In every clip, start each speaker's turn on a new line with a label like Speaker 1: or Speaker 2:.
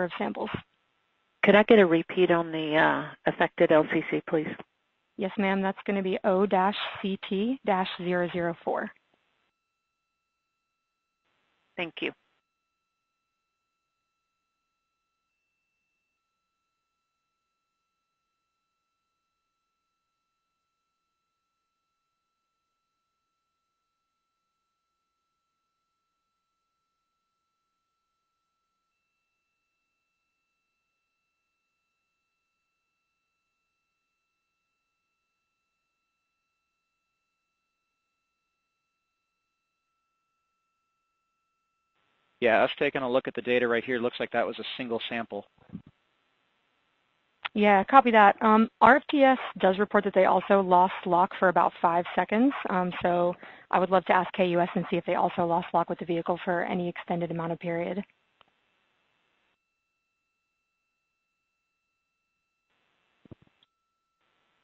Speaker 1: of samples.
Speaker 2: Could I get a repeat on the affected LCC, please?
Speaker 1: Yes, ma'am. That's going to be O-CT-004.
Speaker 2: Thank you.
Speaker 3: Yeah, us taking a look at the data right here, looks like that was a single sample.
Speaker 1: Yeah, copy that. RFTS does report that they also lost lock for about 5 seconds. So I would love to ask KUS and see if they also lost lock with the vehicle for any extended amount of period.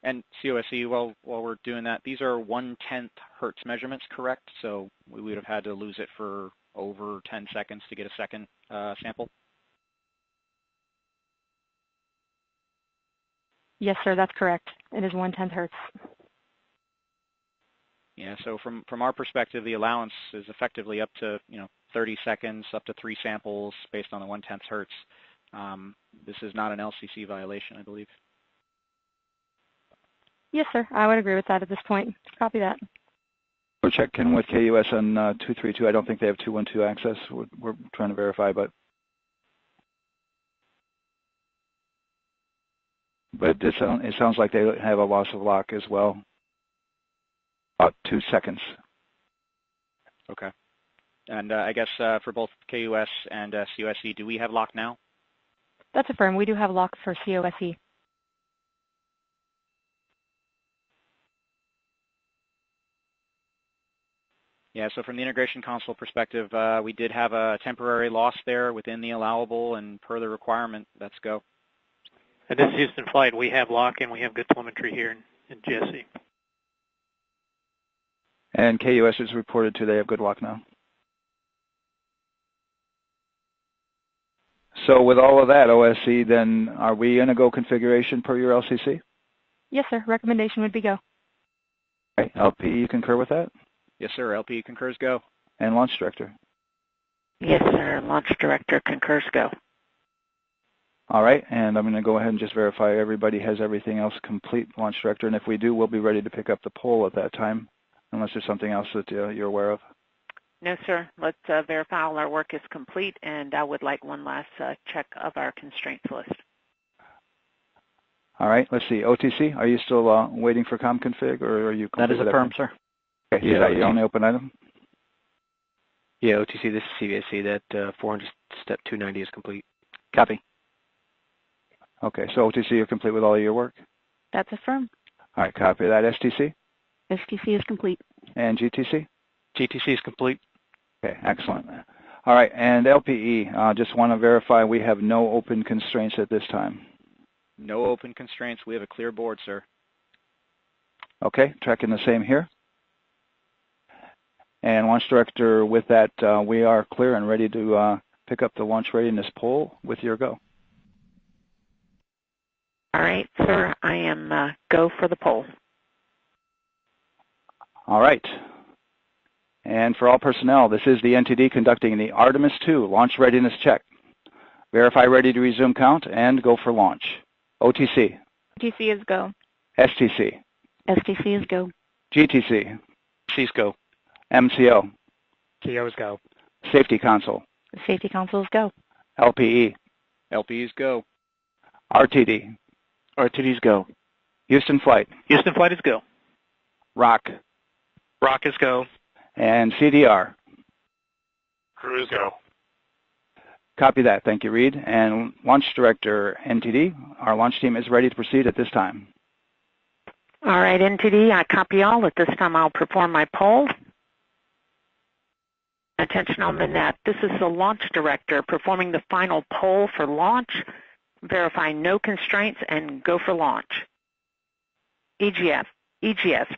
Speaker 3: And COSE, while we're doing that, these are 1/10 hertz measurements, correct? So we would have had to lose it for over 10 seconds to get a second sample?
Speaker 1: Yes, sir, that's correct. It is 1/10 hertz.
Speaker 3: Yeah, so from our perspective, the allowance is effectively up to 30 seconds, up to 3 samples based on the 1/10 hertz. This is not an LCC violation, I believe.
Speaker 1: Yes, sir. I would agree with that at this point. Copy that.
Speaker 4: We're checking with KUS on 232. I don't think they have 212 access. We're trying to verify, but it sounds like they have a loss of lock as well. About 2 seconds.
Speaker 3: Okay. And I guess for both KUS and COSE, do we have lock now?
Speaker 1: That's affirmed. We do have lock for COSE.
Speaker 3: Yeah, so from the integration console perspective, we did have a temporary loss there within the allowable, and per the requirement, let's go.
Speaker 5: And this is Houston Flight. We have lock and we have good telemetry here in GSE.
Speaker 4: And KUS is reported to they have good lock now. So with all of that, OSC, then are we in a go configuration per your LCC?
Speaker 1: Yes, sir. Recommendation would be go.
Speaker 4: Okay. LP, you concur with that?
Speaker 3: Yes, sir. LP concurs go.
Speaker 4: And Launch Director?
Speaker 2: Yes, sir. Launch Director concurs go.
Speaker 4: All right, and I'm going to go ahead and just verify everybody has everything else complete, Launch Director, and if we do, we'll be ready to pick up the poll at that time, unless there's something else that you're aware of.
Speaker 2: No, sir. Let's verify all our work is complete, and I would like one last check of our constraints list.
Speaker 4: All right, let's see. OTC, are you still waiting for ComConfig, or are you?
Speaker 6: That is affirmed, sir.
Speaker 4: Okay, yeah, is that your only open item?
Speaker 6: Yeah, OTC, this is CVSC. That 400 step 290 is complete.
Speaker 1: Copy.
Speaker 4: Okay, so OTC, you're complete with all of your work?
Speaker 1: That's affirmed.
Speaker 4: All right, copy that. STC?
Speaker 1: STC is complete.
Speaker 4: And GTC?
Speaker 6: GTC is complete.
Speaker 4: Okay, excellent. All right, and LPE, just want to verify we have no open constraints at this time.
Speaker 3: No open constraints. We have a clear board, sir.
Speaker 4: Okay, tracking the same here. And Launch Director, with that, we are clear and ready to pick up the launch readiness poll with your go.
Speaker 2: All right, sir. I am go for the poll.
Speaker 4: All right. And for all personnel, this is the NTD conducting the Artemis II launch readiness check. Verify ready to resume count and go for launch. OTC.
Speaker 1: OTC is go.
Speaker 4: STC.
Speaker 1: STC is go.
Speaker 4: GTC.
Speaker 6: C's go.
Speaker 4: MCO.
Speaker 6: CO is go.
Speaker 4: Safety Console.
Speaker 1: Safety Console is go.
Speaker 4: LPE.
Speaker 3: LP's go.
Speaker 4: RTD.
Speaker 6: RTD's go.
Speaker 4: Houston Flight.
Speaker 5: Houston Flight is go.
Speaker 4: ROC.
Speaker 6: ROC is go.
Speaker 4: And CDR.
Speaker 5: Crew is go.
Speaker 4: Copy that. Thank you, Reid. And Launch Director, NTD, our launch team is ready to proceed at this time.
Speaker 2: All right, NTD, I copy all. At this time, I'll perform my poll. Attention on the net. This is the Launch Director performing the final poll for launch, verifying no constraints, and go for launch. EGS,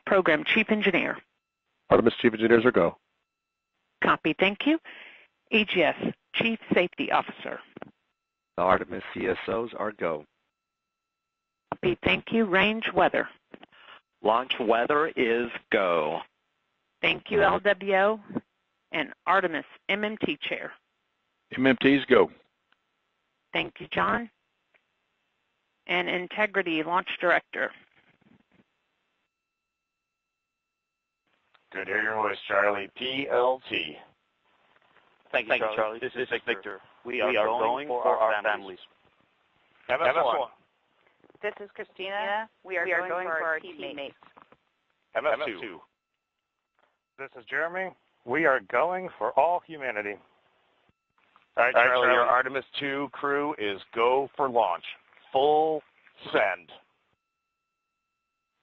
Speaker 2: Program Chief Engineer.
Speaker 7: Artemis Chief Engineers are go.
Speaker 2: Copy, thank you. EGS, Chief Safety Officer.
Speaker 7: The Artemis CSOs are go.
Speaker 2: Copy. Thank you. Range weather.
Speaker 8: Launch weather is go.
Speaker 2: Thank you, LWO. And Artemis MMT chair.
Speaker 7: MMTs go.
Speaker 2: Thank you, John. And Integrity launch director.
Speaker 9: Good to hear your voice, Charlie. PLT.
Speaker 10: Thank you, Charlie. This is Victor. We are going for our families.
Speaker 9: MS1.
Speaker 11: This is Christina. We are going for our teammates.
Speaker 9: MS2. This is Jeremy. We are going for all humanity. All right, Charlie, your Artemis II crew is go for launch. Full send.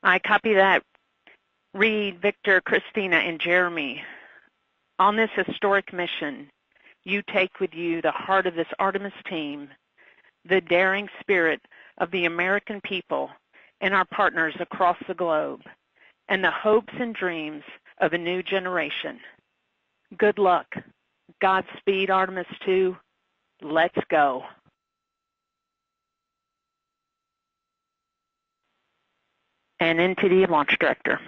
Speaker 2: I copy that. Reid, Victor, Christina, and Jeremy. On this historic mission, you take with you the heart of this Artemis team, the daring spirit of the American people and our partners across the globe, and the hopes and dreams of a new generation. Good luck. Godspeed, Artemis II. Let's go. And NTD Launch Director.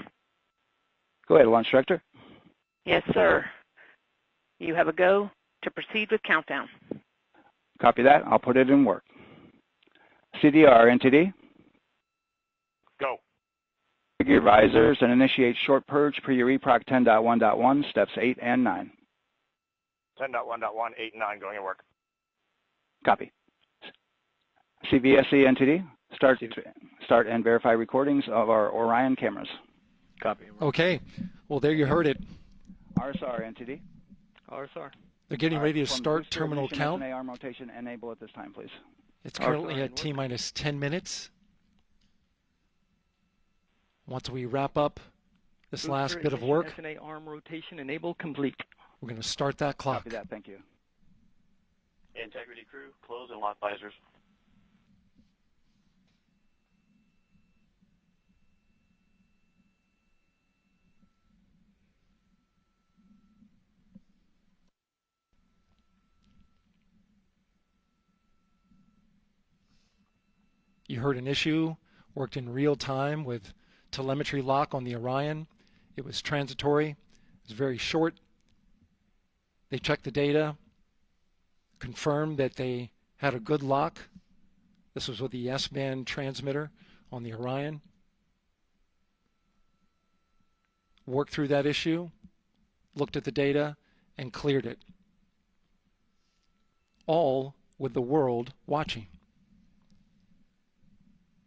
Speaker 4: Go ahead, Launch Director.
Speaker 2: Yes, sir. You have a go to proceed with countdown.
Speaker 4: Copy that. I'll put it in work. CDR, NTD.
Speaker 9: Go.
Speaker 4: Your risers and initiate short purge per your EPROC 10.1.1, steps 8 and 9.
Speaker 9: 10.1.1, 8, and 9 going to work.
Speaker 4: Copy. CVSE, NTD. Start and verify recordings of our Orion cameras.
Speaker 6: Copy.
Speaker 12: Okay. Well, there you heard it.
Speaker 4: RSR, NTD.
Speaker 6: RSR.
Speaker 12: They're getting ready to start terminal count.
Speaker 4: arm rotation enable at this time, please.
Speaker 12: It's currently at T-minus 10 minutes. Once we wrap up this last bit of work,
Speaker 6: SNA arm rotation enable complete.
Speaker 12: we're going to start that clock.
Speaker 4: Copy that. Thank you.
Speaker 10: Integrity crew, close and lock visors.
Speaker 12: You heard an issue, worked in real time with telemetry lock on the Orion. It was transitory. It was very short. They checked the data, confirmed that they had a good lock. This was with the S-band transmitter on the Orion. Worked through that issue, looked at the data, and cleared it. All with the world watching.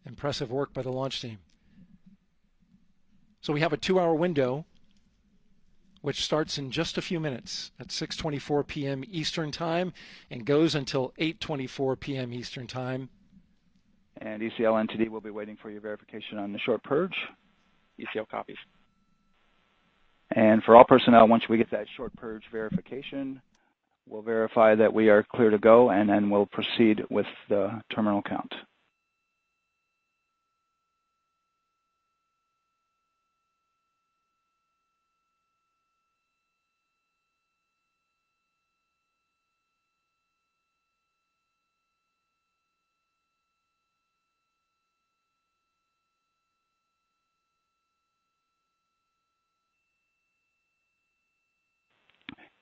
Speaker 12: Impressive work by the launch team. So we have a 2-hour window, which starts in just a few minutes at 6:24 p.m. Eastern Time and goes until 8:24 p.m. Eastern Time.
Speaker 4: And ECL NTD will be waiting for your verification on the short purge.
Speaker 6: ECL copies.
Speaker 4: And for all personnel, once we get that short purge verification, we'll verify that we are clear to go, and then we'll proceed with the terminal count.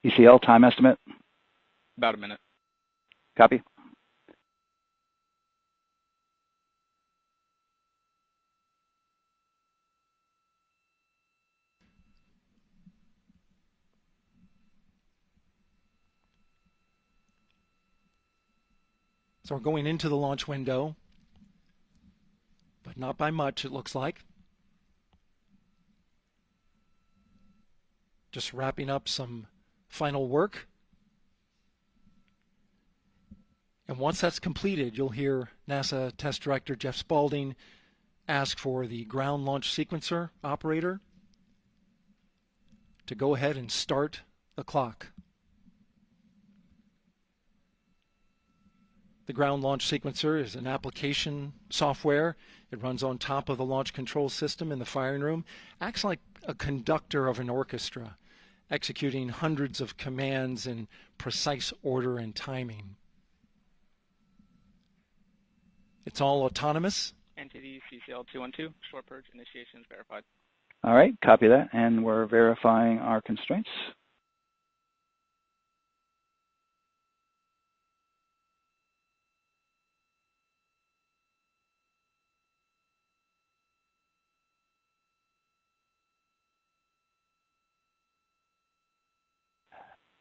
Speaker 4: ECL time estimate?
Speaker 3: About a minute.
Speaker 4: Copy.
Speaker 12: So we're going into the launch window, but not by much, it looks like. Just wrapping up some final work. And once that's completed, you'll hear NASA Test Director Jeff Spaulding ask for the ground launch sequencer operator to go ahead and start the clock. The ground launch sequencer is an application software. It runs on top of the launch control system in the firing room, acts like a conductor of an orchestra, executing hundreds of commands in precise order and timing. It's all autonomous.
Speaker 13: NTD CCL 212, short purge initiation is verified.
Speaker 4: All right, copy that, and we're verifying our constraints.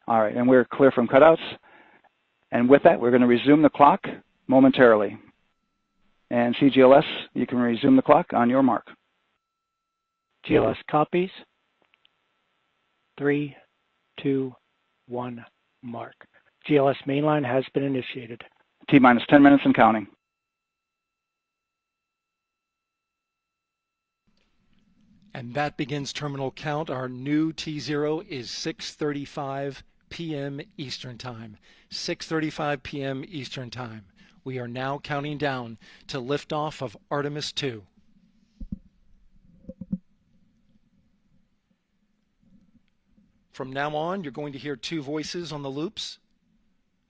Speaker 4: All right, and we're clear from cutouts. And with that, we're going to resume the clock momentarily. And CGLS, you can resume the clock on your mark.
Speaker 14: GLS copies. 3, 2, 1, mark. GLS mainline has been initiated.
Speaker 4: T-minus 10 minutes and counting.
Speaker 12: And that begins terminal count. Our new T0 is 6:35 p.m. Eastern Time. 6:35 p.m. Eastern Time. We are now counting down to liftoff of Artemis II. From now on, you're going to hear two voices on the loops.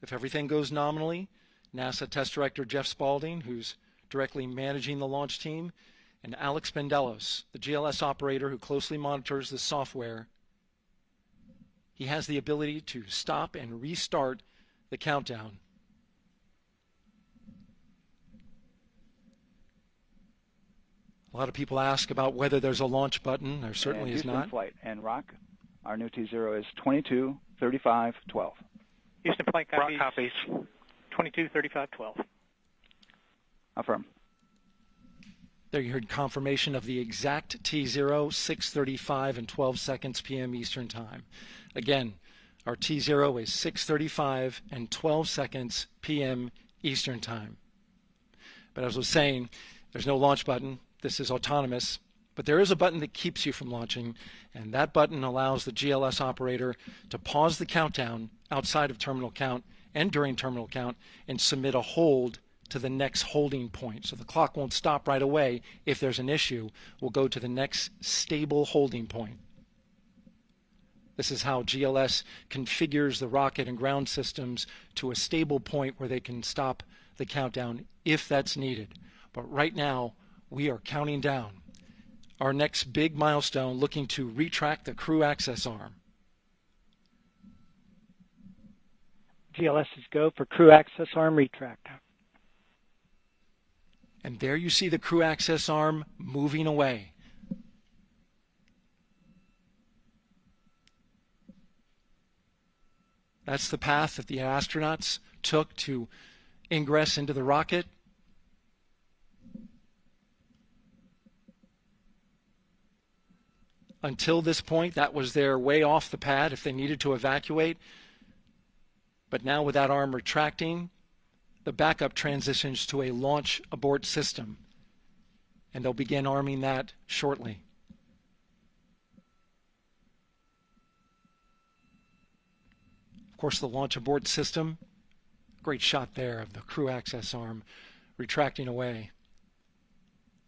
Speaker 12: If everything goes nominally, NASA Test Director Jeff Spaulding, who's directly managing the launch team, and Alex Bendelos, the GLS operator who closely monitors the software. He has the ability to stop and restart the countdown. A lot of people ask about whether there's a launch button. There certainly is not.
Speaker 4: Flight and Rock, our new T0 is 22:35:12.
Speaker 5: Houston flight copies.
Speaker 8: Rock copies.
Speaker 5: 22:35:12.
Speaker 4: Affirm.
Speaker 12: There you heard confirmation of the exact T0, 6:35 and 12 seconds p.m. Eastern Time. Again, our T0 is 6:35 and 12 seconds p.m. Eastern Time. But as I was saying, there's no launch button. This is autonomous. But there is a button that keeps you from launching, and that button allows the GLS operator to pause the countdown outside of terminal count and during terminal count and submit a hold to the next holding point. So the clock won't stop right away. If there's an issue, we'll go to the next stable holding point. This is how GLS configures the rocket and ground systems to a stable point where they can stop the countdown if that's needed. But right now, we are counting down. Our next big milestone, looking to retract the crew access arm.
Speaker 14: GLS is go for crew access arm retract.
Speaker 12: And there you see the crew access arm moving away. That's the path that the astronauts took to ingress into the rocket. Until this point, that was their way off the pad if they needed to evacuate. But now with that arm retracting, the backup transitions to a launch abort system, and they'll begin arming that shortly. Of course, the launch abort system, great shot there of the crew access arm retracting away.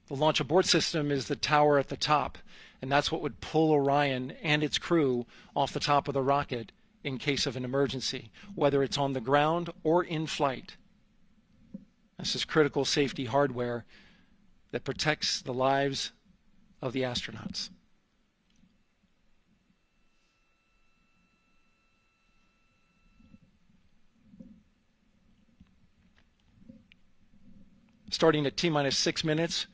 Speaker 12: The launch abort system is the tower at the top, and that's what would pull Orion and its crew off the top of the rocket in case of an emergency, whether it's on the ground or in flight. This is critical safety hardware that protects the lives of the astronauts. Starting at T-minus 6 minutes,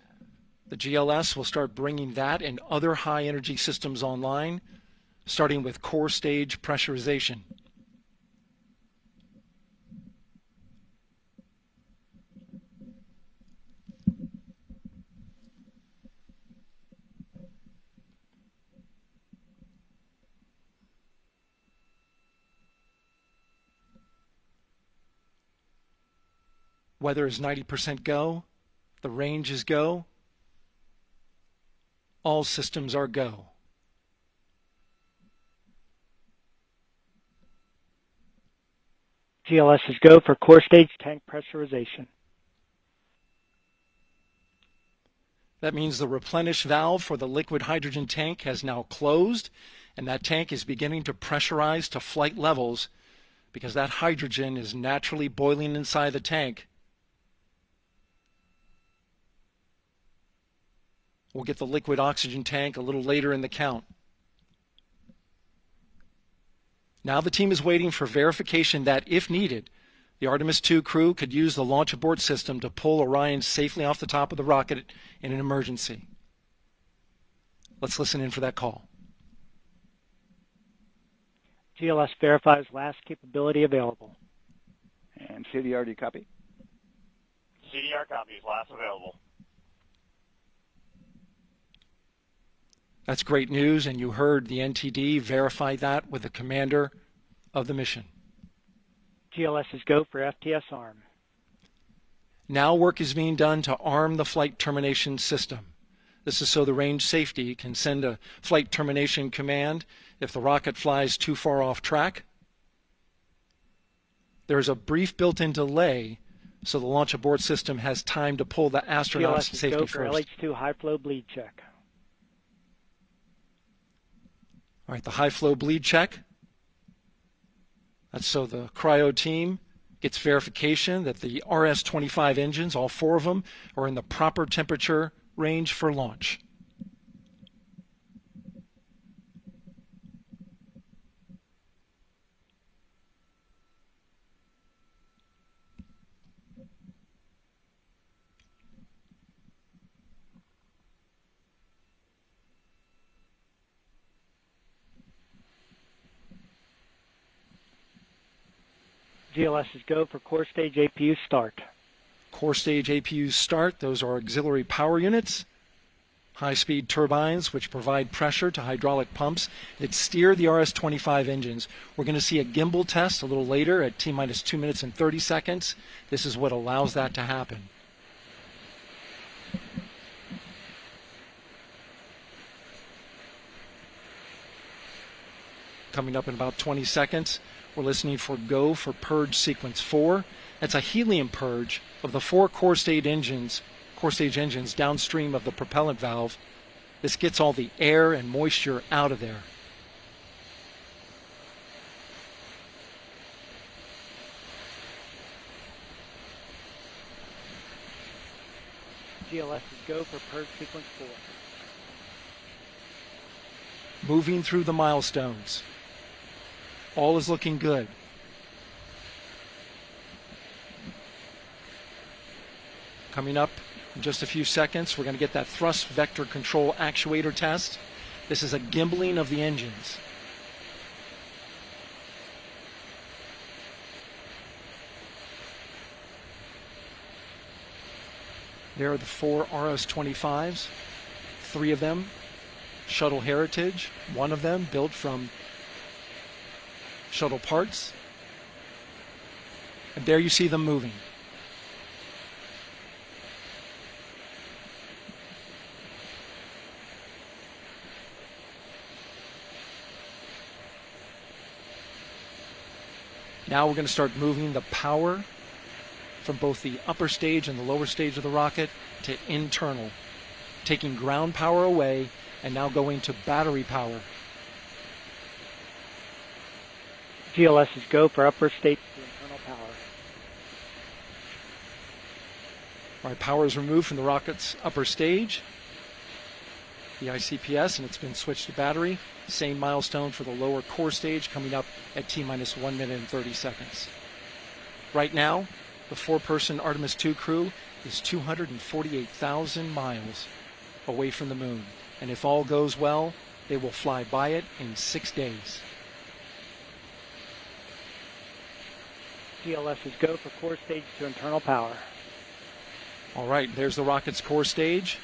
Speaker 12: the GLS will start bringing that and other high-energy systems online, starting with core stage pressurization. Weather is 90% go. The range is go. All systems are go.
Speaker 14: GLS is go for core stage tank pressurization.
Speaker 12: That means the replenish valve for the liquid hydrogen tank has now closed, and that tank is beginning to pressurize to flight levels because that hydrogen is naturally boiling inside the tank. We'll get the liquid oxygen tank a little later in the count. Now the team is waiting for verification that, if needed, the Artemis II crew could use the launch abort system to pull Orion safely off the top of the rocket in an emergency. Let's listen in for that call.
Speaker 14: GLS verifies last capability available.
Speaker 4: And CDR, do you copy?
Speaker 9: CDR copies, last available.
Speaker 12: That's great news, and you heard the NTD verify that with the commander of the mission.
Speaker 14: GLS is go for FTS arm.
Speaker 12: Now work is being done to arm the flight termination system. This is so the range safety can send a flight termination command if the rocket flies too far off track. There's a brief built-in delay so the launch abort system has time to pull the astronauts to safety first.
Speaker 14: GLS is go for LH2 high flow bleed check.
Speaker 12: All right, the high flow bleed check. That's so the cryo team gets verification that the RS-25 engines, all 4 of them, are in the proper temperature range for launch.
Speaker 14: GLS is go for core stage APU start.
Speaker 12: Core stage APUs start. Those are auxiliary power units, high-speed turbines which provide pressure to hydraulic pumps that steer the RS-25 engines. We're going to see a gimbal test a little later at T-minus 2 minutes and 30 seconds. This is what allows that to happen. Coming up in about 20 seconds, we're listening for go for purge sequence 4. That's a helium purge of the 4 core stage engines downstream of the propellant valve. This gets all the air and moisture out of there.
Speaker 14: GLS is go for purge sequence 4.
Speaker 12: Moving through the milestones. All is looking good. Coming up in just a few seconds, we're going to get that thrust vector control actuator test. This is a gimbaling of the engines. There are the 4 RS-25s, 3 of them shuttle heritage, 1 of them built from shuttle parts. And there you see them moving. Now we're going to start moving the power from both the upper stage and the lower stage of the rocket to internal, taking ground power away and now going to battery power.
Speaker 14: GLS is go for upper stage to internal power.
Speaker 12: All right, power is removed from the rocket's upper stage, the ICPS, and it's been switched to battery. Same milestone for the lower core stage coming up at T-minus 1 minute and 30 seconds. Right now, the 4-person Artemis II crew is 248,000 miles away from the moon. And if all goes well, they will fly by it in 6 days.
Speaker 14: GLS is go for core stage to internal power.
Speaker 12: All right, there's the rocket's core stage,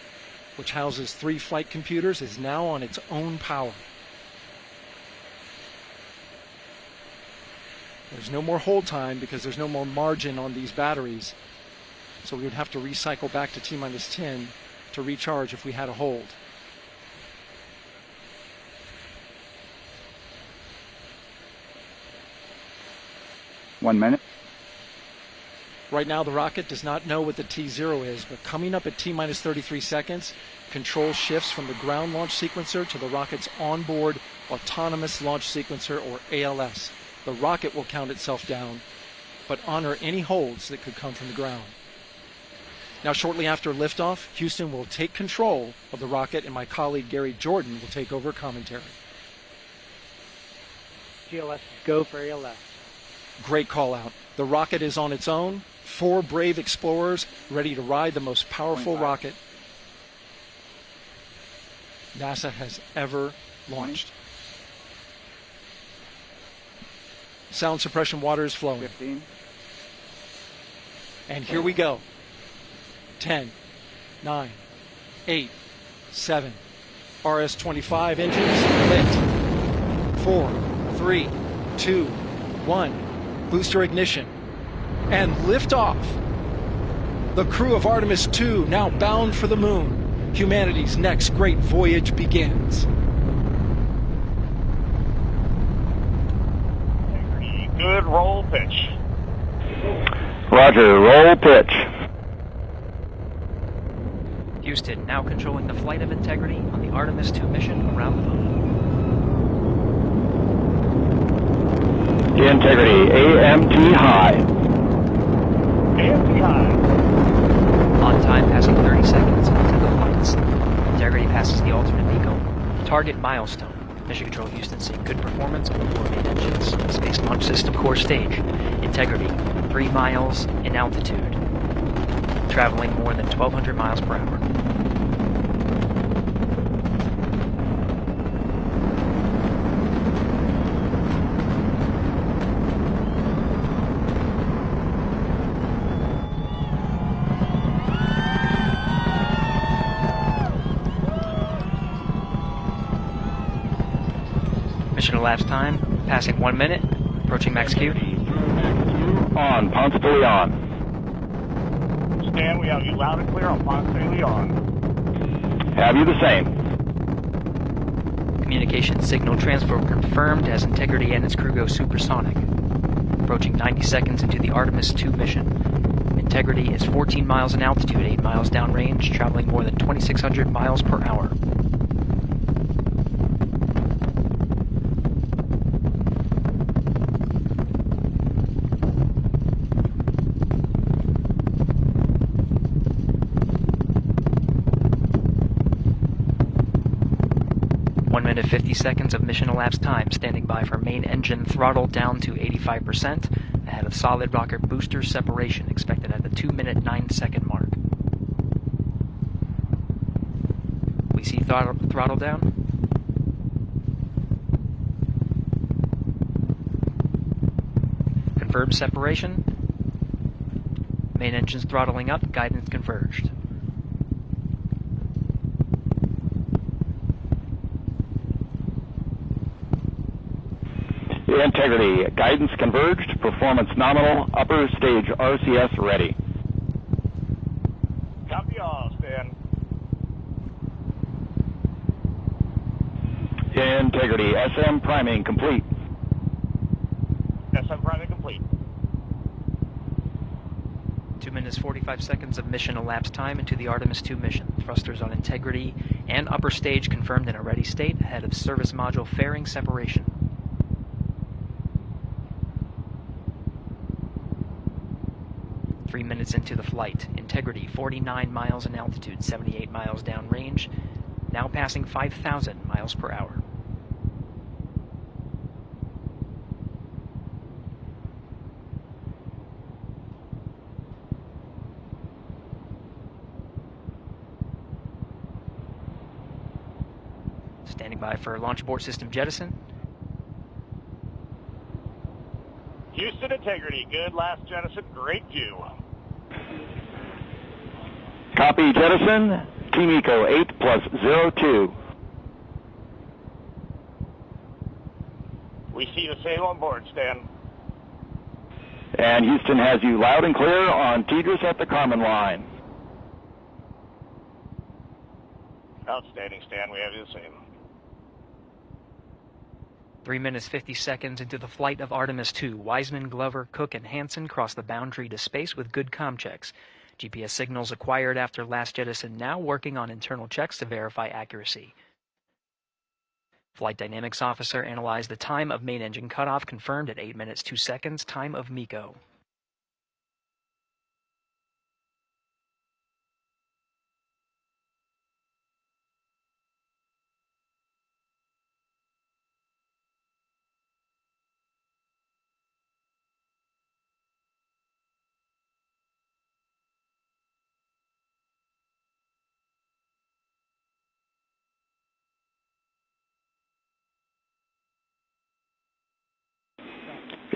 Speaker 12: which houses 3 flight computers, is now on its own power. There's no more hold time because there's no more margin on these batteries. So we would have to recycle back to T-minus 10 to recharge if we had a hold.
Speaker 4: One minute.
Speaker 12: Right now the rocket does not know what the T0 is, but coming up at T-minus 33 seconds, control shifts from the ground launch sequencer to the rocket's onboard autonomous launch sequencer, or ALS. The rocket will count itself down, but honor any holds that could come from the ground. Now, shortly after liftoff, Houston will take control of the rocket, and my colleague Gary Jordan will take over commentary.
Speaker 14: GLS, go for ALS.
Speaker 12: Great call out. The rocket is on its own. 4 brave explorers ready to ride the most powerful rocket NASA has ever launched. Sound suppression water is flowing.
Speaker 4: 15.
Speaker 12: And here we go. 10, 9, 8, 7. RS-25 engines lit. 4, 3, 2, 1. Booster ignition. And liftoff. The crew of Artemis II now bound for the moon. Humanity's next great voyage begins.
Speaker 9: Good roll pitch.
Speaker 4: Roger, roll pitch.
Speaker 15: Houston now controlling the flight of Integrity on the Artemis II mission around the moon.
Speaker 4: Integrity, AMT high.
Speaker 9: AMT high.
Speaker 15: On time passing 30 seconds into the flights. Integrity passes the alternate MECO. Target milestone. Mission Control Houston seeing good performance on the 4 main engines. Space Launch System core stage. Integrity, 3 miles in altitude. Traveling more than 1,200 miles per hour. Mission elapsed time, passing 1 minute, approaching max Q.
Speaker 4: On, Ponce de Leon.
Speaker 9: Stan, we have you loud and clear on Ponce de Leon.
Speaker 4: Have you the same?
Speaker 15: Communication signal transfer confirmed as Integrity and its crew go supersonic. Approaching 90 seconds into the Artemis II mission. Integrity is 14 miles in altitude, 8 miles downrange, traveling more than 2,600 miles per hour. Minute 50 seconds of mission elapsed time, standing by for main engine throttle down to 85%, ahead of solid rocket booster separation, expected at the 2-minute 9-second mark. We see throttle down. Confirmed separation. Main engine's throttling up, guidance converged.
Speaker 4: Integrity, guidance converged, performance nominal, upper stage RCS ready.
Speaker 9: Copy all, Stan.
Speaker 4: Integrity, SM priming complete.
Speaker 9: SM priming complete.
Speaker 15: 2 minutes 45 seconds of mission elapsed time into the Artemis II mission. Thrusters on Integrity and upper stage confirmed in a ready state, ahead of service module fairing separation. 3 minutes into the flight. Integrity, 49 miles in altitude, 78 miles downrange, now passing 5,000 miles per hour. Standing by for launch abort system jettison.
Speaker 9: Houston Integrity, good last jettison, great view.
Speaker 4: Copy jettison, Team Eco 8+02.
Speaker 9: We see the same on board, Stan.
Speaker 4: And Houston has you loud and clear on Tigris at the Kármán line.
Speaker 9: Outstanding, Stan, we have you the same.
Speaker 15: 3 minutes 50 seconds into the flight of Artemis II, Wiseman, Glover, Cook, and Hansen cross the boundary to space with good comm checks. GPS signals acquired after last jettison now working on internal checks to verify accuracy. Flight Dynamics Officer analyzed the time of main engine cutoff, confirmed at 8 minutes 2 seconds, time of MECO.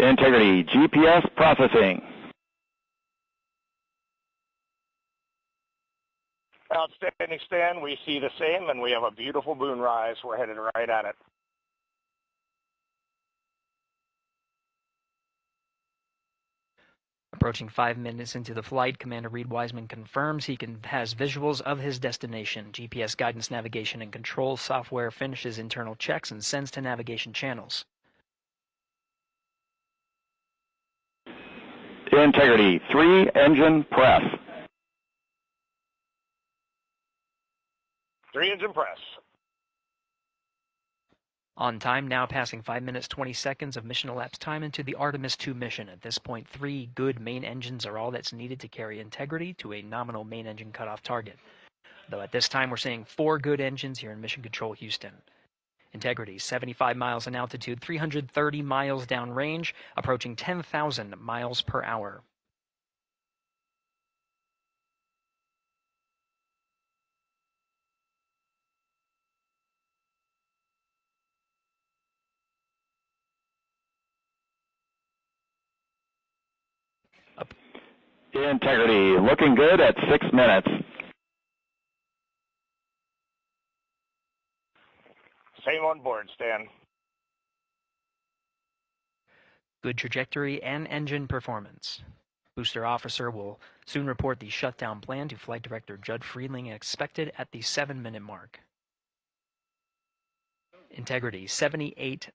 Speaker 4: Integrity, GPS processing.
Speaker 9: Outstanding, Stan. We see the same, and we have a beautiful moonrise. We're headed right at it.
Speaker 15: Approaching 5 minutes into the flight, Commander Reid Wiseman confirms he has visuals of his destination. GPS guidance, navigation, and control software finishes internal checks and sends to navigation channels.
Speaker 4: Integrity, 3-engine press.
Speaker 9: 3-engine press.
Speaker 15: On time, now passing 5 minutes 20 seconds of mission elapsed time into the Artemis II mission. At this point, 3 good main engines are all that's needed to carry Integrity to a nominal main engine cutoff target. Though at this time, we're seeing 4 good engines here in Mission Control Houston. Integrity, 75 miles in altitude, 330 miles downrange, approaching 10,000 miles per hour.
Speaker 4: Integrity, looking good at 6 minutes.
Speaker 9: Same on board, Stan.
Speaker 15: Good trajectory and engine performance. Booster officer will soon report the shutdown plan to Flight Director Judd Freeling, expected at the 7-minute mark. Integrity, 78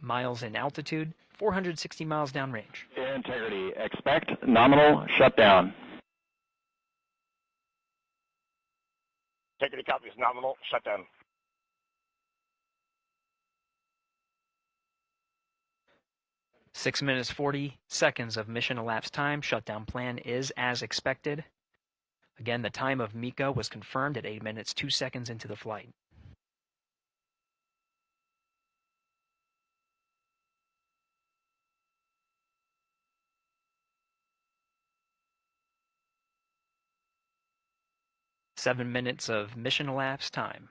Speaker 15: miles in altitude, 460 miles downrange.
Speaker 4: Integrity, expect nominal shutdown.
Speaker 9: Integrity copies, nominal shutdown.
Speaker 15: Six minutes 40 seconds of mission elapsed time. Shutdown plan is as expected. Again, the time of MECO was confirmed at 8 minutes 2 seconds into the flight. Seven minutes of mission elapsed time.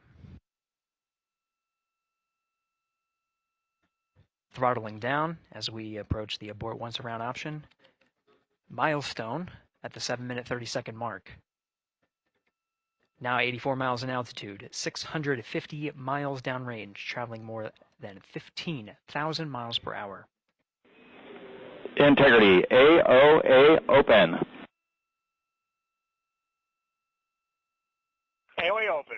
Speaker 15: Throttling down as we approach the abort once around option. Milestone at the 7-minute 30-second mark. Now 84 miles in altitude, 650 miles downrange, traveling more than 15,000 miles per hour.
Speaker 4: Integrity, AOA open.
Speaker 9: AOA open.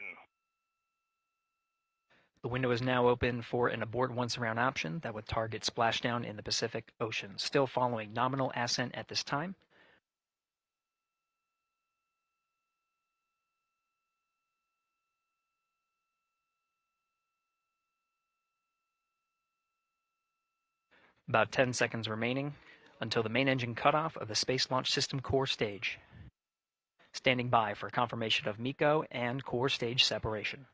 Speaker 15: The window is now open for an abort once around option that would target splashdown in the Pacific Ocean. Still following nominal ascent at this time. About 10 seconds remaining until the main engine cutoff of the Space Launch System core stage. Standing by for confirmation of MECO and core stage separation.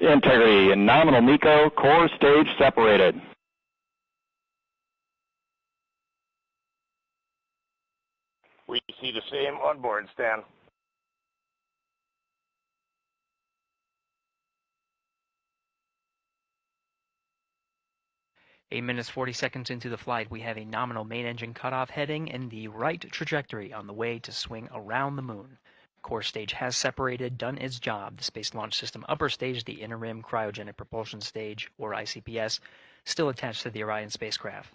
Speaker 4: Integrity, nominal MECO, core stage separated.
Speaker 9: We see the same on board, Stan.
Speaker 15: Eight minutes 40 seconds into the flight, we have a nominal main engine cutoff heading in the right trajectory on the way to swing around the moon. Core stage has separated, done its job. The Space Launch System upper stage, the interim cryogenic propulsion stage, or ICPS, still attached to the Orion spacecraft.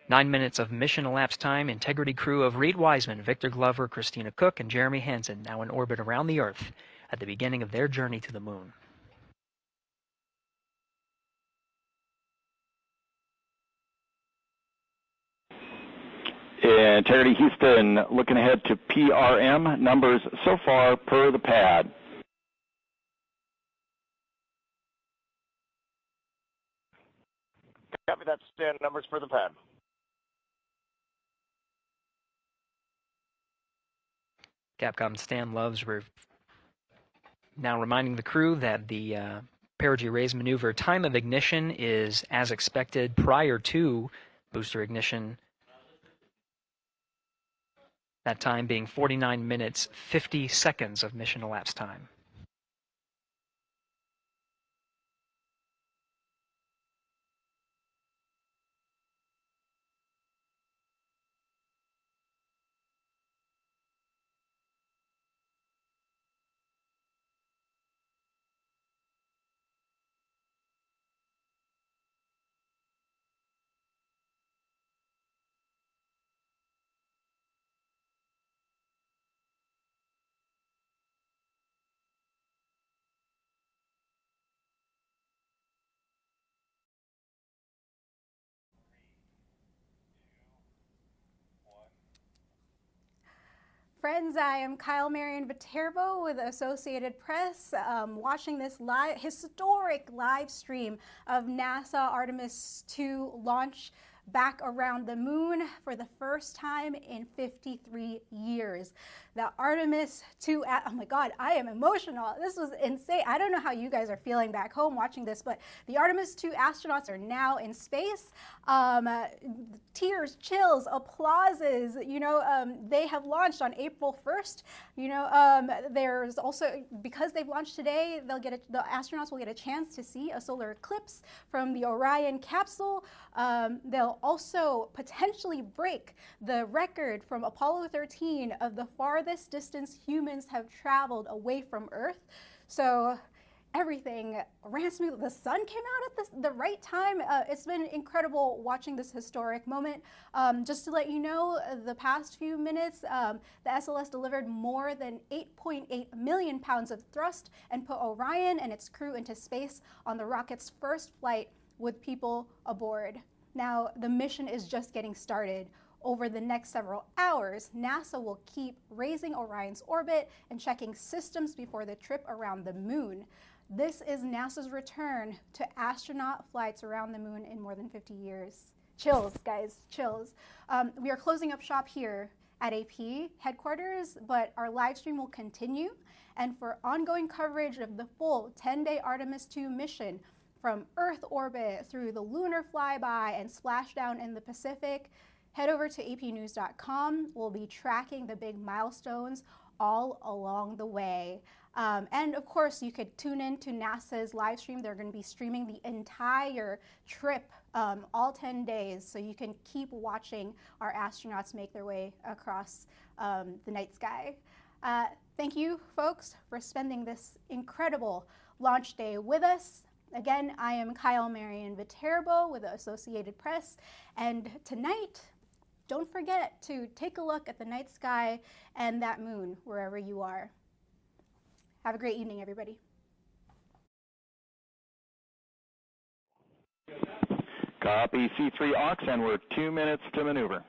Speaker 15: Nine minutes of mission elapsed time. Integrity crew of Reid Wiseman, Victor Glover, Christina Koch, and Jeremy Hansen now in orbit around the Earth at the beginning of their journey to the moon.
Speaker 4: Integrity Houston, looking ahead to PRM numbers so far per the pad.
Speaker 9: Copy that, Stan. Numbers for the pad.
Speaker 15: Capcom Stan Loves Now reminding the crew that the perigee raise maneuver time of ignition is as expected prior to booster ignition. That time being 49 minutes, 50 seconds of mission elapsed time.
Speaker 16: Friends, I am Kyle Marion Viterbo with Associated Press, watching this historic live stream of NASA Artemis II launch back around the moon for the first time in 53 years. The Artemis II, oh my God, I am emotional. This was insane. I don't know how you guys are feeling back home watching this, but the Artemis II astronauts are now in space. Tears, chills, applauses, they have launched on April 1st. There's also, because they've launched today, the astronauts will get a chance to see a solar eclipse from the Orion capsule. They'll also potentially break the record from Apollo 13 of the farthest distance humans have traveled away from Earth. So everything ran smooth. The sun came out at the right time. It's been incredible watching this historic moment. Just to let you know, the past few minutes, the SLS delivered more than 8.8 million pounds of thrust and put Orion and its crew into space on the rocket's first flight with people aboard. Now, the mission is just getting started. Over the next several hours, NASA will keep raising Orion's orbit and checking systems before the trip around the moon. This is NASA's return to astronaut flights around the moon in more than 50 years. Chills, guys, chills. We are closing up shop here at AP headquarters, but our live stream will continue. And for ongoing coverage of the full 10-day Artemis II mission, from Earth orbit through the lunar flyby and splashdown in the Pacific, head over to apnews.com. We'll be tracking the big milestones all along the way. And of course, you could tune in to NASA's live stream. They're going to be streaming the entire trip, all 10 days, so you can keep watching our astronauts make their way across the night sky. Thank you, folks, for spending this incredible launch day with us. Again, I am Kyle Marion Viterbo with the Associated Press, and tonight, don't forget to take a look at the night sky and that moon wherever you are. Have a great evening, everybody.
Speaker 8: Copy C3 aux, and we're 2 minutes to maneuver.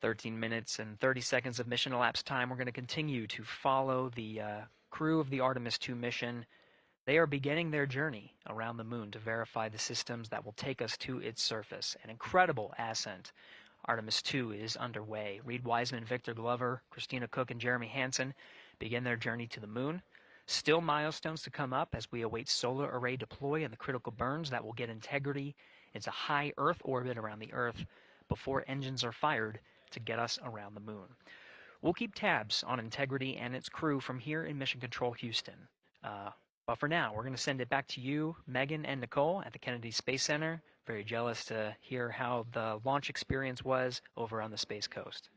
Speaker 15: "13 minutes and 30 seconds of mission elapsed time. We're going to continue to follow the crew of the Artemis II mission. They are beginning their journey around the moon to verify the systems that will take us to its surface. An incredible ascent. Artemis II is underway. Reid Wiseman, Victor Glover, Christina Koch, and Jeremy Hansen begin their journey to the moon. Still milestones to come up as we await solar array deploy and the critical burns that will get Integrity into high Earth orbit around the Earth before engines are fired to get us around the moon. We'll keep tabs on Integrity and its crew from here in Mission Control Houston. But for now, we're going to send it back to you, Megan and Nicole at the Kennedy Space Center. Very jealous to hear how the launch experience was over on the Space Coast.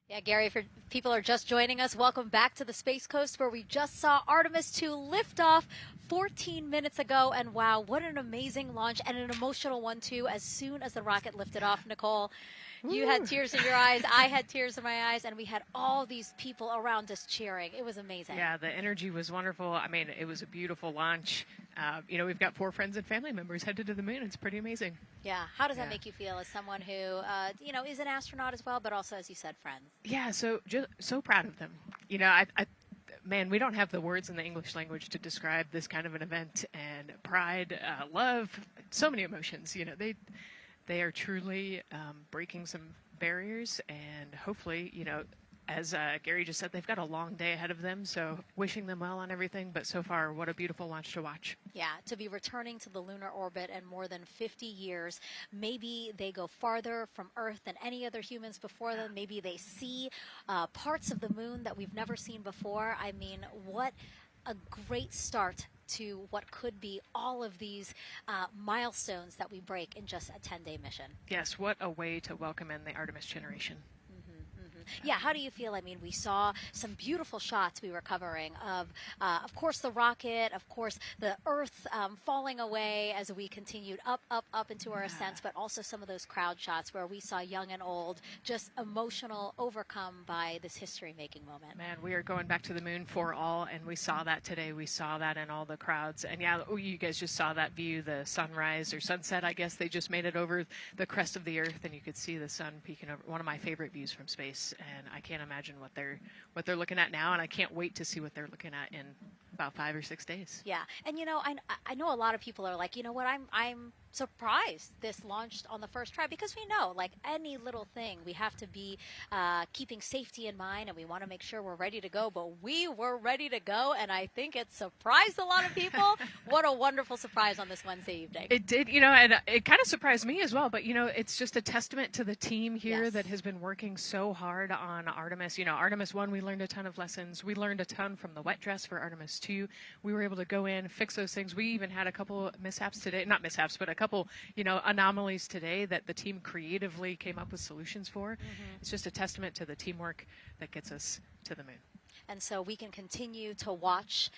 Speaker 17: Yeah, Gary, if people are just joining us, welcome back to the Space Coast, where we just saw Artemis II lift off 14 minutes ago. And wow, what an amazing launch, and an emotional one too, as soon as the rocket lifted off. Nicole, You had tears in your eyes. I had tears in my eyes, and we had all these people around us cheering. It was amazing.
Speaker 18: Yeah, the energy was wonderful. I mean, it was a beautiful launch. You know, we've got 4 friends and family members headed to the moon. It's pretty amazing.
Speaker 17: Yeah. How does that make you feel as someone who, you know, is an astronaut as well, but also, as you said, friends?
Speaker 18: Yeah, so proud of them. You know, man, we don't have the words in the English language to describe this kind of an event, and pride, love, so many emotions. You know, they are truly breaking some barriers, and hopefully, you know, as Gary just said, they've got a long day ahead of them, so wishing them well on everything, but so far, what a beautiful launch to watch.
Speaker 17: Yeah, to be returning to the lunar orbit in more than 50 years. Maybe they go farther from Earth than any other humans before them. Maybe they see parts of the moon that we've never seen before. I mean, what a great start to what could be all of these milestones that we break in just a 10-day mission.
Speaker 18: Yes, what a way to welcome in the Artemis generation.
Speaker 17: Yeah, how do you feel? I mean, we saw some beautiful shots we were covering of course, the rocket, of course, the Earth falling away as we continued up into our ascents, but also some of those crowd shots where we saw young and old, just emotional, overcome by this history-making moment.
Speaker 18: Man, we are going back to the moon for all, and we saw that today. We saw that in all the crowds. And yeah, you guys just saw that view, the sunrise or sunset, I guess. They just made it over the crest of the Earth, and you could see the sun peeking over. One of my favorite views from space. And I can't imagine what they're looking at now, and I can't wait to see what they're looking at in about 5 or 6 days.
Speaker 17: Yeah, and you know, I know a lot of people are like, you know what, I'm surprised this launched on the first try, because we know, like any little thing, we have to be keeping safety in mind, and we want to make sure we're ready to go. But we were ready to go, and I think it surprised a lot of people. What a wonderful surprise on this Wednesday evening.
Speaker 18: It did, you know, and it kind of surprised me as well. But you know, it's just a testament to the team here that has been working so hard on Artemis. You know, Artemis 1, we learned a ton of lessons. We learned a ton from the wet dress for Artemis 2. We were able to go in, fix those things. We even had a couple mishaps today, not mishaps, but a couple, you know, anomalies today that the team creatively came up with solutions for. It's just a testament to the teamwork that gets us to the moon.
Speaker 17: And so we can continue to watch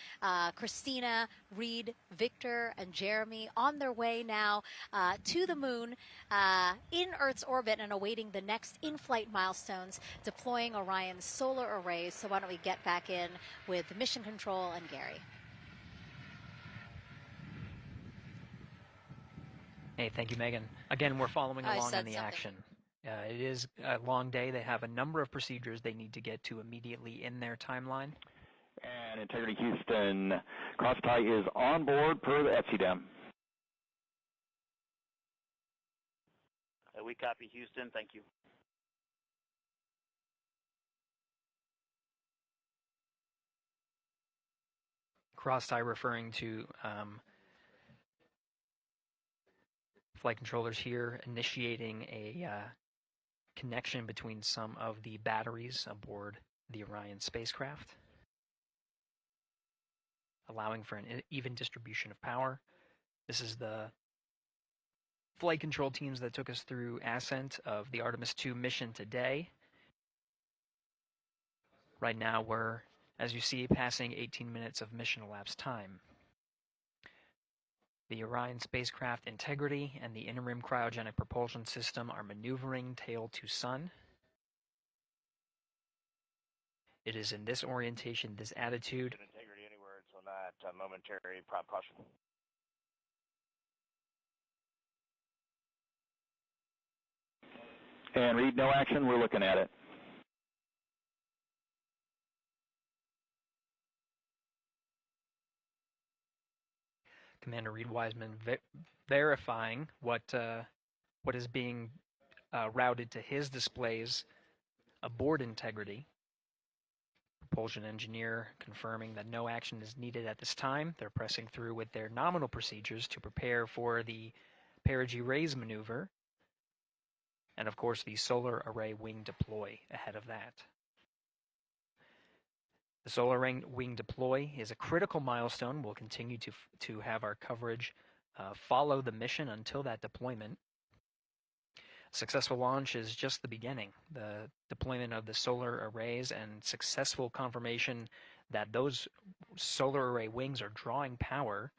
Speaker 17: Christina, Reid, Victor, and Jeremy on their way now to the moon in Earth's orbit and awaiting the next in-flight milestones, deploying Orion's solar arrays. So why don't we get back in with Mission Control and Gary.
Speaker 15: Hey, thank you, Megan. Again, we're following along in the action. It is a long day. They have a number of procedures they need to get to immediately in their timeline.
Speaker 8: And Integrity Houston, cross tie is on board per the FCDEM.
Speaker 10: We copy Houston. Thank you.
Speaker 15: Cross tie referring to flight controllers here initiating a connection between some of the batteries aboard the Orion spacecraft, allowing for an even distribution of power. This is the flight control teams that took us through ascent of the Artemis II mission today. Right now we're, as you see, passing 18 minutes of mission elapsed time. The Orion spacecraft integrity and the interim cryogenic propulsion system are maneuvering tail to sun. It is in this orientation, this attitude.
Speaker 9: Integrity any words on that momentary prop caution?
Speaker 8: And Reid, no action. We're looking at it.
Speaker 15: Commander Reid Wiseman verifying what is being routed to his displays aboard integrity. Propulsion engineer confirming that no action is needed at this time. They're pressing through with their nominal procedures to prepare for the perigee raise maneuver. And of course the solar array wing deploy ahead of that. The solar wing deploy is a critical milestone. We'll continue to have our coverage follow the mission until that deployment. Successful launch is just the beginning. The deployment of the solar arrays and successful confirmation that those solar array wings are drawing power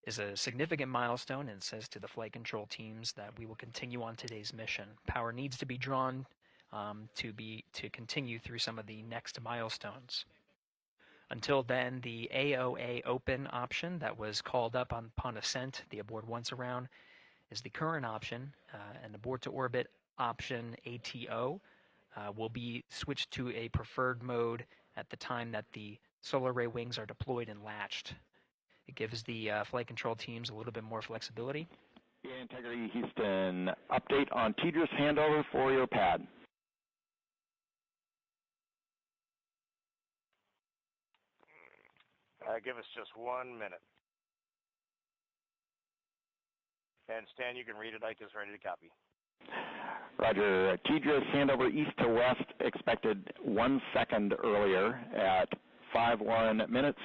Speaker 15: is a significant milestone and says to the flight control teams that we will continue on today's mission. Power needs to be drawn to continue through some of the next milestones. Until then, the AOA open option that was called up upon ascent, the abort once around, is the current option, and abort to orbit option ATO will be switched to a preferred mode at the time that the solar array wings are deployed and latched. It gives the flight control teams a little bit more flexibility.
Speaker 8: Integrity Houston, update on TDRS handover for your pad.
Speaker 9: Give us just 1 minute. And Stan, you can read it. Ike is ready to copy.
Speaker 8: Roger. TDRS handover east to west expected 1 second earlier at 5:1 minutes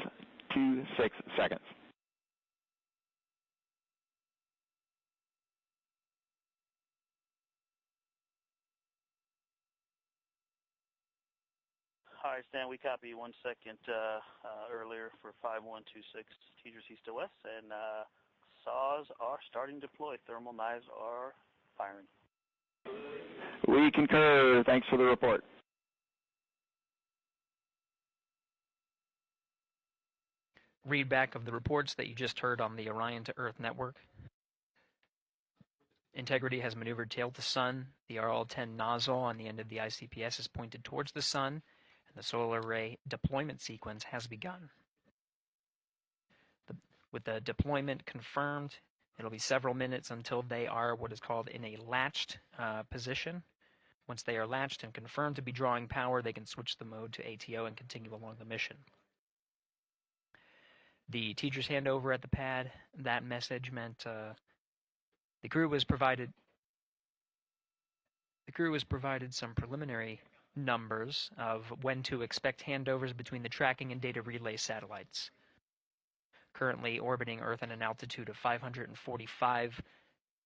Speaker 8: 26 seconds.
Speaker 10: Hi, Stan. We copy 1 second earlier for 5126 TDRS east to west, and saws are starting to deploy. Thermal knives are firing.
Speaker 8: We concur. Thanks for the report.
Speaker 15: Read back of the reports that you just heard on the Orion to Earth network. Integrity has maneuvered tail to sun. The RL-10 nozzle on the end of the ICPS is pointed towards the sun, and the solar array deployment sequence has begun. With the deployment confirmed, it'll be several minutes until they are what is called in a latched position. Once they are latched and confirmed to be drawing power, they can switch the mode to ATO and continue along the mission. The teacher's handover at the pad, that message meant the crew was provided some preliminary numbers of when to expect handovers between the tracking and data relay satellites. Currently orbiting Earth at an altitude of 545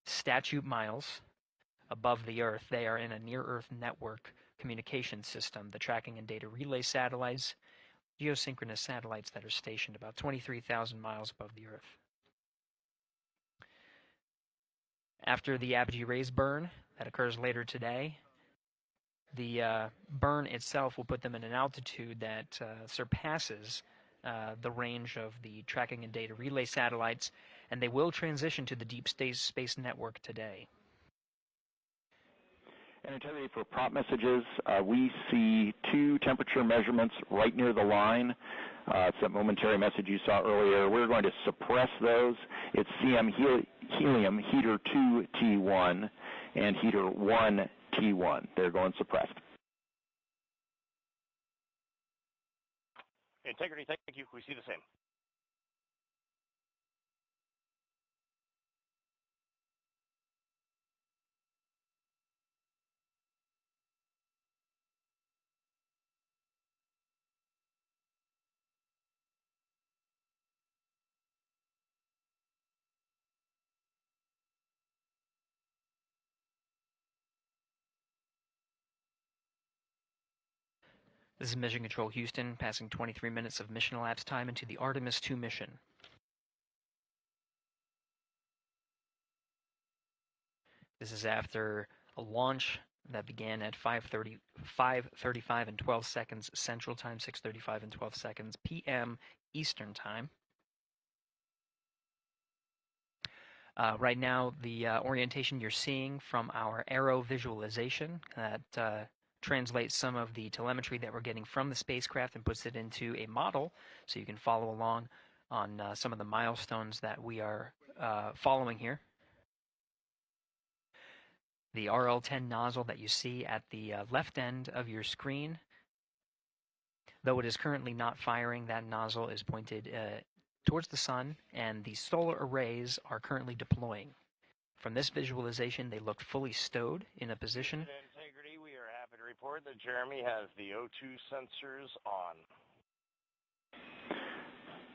Speaker 15: statute miles above the Earth, they are in a near-Earth network communication system. The tracking and data relay satellites, geosynchronous satellites that are stationed about 23,000 miles above the Earth. After the apogee rays burn, that occurs later today, the burn itself will put them in an altitude that surpasses the range of the tracking and data relay satellites, and they will transition to the deep space network today.
Speaker 8: And Integrity, for prop messages, we see 2 temperature measurements right near the line. It's that momentary message you saw earlier. We're going to suppress those. It's CM helium heater 2 T1 and heater 1 T1. They're going suppressed.
Speaker 9: Integrity, thank you. We see the same.
Speaker 15: This is Mission Control Houston, passing 23 minutes of mission elapsed time into the Artemis II mission. This is after a launch that began at 5:35 and 12 seconds Central Time, 6:35 and 12 seconds p.m. Eastern Time. Right now, the orientation you're seeing from our arrow visualization that translates some of the telemetry that we're getting from the spacecraft and puts it into a model so you can follow along on some of the milestones that we are following here. The RL-10 nozzle that you see at the left end of your screen, though it is currently not firing, that nozzle is pointed towards the sun, and the solar arrays are currently deploying. From this visualization, they look fully stowed in a position.
Speaker 9: Integrity, we are happy to report that Jeremy has the O2 sensors on.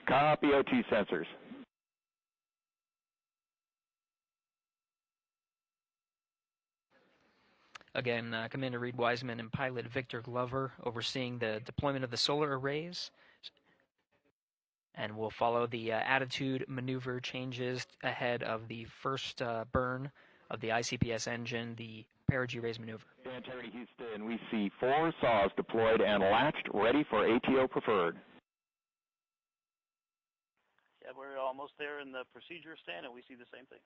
Speaker 8: Copy O2 sensors.
Speaker 15: Again, Commander Reid Wiseman and pilot Victor Glover overseeing the deployment of the solar arrays. And we'll follow the attitude maneuver changes ahead of the first burn of the ICPS engine, the perigee raise maneuver.
Speaker 8: Integrity Houston, we see 4 saws deployed and latched, ready for ATO preferred.
Speaker 10: Yeah, we're almost there in the procedure stand, and we see the same thing.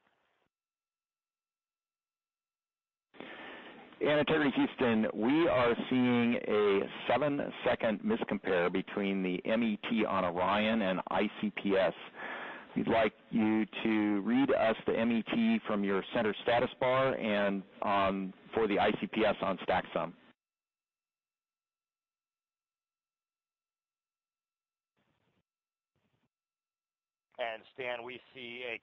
Speaker 8: And Integrity Houston, we are seeing a 7-second miscompare between the MET on Orion and ICPS. We'd like you to read us the MET from your center status bar and for the ICPS on StackSum.
Speaker 9: And Stan, we see a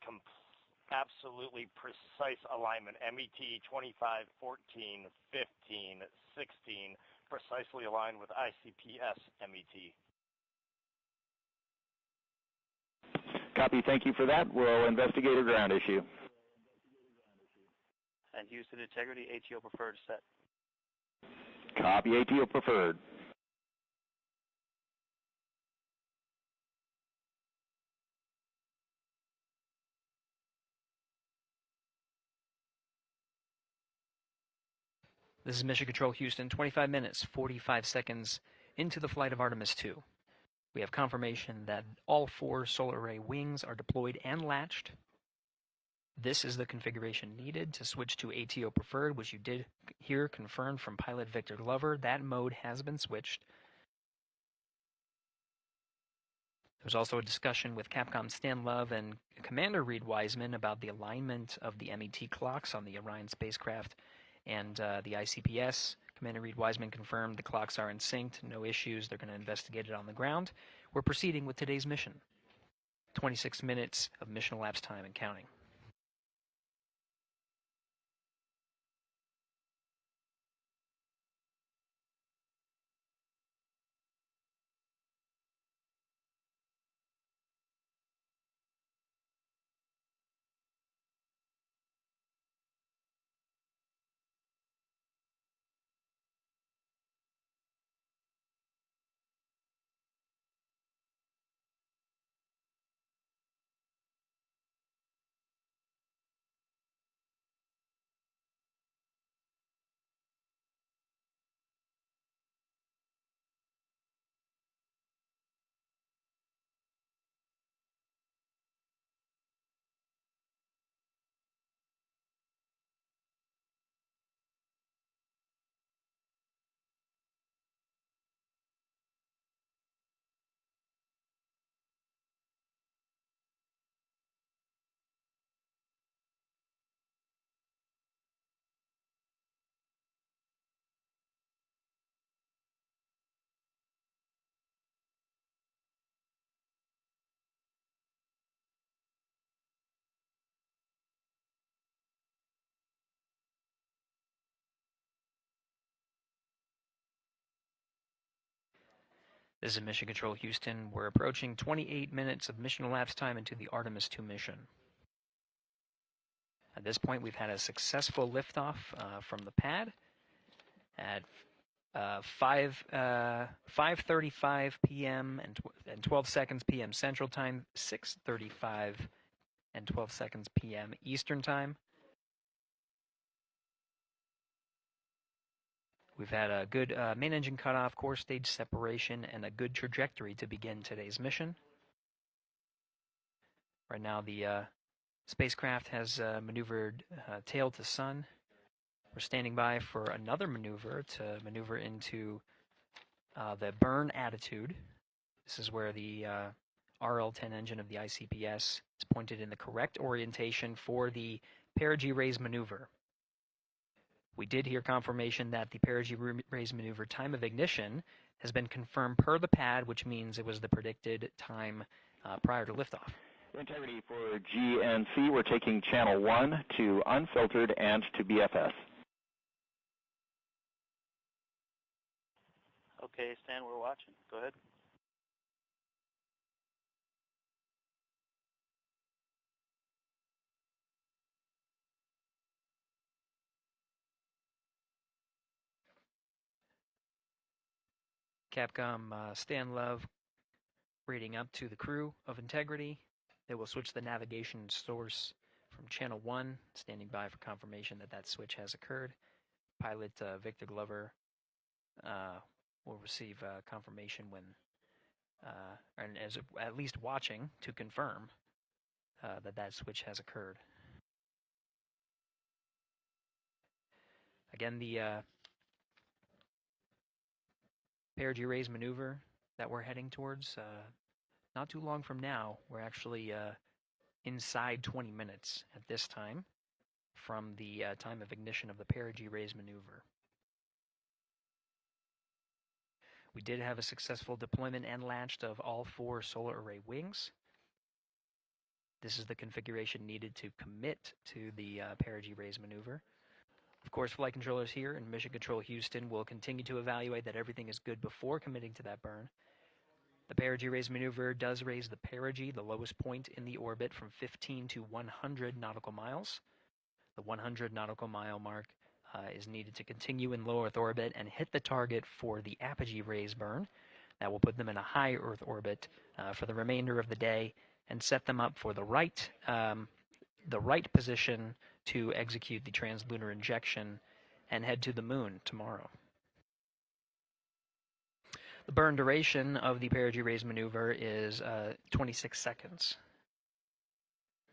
Speaker 9: absolutely precise alignment. MET 25, 14, 15, 16, precisely aligned with ICPS MET.
Speaker 8: Copy, thank you for that. We'll investigate a ground issue.
Speaker 10: And Houston Integrity, ATO preferred set.
Speaker 8: Copy, ATO preferred.
Speaker 15: This is Mission Control Houston, 25 minutes, 45 seconds into the flight of Artemis II. We have confirmation that all 4 solar array wings are deployed and latched. This is the configuration needed to switch to ATO preferred, which you did hear confirmed from pilot Victor Glover. That mode has been switched. There's also a discussion with Capcom Stan Love and Commander Reid Wiseman about the alignment of the MET clocks on the Orion spacecraft and the ICPS. Commander Reid Wiseman confirmed the clocks are in sync, no issues. They're going to investigate it on the ground. We're proceeding with today's mission. 26 minutes of mission elapsed time and counting. This is Mission Control Houston. We're approaching 28 minutes of mission elapsed time into the Artemis II mission. At this point, we've had a successful liftoff from the pad at 5:35 p.m. and 12 seconds p.m. Central Time, 6:35 and 12 seconds p.m. Eastern Time. We've had a good main engine cutoff, core stage separation, and a good trajectory to begin today's mission. Right now, the spacecraft has maneuvered tail to sun. We're standing by for another maneuver to maneuver into the burn attitude. This is where the RL-10 engine of the ICPS is pointed in the correct orientation for the perigee raise maneuver. We did hear confirmation that the perigee raise maneuver time of ignition has been confirmed per the pad, which means it was the predicted time prior to liftoff.
Speaker 8: Integrity for GNC, we're taking channel 1 to unfiltered and to BFS.
Speaker 10: Okay, Stan, we're watching. Go ahead.
Speaker 15: Capcom Stan Love, Reading up to the crew of Integrity. They will switch the navigation source from channel 1, standing by for confirmation that that switch has occurred. Pilot Victor Glover will receive confirmation when, and is at least watching to confirm that that switch has occurred. Again, the perigee raise maneuver that we're heading towards, not too long from now, we're actually inside 20 minutes at this time from the time of ignition of the perigee raise maneuver. We did have a successful deployment and launched of all 4 solar array wings. This is the configuration needed to commit to the perigee raise maneuver. Of course, flight controllers here in Mission Control Houston will continue to evaluate that everything is good before committing to that burn. The perigee raise maneuver does raise the perigee, the lowest point in the orbit, from 15 to 100 nautical miles. The 100 nautical mile mark is needed to continue in low Earth orbit and hit the target for the apogee raise burn. That will put them in a high Earth orbit for the remainder of the day and set them up for the right position to execute the translunar injection and head to the moon tomorrow. The burn duration of the perigee raise maneuver is 26 seconds.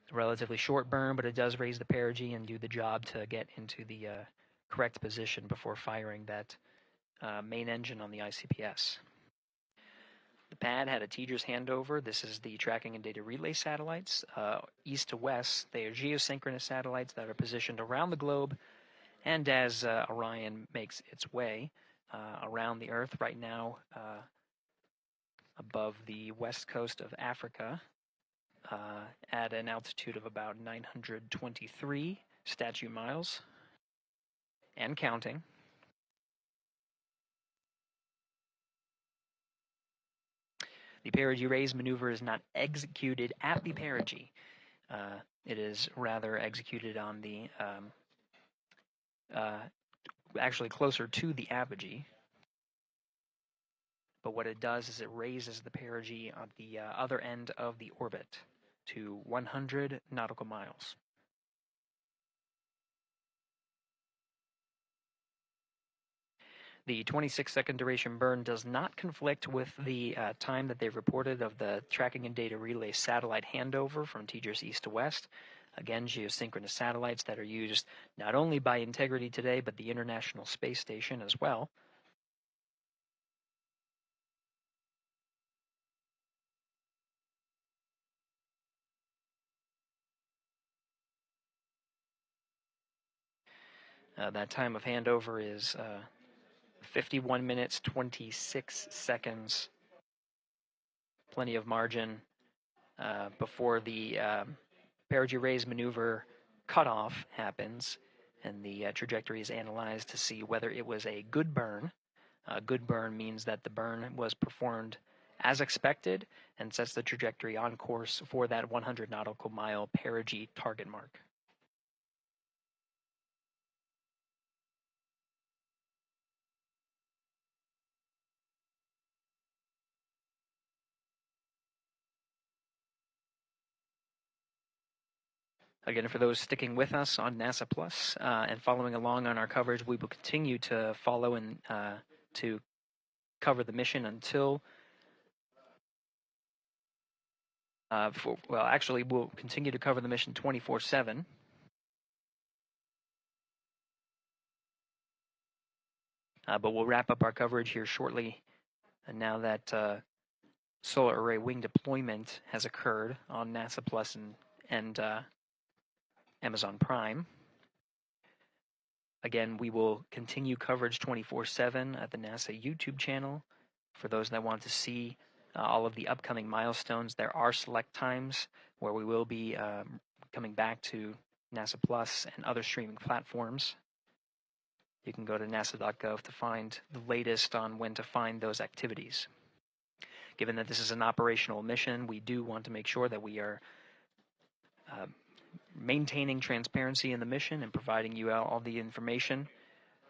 Speaker 15: It's a relatively short burn, but it does raise the perigee and do the job to get into the correct position before firing that main engine on the ICPS. The pad had a TDRS handover. This is the tracking and data relay satellites. East to west, they are geosynchronous satellites that are positioned around the globe. And as Orion makes its way around the Earth right now, above the west coast of Africa, at an altitude of about 923 statute miles, and counting. The perigee raise maneuver is not executed at the perigee. It is rather executed on the, actually closer to the apogee. But what it does is it raises the perigee on the other end of the orbit to 100 nautical miles. The 26-second duration burn does not conflict with the time that they've reported of the tracking and data relay satellite handover from TDRS east to west. Again, geosynchronous satellites that are used not only by Integrity today, but the International Space Station as well. That time of handover is 51 minutes, 26 seconds. Plenty of margin before the perigee raise maneuver cutoff happens, and the trajectory is analyzed to see whether it was a good burn. A good burn means that the burn was performed as expected and sets the trajectory on course for that 100 nautical mile perigee target mark. Again, for those sticking with us on NASA Plus and following along on our coverage, we will continue to follow and to cover the mission until, actually, we'll continue to cover the mission 24/7. But we'll wrap up our coverage here shortly. And now that solar array wing deployment has occurred on NASA Plus and Amazon Prime. Again, we will continue coverage 24/7 at the NASA YouTube channel. For those that want to see all of the upcoming milestones, there are select times where we will be coming back to NASA Plus and other streaming platforms. You can go to nasa.gov to find the latest on when to find those activities. Given that this is an operational mission, we do want to make sure that we are maintaining transparency in the mission and providing you all the information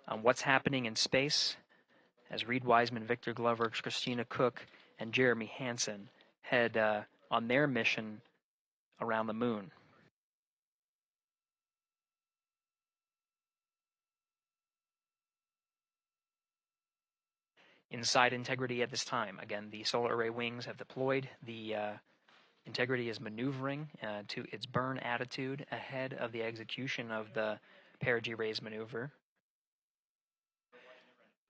Speaker 15: on what's happening in space as Reid Wiseman, Victor Glover, Christina Koch, and Jeremy Hansen head on their mission around the moon. Inside Integrity at this time, again, the solar array wings have deployed. The Integrity is maneuvering to its burn attitude ahead of the execution of the perigee raise maneuver.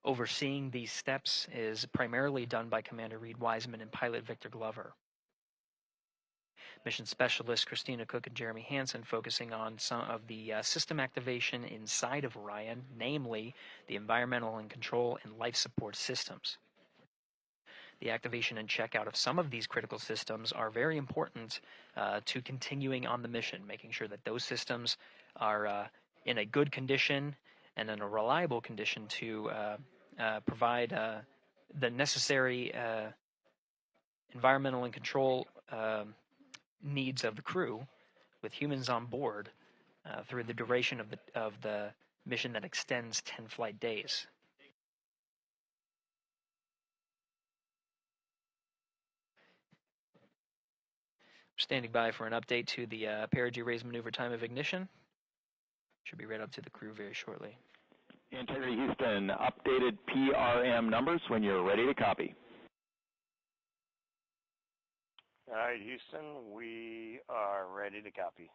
Speaker 15: Overseeing these steps is primarily done by Commander Reid Wiseman and pilot Victor Glover. Mission specialists Christina Koch and Jeremy Hansen focusing on some of the system activation inside of Orion, namely the environmental and control and life support systems. The activation and checkout of some of these critical systems are very important to continuing on the mission, making sure that those systems are in a good condition and in a reliable condition to provide the necessary environmental and control needs of the crew, with humans on board through the duration of the mission that extends 10 flight days. Standing by for an update to the perigee raise maneuver time of ignition. Should be read up to the crew very shortly.
Speaker 8: Integrity Houston, updated PRM numbers when you're ready to copy.
Speaker 9: All right, Houston, we are ready to copy.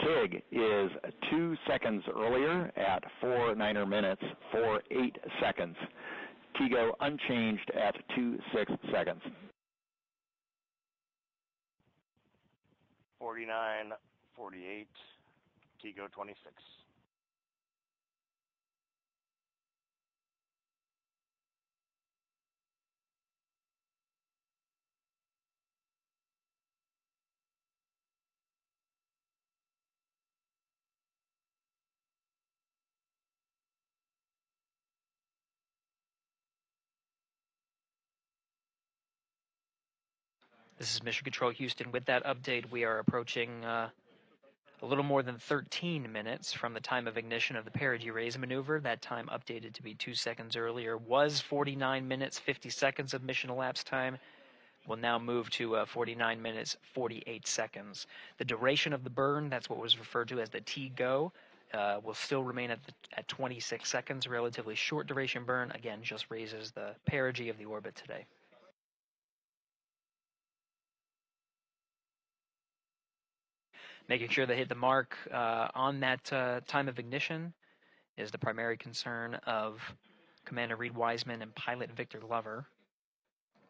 Speaker 8: TIG is 2 seconds earlier at 4 minutes, 48 seconds. TIGO unchanged at 26 seconds.
Speaker 9: 49, 48, TIGO 26.
Speaker 15: This is Mission Control Houston. With that update, we are approaching a little more than 13 minutes from the time of ignition of the perigee raise maneuver. That time updated to be 2 seconds earlier was 49 minutes, 50 seconds of mission elapsed time. We'll now move to 49 minutes, 48 seconds. The duration of the burn, that's what was referred to as the TGO, will still remain at 26 seconds. Relatively short duration burn, again, just raises the perigee of the orbit today. Making sure they hit the mark on that time of ignition is the primary concern of Commander Reid Wiseman and pilot Victor Glover.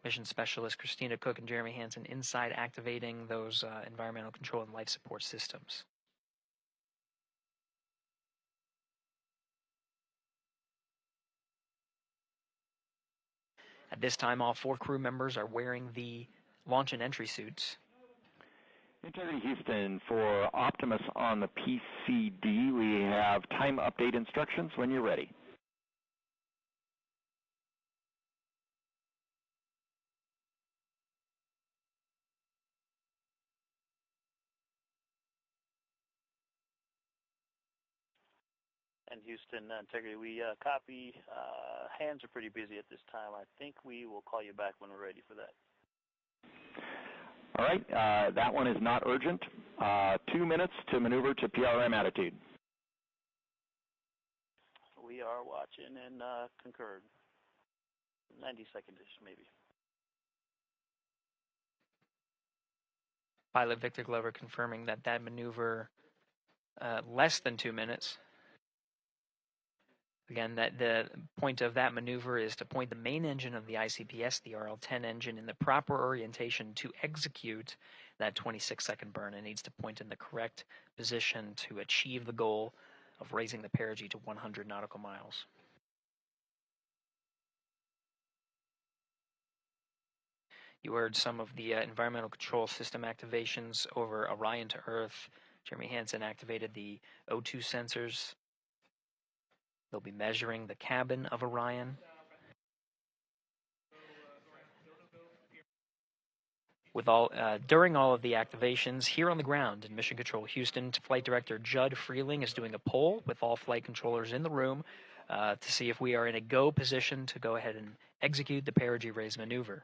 Speaker 15: Mission specialist Christina Koch and Jeremy Hansen inside activating those environmental control and life support systems. At this time, all 4 crew members are wearing the launch and entry suits.
Speaker 8: Integrity Houston, for Optimus on the PCD, we have time update instructions when you're ready.
Speaker 10: And Houston, Integrity, we copy. Hands are pretty busy at this time. I think we will call you back when we're ready for that.
Speaker 8: All right, that one is not urgent. 2 minutes to maneuver to PRM attitude.
Speaker 10: We are watching and concurred. 90 seconds-ish, maybe.
Speaker 15: Pilot Victor Glover confirming that that maneuver less than 2 minutes. Again, that the point of that maneuver is to point the main engine of the ICPS, the RL-10 engine, in the proper orientation to execute that 26-second burn. It needs to point in the correct position to achieve the goal of raising the perigee to 100 nautical miles. You heard some of the environmental control system activations over Orion to Earth. Jeremy Hansen activated the O2 sensors. They'll be measuring the cabin of Orion. During all of the activations here on the ground in Mission Control Houston, Flight Director Judd Freeling is doing a poll with all flight controllers in the room to see if we are in a go position to go ahead and execute the perigee raise maneuver.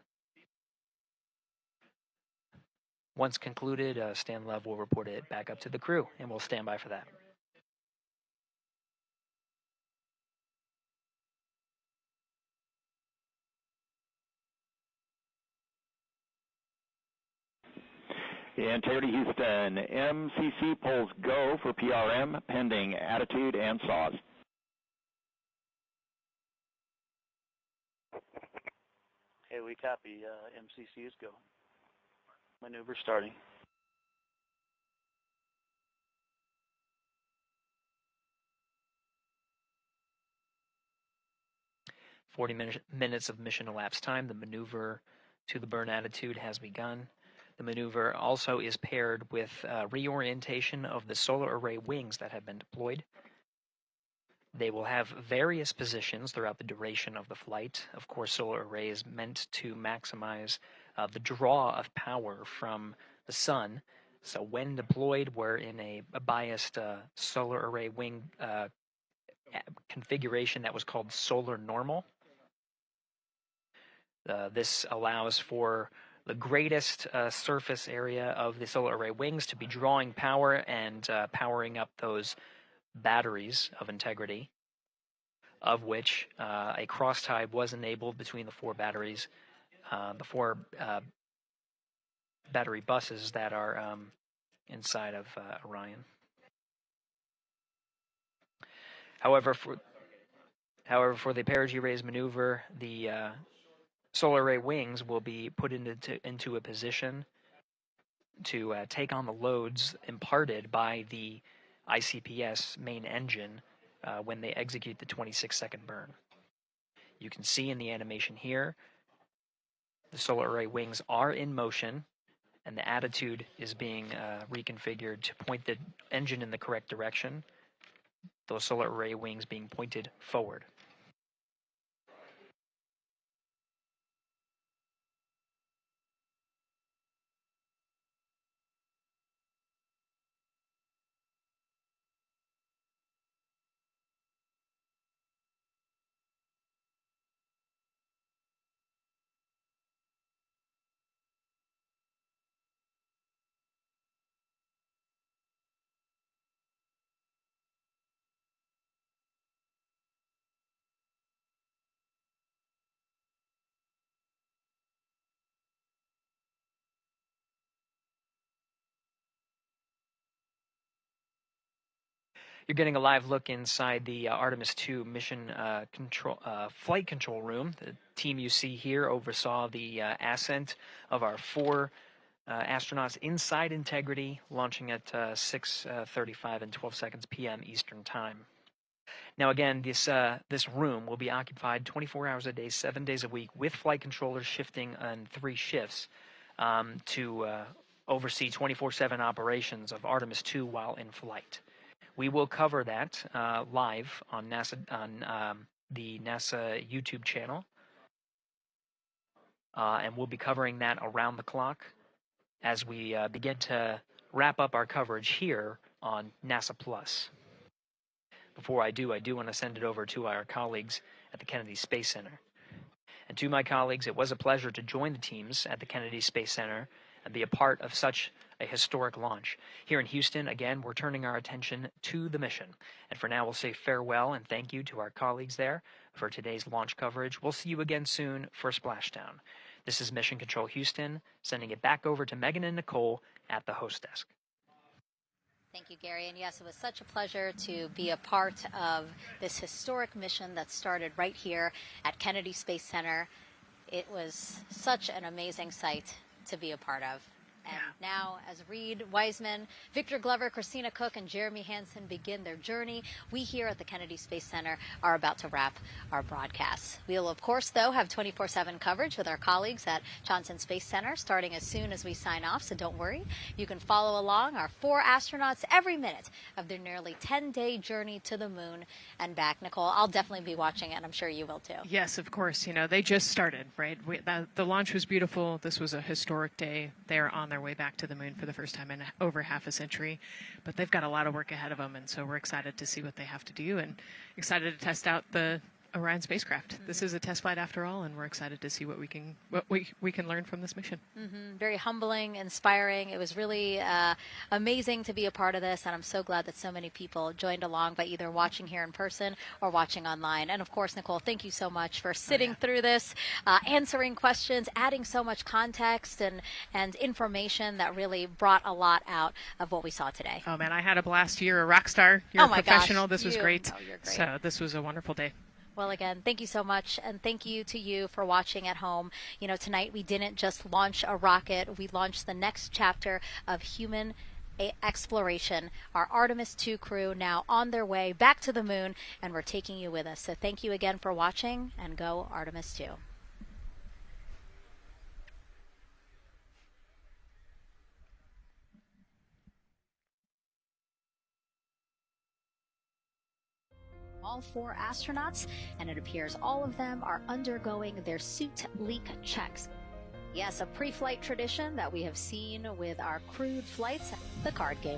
Speaker 15: Once concluded, Stan Love will report it back up to the crew, and we'll stand by for that.
Speaker 8: Integrity Houston, MCC polls go for PRM pending attitude and saws.
Speaker 10: Okay, we copy. MCC is go. Maneuver starting.
Speaker 15: Minutes of mission elapsed time. The maneuver to the burn attitude has begun. The maneuver also is paired with reorientation of the solar array wings that have been deployed. They will have various positions throughout the duration of the flight. Of course, solar array is meant to maximize the draw of power from the sun. So when deployed, we're in a biased solar array wing configuration that was called solar normal. This allows for the greatest surface area of the solar array wings to be drawing power and powering up those batteries of integrity, of which a cross-tie was enabled between the four batteries, the four battery buses that are inside of Orion. However, for the perigee raise maneuver, the solar array wings will be put into a position to take on the loads imparted by the ICPS main engine when they execute the 26-second burn. You can see in the animation here, the solar array wings are in motion, and the attitude is being reconfigured to point the engine in the correct direction, those solar array wings being pointed forward. You're getting a live look inside the Artemis II mission flight control room. The team you see here oversaw the ascent of our four astronauts inside Integrity, launching at 6:35 and 12 seconds p.m. Eastern Time. Now again, this room will be occupied 24 hours a day, 7 days a week, with flight controllers shifting on 3 shifts to oversee 24/7 operations of Artemis II while in flight. We will cover that live on the NASA YouTube channel, and we'll be covering that around the clock as we begin to wrap up our coverage here on NASA Plus. Before I do want to send it over to our colleagues at the Kennedy Space Center. And to my colleagues, it was a pleasure to join the teams at the Kennedy Space Center and be a part of such a historic launch. Here in Houston, again, we're turning our attention to the mission. And for now, we'll say farewell and thank you to our colleagues there for today's launch coverage. We'll see you again soon for Splashdown. This is Mission Control Houston, sending it back over to Megan and Nicole at the host desk.
Speaker 17: Thank you, Gary. And yes, it was such a pleasure to be a part of this historic mission that started right here at Kennedy Space Center. It was such an amazing sight to be a part of. And now, as Reid Wiseman, Victor Glover, Christina Koch, and Jeremy Hansen begin their journey, we here at the Kennedy Space Center are about to wrap our broadcast. We'll, of course, though, have 24/7 coverage with our colleagues at Johnson Space Center starting as soon as we sign off, so don't worry. You can follow along our 4 astronauts every minute of their nearly 10-day journey to the moon and back. Nicole, I'll definitely be watching it, and I'm sure you will, too.
Speaker 18: Yes, of course. You know, they just started, right? The launch was beautiful. This was a historic day. They're on their way back to the moon for the first time in over half a century, but they've got a lot of work ahead of them, and so we're excited to see what they have to do and excited to test out the Orion spacecraft. This is a test flight after all, and we're excited to see what we can learn from this mission.
Speaker 17: Very humbling, inspiring. It was really amazing to be a part of this, and I'm so glad that so many people joined along by either watching here in person or watching online. And of course, Nicole, thank you so much for sitting through this, answering questions, adding so much context and information that really brought a lot out of what we saw today.
Speaker 18: Oh man, I had a blast. You're a rock star. You're a professional.
Speaker 17: Gosh,
Speaker 18: this was great.
Speaker 17: Oh, you're great.
Speaker 18: So this was a wonderful day.
Speaker 17: Well, again, thank you so much, and thank you to you for watching at home. You know, tonight we didn't just launch a rocket, we launched the next chapter of human exploration. Our Artemis II crew now on their way back to the moon, and we're taking you with us. So thank you again for watching, and go Artemis II. All 4 astronauts, and it appears all of them are undergoing their suit leak checks. Yes, a pre-flight tradition that we have seen with our crewed flights, the card game.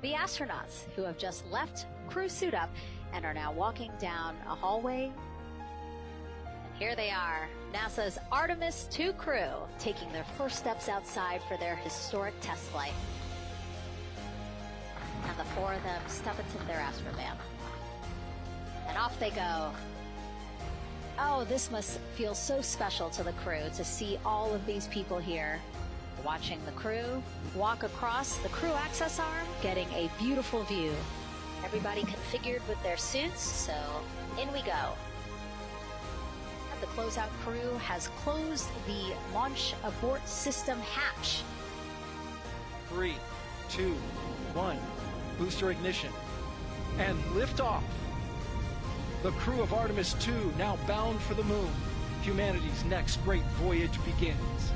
Speaker 17: The astronauts who have just left crew suit up and are now walking down a hallway. And here they are, NASA's Artemis II crew, taking their first steps outside for their historic test flight. And the 4 of them step into their astrovan. And off they go. Oh, this must feel so special to the crew to see all of these people here. Watching the crew walk across the crew access arm, getting a beautiful view. Everybody configured with their suits, so in we go. The closeout crew has closed the launch abort system hatch.
Speaker 12: 3, 2, 1, booster ignition, and liftoff. The crew of Artemis II now bound for the moon. Humanity's next great voyage begins.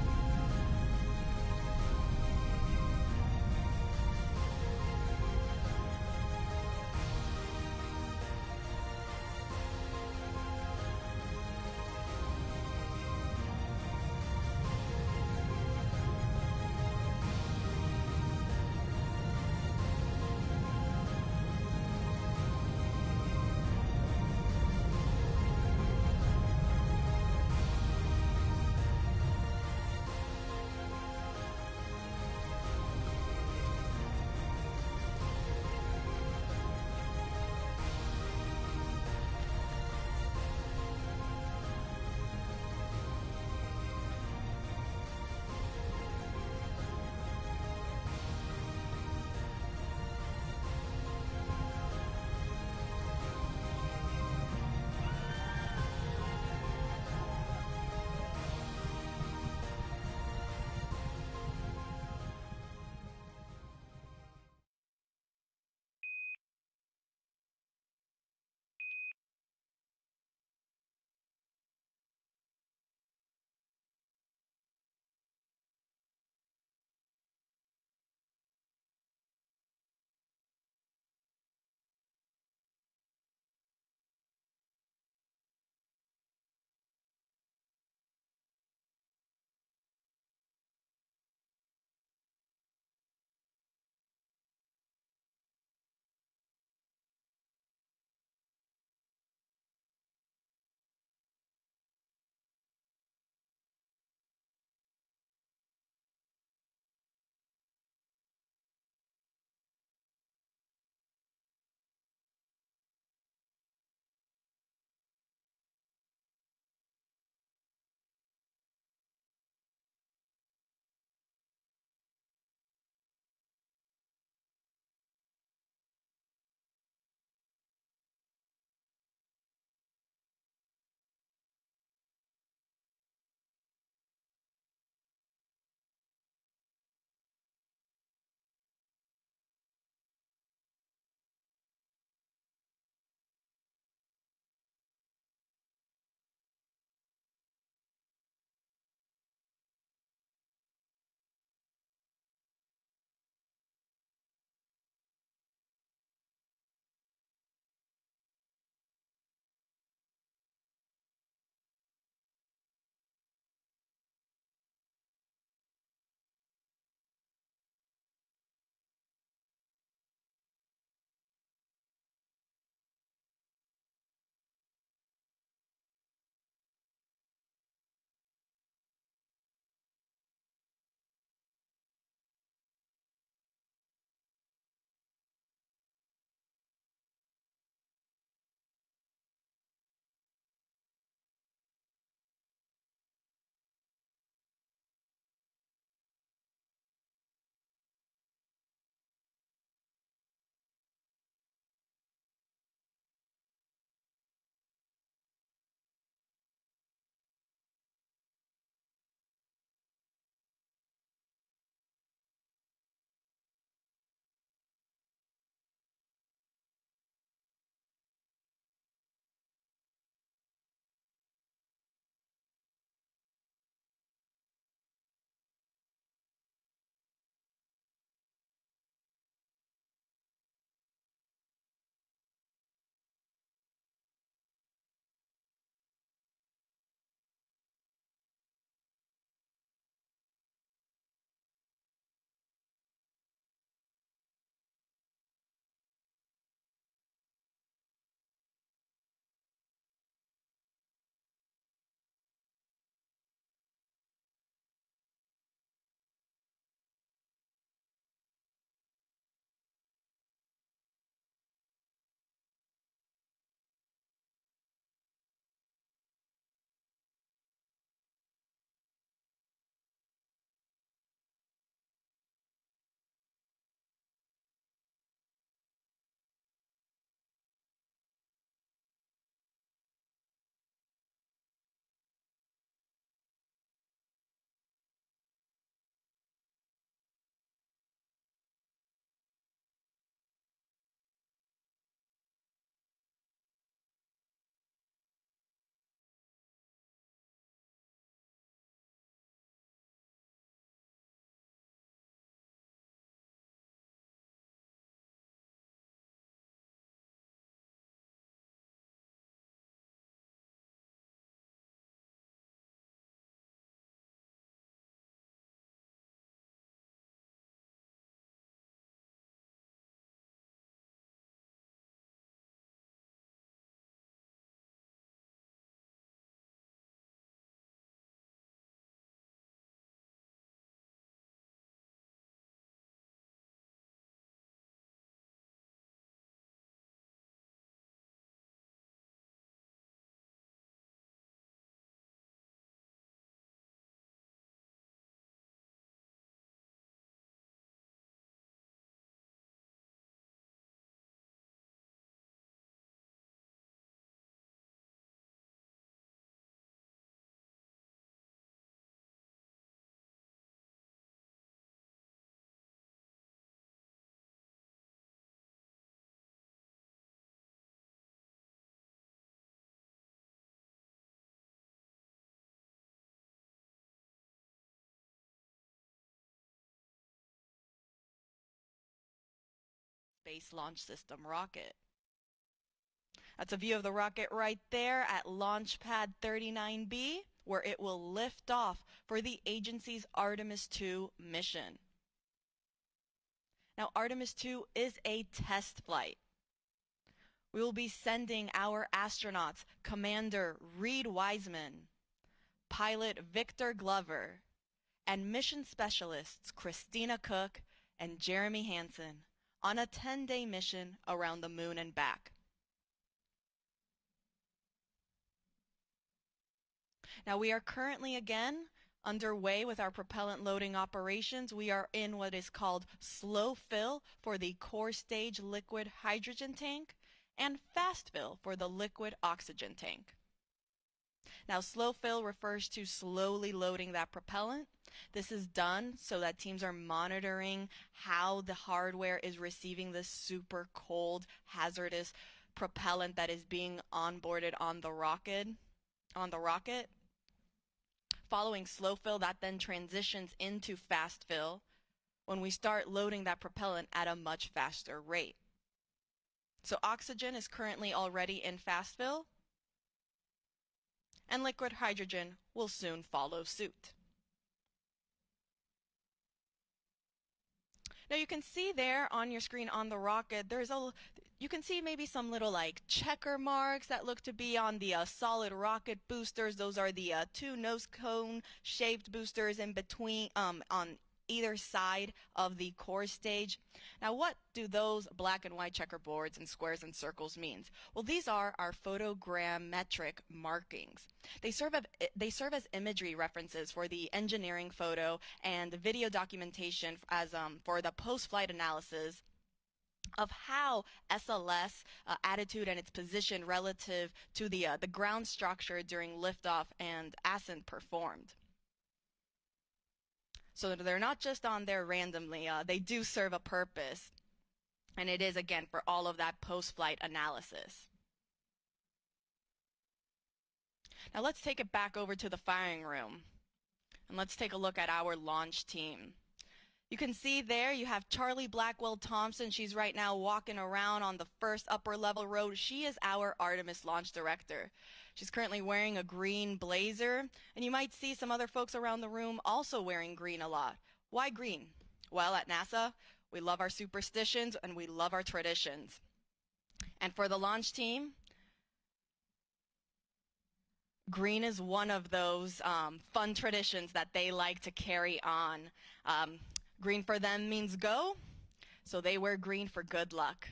Speaker 19: Space Launch System rocket. That's a view of the rocket right there at Launch Pad 39B, where it will lift off for the agency's Artemis II mission. Now, Artemis II is a test flight. We will be sending our astronauts, Commander Reid Wiseman, pilot Victor Glover, and mission specialists Christina Koch and Jeremy Hansen on a 10-day mission around the moon and back. Now, we are currently again underway with our propellant loading operations. We are in what is called slow fill for the core stage liquid hydrogen tank and fast fill for the liquid oxygen tank. Now, slow fill refers to slowly loading that propellant. This is done so that teams are monitoring how the hardware is receiving this super cold, hazardous propellant that is being onboarded on the rocket. Following slow fill, that then transitions into fast fill when we start loading that propellant at a much faster rate. So oxygen is currently already in fast fill, and liquid hydrogen will soon follow suit. Now you can see there on your screen on the rocket, you can see maybe some little like checker marks that look to be on the solid rocket boosters. Those are the two nose cone shaped boosters in between on either side of the core stage. Now, what do those black and white checkerboards and squares and circles mean? Well, these are our photogrammetric markings. They serve as imagery references for the engineering photo and video documentation as for the post-flight analysis of how SLS attitude and its position relative to the ground structure during liftoff and ascent performed. So they're not just on there randomly, they do serve a purpose. And it is, again, for all of that post-flight analysis. Now let's take it back over to the firing room. And let's take a look at our launch team. You can see there you have Charlie Blackwell Thompson. She's right now walking around on the first upper level row. She is our Artemis launch director. She's currently wearing a green blazer, and you might see some other folks around the room also wearing green a lot. Why green? Well, at NASA, we love our superstitions and we love our traditions. And for the launch team, green is one of those fun traditions that they like to carry on. Green for them means go, so they wear green for good luck.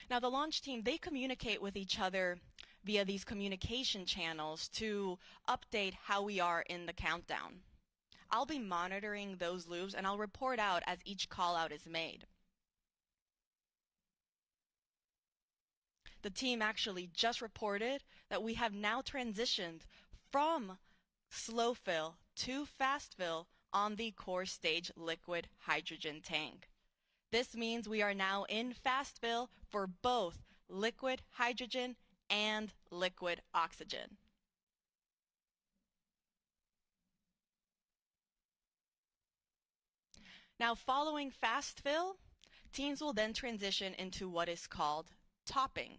Speaker 19: Now, the launch team, they communicate with each other via these communication channels to update how we are in the countdown. I'll be monitoring those loops, and I'll report out as each call out is made. The team actually just reported that we have now transitioned from slow fill to fast fill on the core stage liquid hydrogen tank. This means we are now in fast fill for both liquid hydrogen and liquid oxygen. Now, following fast fill, teams will then transition into what is called topping.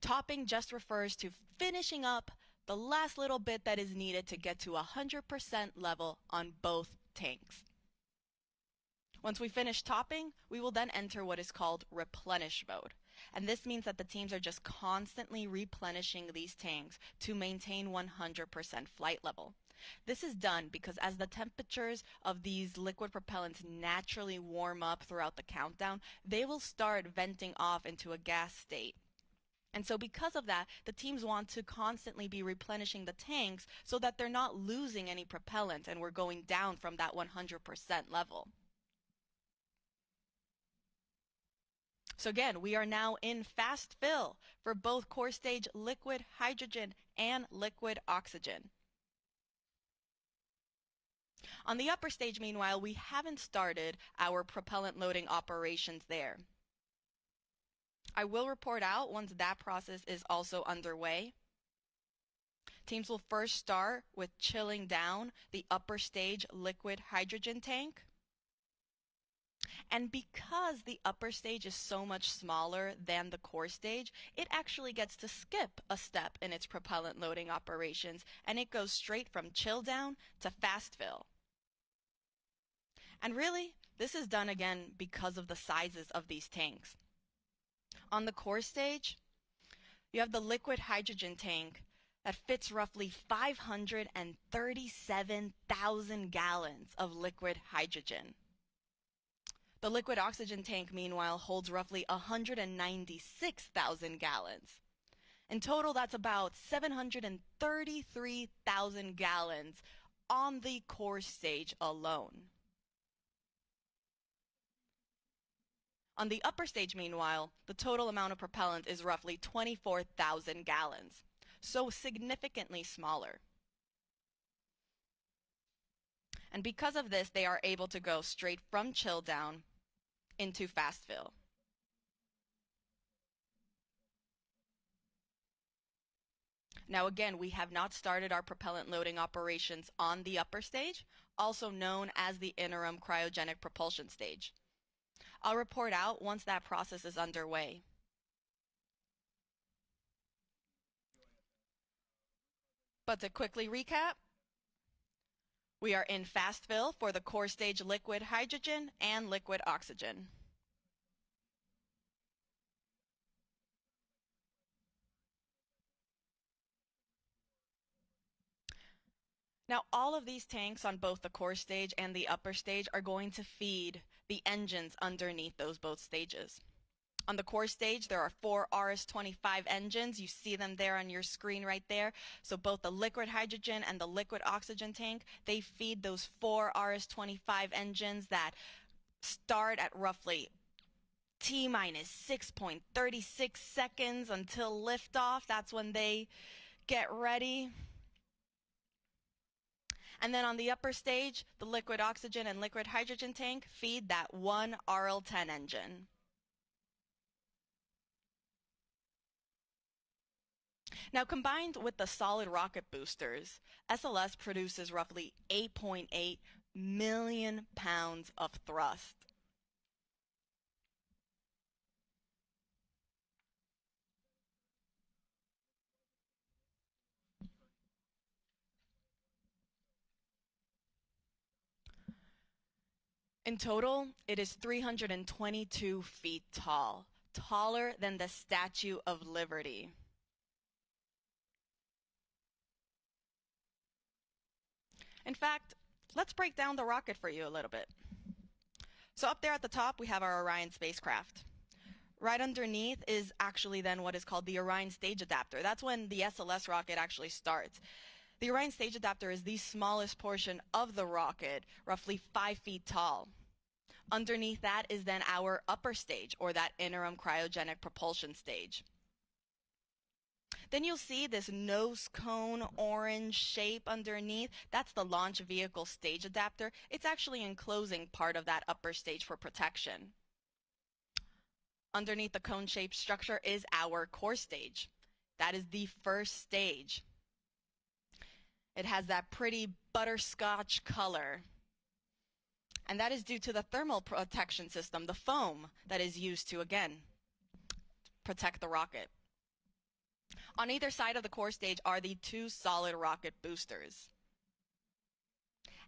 Speaker 19: Topping just refers to finishing up the last little bit that is needed to get to 100% level on both tanks. Once we finish topping, we will then enter what is called replenish mode. And this means that the teams are just constantly replenishing these tanks to maintain 100% flight level. This is done because as the temperatures of these liquid propellants naturally warm up throughout the countdown, they will start venting off into a gas state. And so because of that, the teams want to constantly be replenishing the tanks so that they're not losing any propellant and we're going down from that 100% level. So again, we are now in fast fill for both core stage liquid hydrogen and liquid oxygen. On the upper stage, meanwhile, we haven't started our propellant loading operations there. I will report out once that process is also underway. Teams will first start with chilling down the upper stage liquid hydrogen tank. And because the upper stage is so much smaller than the core stage, it actually gets to skip a step in its propellant loading operations, and it goes straight from chill down to fast fill. And really, this is done again because of the sizes of these tanks. On the core stage, you have the liquid hydrogen tank that fits roughly 537,000 gallons of liquid hydrogen. The liquid oxygen tank, meanwhile, holds roughly 196,000 gallons. In total, that's about 733,000 gallons on the core stage alone. On the upper stage, meanwhile, the total amount of propellant is roughly 24,000 gallons, so significantly smaller. And because of this, they are able to go straight from chill down into fast fill. Now again, we have not started our propellant loading operations on the upper stage, also known as the interim cryogenic propulsion stage. I'll report out once that process is underway. But to quickly recap, we are in fast fill for the core stage liquid hydrogen and liquid oxygen. Now, all of these tanks on both the core stage and the upper stage are going to feed the engines underneath those both stages. On the core stage, there are 4 RS-25 engines. You see them there on your screen right there. So both the liquid hydrogen and the liquid oxygen tank, they feed those 4 RS-25 engines that start at roughly T-minus 6.36 seconds until liftoff. That's when they get ready. And then on the upper stage, the liquid oxygen and liquid hydrogen tank feed that 1 RL-10 engine. Now, combined with the solid rocket boosters, SLS produces roughly 8.8 million pounds of thrust. In total, it is 322 feet tall, taller than the Statue of Liberty. In fact, let's break down the rocket for you a little bit. So up there at the top, we have our Orion spacecraft. Right underneath is actually then what is called the Orion stage adapter. That's when the SLS rocket actually starts. The Orion stage adapter is the smallest portion of the rocket, roughly 5 feet tall. Underneath that is then our upper stage, or that interim cryogenic propulsion stage. Then you'll see this nose cone orange shape underneath. That's the launch vehicle stage adapter. It's actually enclosing part of that upper stage for protection. Underneath the cone-shaped structure is our core stage. That is the first stage. It has that pretty butterscotch color. And that is due to the thermal protection system, the foam that is used to, again, protect the rocket. On either side of the core stage are the 2 solid rocket boosters.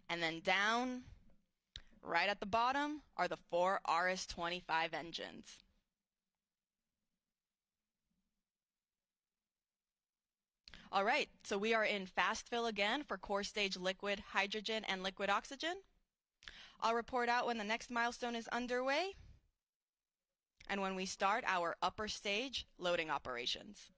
Speaker 19: And then down, right at the bottom, are the 4 RS-25 engines. All right, so we are in fast fill again for core stage liquid hydrogen and liquid oxygen. I'll report out when the next milestone is underway and when we start our upper stage loading operations.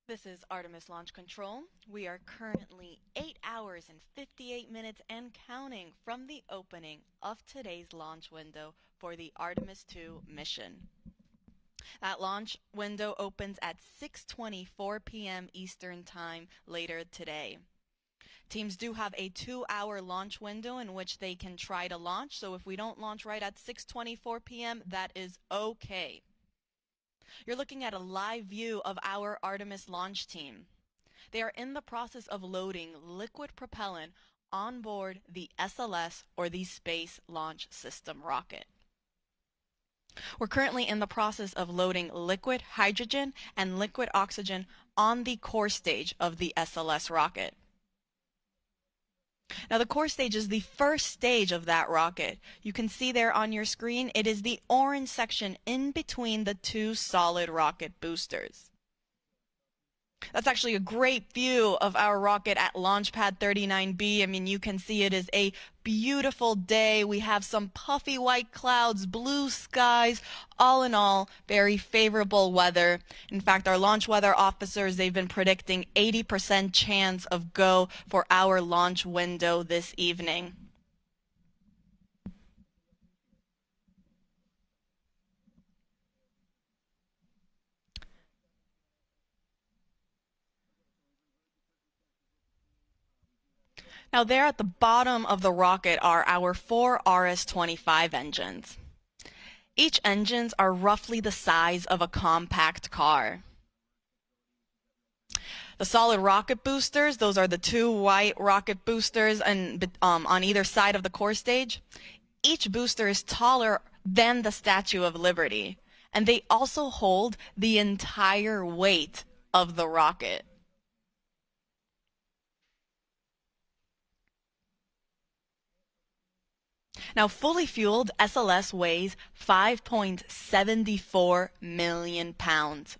Speaker 19: This is Artemis Launch Control. We are currently 8 hours and 58 minutes and counting from the opening of today's launch window for the Artemis II mission. That launch window opens at 6:24 p.m. Eastern Time later today. Teams do have a 2-hour launch window in which they can try to launch, so if we don't launch right at 6:24 p.m., that is okay. You're looking at a live view of our Artemis launch team. They are in the process of loading liquid propellant on board the SLS, or the Space Launch System rocket. We're currently in the process of loading liquid hydrogen and liquid oxygen on the core stage of the SLS rocket. Now, the core stage is the first stage of that rocket. You can see there on your screen, it is the orange section in between the two solid rocket boosters. That's actually a great view of our rocket at Launch Pad 39B. I mean, you can see it is a beautiful day. We have some puffy white clouds, blue skies, all in all, very favorable weather. In fact, our launch weather officers, they've been predicting 80% chance of go for our launch window this evening. Now, there at the bottom of the rocket are our 4 RS-25 engines. Each engines are roughly the size of a compact car. The solid rocket boosters, those are the 2 white rocket boosters and on either side of the core stage. Each booster is taller than the Statue of Liberty, and they also hold the entire weight of the rocket. Now, fully fueled, SLS weighs 5.74 million pounds.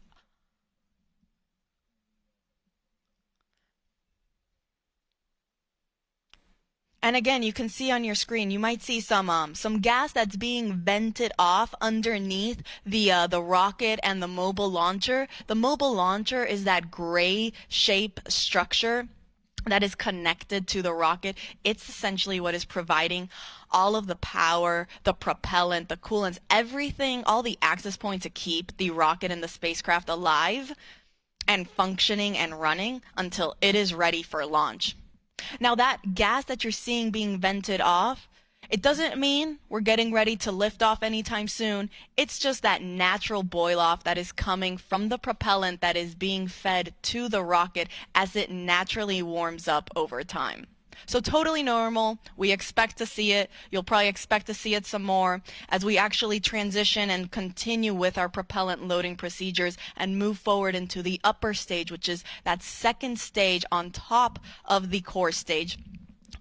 Speaker 19: And again, you can see on your screen, you might see some gas that's being vented off underneath the rocket and the mobile launcher. The mobile launcher is that gray shape structure that is connected to the rocket. It's essentially what is providing all of the power, the propellant, the coolants, everything, all the access points to keep the rocket and the spacecraft alive and functioning and running until it is ready for launch. Now, that gas that you're seeing being vented off, it doesn't mean we're getting ready to lift off anytime soon. It's just that natural boil off that is coming from the propellant that is being fed to the rocket as it naturally warms up over time. So totally normal. We expect to see it. You'll probably expect to see it some more as we actually transition and continue with our propellant loading procedures and move forward into the upper stage, which is that second stage on top of the core stage,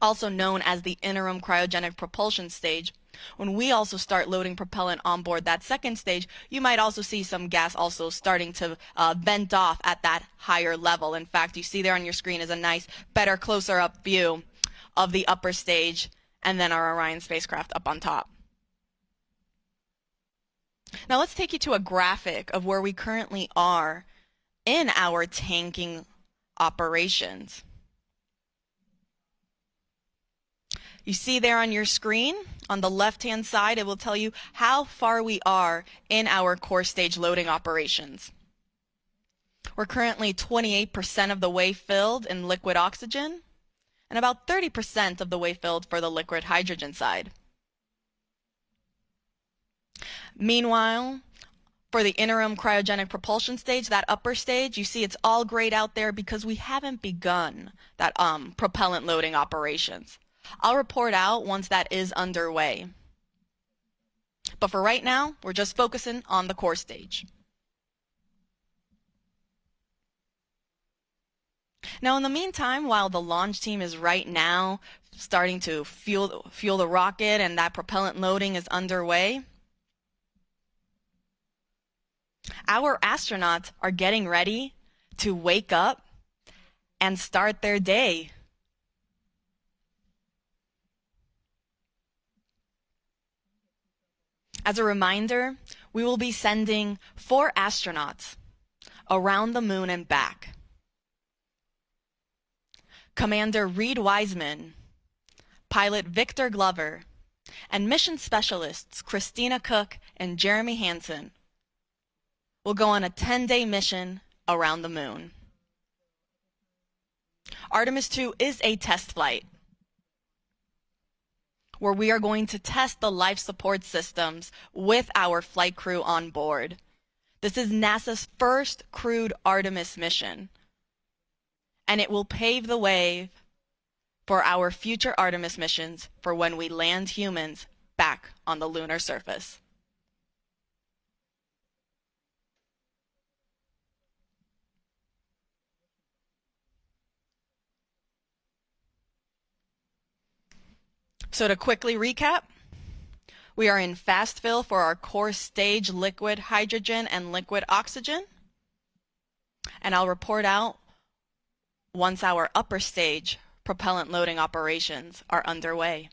Speaker 19: also known as the interim cryogenic propulsion stage. When we also start loading propellant on board that second stage, you might also see some gas also starting to vent off at that higher level. In fact, you see there on your screen is a nice, better, closer up view of the upper stage and then our Orion spacecraft up on top. Now let's take you to a graphic of where we currently are in our tanking operations. You see there on your screen, on the left-hand side, it will tell you how far we are in our core stage loading operations. We're currently 28% of the way filled in liquid oxygen and about 30% of the way filled for the liquid hydrogen side. Meanwhile, for the interim cryogenic propulsion stage, that upper stage, you see it's all grayed out there because we haven't begun that propellant loading operations. I'll report out once that is underway. But for right now, we're just focusing on the core stage. Now, in the meantime, while the launch team is right now starting to fuel the rocket and that propellant loading is underway, our astronauts are getting ready to wake up and start their day. As a reminder, we will be sending 4 astronauts around the moon and back. Commander Reid Wiseman, Pilot Victor Glover, and mission specialists Christina Koch and Jeremy Hansen will go on a 10-day mission around the moon. Artemis II is a test flight where we are going to test the life support systems with our flight crew on board. This is NASA's first crewed Artemis mission, and it will pave the way for our future Artemis missions for when we land humans back on the lunar surface. So to quickly recap, we are in fast fill for our core stage liquid hydrogen and liquid oxygen, and I'll report out once our upper stage propellant loading operations are underway.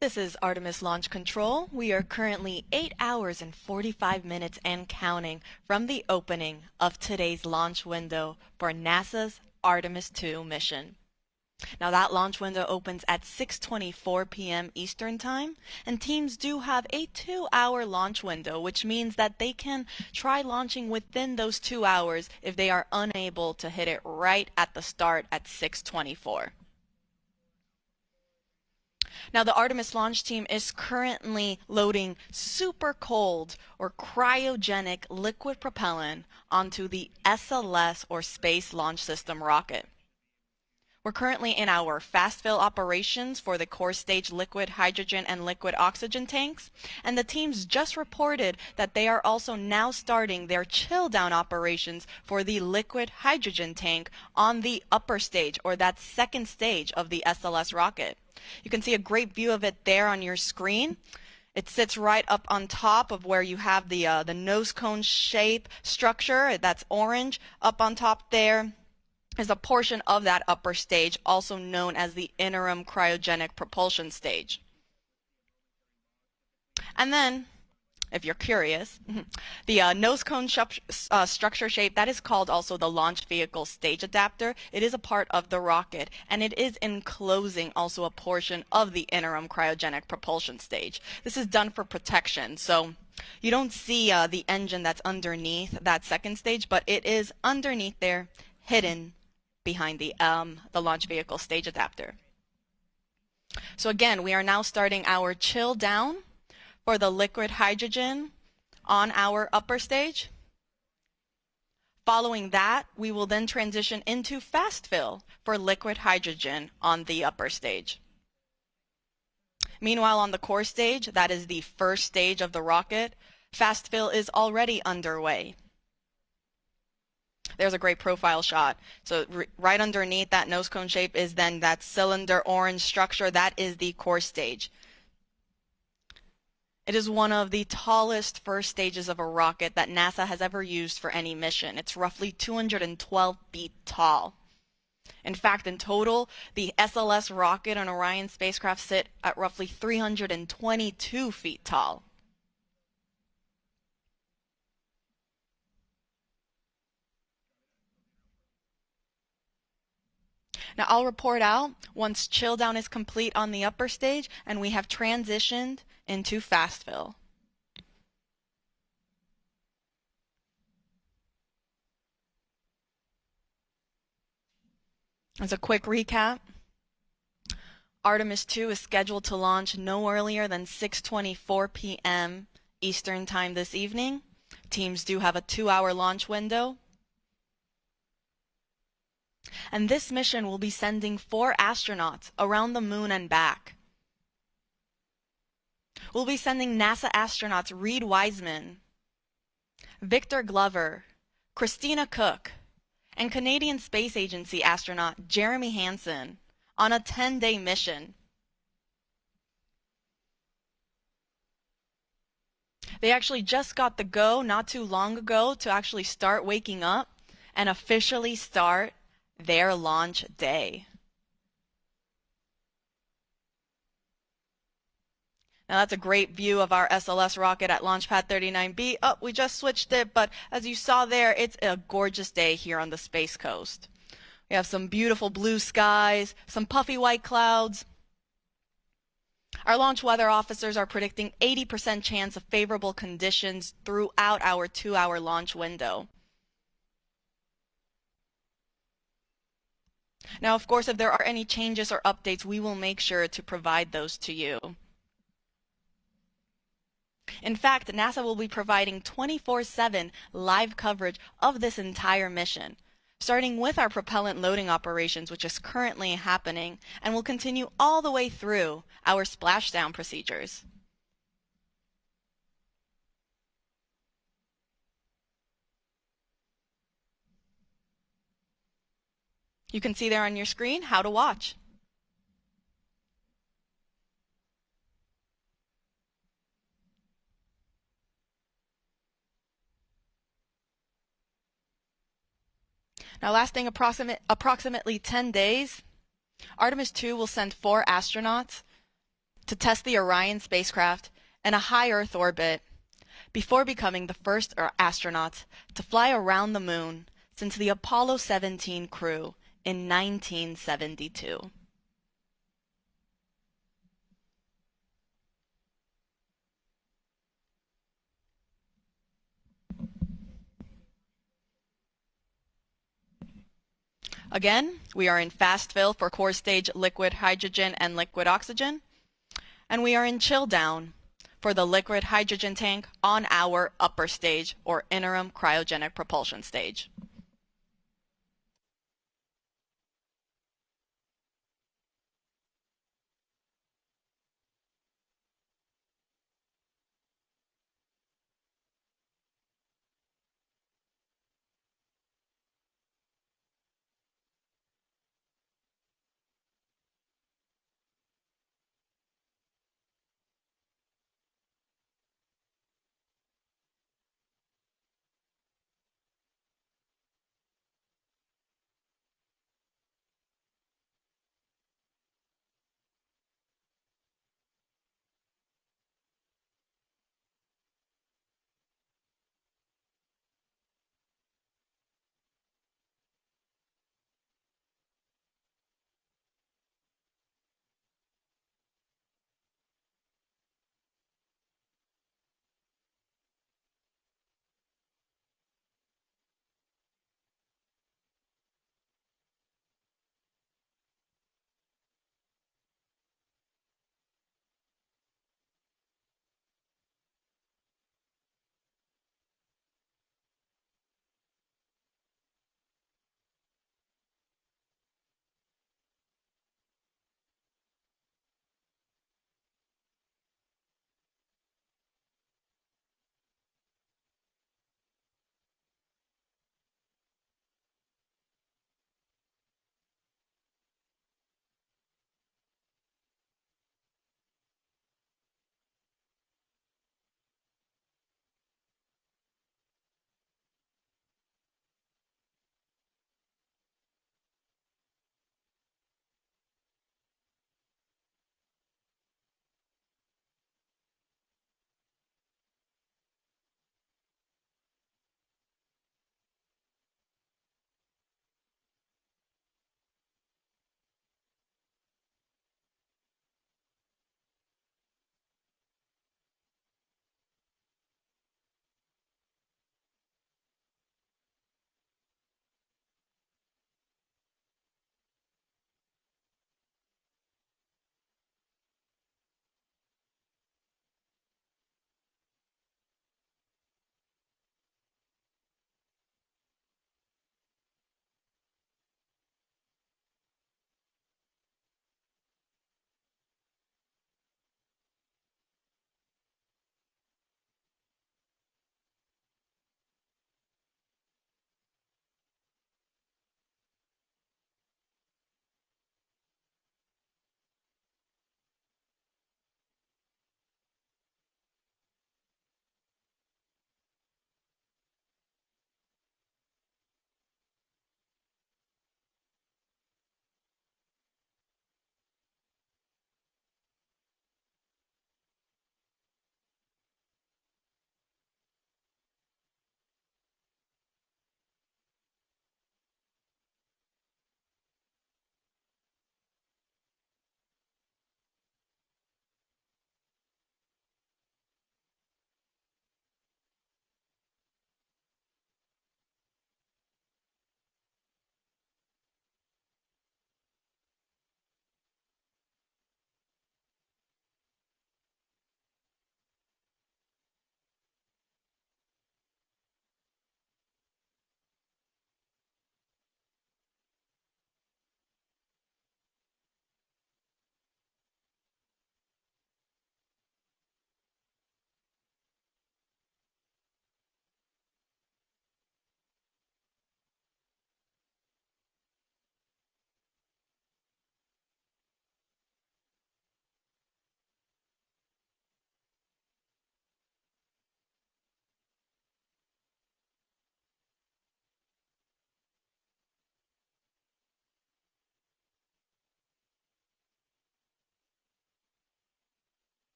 Speaker 19: This is Artemis Launch Control. We are currently 8 hours and 45 minutes and counting from the opening of today's launch window for NASA's Artemis II mission. Now that launch window opens at 6:24 p.m. Eastern Time, and teams do have a 2-hour launch window, which means that they can try launching within those 2 hours if they are unable to hit it right at the start at 6:24. Now the Artemis launch team is currently loading super cold or cryogenic liquid propellant onto the SLS or Space Launch System rocket. We're currently in our fast fill operations for the core stage liquid hydrogen and liquid oxygen tanks, and the teams just reported that they are also now starting their chill down operations for the liquid hydrogen tank on the upper stage, or that second stage of the SLS rocket. You can see a great view of it there on your screen. It sits right up on top of where you have the nose cone shape structure. That's orange. Up on top there is a portion of that upper stage, also known as the interim cryogenic propulsion stage. And then, if you're curious, the nose cone structure shape, that is called also the launch vehicle stage adapter. It is a part of the rocket, and it is enclosing also a portion of the interim cryogenic propulsion stage. This is done for protection, so you don't see the engine that's underneath that second stage, but it is underneath there, hidden behind the launch vehicle stage adapter. So again, we are now starting our chill down for the liquid hydrogen on our upper stage. Following that, we will then transition into fast fill for liquid hydrogen on the upper stage. Meanwhile, on the core stage, that is the first stage of the rocket, fast fill is already underway. There's a great profile shot. So right underneath that nose cone shape is then that cylinder orange structure. That is the core stage. It is one of the tallest first stages of a rocket that NASA has ever used for any mission. It's roughly 212 feet tall. In fact, in total, the SLS rocket and Orion spacecraft sit at roughly 322 feet tall. Now I'll report out once chill down is complete on the upper stage and we have transitioned into fast fill. As a quick recap, Artemis II is scheduled to launch no earlier than 6:24 p.m. Eastern Time this evening. Teams do have a 2-hour launch window. And this mission will be sending 4 astronauts around the moon and back. We'll be sending NASA astronauts Reid Wiseman, Victor Glover, Christina Koch, and Canadian Space Agency astronaut Jeremy Hansen on a 10-day mission. They actually just got the go not too long ago to actually start waking up and officially start their launch day. Now that's a great view of our SLS rocket at Launch Pad 39B. Oh, we just switched it, but as you saw there, it's a gorgeous day here on the Space Coast. We have some beautiful blue skies, some puffy white clouds. Our launch weather officers are predicting 80% chance of favorable conditions throughout our 2-hour launch window. Now, of course, if there are any changes or updates, we will make sure to provide those to you. In fact, NASA will be providing 24/7 live coverage of this entire mission, starting with our propellant loading operations, which is currently happening, and will continue all the way through our splashdown procedures. You can see there on your screen how to watch. Now, lasting approximately 10 days, Artemis II will send 4 astronauts to test the Orion spacecraft in a high Earth orbit before becoming the first astronaut to fly around the moon since the Apollo 17 crew in 1972. Again, we are in fast fill for core stage liquid hydrogen and liquid oxygen, and we are in chill down for the liquid hydrogen tank on our upper stage or interim cryogenic propulsion stage.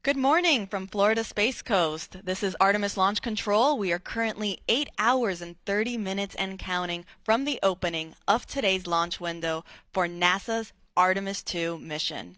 Speaker 19: Good morning from Florida Space Coast. This is Artemis Launch Control. We are currently 8 hours and 30 minutes and counting from the opening of today's launch window for NASA's Artemis II mission.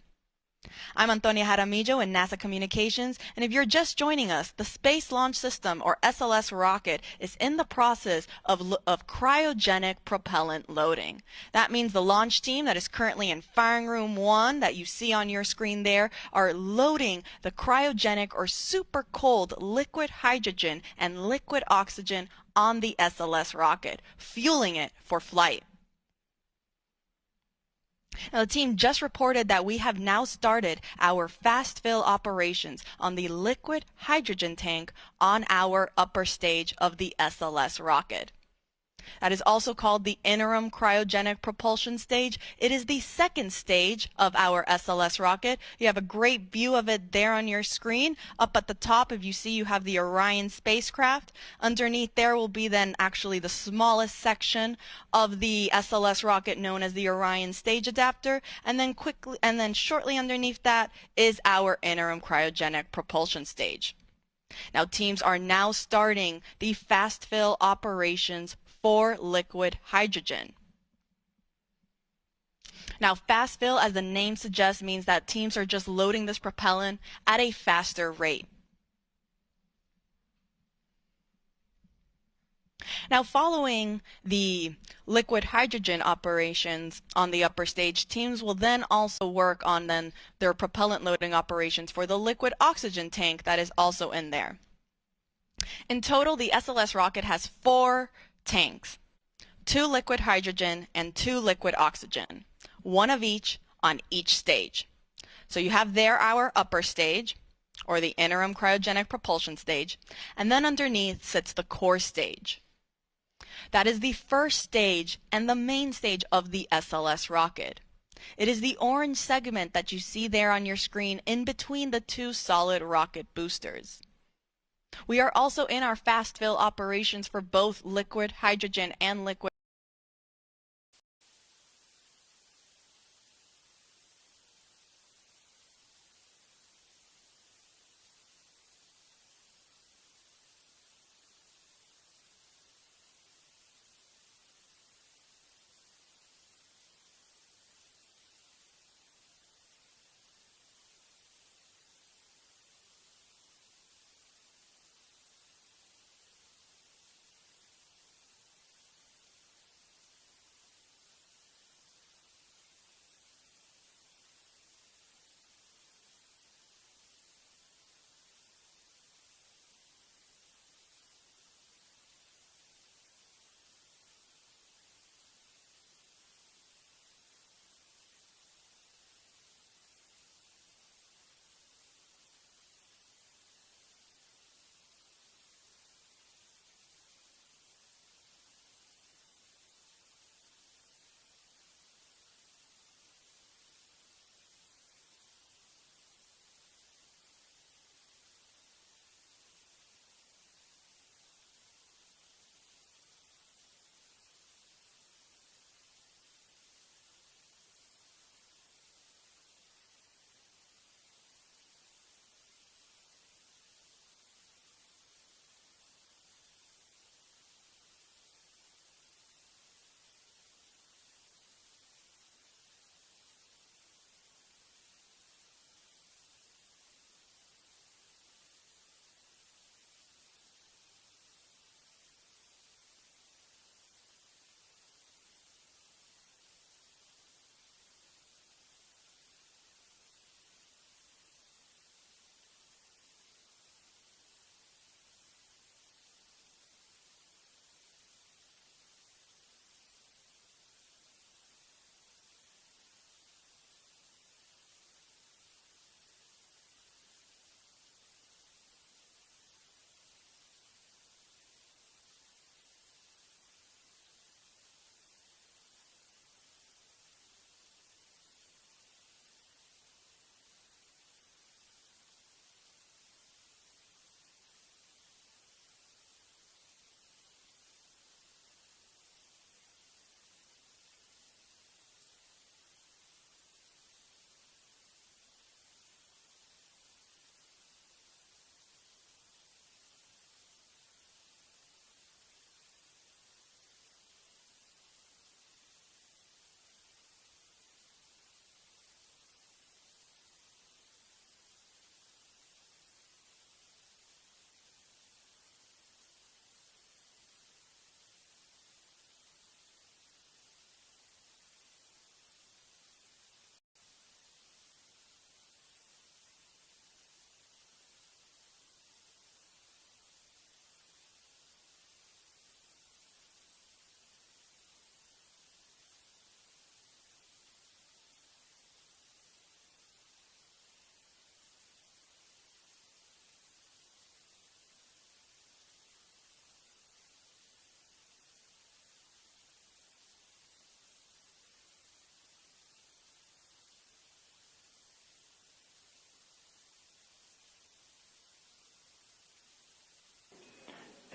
Speaker 19: I'm Antonia Jaramillo in NASA Communications, and if you're just joining us, the Space Launch System, or SLS rocket, is in the process of cryogenic propellant loading. That means the launch team that is currently in Firing Room 1 that you see on your screen there are loading the cryogenic or super cold liquid hydrogen and liquid oxygen on the SLS rocket, fueling it for flight. Now, the team just reported that we have now started our fast fill operations on the liquid hydrogen tank on our upper stage of the SLS rocket. That is also called the interim cryogenic propulsion stage. It is the second stage of our SLS rocket. You have a great view of it there on your screen. Up at the top, if you see, you have the Orion spacecraft. Underneath there will be then actually the smallest section of the SLS rocket known as the Orion stage adapter. And then shortly underneath that is our interim cryogenic propulsion stage. Now, teams are now starting the fast fill operations for liquid hydrogen. Now, fast fill, as the name suggests, means that teams are just loading this propellant at a faster rate. Now, following the liquid hydrogen operations on the upper stage, teams will then also work on their propellant loading operations for the liquid oxygen tank that is also in there. In total, the SLS rocket has 4 tanks, 2 liquid hydrogen and 2 liquid oxygen, 1 of each on each stage. So you have there our upper stage, or the interim cryogenic propulsion stage, and then underneath sits the core stage. That is the first stage and the main stage of the SLS rocket. It is the orange segment that you see there on your screen in between the 2 solid rocket boosters. We are also in our fast fill operations for both liquid hydrogen and liquid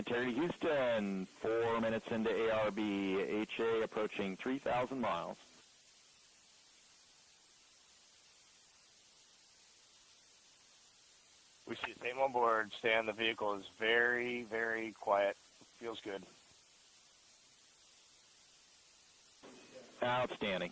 Speaker 8: Integrity Houston, 4 minutes into ARB, HA approaching 3,000 miles.
Speaker 9: We see the same on board, Stan. The vehicle is very, very quiet. Feels good.
Speaker 8: Outstanding.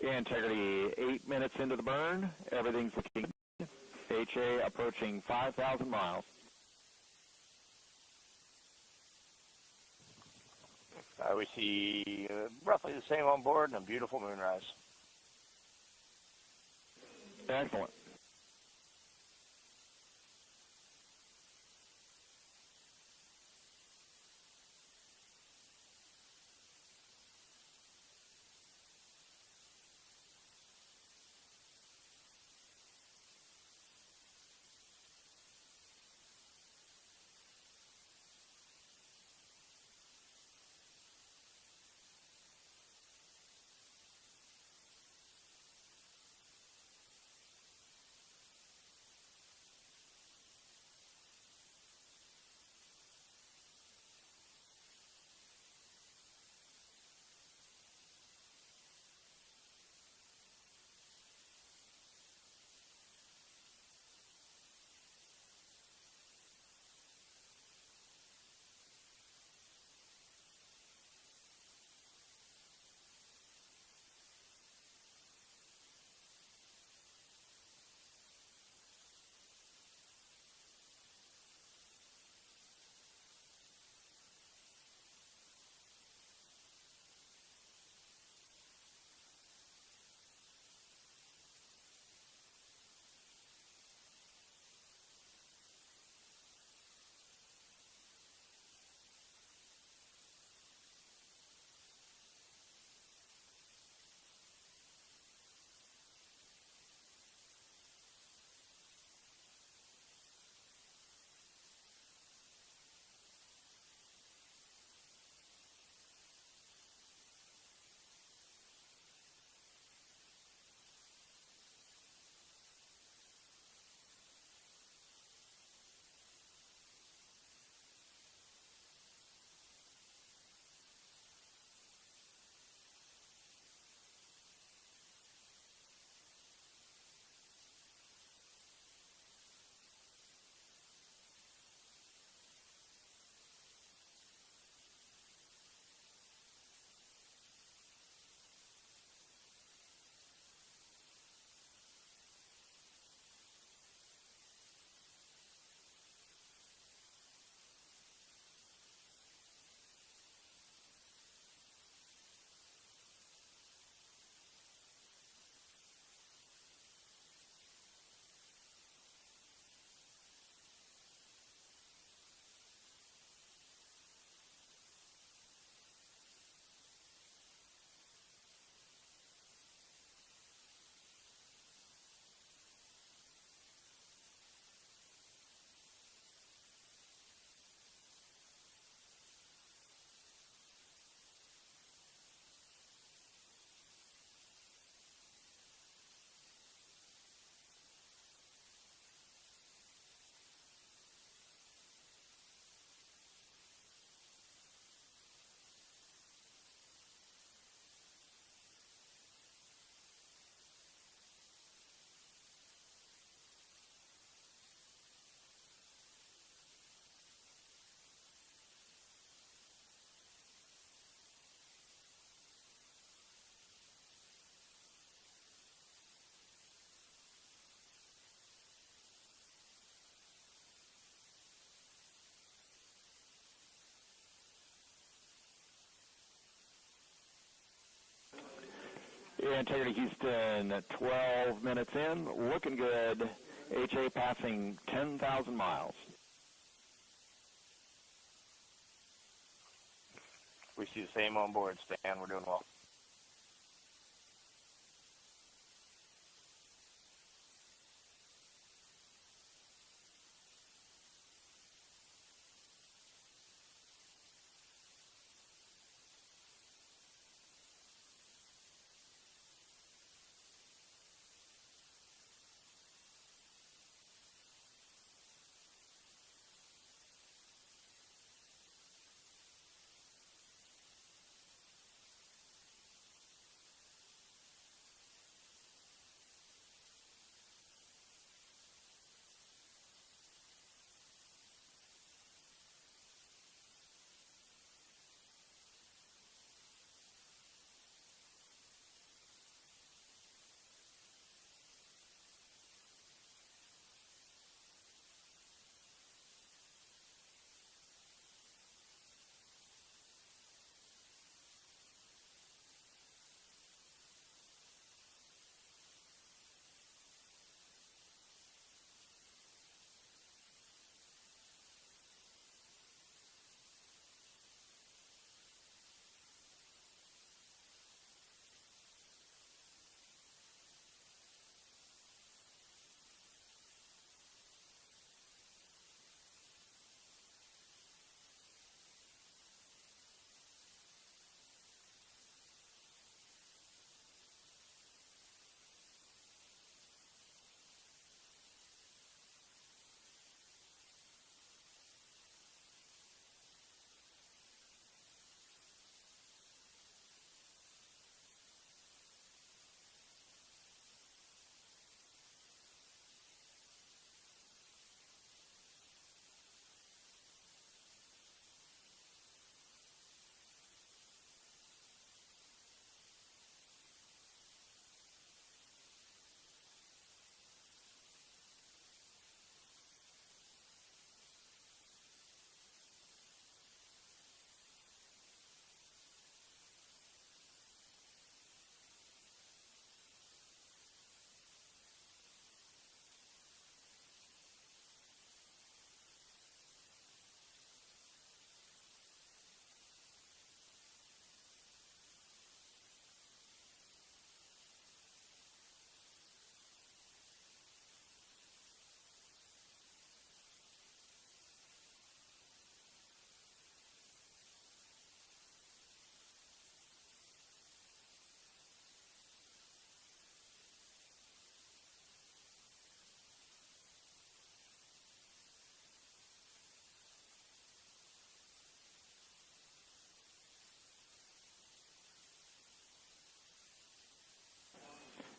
Speaker 8: Integrity, 8 minutes into the burn. Everything's looking good. HA approaching 5,000 miles.
Speaker 9: We see roughly the same on board and a beautiful moonrise.
Speaker 8: Excellent. Integrity Houston, 12 minutes in, looking good. HA passing 10,000 miles.
Speaker 9: We see the same on board, Stan. We're doing well.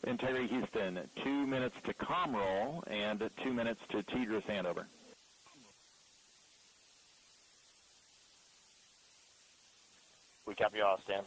Speaker 8: Integrity Houston, 2 minutes to comm roll and 2 minutes to TDRS handover.
Speaker 9: We copy all, Stan.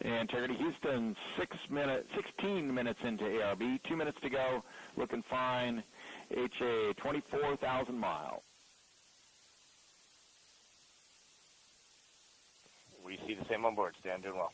Speaker 8: Integrity Houston, 16 minutes into ARB, 2 minutes to go, looking fine. HA 24,000 miles.
Speaker 9: We see the same on board, Stan. Doing well.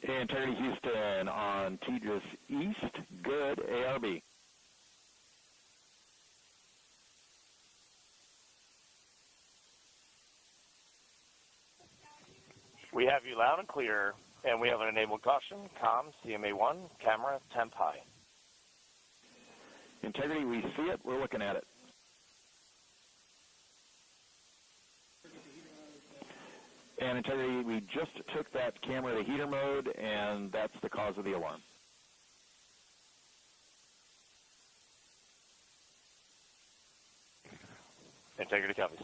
Speaker 8: Integrity Houston on TDRS East, good, ARB.
Speaker 9: We have you loud and clear, and we have an enabled caution, COM, CMA1, camera, temp high.
Speaker 8: Integrity, we see it, we're looking at it. And Integrity, we just took that camera to heater mode, and that's the cause of the alarm.
Speaker 9: Integrity copies.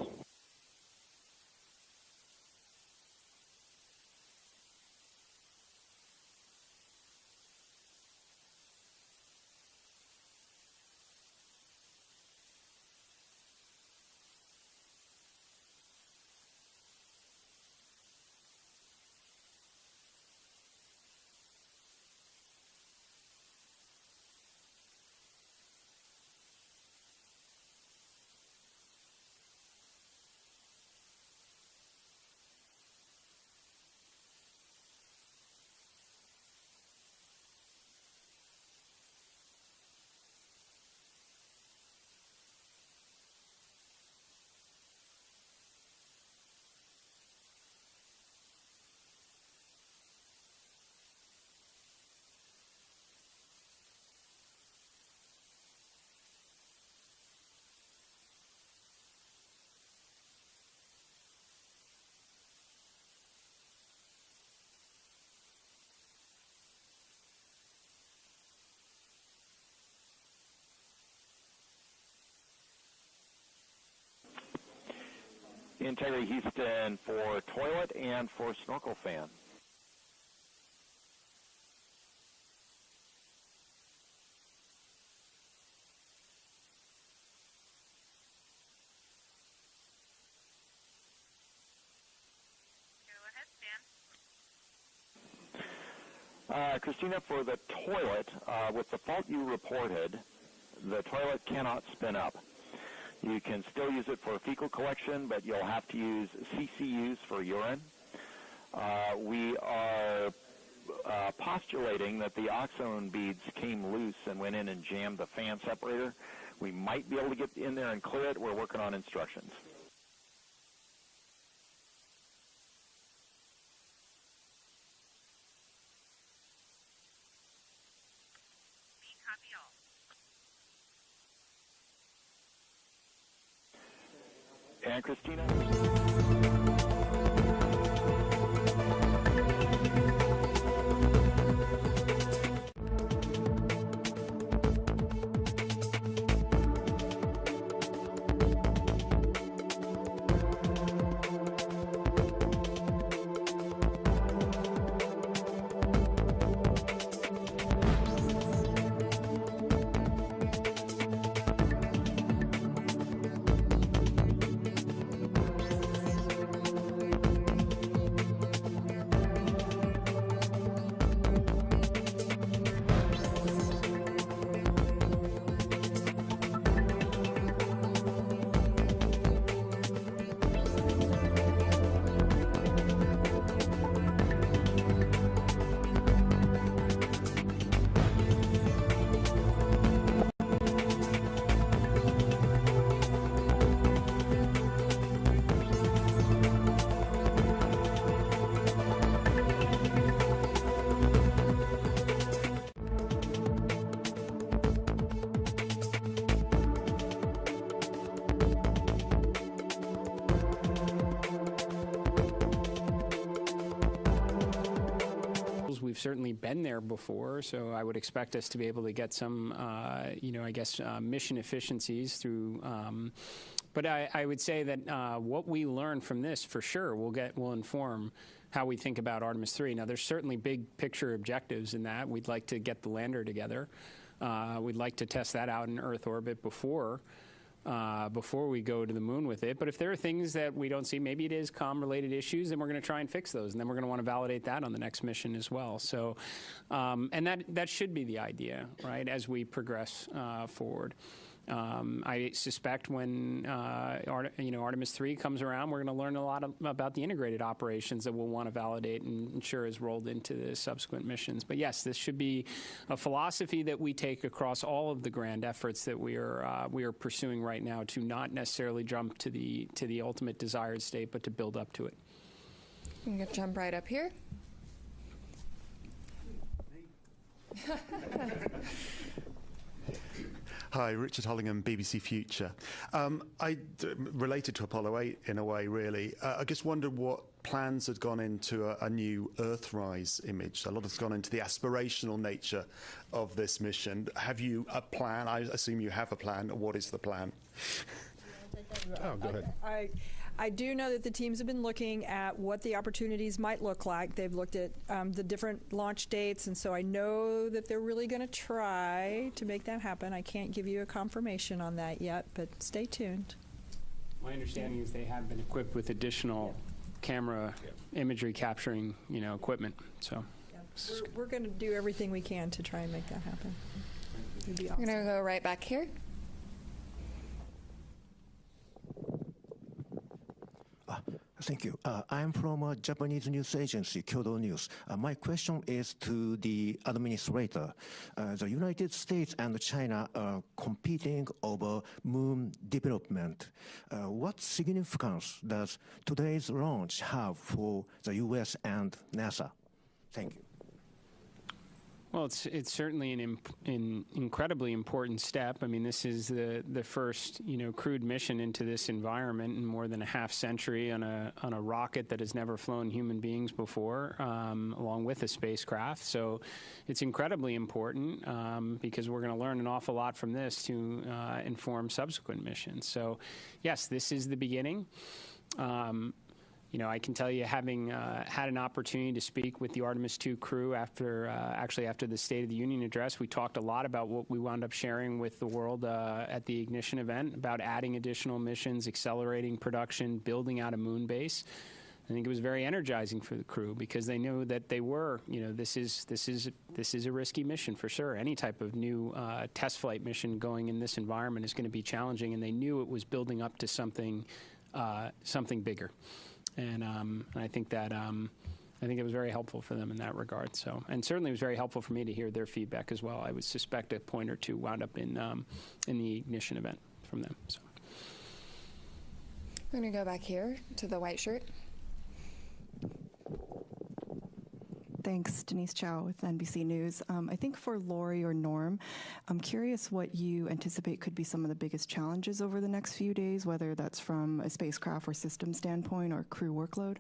Speaker 8: Integrity Houston for toilet and for snorkel fan. Christina, for the toilet, with the fault you reported, the toilet cannot spin up. You can still use it for fecal collection, but you'll have to use CCUs for urine. We are postulating that the oxone beads came loose and went in and jammed the fan separator. We might be able to get in there and clear it. We're working on instructions. And Christina?
Speaker 20: We've certainly been there before, so I would expect us to be able to get some, mission efficiencies through. But I would say that what we learn from this, for sure, will inform how we think about Artemis 3. Now, there's certainly big picture objectives in that. We'd like to get the lander together. We'd like to test that out in Earth orbit before we go to the moon with it. But if there are things that we don't see, maybe it is comm-related issues, then we're going to try and fix those. And then we're going to want to validate that on the next mission as well. So, and that should be the idea, right, as we progress forward. I suspect when Artemis 3 comes around, we're going to learn a lot about the integrated operations that we'll want to validate and ensure is rolled into the subsequent missions. But yes, this should be a philosophy that we take across all of the grand efforts that we are pursuing right now, to not necessarily jump to the ultimate desired state, but to build up to it.
Speaker 21: I'm going to jump right up here.
Speaker 22: Hi, Richard Hollingham, BBC Future. Related to Apollo 8 in a way, really. I just wondered what plans had gone into a new Earthrise image. A lot has gone into the aspirational nature of this mission. Have you a plan? I assume you have a plan. What is the plan? Oh, go ahead.
Speaker 23: I do know that the teams have been looking at what the opportunities might look like. They've looked at the different launch dates, and so I know that they're really going to try to make that happen. I can't give you a confirmation on that yet, but stay tuned.
Speaker 20: My understanding is they have been equipped with additional camera imagery capturing, equipment. So
Speaker 23: we're going to do everything we can to try and make that happen. It'd be awesome.
Speaker 21: I'm going to go right back here.
Speaker 24: Thank you. I'm from a Japanese news agency, Kyodo News. My question is to the administrator. The United States and China are competing over moon development. What significance does today's launch have for the U.S. and NASA? Thank you.
Speaker 20: Well, it's certainly an incredibly important step. I mean, this is the first crewed mission into this environment in more than a half century on a rocket that has never flown human beings before, along with a spacecraft. So it's incredibly important because we're going to learn an awful lot from this to inform subsequent missions. So yes, this is the beginning. I can tell you, having had an opportunity to speak with the Artemis II crew after the State of the Union address, we talked a lot about what we wound up sharing with the world at the Ignition event about adding additional missions, accelerating production, building out a moon base. I think it was very energizing for the crew because they knew that they were, this is a risky mission for sure. Any type of new test flight mission going in this environment is going to be challenging, and they knew it was building up to something bigger. And I think that it was very helpful for them in that regard. So, and certainly it was very helpful for me to hear their feedback as well. I would suspect a point or two wound up in the Ignition event from them. So,
Speaker 21: I'm going to go back here to the white shirt.
Speaker 25: Thanks, Denise Chow with NBC News. I think for Lori or Norm, I'm curious what you anticipate could be some of the biggest challenges over the next few days, whether that's from a spacecraft or system standpoint or crew workload.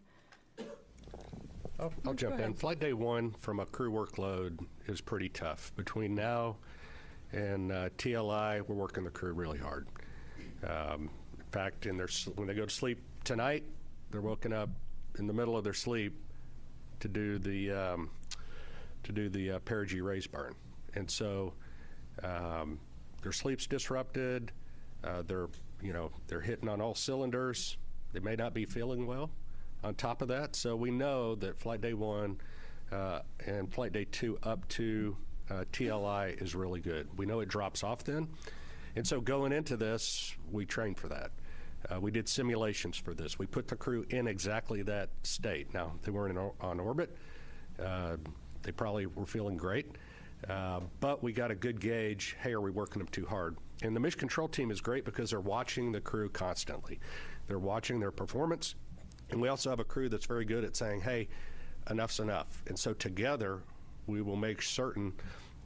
Speaker 26: I'll jump in. Flight day 1 from a crew workload is pretty tough. Between now and TLI, we're working the crew really hard. In fact, when they go to sleep tonight, they're woken up in the middle of their sleep to do the perigee raise burn, and so their sleep's disrupted. They're hitting on all cylinders. They may not be feeling well. On top of that, so we know that flight day 1 and flight day 2 up to TLI is really good. We know it drops off then, and so going into this, we trained for that. We did simulations for this. We put the crew in exactly that state. Now, they weren't on orbit. They probably were feeling great. But we got a good gauge, hey, are we working them too hard? And the mission control team is great because they're watching the crew constantly. They're watching their performance. And we also have a crew that's very good at saying, hey, enough's enough. And so together, we will make certain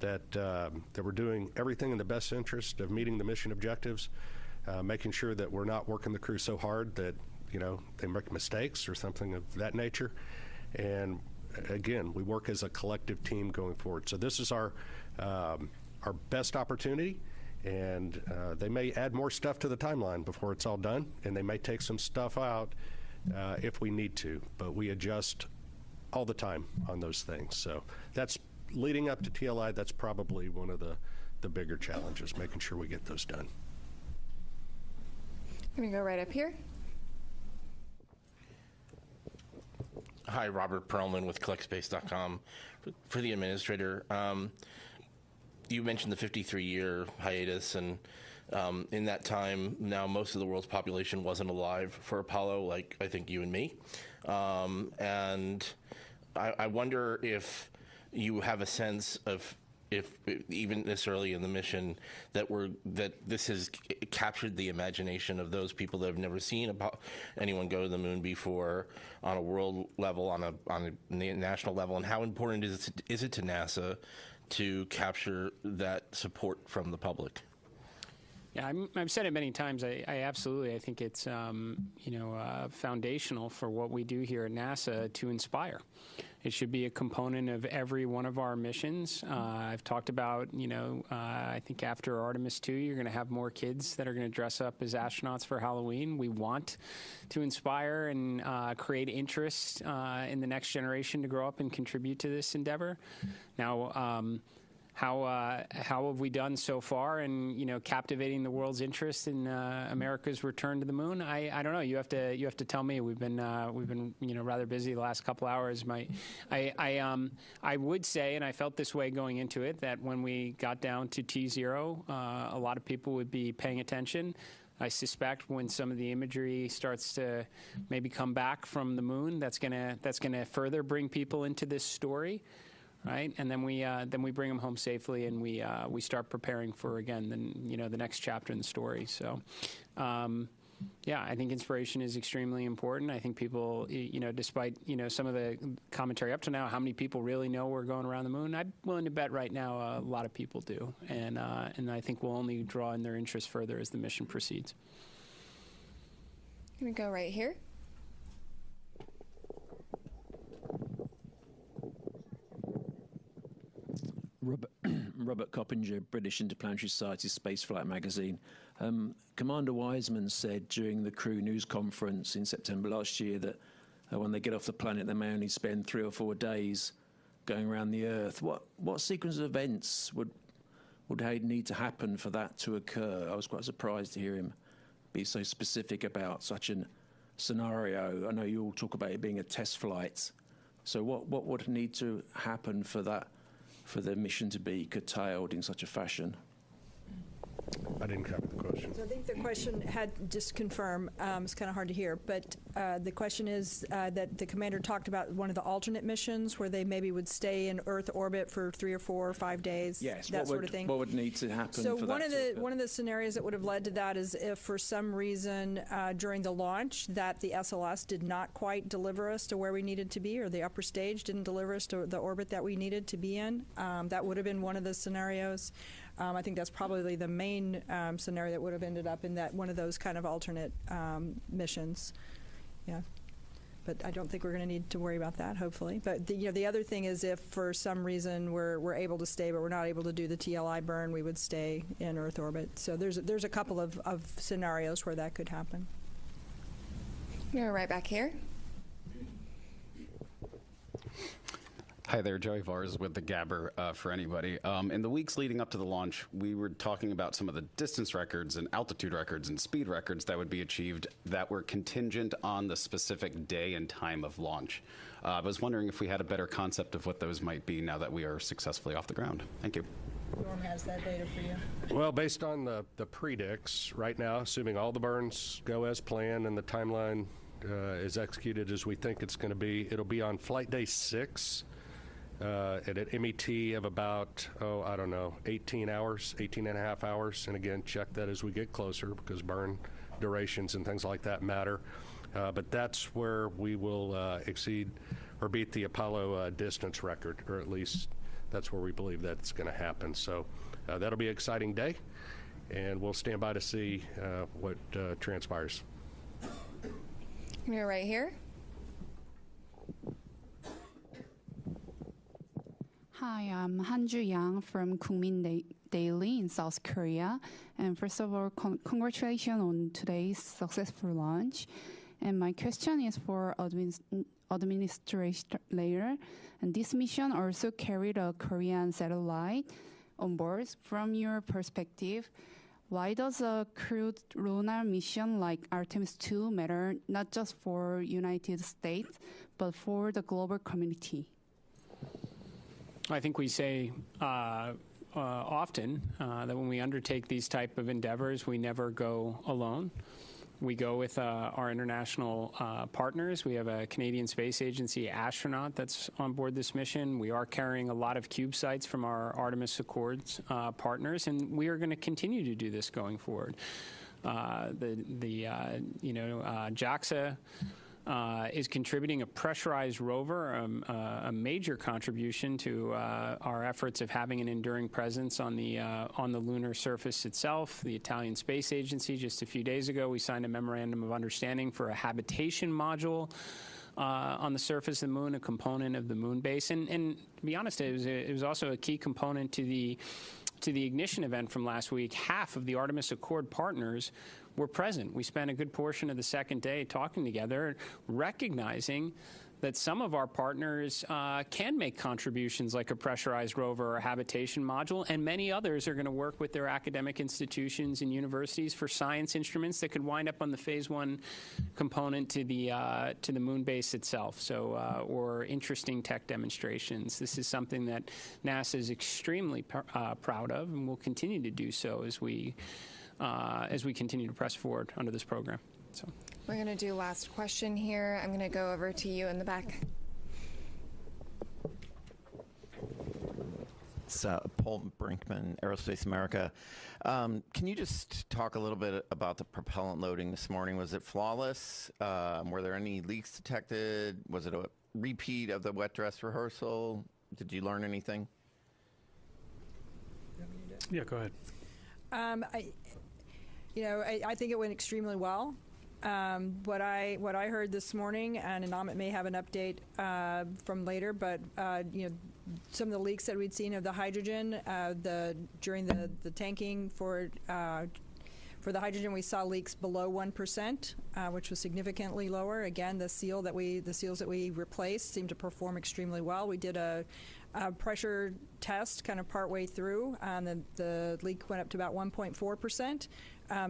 Speaker 26: that we're doing everything in the best interest of meeting the mission objectives, making sure that we're not working the crew so hard that, they make mistakes or something of that nature. And again, we work as a collective team going forward. So this is our best opportunity, and they may add more stuff to the timeline before it's all done, and they may take some stuff out if we need to, but we adjust all the time on those things. So that's leading up to TLI. That's probably one of the bigger challenges, making sure we get those done.
Speaker 21: I'm going to go right up here.
Speaker 27: Hi, Robert Perlman with CollectSpace.com. For the administrator, you mentioned the 53-year hiatus, and In that time, now most of the world's population wasn't alive for Apollo, like I think you and me. And I wonder if you have a sense of, if even this early in the mission, that this has captured the imagination of those people that have never seen anyone go to the moon before, on a world level, on a national level, and how important is it to NASA to capture that support from the public?
Speaker 20: Yeah, I've said it many times. I absolutely, I think it's foundational for what we do here at NASA to inspire. It should be a component of every one of our missions. I've talked about, I think after Artemis II, you're going to have more kids that are going to dress up as astronauts for Halloween. We want to inspire and create interest in the next generation to grow up and contribute to this endeavor. Now, how have we done so far in captivating the world's interest in America's return to the moon? I don't know. You have to tell me. We've been rather busy the last couple hours. I would say, and I felt this way going into it, that when we got down to T0, a lot of people would be paying attention. I suspect when some of the imagery starts to maybe come back from the moon, that's gonna further bring people into this story. Right, and then we bring them home safely, and we start preparing for, again, the next chapter in the story. So, yeah, I think inspiration is extremely important. I think people, despite some of the commentary up to now, how many people really know we're going around the moon? I'm willing to bet right now a lot of people do, and I think we'll only draw in their interest further as the mission proceeds.
Speaker 21: I'm gonna go right here.
Speaker 1: Robert Coppinger, British Interplanetary Society Spaceflight Magazine. Commander Wiseman said during the crew news conference in September last year that when they get off the planet, they may only spend 3 or 4 days going around the Earth. What sequence of events would need to happen for that to occur? I was quite surprised to hear him be so specific about such a scenario. I know you all talk about it being a test flight. So what would need to happen for the mission to be curtailed in such a fashion?
Speaker 26: I didn't cover the question.
Speaker 23: So I think the question had, just confirm, it's kind of hard to hear, but the question is that the commander talked about one of the alternate missions where they maybe would stay in Earth orbit for 3 or 4 or 5 days,
Speaker 1: yes,
Speaker 23: that sort of thing.
Speaker 1: What would need to happen
Speaker 23: so
Speaker 1: for
Speaker 23: one
Speaker 1: that?
Speaker 23: One of the scenarios that would have led to that is if for some reason during the launch that the SLS did not quite deliver us to where we needed to be, or the upper stage didn't deliver us to the orbit that we needed to be in. That would have been one of the scenarios. I think that's probably the main scenario that would have ended up in that one of those kind of alternate missions. Yeah, but I don't think we're going to need to worry about that, hopefully. But the other thing is, if for some reason we're able to stay, but we're not able to do the TLI burn, we would stay in Earth orbit. So there's a couple of scenarios where that could happen.
Speaker 21: We're right back here.
Speaker 2: Hi there, Joey Vars with the Gabber for anybody. In the weeks leading up to the launch, we were talking about some of the distance records and altitude records and speed records that would be achieved that were contingent on the specific day and time of launch. I was wondering if we had a better concept of what those might be now that we are successfully off the ground. Thank you.
Speaker 23: Norm has that data for you.
Speaker 26: Well, based on the predicts right now, assuming all the burns go as planned and the timeline is executed as we think it's going to be, it'll be on flight day 6. At an MET of about, 18 hours, 18 and a half hours. And again, check that as we get closer because burn durations and things like that matter. But that's where we will exceed or beat the Apollo distance record, or at least that's where we believe that's going to happen. So that'll be an exciting day, and we'll stand by to see what transpires.
Speaker 21: You're right here.
Speaker 3: Hi, I'm Hanju Yang from Kookmin Daily in South Korea. And first of all, congratulations on today's successful launch. And my question is for administrator. And this mission also carried a Korean satellite on board. From your perspective, why does a crewed lunar mission like Artemis II matter not just for United States, but for the global community?
Speaker 20: I think we say often that when we undertake these type of endeavors, we never go alone. We go with our international partners. We have a Canadian Space Agency astronaut that's on board this mission. We are carrying a lot of CubeSats from our Artemis Accords partners, and we are going to continue to do this going forward. JAXA is contributing a pressurized rover, a major contribution to our efforts of having an enduring presence on the lunar surface itself. The Italian Space Agency, just a few days ago, we signed a memorandum of understanding for a habitation module on the surface of the moon, a component of the moon base. And to be honest, it was also a key component to the ignition event from last week. Half of the Artemis Accord partners were present. We spent a good portion of the second day talking together, recognizing that some of our partners can make contributions like a pressurized rover or a habitation module, and many others are going to work with their academic institutions and universities for science instruments that could wind up on the Phase 1 component to the moon base itself, or interesting tech demonstrations. This is something that NASA is extremely proud of, and will continue to do so as we continue to press forward under this program. So.
Speaker 21: We're going to do last question here. I'm going to go over to you in the back.
Speaker 4: It's Paul Brinkman, Aerospace America. Can you just talk a little bit about the propellant loading this morning? Was it flawless? Were there any leaks detected? Was it a repeat of the wet dress rehearsal? Did you learn anything?
Speaker 26: Yeah, go ahead.
Speaker 23: I think it went extremely well. What I heard this morning, and Amit may have an update from later, but some of the leaks that we'd seen of the hydrogen during the tanking for the hydrogen, we saw leaks below 1%, which was significantly lower. Again, the seals that we replaced seemed to perform extremely well. We did a pressure test kind of partway through, and the leak went up to about 1.4%.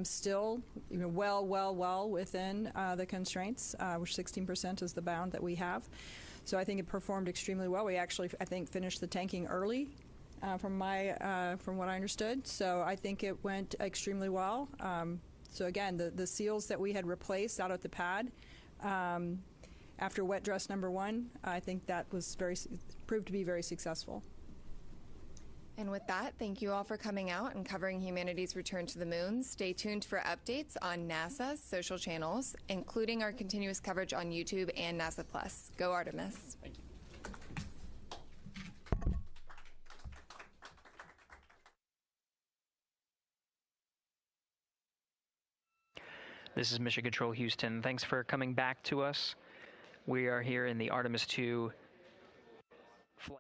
Speaker 23: Still, well within the constraints, which 16% is the bound that we have. So I think it performed extremely well. We actually, I think, finished the tanking early, from what I understood. So I think it went extremely well. So again, the seals that we had replaced out at the pad after wet dress number 1, I think that was proved to be very successful.
Speaker 21: And with that, thank you all for coming out and covering humanity's return to the moon. Stay tuned for updates on NASA's social channels, including our continuous coverage on YouTube and NASA Plus. Go Artemis.
Speaker 20: Thank you.
Speaker 15: This is Mission Control Houston. Thanks for coming back to us. We are here in the Artemis II flight.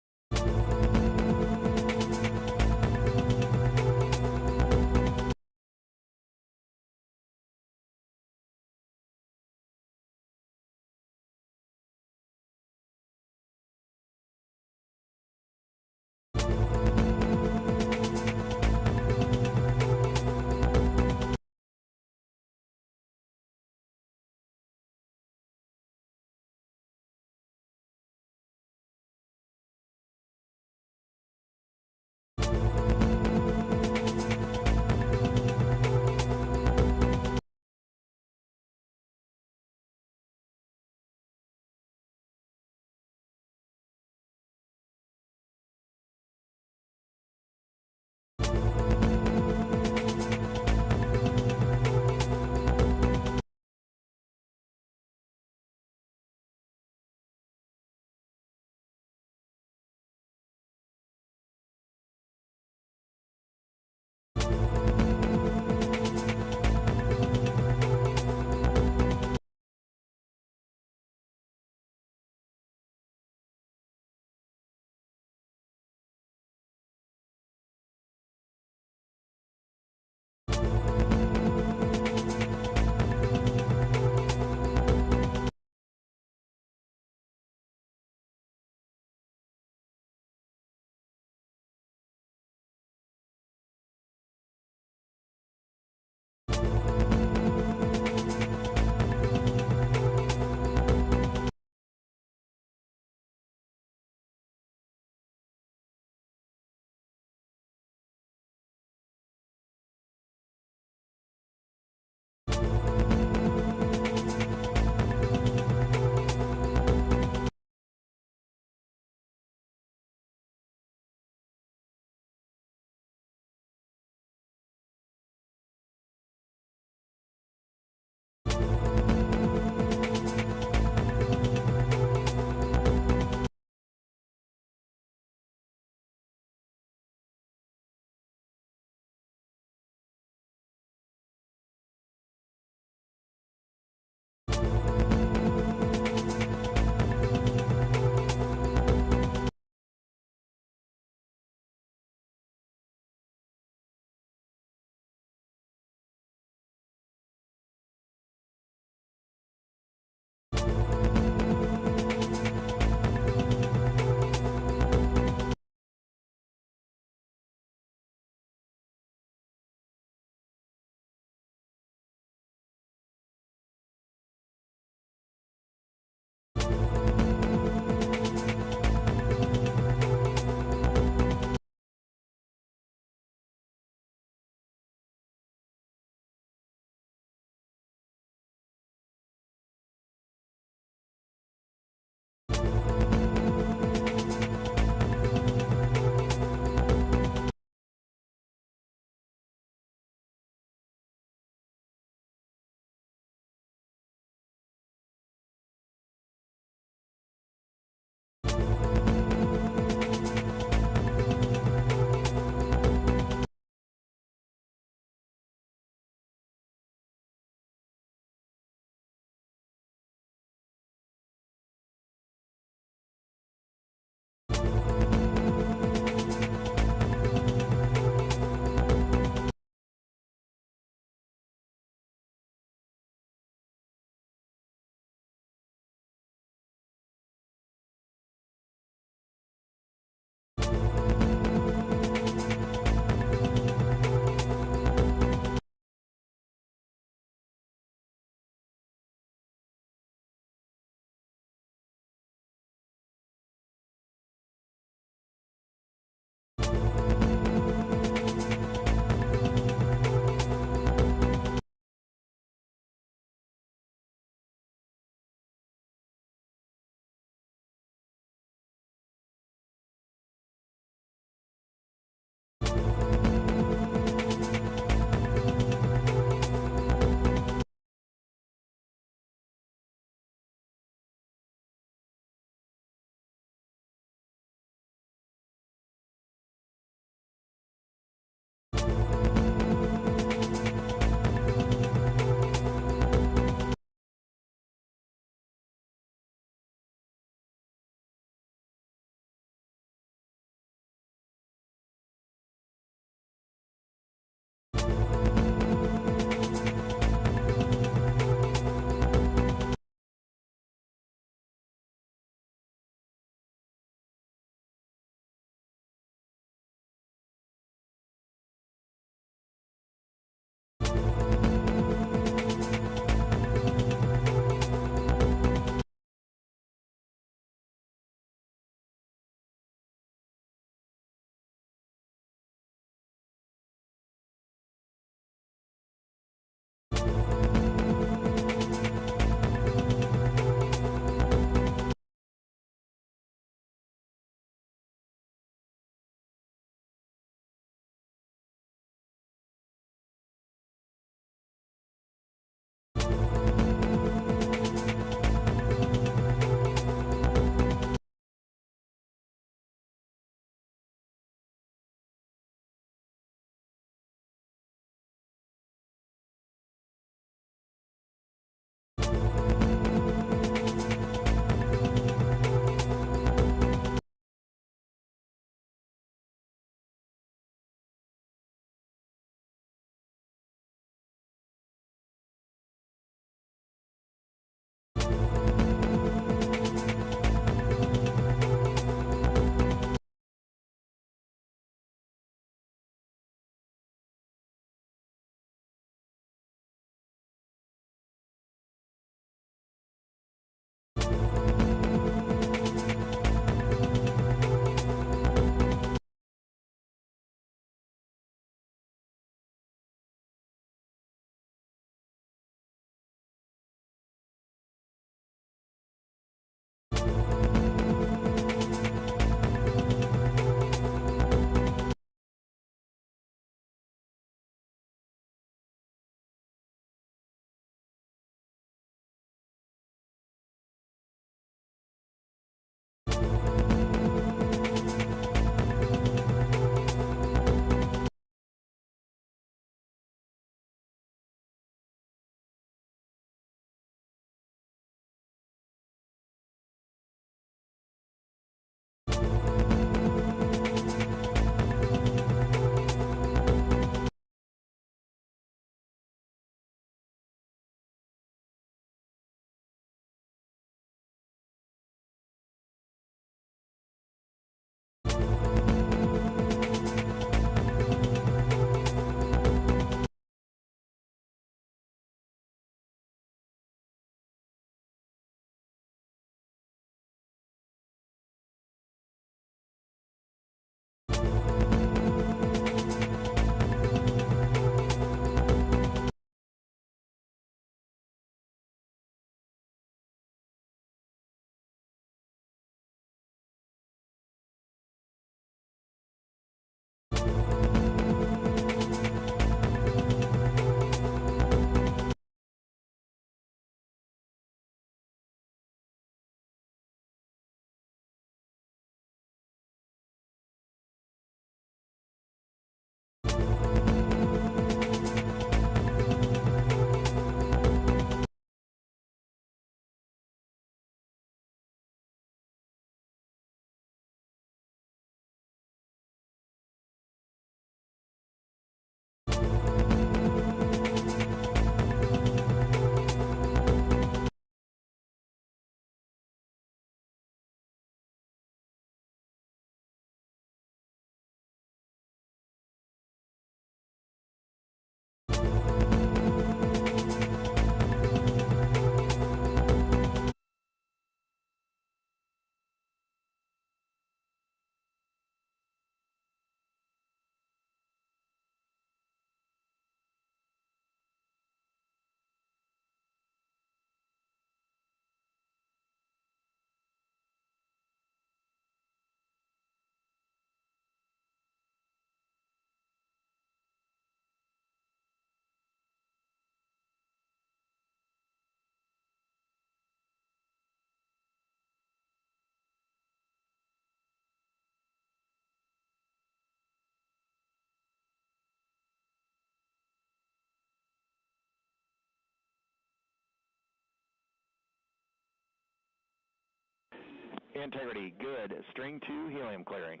Speaker 8: Integrity, good. String 2, helium clearing.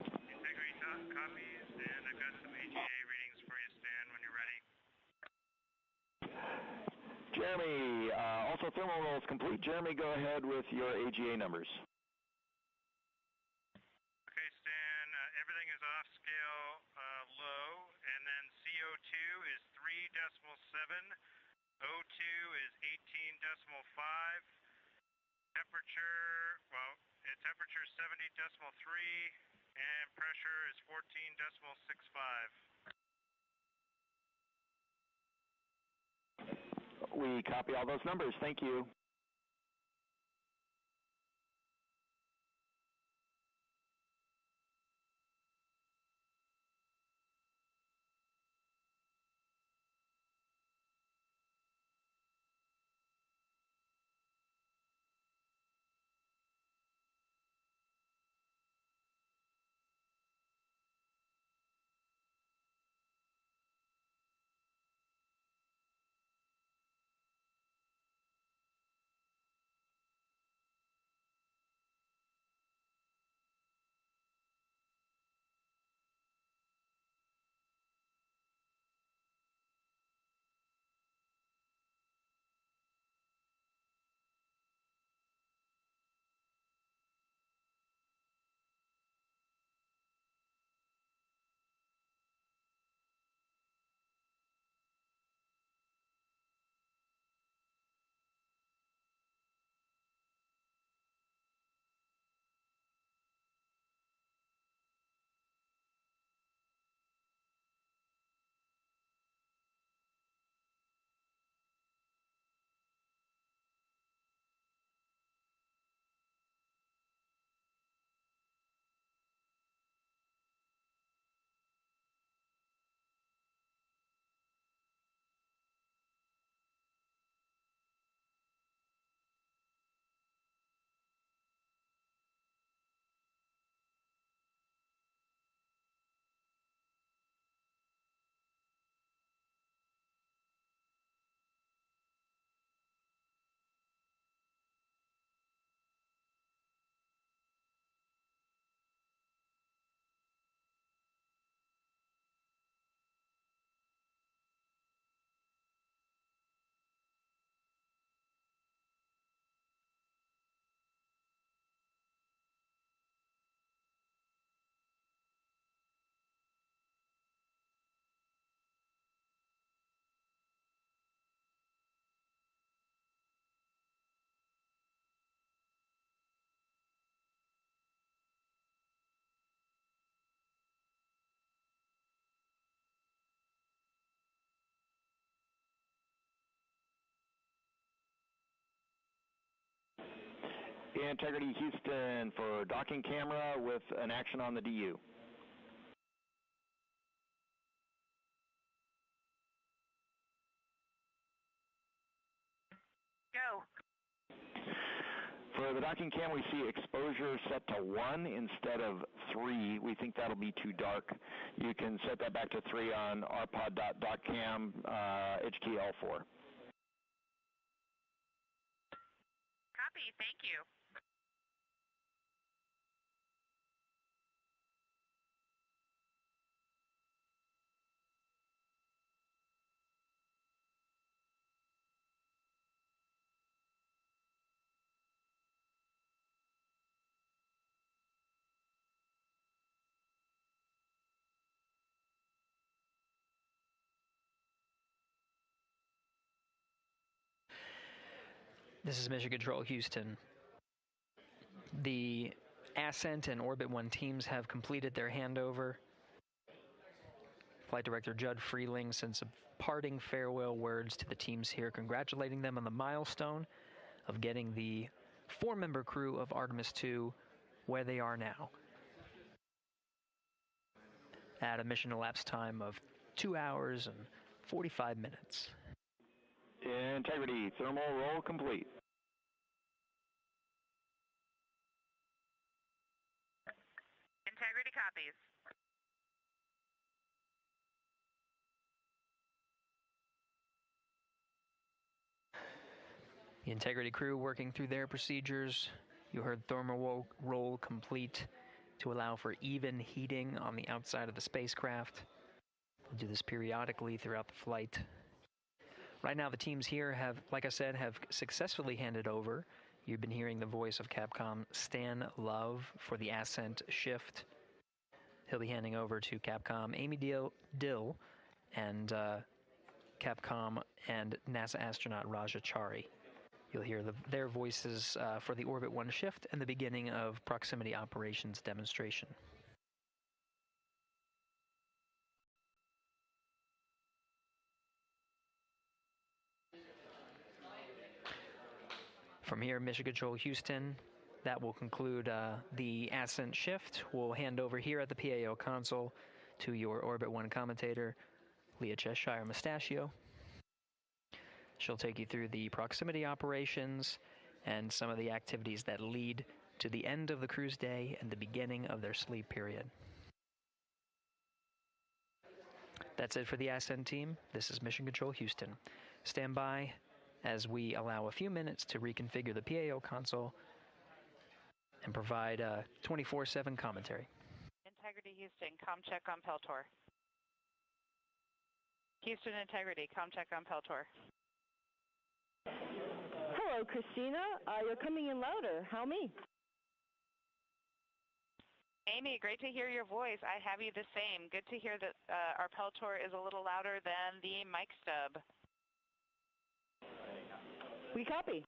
Speaker 9: Integrity copies, and I've got some AGA readings for you, Stan, when you're ready.
Speaker 8: Jeremy, also thermal roll is complete. Jeremy, go ahead with your AGA numbers.
Speaker 9: Okay, Stan, everything is off scale low, and then CO2 is 3.7, O2 is 18.5, temperature, well, temperature is 70.3, and pressure is 14.65.
Speaker 8: We copy all those numbers. Thank you. Integrity Houston for docking camera with an action on the DU.
Speaker 5: Go.
Speaker 8: For the docking cam, we see exposure set to 1 instead of 3. We think that'll be too dark. You can set that back to 3 on rpod.doccam, HT L4.
Speaker 5: Copy. Thank you.
Speaker 15: This is Mission Control Houston. The Ascent and Orbit 1 teams have completed their handover. Flight Director Judd Freeling sent some parting farewell words to the teams here, congratulating them on the milestone of getting the 4-member crew of Artemis II where they are now, at a mission elapsed time of 2 hours and 45 minutes.
Speaker 8: Integrity, thermal roll complete.
Speaker 5: Integrity copies.
Speaker 15: The Integrity crew working through their procedures. You heard thermal roll complete to allow for even heating on the outside of the spacecraft. We'll do this periodically throughout the flight. Right now, the teams here have, like I said, have successfully handed over. You've been hearing the voice of Capcom Stan Love for the ascent shift. He'll be handing over to Capcom Amy Dill and Capcom and NASA astronaut Raja Chari. You'll hear their voices for the Orbit 1 shift and the beginning of proximity operations demonstration. From here, Mission Control Houston, that will conclude the ascent shift. We'll hand over here at the PAO console to your Orbit 1 commentator, Leah Cheshire Mustachio. She'll take you through the proximity operations and some of the activities that lead to the end of the cruise day and the beginning of their sleep period. That's it for the ascent team. This is Mission Control Houston. Stand by as we allow a few minutes to reconfigure the PAO console and provide 24/7 commentary.
Speaker 5: Integrity Houston, com check on Peltor. Houston Integrity, com check on Peltor.
Speaker 6: Hello, Christina. You're coming in louder. How me?
Speaker 5: Amy, great to hear your voice. I have you the same. Good to hear that our Peltor is a little louder than the mic stub.
Speaker 6: We copy.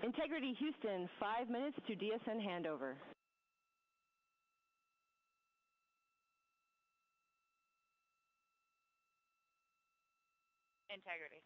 Speaker 6: Integrity Houston, 5 minutes to DSN handover.
Speaker 5: Integrity.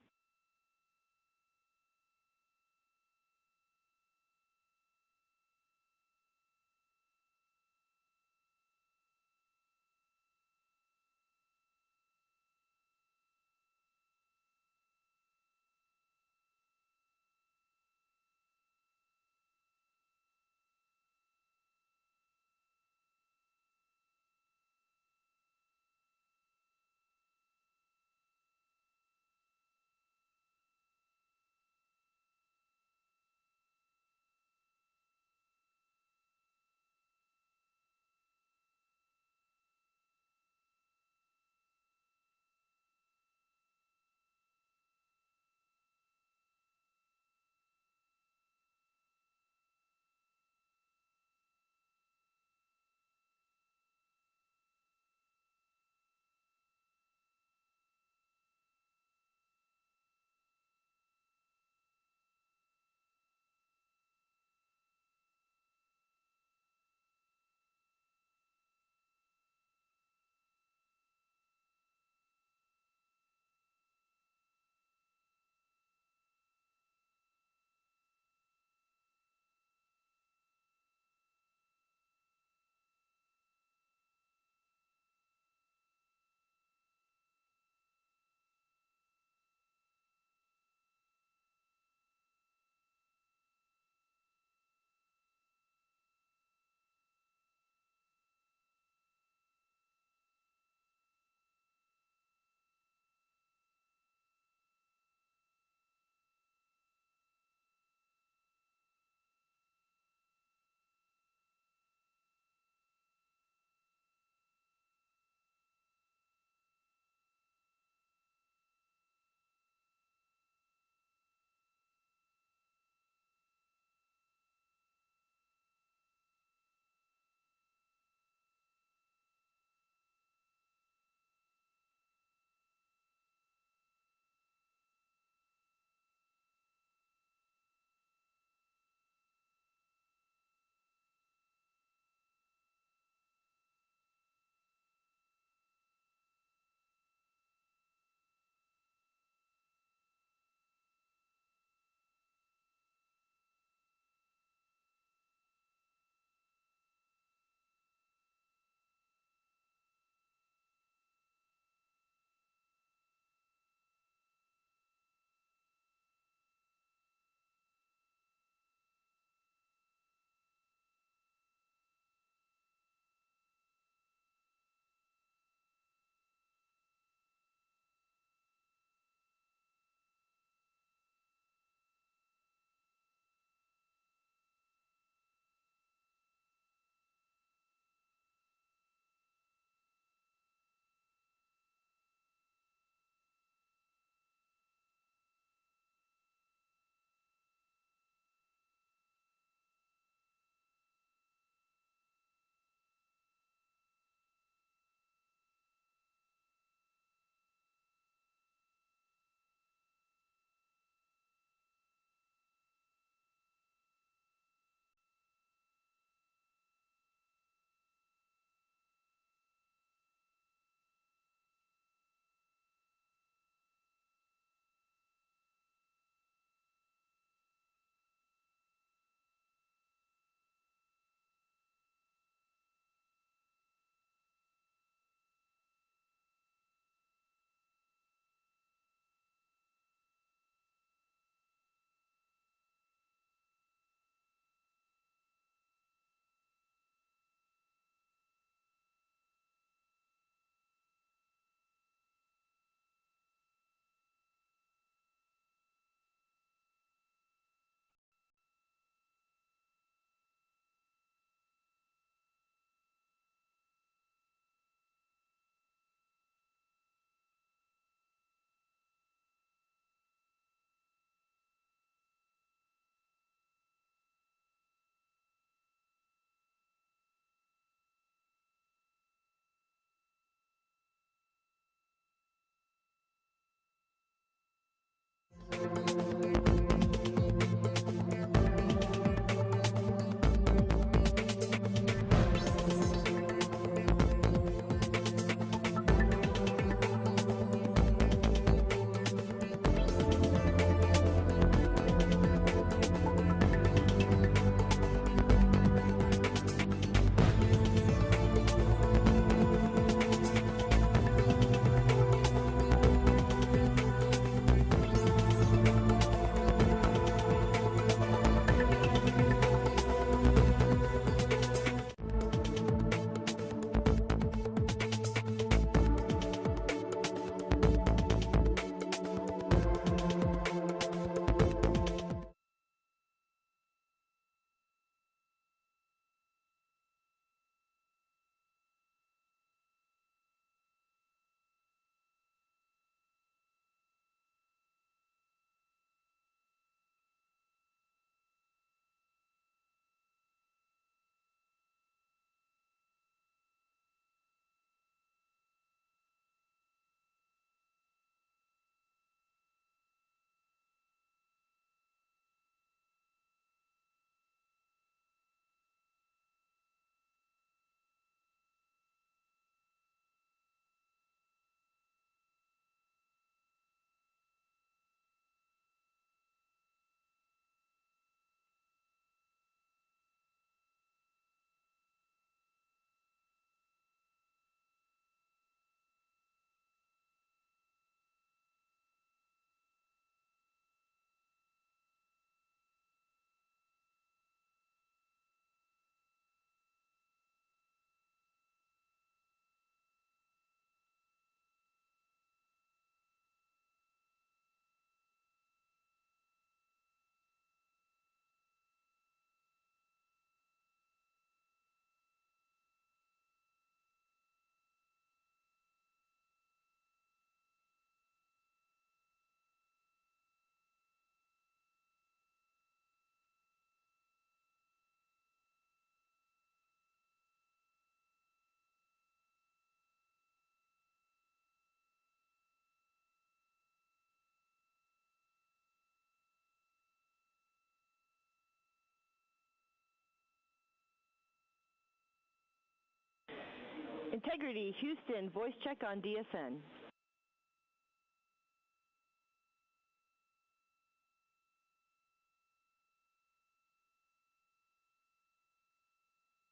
Speaker 6: Integrity, Houston, voice check on DSN.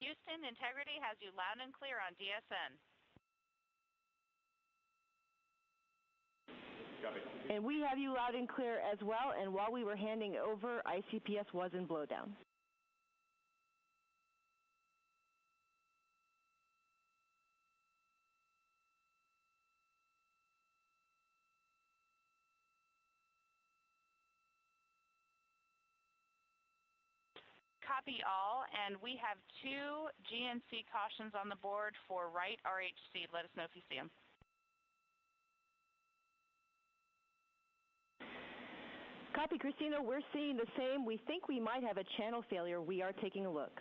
Speaker 5: Houston, Integrity has you loud and clear on DSN.
Speaker 6: And we have you loud and clear as well, and while we were handing over, ICPS was in blowdown.
Speaker 5: Copy all, and we have 2 GNC cautions on the board for right RHC. Let us know if you see them.
Speaker 6: Copy, Christina. We're seeing the same. We think we might have a channel failure. We are taking a look.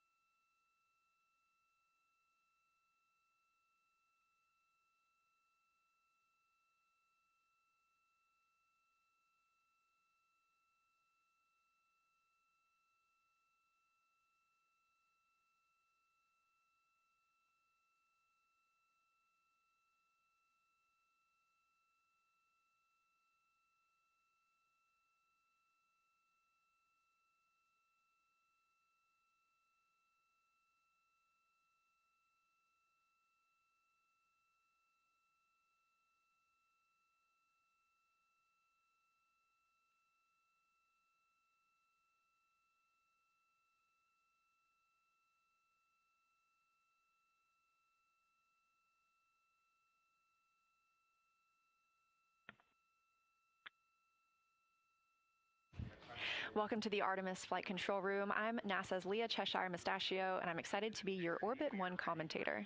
Speaker 7: Welcome to the Artemis Flight Control Room. I'm NASA's Leah Cheshire Mustachio, and I'm excited to be your Orbit 1 commentator.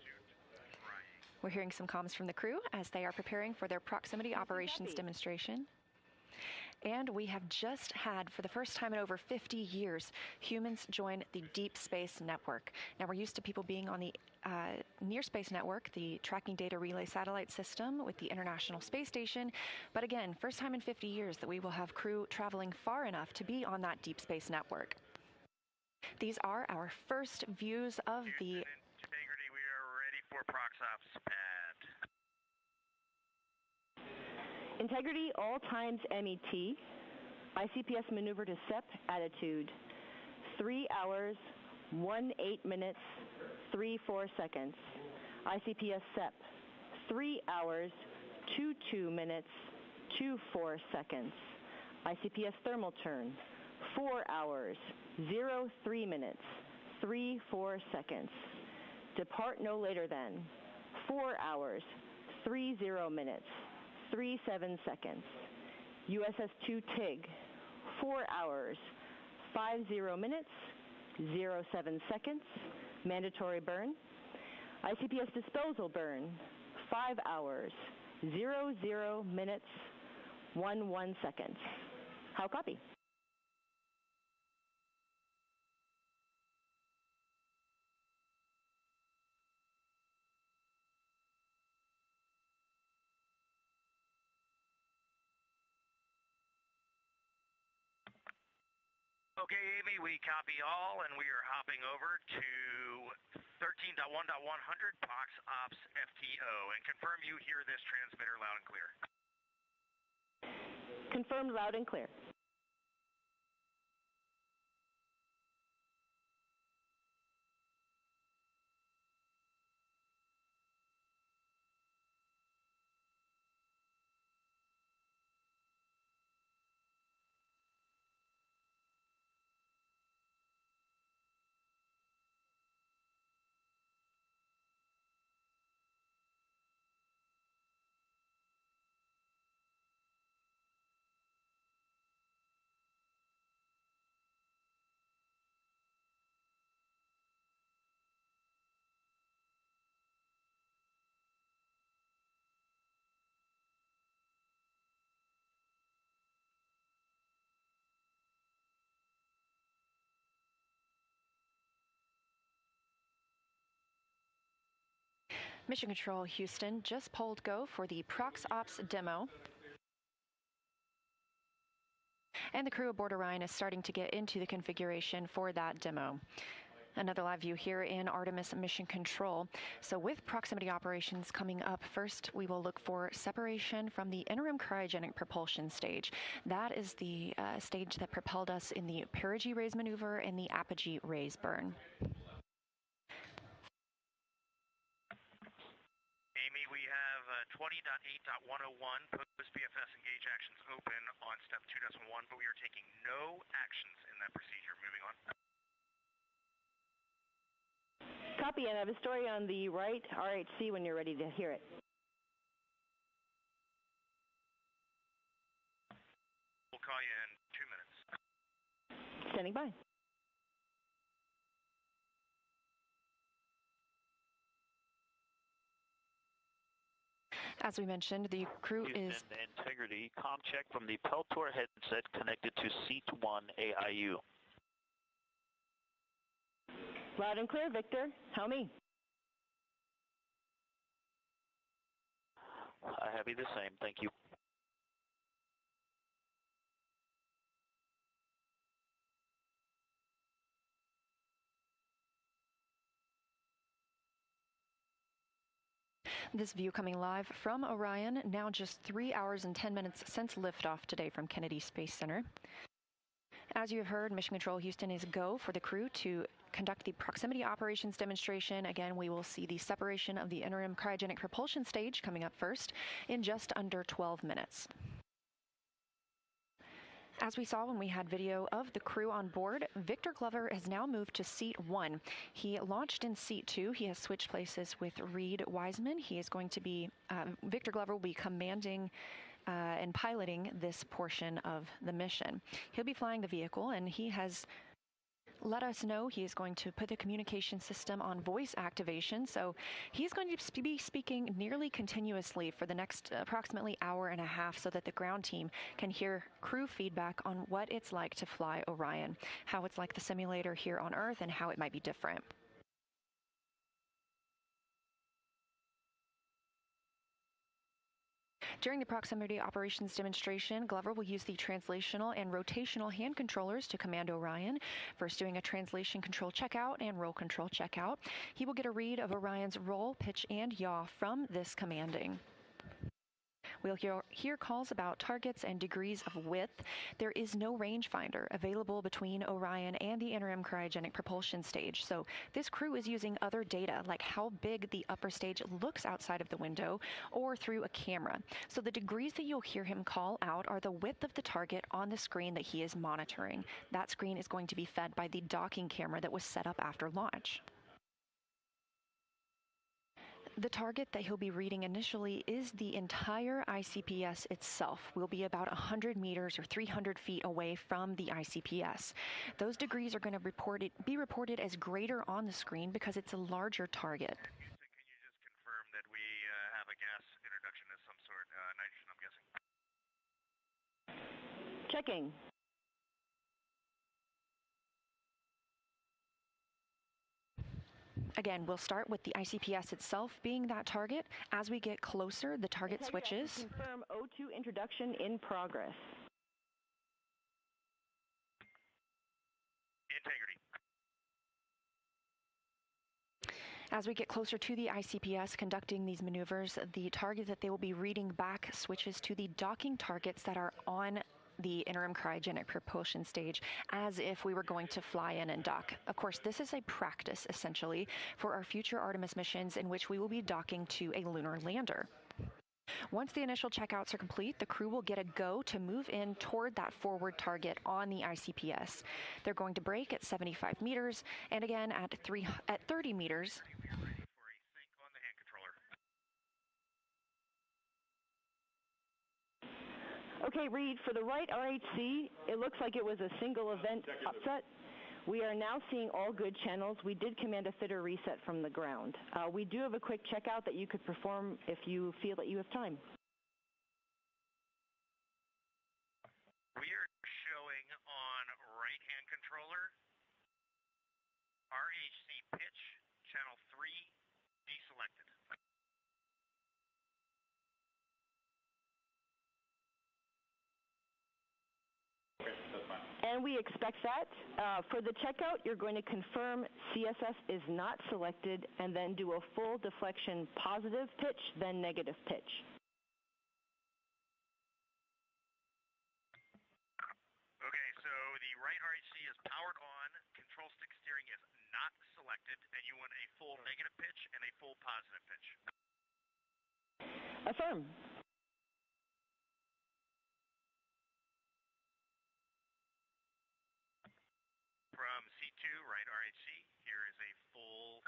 Speaker 7: We're hearing some comms from the crew as they are preparing for their proximity operations demonstration. And we have just had, for the first time in over 50 years, humans join the Deep Space Network. Now, we're used to people being on the Near Space Network, the Tracking Data Relay Satellite System with the International Space Station. But again, first time in 50 years that we will have crew traveling far enough to be on that Deep Space Network. These are our first views of the...
Speaker 10: Integrity, we are ready for ProxOps pad.
Speaker 6: Integrity, all times MET. ICPS maneuver to SEP, attitude. 3 hours, 18 minutes, 34 seconds. ICPS SEP, 3 hours, 22 minutes, 24 seconds. ICPS thermal turn, 4 hours, 03 minutes, 34 seconds. Depart no later than 4 hours, 30 minutes, 37 seconds. USS-2 TIG, 4 hours, 50 minutes, 07 seconds. Mandatory burn. ICPS disposal burn, 5 hours, 00 minutes, 11 seconds. How copy?
Speaker 10: Okay, Amy, we copy all, and we are hopping over to 13.1.100 ProxOps FTO, and confirm you hear this transmitter loud and clear.
Speaker 6: Confirmed loud and clear.
Speaker 7: Mission Control Houston just polled go for the ProxOps demo. And the crew aboard Orion is starting to get into the configuration for that demo. Another live view here in Artemis Mission Control. So with proximity operations coming up, first we will look for separation from the interim cryogenic propulsion stage. That is the stage that propelled us in the perigee raise maneuver and the apogee raise burn.
Speaker 10: Amy, we have 20.8.101 post-PFS engage actions open on step 2.1, but we are taking no actions in that procedure. Moving on.
Speaker 6: Copy, and I have a story on the right RHC when you're ready to hear it.
Speaker 10: We'll call you in 2 minutes.
Speaker 6: Standing by.
Speaker 7: As we mentioned, the crew is...
Speaker 11: Integrity, comm check from the Peltor headset connected to Seat 1 AIU.
Speaker 6: Loud and clear, Victor. How me?
Speaker 11: I have you the same, thank you.
Speaker 7: This view coming live from Orion, now just 3 hours and 10 minutes since liftoff today from Kennedy Space Center. As you have heard, Mission Control Houston is go for the crew to conduct the proximity operations demonstration. Again, we will see the separation of the interim cryogenic propulsion stage coming up first in just under 12 minutes. As we saw when we had video of the crew on board, Victor Glover has now moved to Seat 1. He launched in Seat 2. He has switched places with Reid Wiseman. He is going to be, Victor Glover will be commanding and piloting this portion of the mission. He'll be flying the vehicle, and he has let us know he is going to put the communication system on voice activation. So he's going to be speaking nearly continuously for the next approximately hour and a half so that the ground team can hear crew feedback on what it's like to fly Orion, how it's like the simulator here on Earth, and how it might be different. During the proximity operations demonstration, Glover will use the translational and rotational hand controllers to command Orion, first doing a translation control checkout and roll control checkout. He will get a read of Orion's roll, pitch, and yaw from this commanding. We'll hear calls about targets and degrees of width. There is no rangefinder available between Orion and the interim cryogenic propulsion stage, so this crew is using other data like how big the upper stage looks outside of the window or through a camera. So the degrees that you'll hear him call out are the width of the target on the screen that he is monitoring. That screen is going to be fed by the docking camera that was set up after launch. The target that he'll be reading initially is the entire ICPS itself. We'll be about 100 meters or 300 feet away from the ICPS. Those degrees are going to be reported as greater on the screen because it's a larger target.
Speaker 10: Can you just confirm that we have a gas introduction of some sort, nitrogen, I'm guessing?
Speaker 6: Checking.
Speaker 7: Again, we'll start with the ICPS itself being that target. As we get closer, the target switches.
Speaker 6: Confirm O2 introduction in progress.
Speaker 10: Integrity.
Speaker 7: As we get closer to the ICPS conducting these maneuvers, the target that they will be reading back switches to the docking targets that are on the interim cryogenic propulsion stage, as if we were going to fly in and dock. Of course, this is a practice, essentially, for our future Artemis missions in which we will be docking to a lunar lander. Once the initial checkouts are complete, the crew will get a go to move in toward that forward target on the ICPS. They're going to brake at 75 meters, and again at 30 meters.
Speaker 6: Okay, Reid, for the right RHC, it looks like it was a single event upset. We are now seeing all good channels. We did command a fitter reset from the ground. We do have a quick checkout that you could perform if you feel that you have time.
Speaker 10: We are showing on right-hand controller, RHC pitch, channel 3, deselected.
Speaker 6: And we expect that. For the checkout, you're going to confirm CSS is not selected and then do a full deflection positive pitch, then negative pitch.
Speaker 10: Okay, so the right RHC is powered on, control stick steering is not selected, and you want a full negative pitch and a full positive pitch.
Speaker 6: Affirm.
Speaker 10: From C2, right RHC, here is a full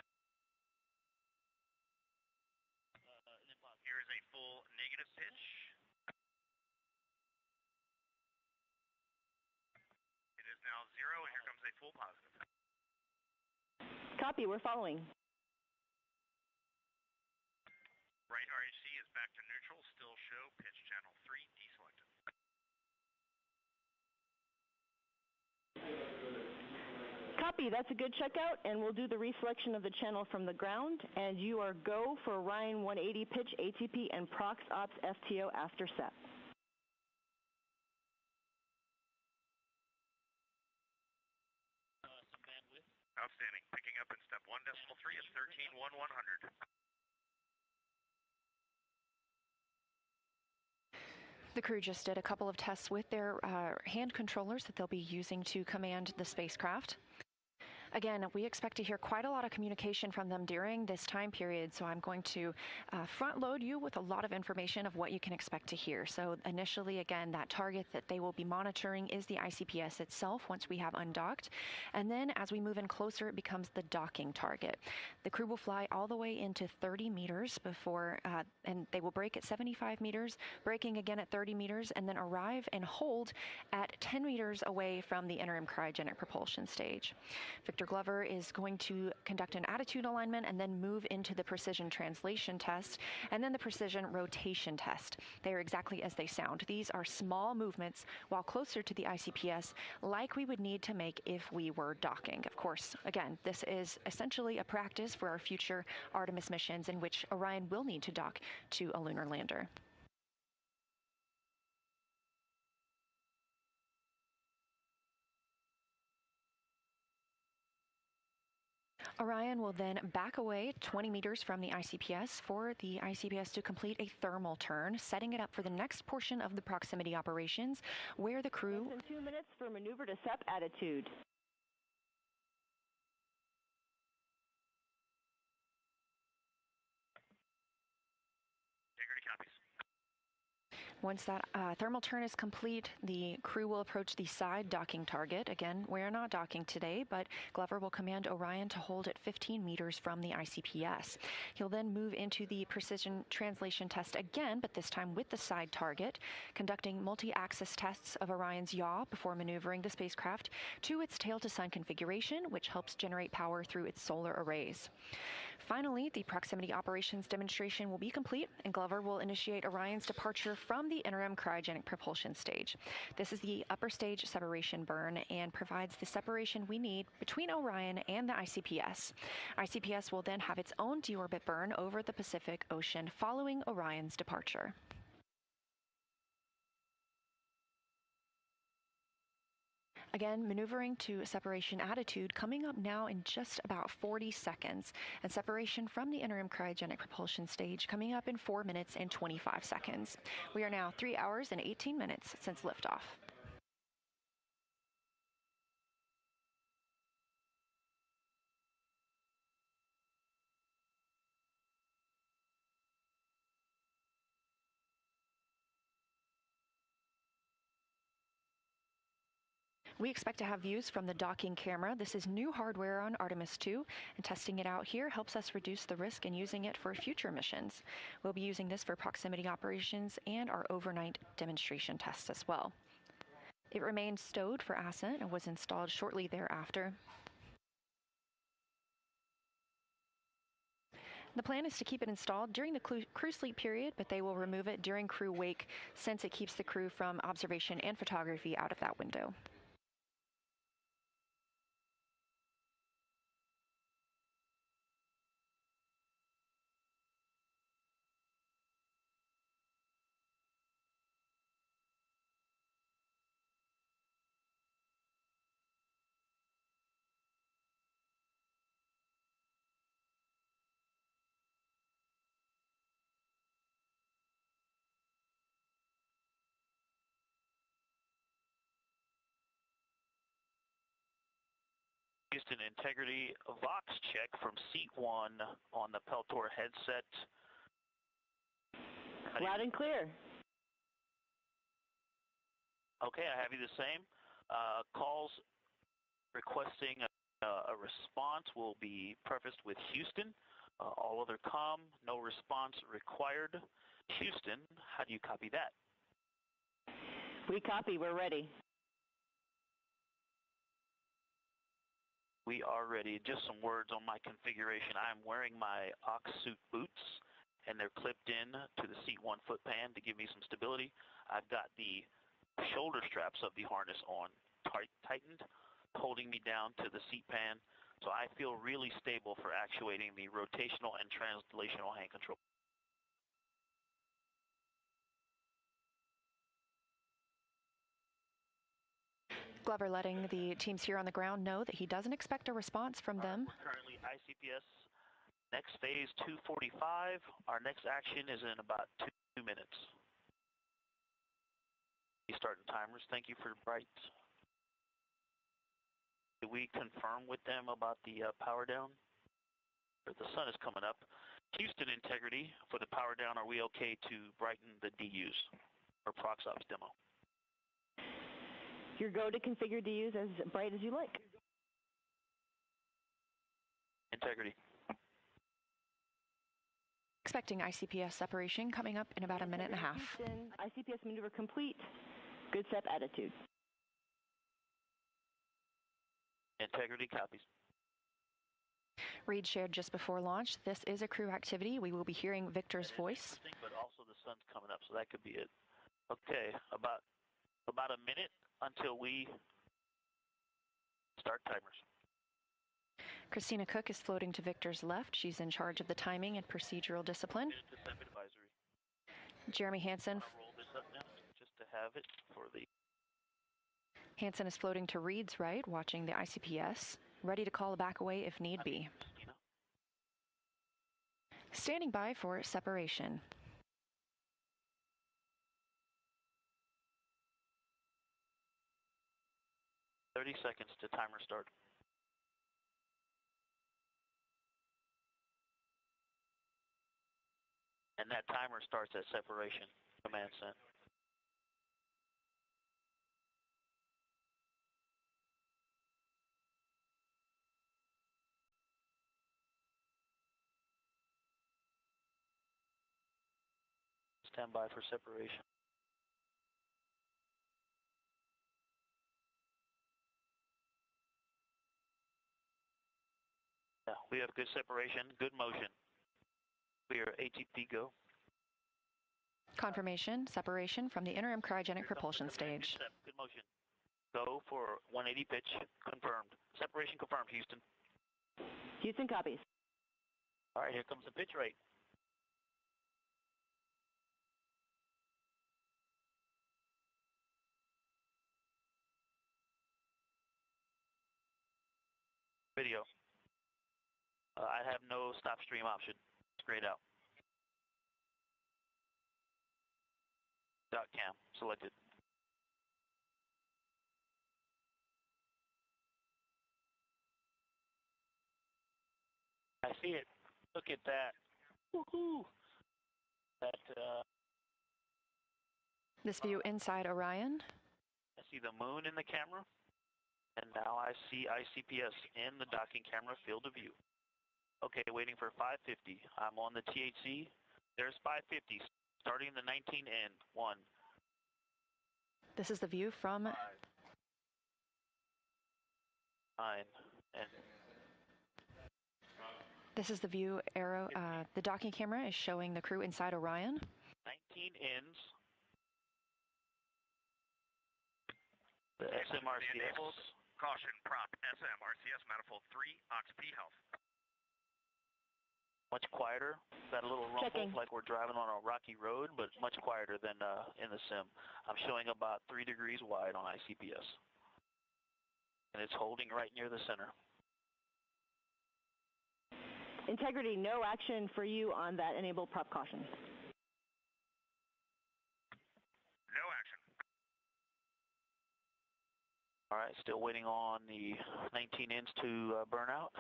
Speaker 10: negative pitch. It is now 0, and here comes a full positive.
Speaker 6: Copy, we're following.
Speaker 10: Right RHC is back to neutral, still show pitch channel 3 deselected.
Speaker 6: Copy, that's a good checkout, and we'll do the reselection of the channel from the ground, and you are go for Orion 180 pitch ATP and Prox Ops FTO after set.
Speaker 10: Outstanding. Picking up in step 1.3 at 13.100.
Speaker 7: The crew just did a couple of tests with their hand controllers that they'll be using to command the spacecraft. Again, we expect to hear quite a lot of communication from them during this time period, so I'm going to front load you with a lot of information of what you can expect to hear. So initially, again, that target that they will be monitoring is the ICPS itself once we have undocked. And then as we move in closer, it becomes the docking target. The crew will fly all the way into 30 meters before, and they will brake at 75 meters, braking again at 30 meters, and then arrive and hold at 10 meters away from the interim cryogenic propulsion stage. Victor Glover is going to conduct an attitude alignment and then move into the precision translation test and then the precision rotation test. They are exactly as they sound. These are small movements while closer to the ICPS, like we would need to make if we were docking. Of course, again, this is essentially a practice for our future Artemis missions in which Orion will need to dock to a lunar lander. Orion will then back away 20 meters from the ICPS for the ICPS to complete a thermal turn, setting it up for the next portion of the proximity operations, where the crew...
Speaker 6: Less than 2 minutes for maneuver to SEP attitude.
Speaker 10: Integrity copies.
Speaker 7: Once that thermal turn is complete, the crew will approach the side docking target. Again, we're not docking today, but Glover will command Orion to hold at 15 meters from the ICPS. He'll then move into the precision translation test again, but this time with the side target, conducting multi-axis tests of Orion's yaw before maneuvering the spacecraft to its tail-to-sun configuration, which helps generate power through its solar arrays. Finally, the proximity operations demonstration will be complete, and Glover will initiate Orion's departure from the interim cryogenic propulsion stage. This is the upper stage separation burn and provides the separation we need between Orion and the ICPS. ICPS will then have its own deorbit burn over the Pacific Ocean following Orion's departure. Again, maneuvering to separation attitude coming up now in just about 40 seconds, and separation from the interim cryogenic propulsion stage coming up in 4 minutes and 25 seconds. We are now 3 hours and 18 minutes since liftoff. We expect to have views from the docking camera. This is new hardware on Artemis II, and testing it out here helps us reduce the risk in using it for future missions. We'll be using this for proximity operations and our overnight demonstration tests as well. It remained stowed for ascent and was installed shortly thereafter. The plan is to keep it installed during the crew sleep period, but they will remove it during crew wake since it keeps the crew from observation and photography out of that window.
Speaker 11: Houston integrity Vox check from seat 1 on the Peltor headset.
Speaker 6: Loud and clear.
Speaker 11: Okay, I have you the same. Calls requesting a response will be prefaced with Houston. All other comm, no response required. Houston, how do you copy that?
Speaker 6: We copy, we're ready.
Speaker 11: We are ready. Just some words on my configuration. I'm wearing my ox suit boots, and they're clipped in to the seat 1 foot pan to give me some stability. I've got the shoulder straps of the harness on tightened, holding me down to the seat pan, so I feel really stable for actuating the rotational and translational hand control.
Speaker 7: Glover letting the teams here on the ground know that he doesn't expect a response from them.
Speaker 11: We're currently ICPS next phase 245. Our next action is in about 2 minutes. Starting timers. Thank you for bright. Did we confirm with them about the power down? The sun is coming up. Houston integrity for the power down. Are we okay to brighten the DUs or ProxOps demo?
Speaker 6: Your go to configure DUs as bright as you like.
Speaker 11: Integrity.
Speaker 7: Expecting ICPS separation coming up in about a minute and a half.
Speaker 6: Houston, ICPS maneuver complete. Good step attitude.
Speaker 11: Integrity copies.
Speaker 7: Reid shared just before launch, this is a crew activity. We will be hearing Victor's voice.
Speaker 11: But also the sun's coming up, so that could be it. Okay, about a minute until we start timers.
Speaker 7: Christina Koch is floating to Victor's left. She's in charge of the timing and procedural discipline. Jeremy Hansen.
Speaker 11: Roll this up now, just to have it for the.
Speaker 7: Hansen is floating to Reid's right, watching the ICPS, ready to call a back away if need be. Standing by for separation.
Speaker 11: "30 seconds to timer start. And that timer starts at separation. Command sent. Stand by for separation. Yeah, we have good separation, good motion. We are ATP go.
Speaker 7: Confirmation, separation from the interim cryogenic propulsion stage.
Speaker 11: Good motion. Go for 180 pitch, confirmed. Separation confirmed, Houston.
Speaker 6: Houston copies.
Speaker 11: All right, here comes the pitch rate. Video. I have no stop stream option. Straight out. Dot cam selected. I see it. Look at that. Woohoo! That
Speaker 7: This view inside Orion.
Speaker 11: I see the moon in the camera, and now I see ICPS in the docking camera field of view. Okay, waiting for 550. I'm on the THC. There's 550, starting the 19N. 1.
Speaker 7: This is the view from
Speaker 11: 9. And
Speaker 7: this is the view arrow. The docking camera is showing the crew inside Orion.
Speaker 11: 19 ends. The SMRCS.
Speaker 10: Caution, prop, SMRCS manifold 3, Ox-P health.
Speaker 11: Much quieter. Got a little rumble,
Speaker 6: Checking.
Speaker 11: like we're driving on a rocky road, but much quieter than in the sim. I'm showing about 3 degrees wide on ICPS. And it's holding right near the center.
Speaker 6: Integrity, no action for you on that enable prop caution.
Speaker 10: No action.
Speaker 11: All right, still waiting on the 19 ends to burn out.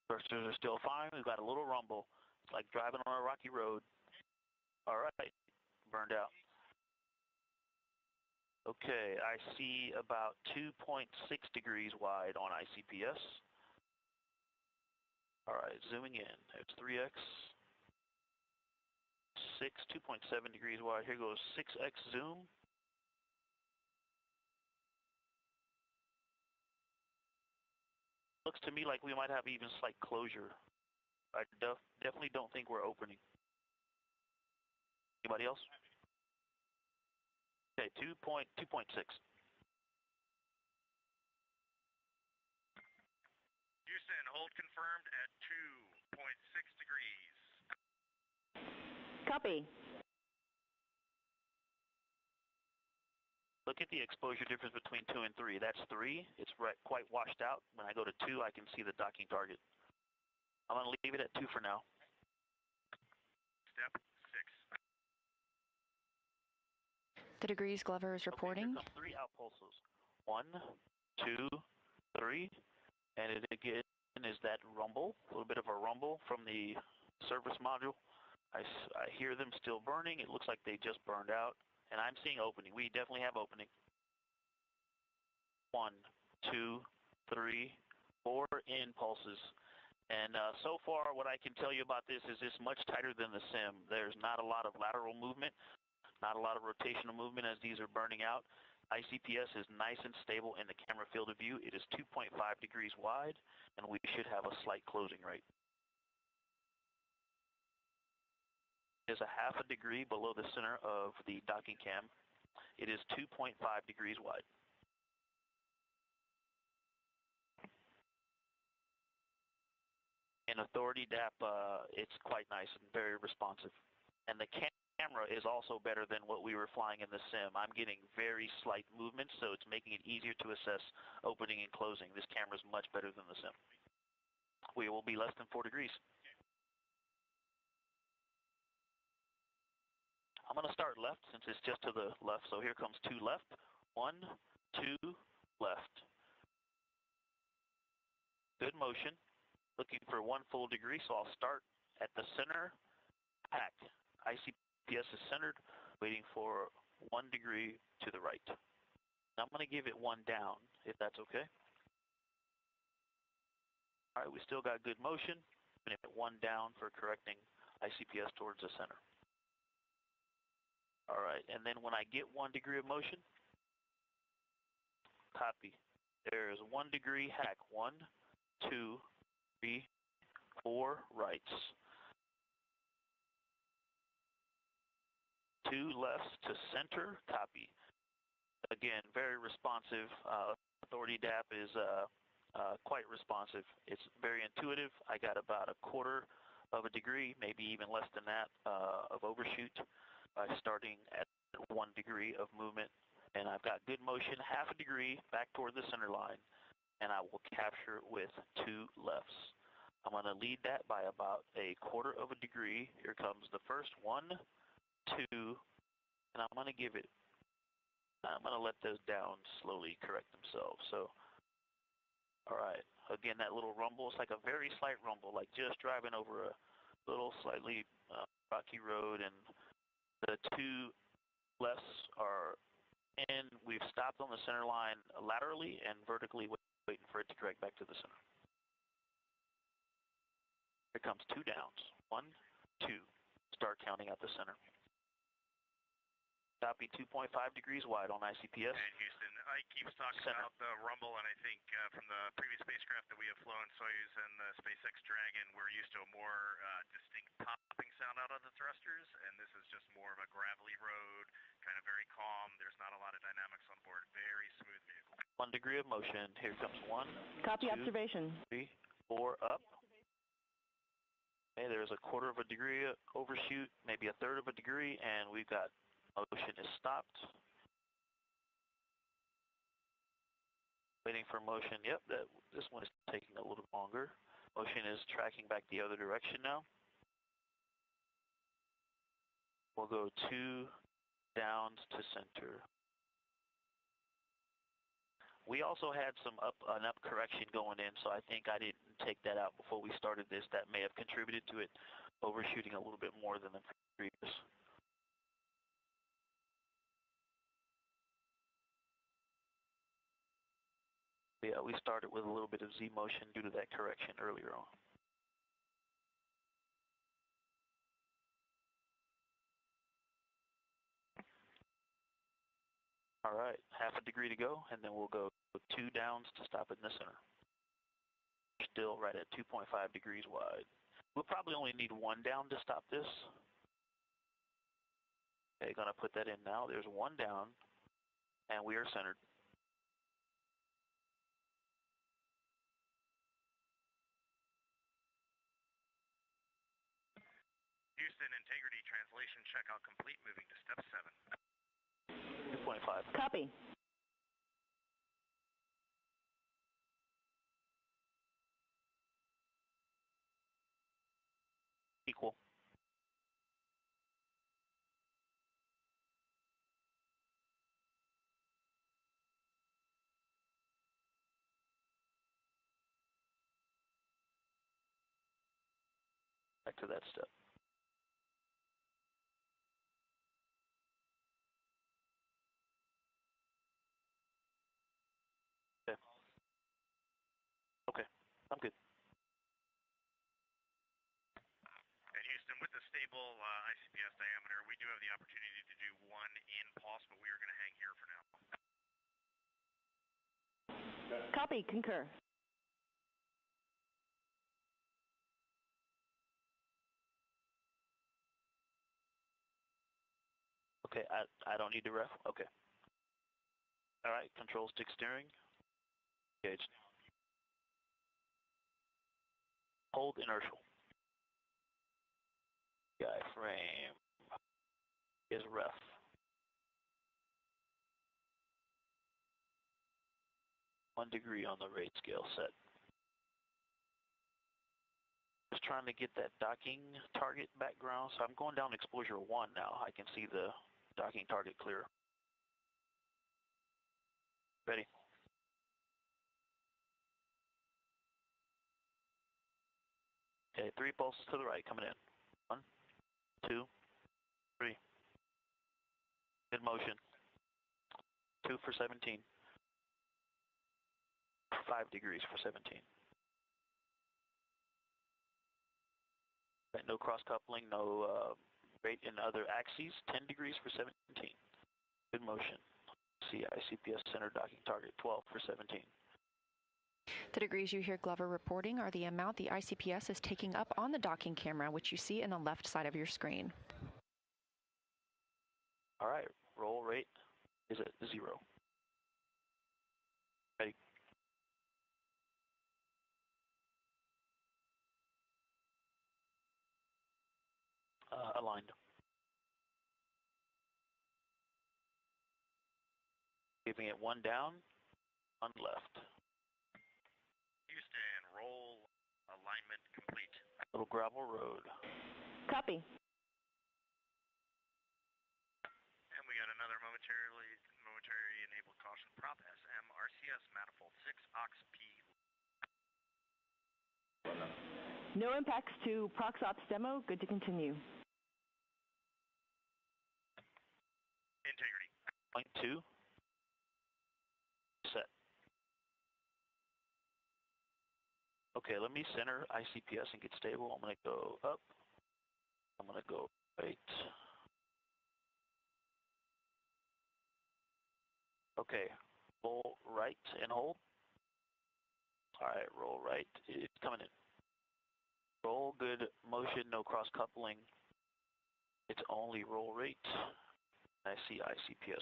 Speaker 11: Thrusters are still fine. We've got a little rumble. It's like driving on a rocky road. All right, burned out. Okay, I see about 2.6 degrees wide on ICPS. All right, zooming in. There's 3x. 2.7 degrees wide. Here goes 6x zoom. Looks to me like we might have even slight closure. I definitely don't think we're opening. Anybody else? Okay, 2.6.
Speaker 10: Houston, hold confirmed at 2.6 degrees.
Speaker 6: Copy.
Speaker 11: Look at the exposure difference between 2 and 3. That's 3. It's quite washed out. When I go to 2, I can see the docking target. I'm going to leave it at 2 for now.
Speaker 10: Step 6.
Speaker 7: The degrees Glover is reporting.
Speaker 11: Okay, here come 3 outpulses. 1, 2, 3. And it again is that rumble, a little bit of a rumble from the service module. I hear them still burning. It looks like they just burned out. And I'm seeing opening. We definitely have opening. 1, 2, 3, 4 impulses. And so far, what I can tell you about this is it's much tighter than the sim. There's not a lot of lateral movement, not a lot of rotational movement as these are burning out. ICPS is nice and stable in the camera field of view. It is 2.5 degrees wide, and we should have a slight closing rate. It is a half a degree below the center of the docking cam. It is 2.5 degrees wide. In Authority DAP, it's quite nice and very responsive. And the camera is also better than what we were flying in the sim. I'm getting very slight movements, so it's making it easier to assess opening and closing. This camera is much better than the sim. We will be less than 4 degrees. I'm going to start left since it's just to the left. So here comes 2 left. 1, 2, left. Good motion. Looking for 1 full degree, so I'll start at the center hack. ICPS is centered, waiting for 1 degree to the right. Now I'm going to give it 1 down, if that's okay. All right, we still got good motion. I'm going to hit 1 down for correcting ICPS towards the center. All right, and then when I get 1 degree of motion, copy. There's 1 degree hack. 1, 2, 3, 4 rights. 2 lefts to center, copy. Again, very responsive. Authority DAP is quite responsive. It's very intuitive. I got about 1/4 of a degree, maybe even less than that, of overshoot by starting at 1 degree of movement. And I've got good motion, half a degree back toward the center line, and I will capture it with 2 lefts. I'm going to lead that by about 1/4 of a degree. Here comes the first 1, 2, and I'm going to give it, I'm going to let those down slowly correct themselves. So, all right, again, that little rumble, it's like a very slight rumble, like just driving over a little slightly rocky road, and the 2 lefts are in. We've stopped on the center line laterally and vertically, waiting for it to correct back to the center. Here comes 2 downs. 1, 2. Start counting at the center. Copy 2.5 degrees wide on ICPS.
Speaker 10: And Houston, Ike keeps talking about the rumble, and I think from the previous spacecraft that we have flown, Soyuz and the SpaceX Dragon, we're used to a more distinct popping sound out of the thrusters, and this is just more of a gravelly road, kind of very calm. There's not a lot of dynamics on board. Very smooth vehicle.
Speaker 11: 1 degree of motion. Here comes 1.
Speaker 6: Copy
Speaker 11: 2,
Speaker 6: observation.
Speaker 11: 3, 4 up. Okay, there's 1/4 of a degree overshoot, maybe 1/3 of a degree, and we've got motion is stopped. Waiting for motion. Yep, this one is taking a little longer. Motion is tracking back the other direction now. We'll go 2 downs to center. We also had an up correction going in, so I think I didn't take that out before we started this. That may have contributed to it overshooting a little bit more than the previous. Yeah, we started with a little bit of Z motion due to that correction earlier on. All right, half a degree to go, and then we'll go 2 downs to stop it in the center. Still right at 2.5 degrees wide. We'll probably only need 1 down to stop this. Okay, gonna put that in now. There's 1 down, and we are centered.
Speaker 10: Houston, integrity translation checkout complete. Moving to step 7.
Speaker 11: 2.5.
Speaker 6: Copy.
Speaker 11: Equal. back to that step. Okay. Okay, I'm good.
Speaker 10: And Houston, with the stable ICPS diameter, we do have the opportunity to do one in pulse, but we are going to hang here for now.
Speaker 6: Copy, concur.
Speaker 11: Okay, I don't need to ref. Okay. All right, control stick steering. Engaged. Hold inertial. Diaphragm is ref. One degree on the rate scale set. Just trying to get that docking target background. So I'm going down exposure 1 now. I can see the docking target clear. Ready. Okay, 3 pulses to the right coming in. 1, 2, 3. Mid motion. 2 for 17. 5 degrees for 17. Okay, no cross coupling, no rate in other axes. 10 degrees for 17. Good motion. See ICPS center docking target 12 for 17.
Speaker 7: The degrees you hear Glover reporting are the amount the ICPS is taking up on the docking camera, which you see in the left side of your screen.
Speaker 11: All right, roll rate is at 0. Ready. Aligned. Giving it 1 down, 1 left.
Speaker 10: Houston, roll alignment complete.
Speaker 11: Little gravel road.
Speaker 6: Copy.
Speaker 10: And we got another momentary enabled caution prop SM RCS manifold 6 aux P.
Speaker 6: No impacts to Prox Ops demo. Good to continue.
Speaker 10: Integrity.
Speaker 11: Point 2. Set. Okay, let me center ICPS and get stable. I'm going to go up. I'm going to go right. Okay, roll right and hold. All right, roll right. It's coming in. Roll, good motion, no cross coupling. It's only roll rate. I see ICPS.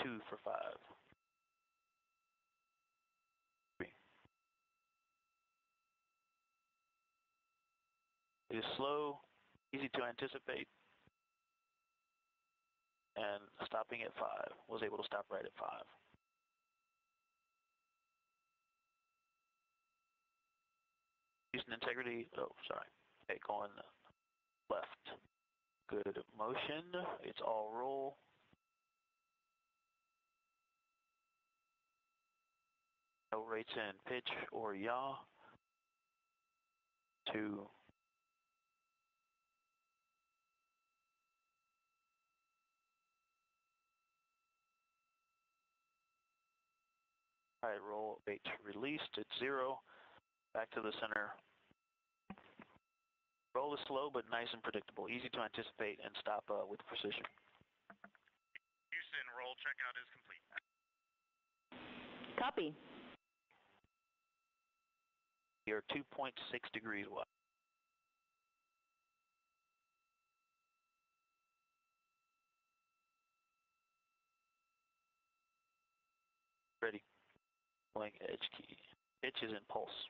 Speaker 11: 2 for 5. 3. It is slow, easy to anticipate, and stopping at 5. Was able to stop right at 5. Houston integrity. Oh, sorry. Okay, going left. Good motion. It's all roll. No rates in pitch or yaw. 2. All right, roll rate released. It's 0. Back to the center. Roll is slow but nice and predictable. Easy to anticipate and stop with precision.
Speaker 10: Houston, roll checkout is complete.
Speaker 6: Copy.
Speaker 11: You're 2.6 degrees wide. Ready. Pulling edge key. Pitch is in pulse.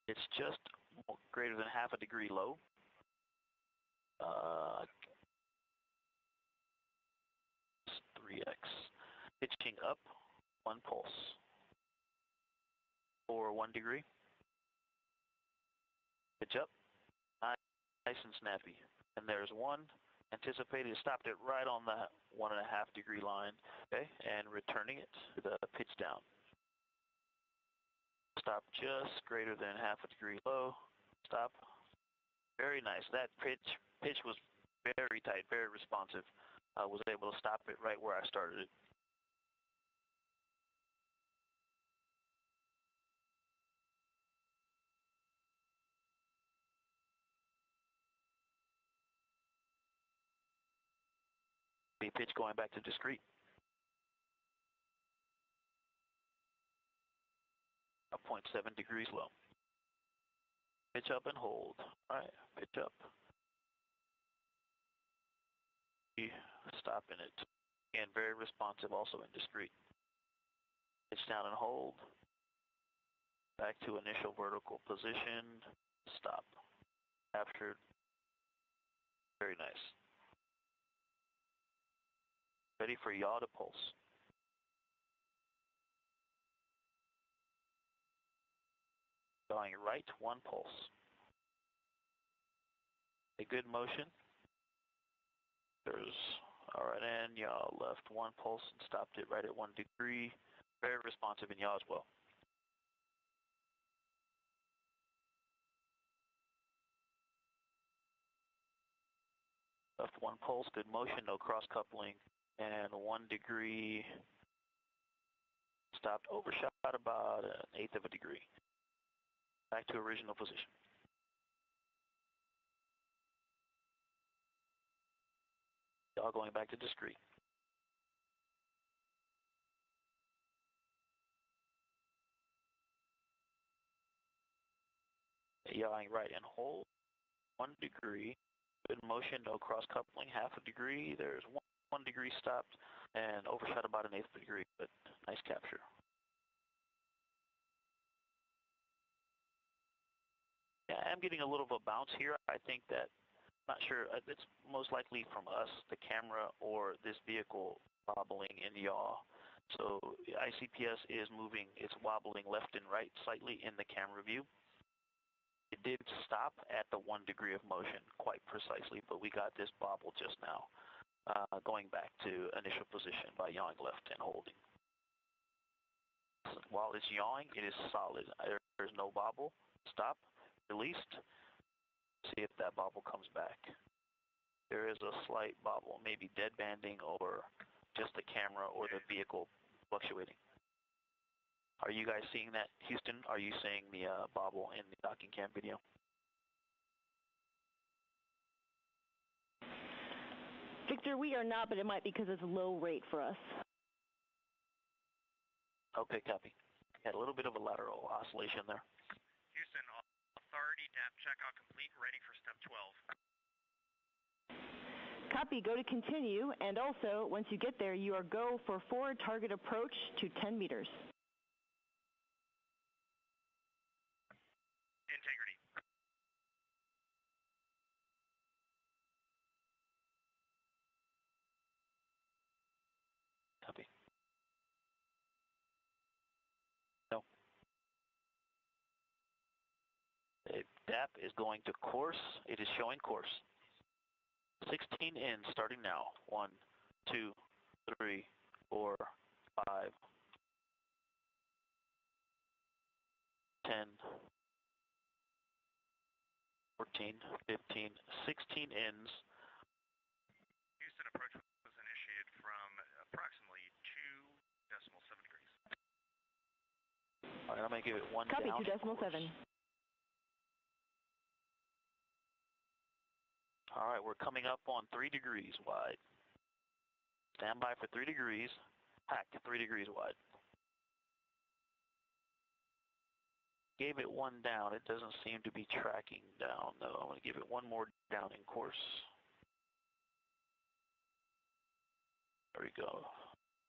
Speaker 11: It's just greater than half a degree low. It's 3x. Pitching up, 1 pulse. For 1 degree. Pitch up. Nice and snappy. And there's 1. Anticipated, stopped it right on that 1.5 degree line. Okay, and returning it to the pitch down. Stop just greater than half a degree low. Stop. Very nice. That pitch was very tight, very responsive. I was able to stop it right where I started it. Pitch going back to discrete. Up 0.7 degrees low. Pitch up and hold. All right, pitch up. Stopping it. Again, very responsive, also in discrete. Pitch down and hold. Back to initial vertical position. Stop. Captured. Very nice. Ready for yaw to pulse. Going right, one pulse. A good motion. There's RN, yaw left, one pulse, and stopped it right at 1 degree. Very responsive in yaw as well. Left one pulse, good motion, no cross coupling, and 1 degree. Stopped, overshot about 1/8 of a degree. Back to original position. Yaw going back to discrete. Yawing right and hold. 1 degree. Good motion, no cross coupling, half a degree. There's 1 degree stopped and overshot about 1/8 of a degree, but nice capture. Yeah, I'm getting a little of a bounce here. I think that, not sure, it's most likely from us, the camera, or this vehicle wobbling in yaw. So ICPS is moving, it's wobbling left and right slightly in the camera view. It did stop at the 1 degree of motion, quite precisely, but we got this bobble just now, going back to initial position by yawing left and holding. While it's yawing, it is solid. There's no bobble. Stop, released. See if that bobble comes back. There is a slight bobble, maybe dead banding or just the camera or the vehicle fluctuating. Are you guys seeing that, Houston? Are you seeing the bobble in the docking cam video?
Speaker 6: Victor, we are not, but it might be because it's low rate for us.
Speaker 11: Okay, copy. Had a little bit of a lateral oscillation there.
Speaker 10: Houston, authority DAP checkout complete, ready for step 12.
Speaker 6: Copy, go to continue, and also, once you get there, you are go for forward target approach to 10 meters.
Speaker 10: Integrity.
Speaker 11: Copy. No. The DAP is going to course. It is showing course. 16 in, starting now. 1, 2, 3, 4, 5, 10, 14, 15, 16 ins.
Speaker 10: Houston, approach was initiated from approximately 2.7 degrees.
Speaker 11: All right, I'm going to give it 1
Speaker 6: Copy,
Speaker 11: down.
Speaker 6: 2.7.
Speaker 11: All right, we're coming up on 3 degrees wide. Stand by for 3 degrees. Hack 3 degrees wide. Gave it 1 down. It doesn't seem to be tracking down, though. I'm going to give it 1 more down in course. There we go.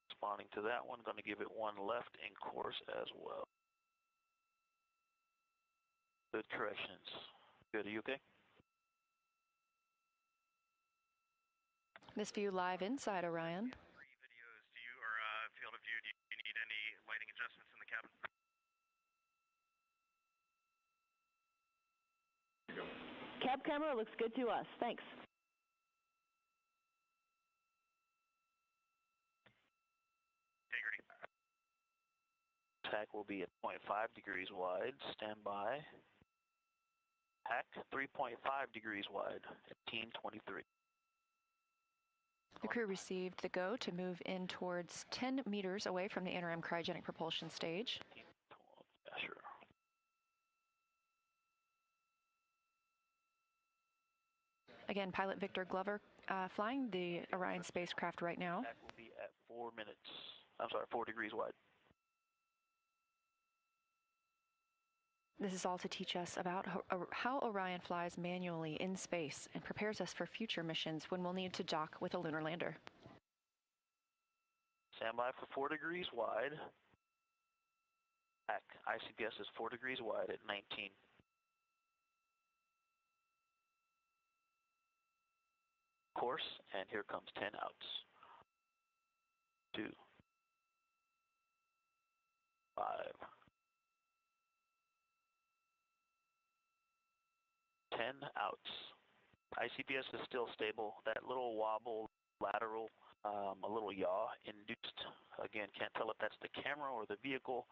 Speaker 11: Responding to that one, going to give it 1 left in course as well. Good corrections. Good, are you okay?
Speaker 7: This view live inside Orion.
Speaker 10: 3 videos. Do you, or field of view, do you need any lighting adjustments in the cabin?
Speaker 6: Cab camera looks good to us. Thanks.
Speaker 10: Integrity.
Speaker 11: Hack will be at 0.5 degrees wide. Stand by. Hack 3.5 degrees wide at 1823.
Speaker 7: The crew received the go to move in towards 10 meters away from the interim cryogenic propulsion stage.
Speaker 11: Yeah, sure.
Speaker 7: Again, pilot Victor Glover flying the Orion spacecraft right now.
Speaker 11: Hack will be at 4 degrees wide.
Speaker 7: This is all to teach us about how Orion flies manually in space and prepares us for future missions when we'll need to dock with a lunar lander.
Speaker 11: Stand by for 4 degrees wide. Hack, ICPS is 4 degrees wide at 19. Course, and here comes 10 outs. 2, 5, 10 outs. ICPS is still stable. That little wobble, lateral, a little yaw induced. Again, can't tell if that's the camera or the vehicle,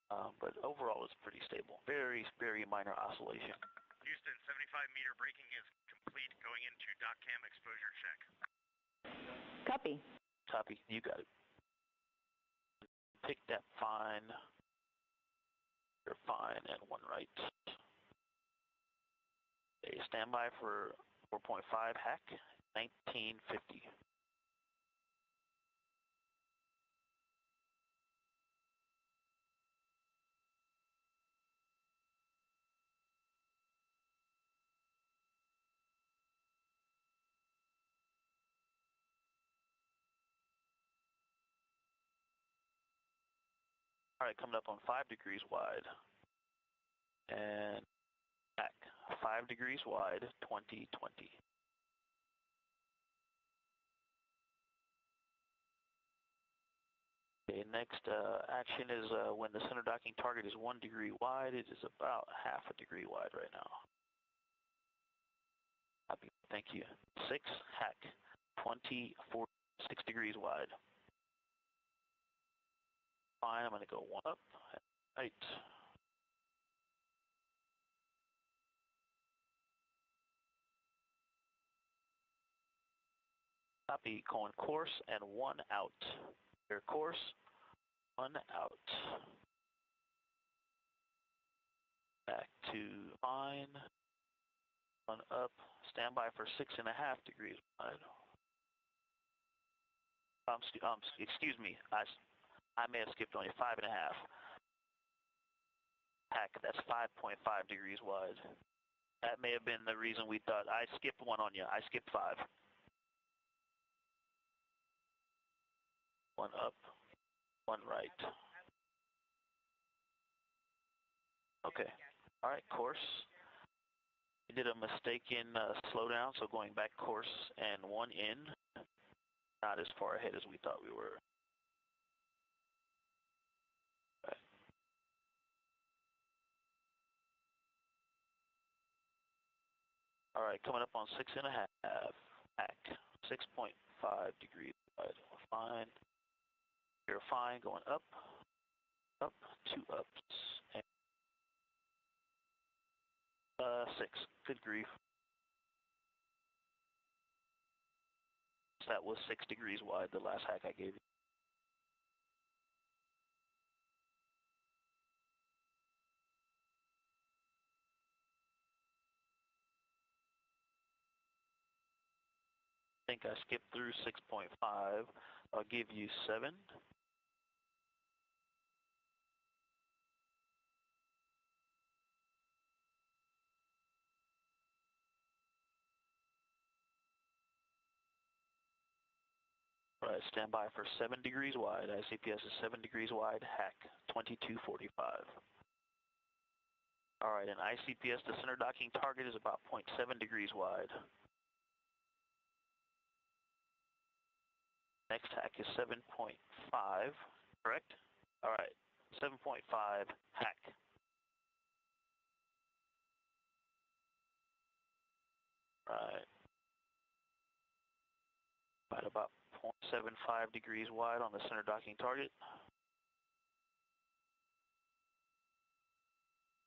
Speaker 11: but overall it's pretty stable. Very, very minor oscillation.
Speaker 10: Houston, 75-meter braking is complete. Going into dock cam exposure check.
Speaker 6: Copy.
Speaker 11: Copy. You got it. Pick that fine. You're fine and 1 right. Okay, stand by for 4.5 hack, 1950. All right, coming up on 5 degrees wide. And back, 5 degrees wide, 2020. Okay, next action is when the center docking target is 1 degree wide, it is about half a degree wide right now. Copy. Thank you. 6, hack, 24, 6 degrees wide. Fine, I'm going to go 1 up, right. Copy, going course and 1 out. Clear course, 1 out. Back to fine, 1 up. Stand by for 6.5 degrees wide. Excuse me, I may have skipped only 5.5. Hack, that's 5.5 degrees wide. That may have been the reason we thought I skipped 1 on you. I skipped 5. 1 up, 1 right. Okay. All right, course. We did a mistaken slowdown, so going back course and 1 in. Not as far ahead as we thought we were. Okay. All right, coming up on 6.5. Hack, 6.5 degrees wide. Fine. You're fine, going up, up, 2 ups, and 6. Good grief. That was 6 degrees wide, the last hack I gave you. I think I skipped through 6.5. I'll give you 7. All right, stand by for 7 degrees wide. ICPS is 7 degrees wide. Hack, 2245. All right, and ICPS, the center docking target is about 0.7 degrees wide. Next hack is 7.5, correct? All right, 7.5, hack. Right. Right about 0.75 degrees wide on the center docking target.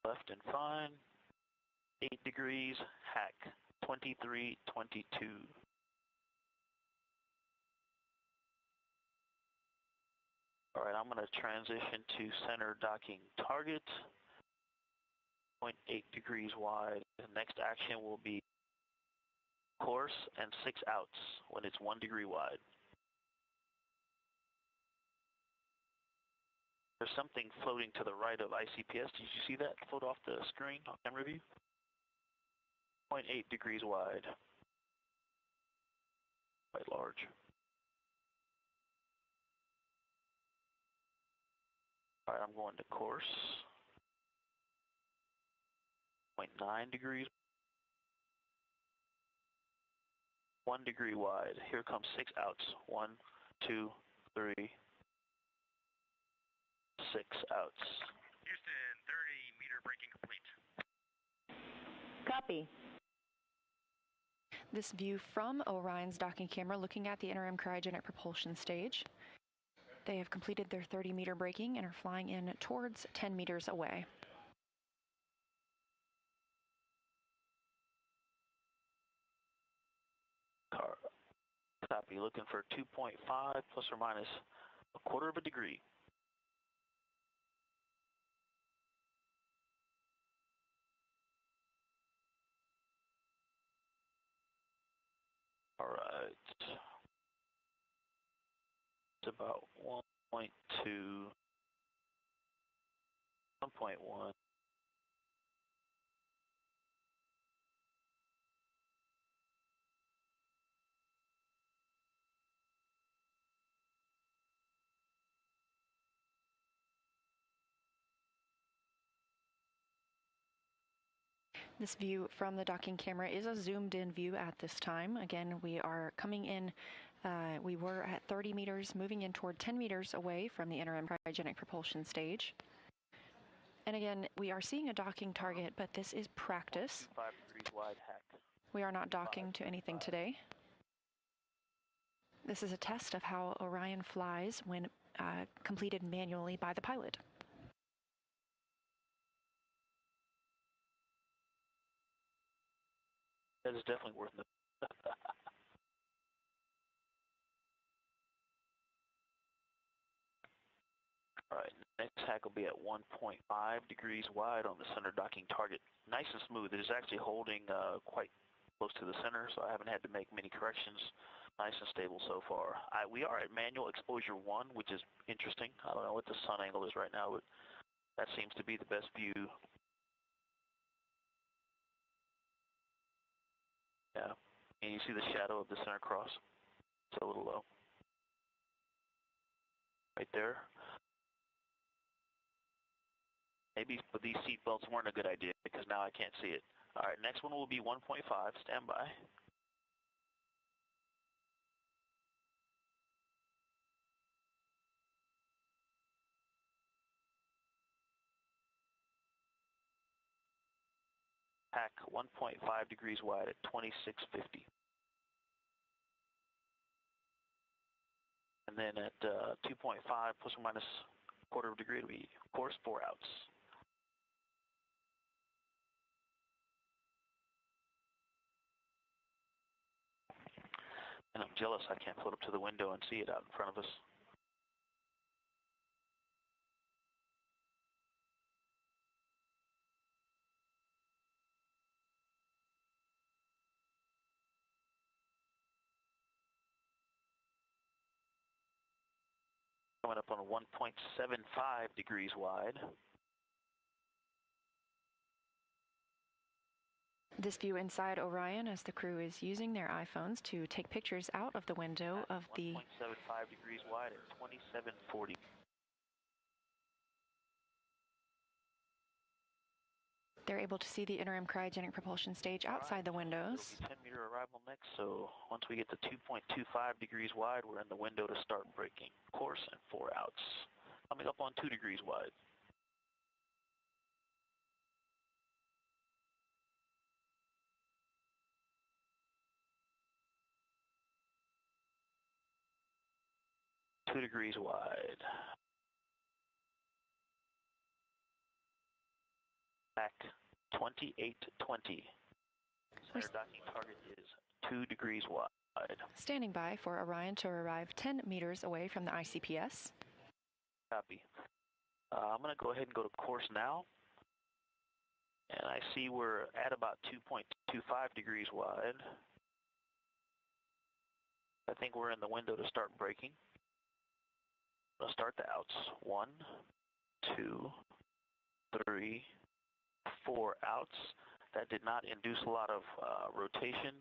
Speaker 11: left and fine. 8 degrees, hack, 2322. All right, I'm going to transition to center docking target, 0.8 degrees wide. The next action will be course and 6 outs when it's 1 degree wide. There's something floating to the right of ICPS. Did you see that float off the screen on camera view? 0.8 degrees wide. Quite large. All right, I'm going to course. 0.9 degrees. 1 degree wide. Here comes 6 outs. 1, 2, 3, 6 outs.
Speaker 10: Houston, 30-meter braking complete.
Speaker 6: Copy.
Speaker 7: This view from Orion's docking camera looking at the interim cryogenic propulsion stage. They have completed their 30-meter braking and are flying in towards 10 meters away.
Speaker 11: Copy, looking for 2.5 plus or minus a quarter of a degree. All right. It's about 1.2, 1.1.
Speaker 7: This view from the docking camera is a zoomed in view at this time. Again, we are coming in, we were at 30 meters, moving in toward 10 meters away from the interim cryogenic propulsion stage. And again, we are seeing a docking target, but this is practice.
Speaker 11: 5 degrees wide hack.
Speaker 7: We are not docking to anything today. This is a test of how Orion flies when completed manually by the pilot.
Speaker 11: That is definitely worth it. All right, next hack will be at 1.5 degrees wide on the center docking target. Nice and smooth. It is actually holding quite close to the center, so I haven't had to make many corrections. Nice and stable so far. We are at manual exposure 1, which is interesting. I don't know what the sun angle is right now, but that seems to be the best view. Yeah, and you see the shadow of the center cross. It's a little low. Right there. Maybe these seat belts weren't a good idea because now I can't see it. All right, next one will be 1.5. Stand by. Hack 1.5 degrees wide at 2650. And then at 2.5 plus or minus a quarter of a degree, it'll be, of course, 4 outs. And I'm jealous I can't float up to the window and see it out in front of us. Coming up on 1.75 degrees wide.
Speaker 7: This view inside Orion as the crew is using their iPhones to take pictures out of the window of the
Speaker 11: 1.75 degrees wide at 2740.
Speaker 7: They're able to see the interim cryogenic propulsion stage outside the windows.
Speaker 11: It'll be 10-meter arrival next, so once we get to 2.25 degrees wide, we're in the window to start braking. Course and 4 outs. Coming up on 2 degrees wide. Two degrees wide. back 2820. Center docking target is 2 degrees wide.
Speaker 7: Standing by for Orion to arrive 10 meters away from the ICPS.
Speaker 11: Copy. I'm going to go ahead and go to course now. And I see we're at about 2.25 degrees wide. I think we're in the window to start braking. I'll start the outs. 1, 2, 3, 4 outs. That did not induce a lot of rotation,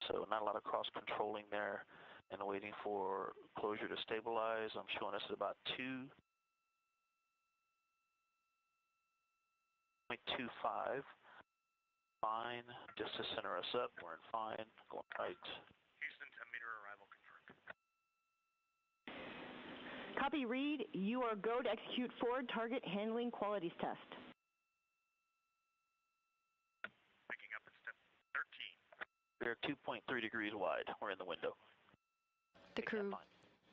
Speaker 11: so not a lot of cross-controlling there. And waiting for closure to stabilize. I'm showing us at about 2.25. Fine. Just to center us up, we're in fine. Going right.
Speaker 10: Houston, 10-meter arrival confirmed.
Speaker 6: Copy, Reid. You are go to execute forward target handling qualities test.
Speaker 10: Picking up at step 13.
Speaker 11: We're 2.3 degrees wide. We're in the window.
Speaker 7: The crew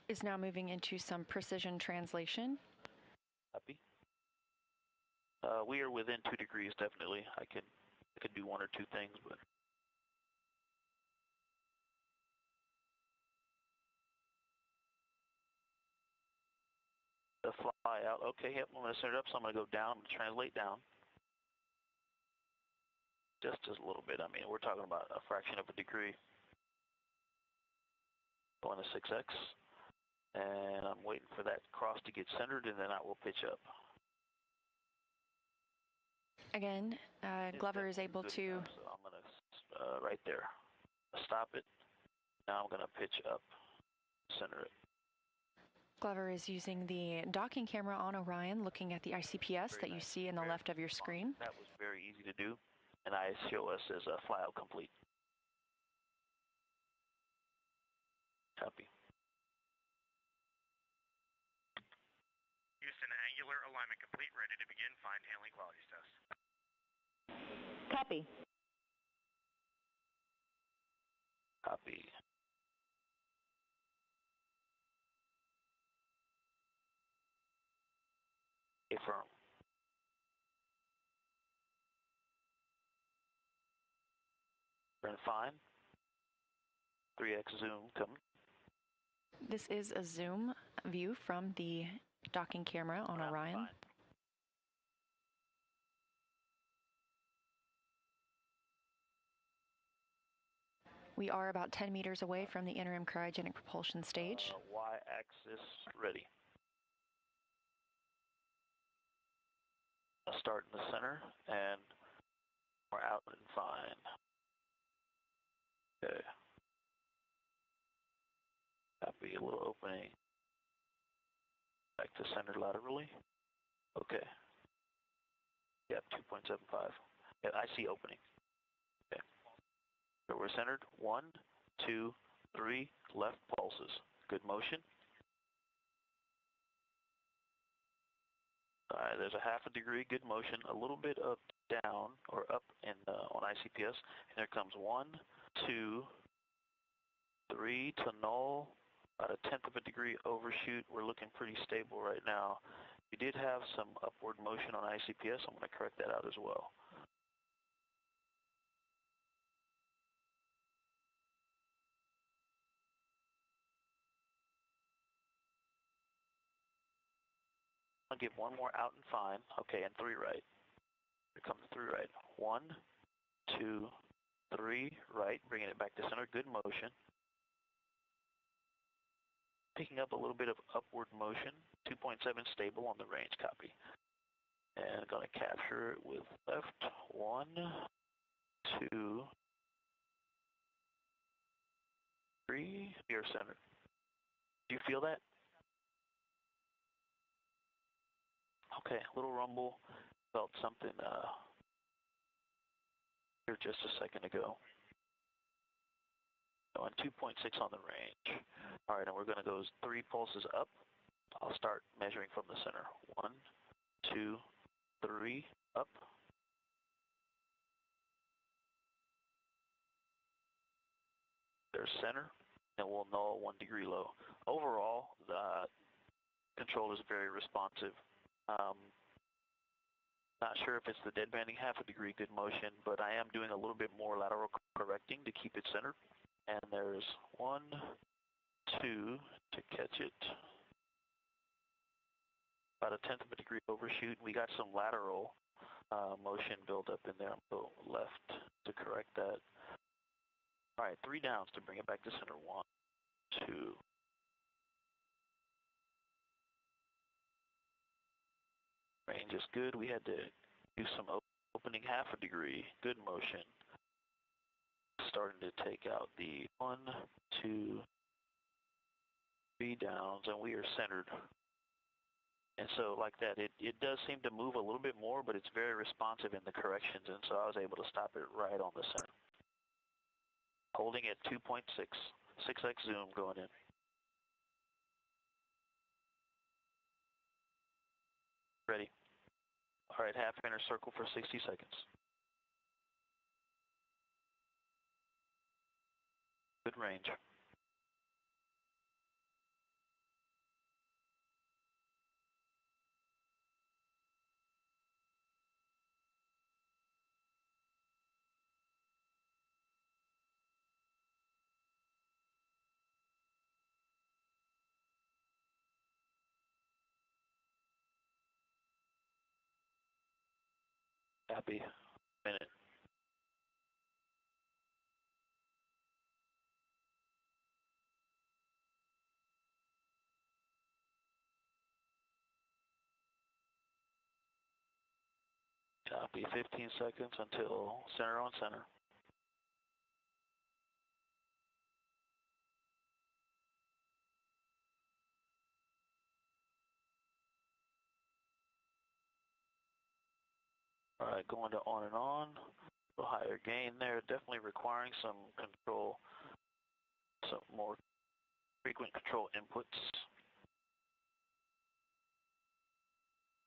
Speaker 7: is now moving into some precision translation.
Speaker 11: Copy. We are within 2 degrees, definitely. I could do 1 or 2 things, but the fly out. Okay, yep, I'm going to center it up, so I'm going to go down. I'm going to translate down. Just a little bit. I mean, we're talking about a fraction of a degree. Going to 6x. And I'm waiting for that cross to get centered, and then I will pitch up.
Speaker 7: Again, Glover is able to...
Speaker 11: So I'm going to, right there, stop it. Now I'm going to pitch up, center it.
Speaker 7: Glover is using the docking camera on Orion, looking at the ICPS that you see in the left of your screen.
Speaker 11: That was very easy to do, and I show us as a flyout complete. Copy.
Speaker 10: Houston, angular alignment complete, ready to begin fine handling qualities test.
Speaker 6: Copy.
Speaker 11: Copy. Affirm. We're in fine. 3x zoom coming.
Speaker 7: This is a zoom view from the docking camera on Orion.
Speaker 11: Fine.
Speaker 7: We are about 10 meters away from the interim cryogenic propulsion stage.
Speaker 11: Y-axis ready. I'll start in the center, and we're out and fine. Okay. Copy, a little opening. Back to center laterally. Okay. Yep, 2.75. Yeah, I see opening. Okay. So we're centered. 1, 2, 3, left pulses. Good motion. All right, there's a half a degree, good motion, a little bit up, down, or up in on ICPS. And there comes 1, 2, 3 to null, about a 1/10 of a degree overshoot. We're looking pretty stable right now. We did have some upward motion on ICPS. I'm going to correct that out as well. I'll give 1 more out and fine. Okay, and 3 right. Here comes 3 right. 1, 2, 3 right, bringing it back to center. Good motion. Picking up a little bit of upward motion. 2.7 stable on the range. Copy. And going to capture it with left. 1, 2, 3. Here center. Do you feel that? Okay, a little rumble. Felt something here just a second ago. And 2.6 on the range. All right, and we're going to go 3 pulses up. I'll start measuring from the center. 1, 2, 3, up. There's center, and we'll null 1 degree low. Overall, the control is very responsive. Not sure if it's the dead banding half a degree, good motion, but I am doing a little bit more lateral correcting to keep it centered. And there's 1, 2 to catch it. About a 1/10 of a degree overshoot. We got some lateral motion build up in there. Go left to correct that. All right, 3 downs to bring it back to center. 1, 2. Range is good. We had to do some opening half a degree. Good motion. Starting to take out the 1, 2, 3 downs, and we are centered. And so like that, it does seem to move a little bit more, but it's very responsive in the corrections, and so I was able to stop it right on the center. Holding at 2.6, 6x zoom going in. Ready. All right, half inner circle for 60 seconds. Good range. Happy. Minute. Copy. 15 seconds until center on center. All right, going to on and on. A little higher gain there, definitely requiring some control, some more frequent control inputs.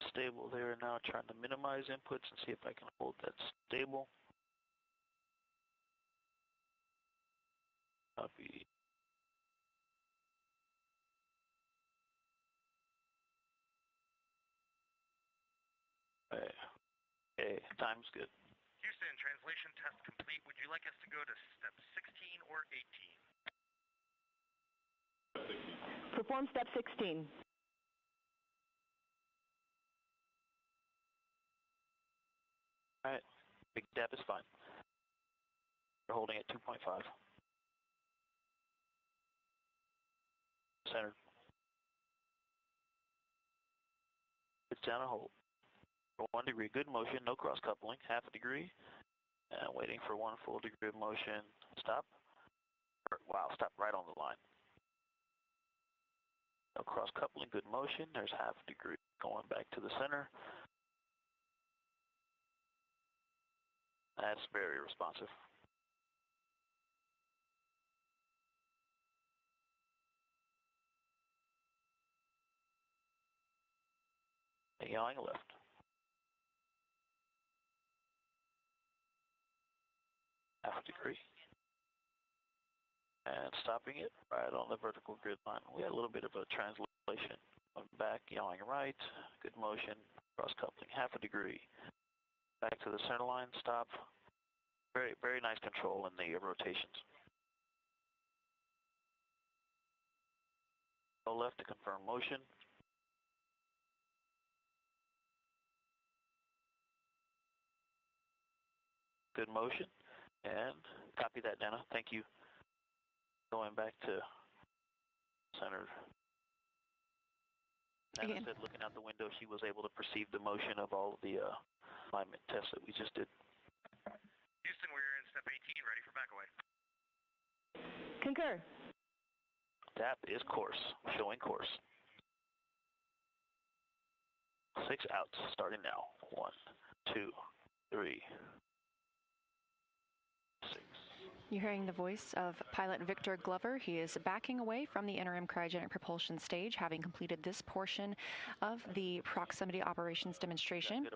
Speaker 11: Stable there now, trying to minimize inputs and see if I can hold that stable. Copy. Okay, time's good.
Speaker 10: Houston, translation test complete. Would you like us to go to step 16 or 18?
Speaker 6: Perform step 16.
Speaker 11: All right, big step is fine. We're holding at 2.5. Centered. It's down and hold. For 1 degree, good motion, no cross coupling, half a degree. And waiting for 1 full degree of motion. Stop. Wow, stop right on the line. No cross coupling, good motion. There's half a degree. Going back to the center. That's very responsive. Yawing left. Half a degree. And stopping it right on the vertical grid line. We had a little bit of a translation. Back, yawing right. Good motion. Cross coupling, half a degree. Back to the center line, stop. Very, very nice control in the rotations. Go left to confirm motion. Good motion. And copy that, Dana. Thank you. Going back to center. Dana said looking out the window, she was able to perceive the motion of all of the alignment tests that we just did.
Speaker 10: Houston, we're in step 18, ready for back away.
Speaker 6: Concur.
Speaker 11: That is course, showing course. 6 outs, starting now. 1, 2, 3, 6.
Speaker 7: You're hearing the voice of pilot Victor Glover. He is backing away from the interim cryogenic propulsion stage, having completed this portion of the proximity operations demonstration.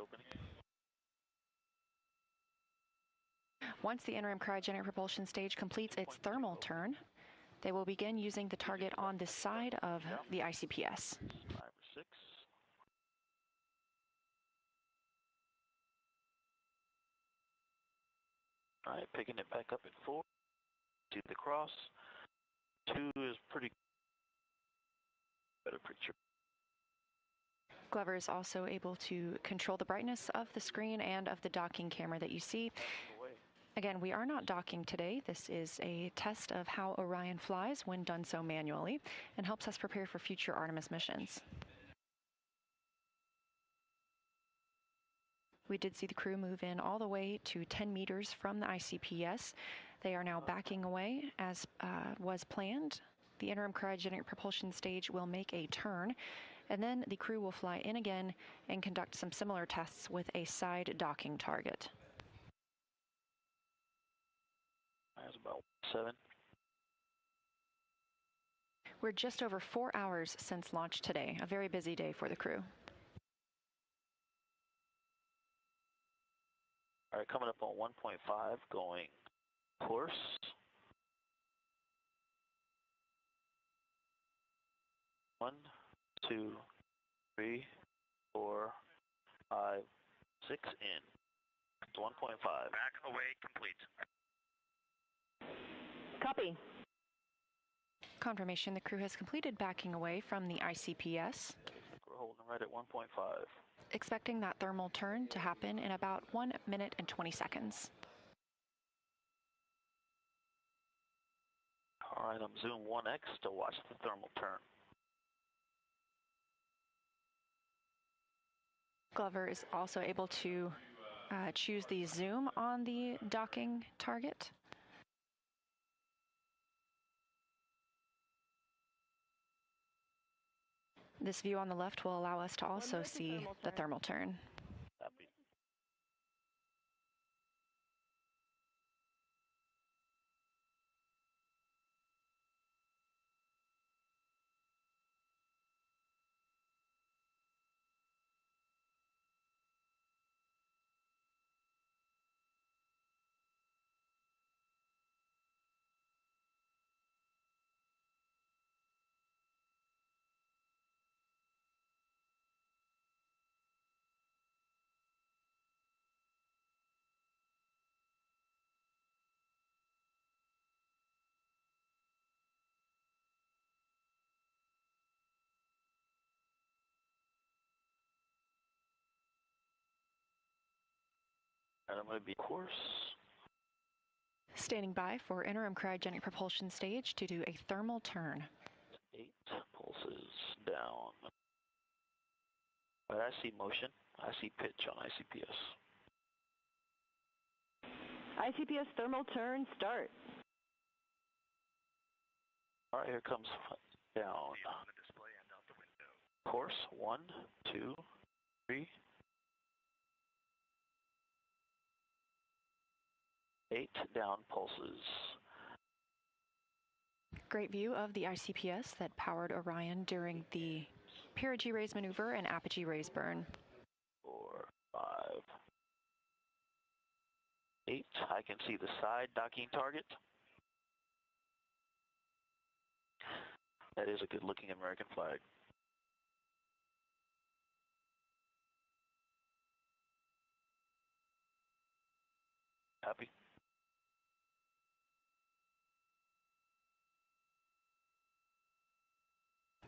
Speaker 7: Once the interim cryogenic propulsion stage completes its thermal turn, they will begin using the target on this side of the ICPS.
Speaker 11: 5 or 6. All right, picking it back up at 4. See the cross. 2 is pretty better picture.
Speaker 7: Glover is also able to control the brightness of the screen and of the docking camera that you see. Again, we are not docking today. This is a test of how Orion flies when done so manually and helps us prepare for future Artemis missions. We did see the crew move in all the way to 10 meters from the ICPS. They are now backing away as was planned. The interim cryogenic propulsion stage will make a turn, and then the crew will fly in again and conduct some similar tests with a side docking target.
Speaker 11: That's about 7.
Speaker 7: We're just over 4 hours since launch today, a very busy day for the crew.
Speaker 11: All right, coming up on 1.5, going course. 1, 2, 3, 4, 5, 6 in. It's 1.5.
Speaker 10: Back away complete.
Speaker 6: Copy.
Speaker 7: Confirmation the crew has completed backing away from the ICPS.
Speaker 11: We're holding right at 1.5.
Speaker 7: Expecting that thermal turn to happen in about 1 minute and 20 seconds.
Speaker 11: All right, I'm zoom 1x to watch the thermal turn.
Speaker 7: Glover is also able to choose the zoom on the docking target. This view on the left will allow us to also see the thermal turn.
Speaker 11: Copy. And I'm going to be course.
Speaker 7: Standing by for interim cryogenic propulsion stage to do a thermal turn.
Speaker 11: 8 pulses down. All right, I see motion. I see pitch on ICPS.
Speaker 6: ICPS thermal turn, start.
Speaker 11: All right, here comes down. Course, 1, 2, 3. 8 down pulses.
Speaker 7: Great view of the ICPS that powered Orion during the perigee raise maneuver and apogee raise burn.
Speaker 11: 4, 5, 8. I can see the side docking target. That is a good looking American flag. Copy.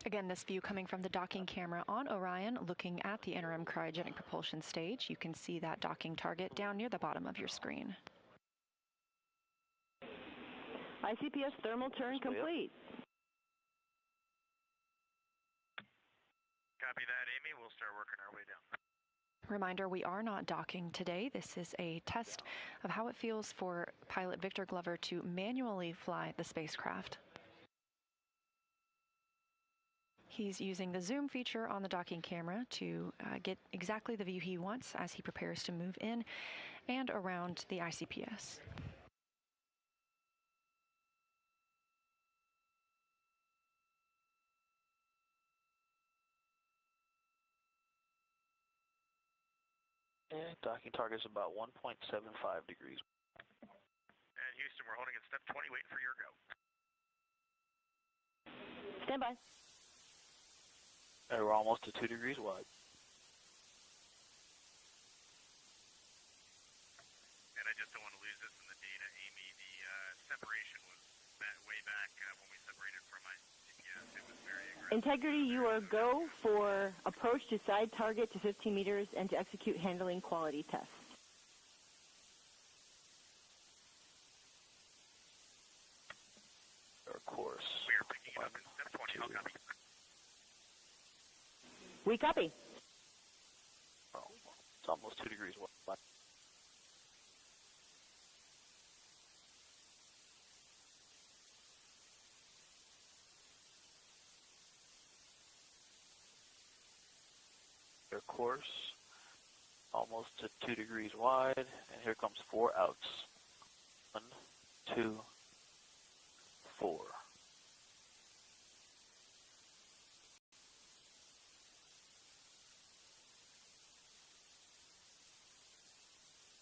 Speaker 7: Again, this view coming from the docking camera on Orion, looking at the interim cryogenic propulsion stage. You can see that docking target down near the bottom of your screen.
Speaker 6: ICPS thermal turn complete.
Speaker 10: Copy that, Amy. We'll start working our way down.
Speaker 7: Reminder, we are not docking today. This is a test of how it feels for pilot Victor Glover to manually fly the spacecraft. He's using the zoom feature on the docking camera to get exactly the view he wants as he prepares to move in and around the ICPS.
Speaker 11: Yeah, docking target is about 1.75 degrees.
Speaker 10: And Houston, we're holding at step 20, waiting for your go.
Speaker 6: Stand by.
Speaker 11: Hey, we're almost to 2 degrees wide.
Speaker 10: And I just don't want to lose this in the
Speaker 6: Integrity, you are go for approach to side target to 15 meters and to execute handling quality tests.
Speaker 11: Of course.
Speaker 10: We are picking it up in step 20. How copy?
Speaker 6: We copy.
Speaker 11: Oh, it's almost 2 degrees wide. Their course, almost to 2 degrees wide, and here comes 4 outs. 1, 2, 4.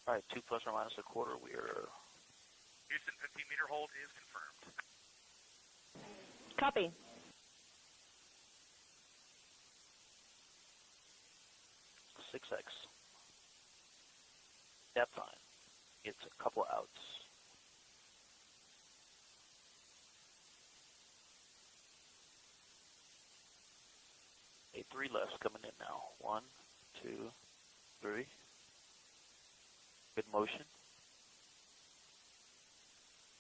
Speaker 11: All right, 2 plus or minus a quarter. We are.
Speaker 10: Houston, 15-meter hold is confirmed.
Speaker 6: Copy.
Speaker 11: X. Depth time. It's a couple outs. A 3 lefts coming in now. 1, 2, 3. Good motion.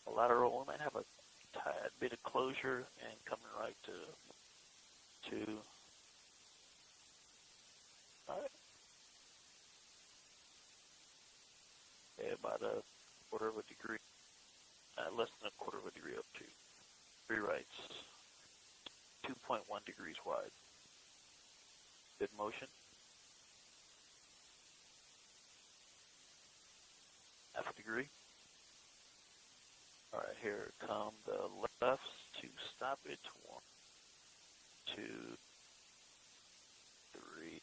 Speaker 11: A lateral. We might have a tad bit of closure and coming right to 2. All right. About a quarter of a degree, less than a quarter of a degree up to 3 rights, 2.1 degrees wide. Good motion. Half a degree. All right, here come the lefts to stop it. 1, 2, 3.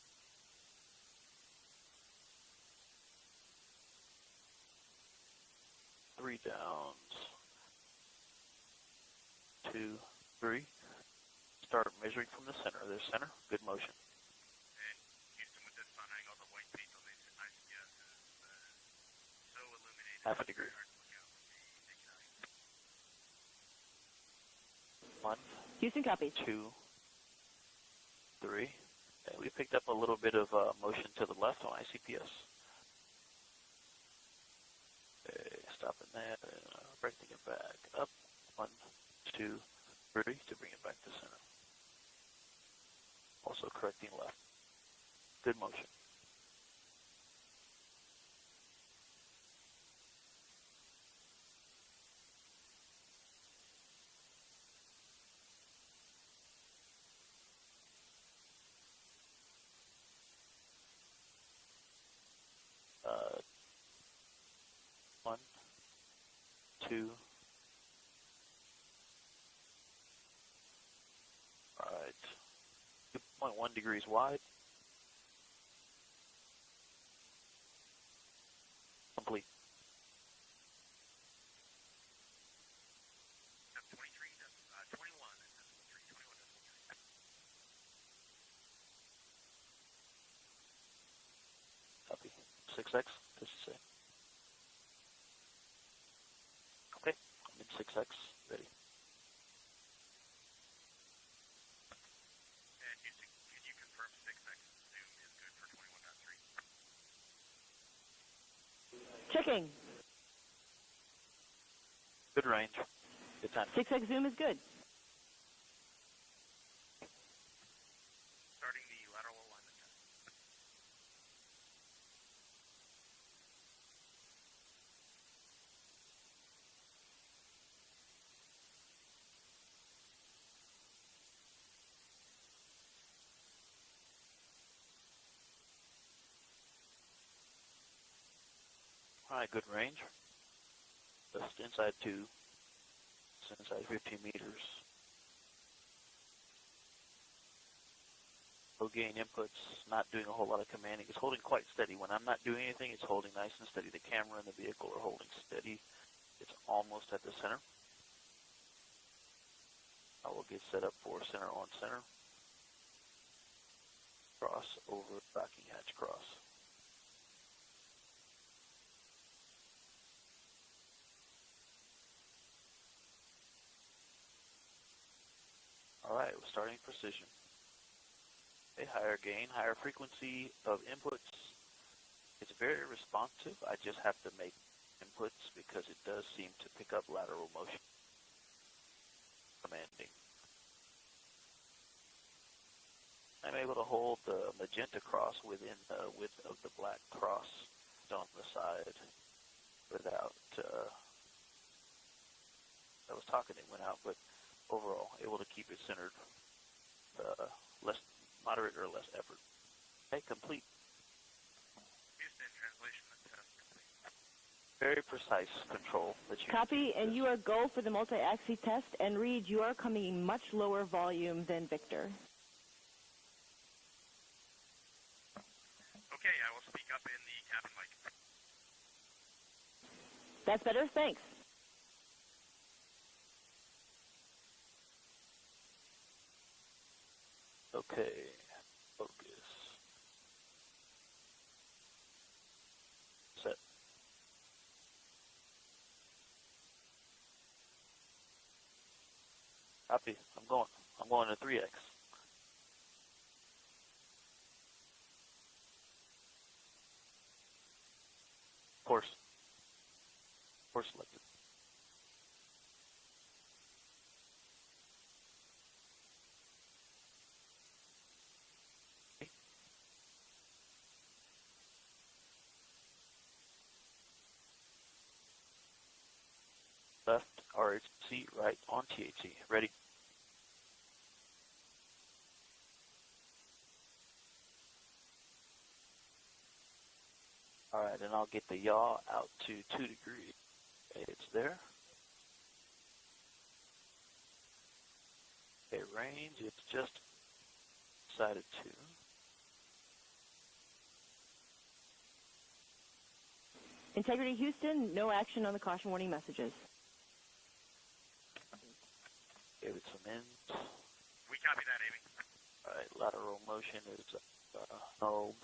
Speaker 11: Three downs. 2, 3. Start measuring from the center. There's center. Good motion.
Speaker 10: And Houston, with this sun angle, the white paint on these ICPS is so illuminated.
Speaker 11: Half a degree. 1.
Speaker 6: Houston, copy.
Speaker 11: 2, 3. And we picked up a little bit of motion to the left on ICPS. Stopping that, breaking it back up. 1, 2, 3 to bring it back to center. Also correcting left. Good motion. One, 2. All right. 2.1 degrees wide. Complete.
Speaker 10: Step 23, 21, decimal 3, 21, decimal 3.
Speaker 11: Copy. 6X, this is it. Okay, I'm in 6X, ready.
Speaker 10: And Houston, can you confirm 6X zoom is good for 21.3?
Speaker 6: Checking.
Speaker 11: Good range. Good time.
Speaker 6: 6X zoom is good.
Speaker 10: Starting the lateral alignment test.
Speaker 11: All right, good range. Just inside 2. Just inside 15 meters. Low gain inputs, not doing a whole lot of commanding. It's holding quite steady. When I'm not doing anything, it's holding nice and steady. The camera and the vehicle are holding steady. It's almost at the center. I will get set up for center on center. Cross over, docking hatch cross. All right, we're starting precision. A higher gain, higher frequency of inputs. It's very responsive. I just have to make inputs because it does seem to pick up lateral motion. Commanding. I'm able to hold the magenta cross within the width of the black cross on the side without, I was talking, it went out, but overall, able to keep it centered, less moderate or less effort. Okay, complete.
Speaker 10: Houston, translation and test complete.
Speaker 11: Very precise control that you
Speaker 6: Copy, and you are go for the multi-axis test, and Reid, you are coming in much lower volume than Victor.
Speaker 10: Okay, I will speak up in the cabin mic.
Speaker 6: That's better, thanks.
Speaker 11: Okay, focus. Set. Copy, I'm going to 3x. Course selected. Left RHC, right on THC. Ready? All right, and I'll get the yaw out to 2 degrees. Okay, it's there. Okay, range, it's just decided to.
Speaker 6: Integrity Houston, no action on the caution warning messages.
Speaker 11: Gave it some ends.
Speaker 10: We copy that, Amy.
Speaker 11: All right, lateral motion is null.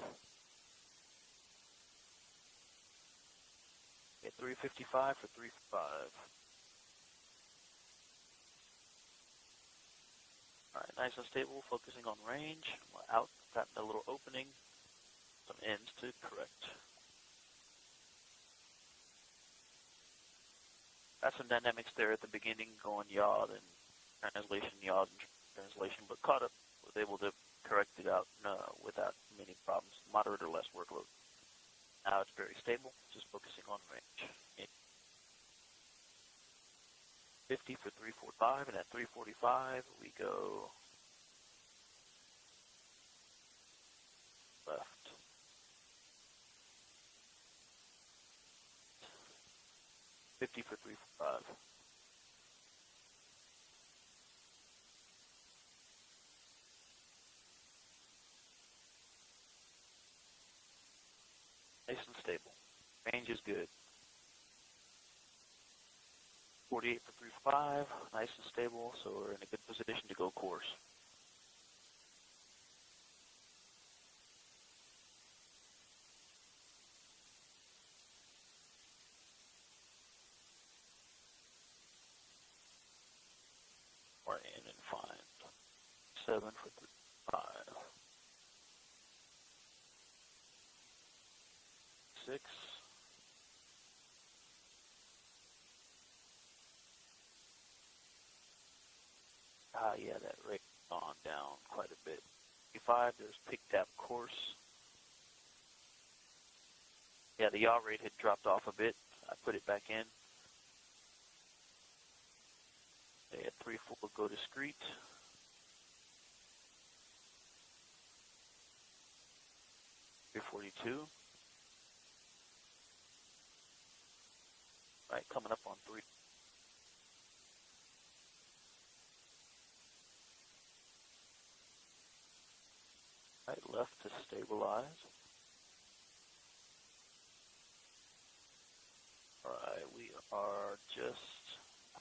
Speaker 11: Okay, 355 for 355. All right, nice and stable, focusing on range. Out, got a little opening, some ends to correct. Got some dynamics there at the beginning, going yaw, then translation, yaw, and translation, but caught up, was able to correct it out without many problems, moderate or less workload. Now it's very stable, just focusing on range. 50 for 345, and at 345 we go left. $50 for 345. Nice and stable. Range is good. 48 for 3.5, nice and stable, so we're in a good position to go course. We're in and fine. 7 for 3.5. 6. Yeah, that rate gone down quite a bit. 5, there's picked up course. Yeah, the yaw rate had dropped off a bit. I put it back in. Okay, at 3-4, go discrete. $342. Right, coming up on 3. Right, left to stabilize. All right, we are just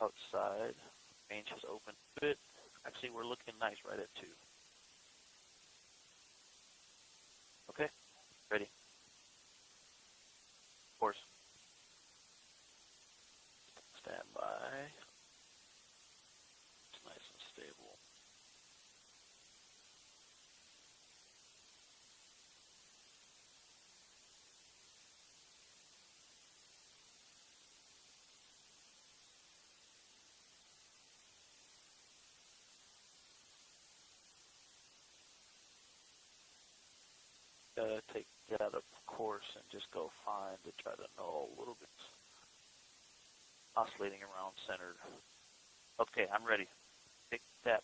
Speaker 11: outside. Range has opened a bit. Actually, we're looking nice right at 2. Okay, ready. Course. Stand by. It's nice and stable. get out of course and just go fine to try to null a little bit. Oscillating around centered. Okay, I'm ready. Pick that.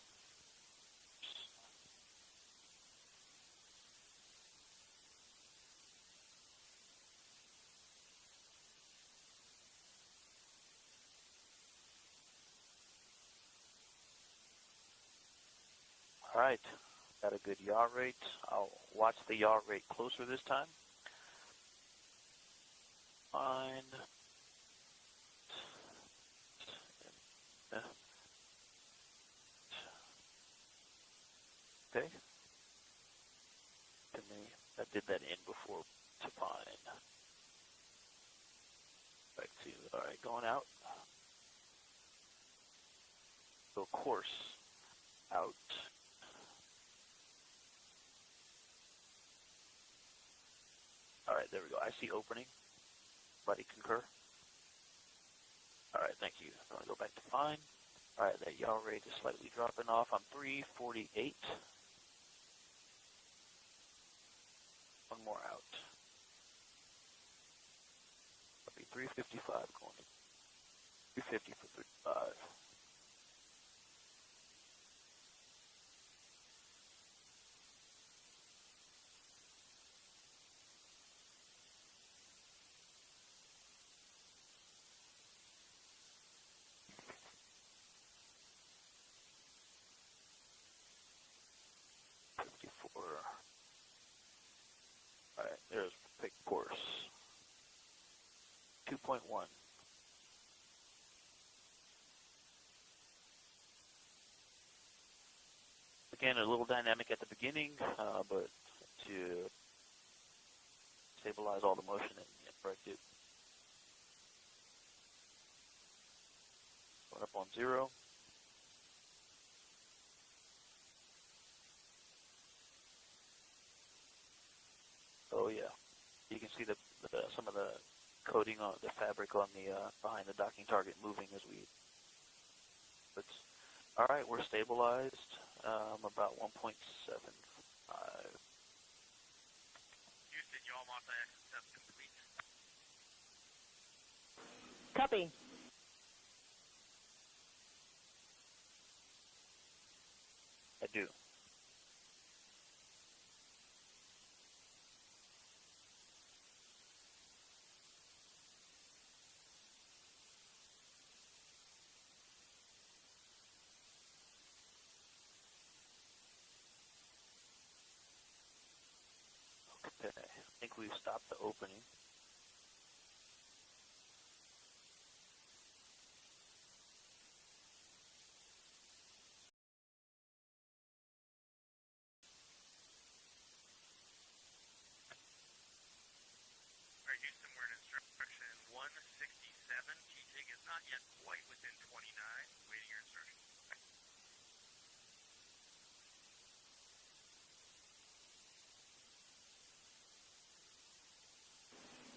Speaker 11: All right, got a good yaw rate. I'll watch the yaw rate closer this time. Fine. Okay. I did that in before to fine. Back to, all right, going out. Go course out. All right, there we go. I see opening. Buddy concur. All right, thank you. I'm going to go back to fine. All right, that yaw rate is slightly dropping off. I'm 348. One more out. That'll be 355 going to 350 for 35. All right, there's pick course. 2.1. Again, a little dynamic at the beginning, but to stabilize all the motion and correct it. Going up on 0. Oh yeah, you can see some of the coating on the fabric on the behind the docking target moving as we. All right, we're stabilized. About 1.75.
Speaker 10: Houston, yaw multi-axis test complete.
Speaker 6: Copy.
Speaker 11: I do. Okay, I think we've stopped the opening.
Speaker 10: All right, Houston, we're in instruction 167. TTIG is not yet quite within 29. Waiting your instruction.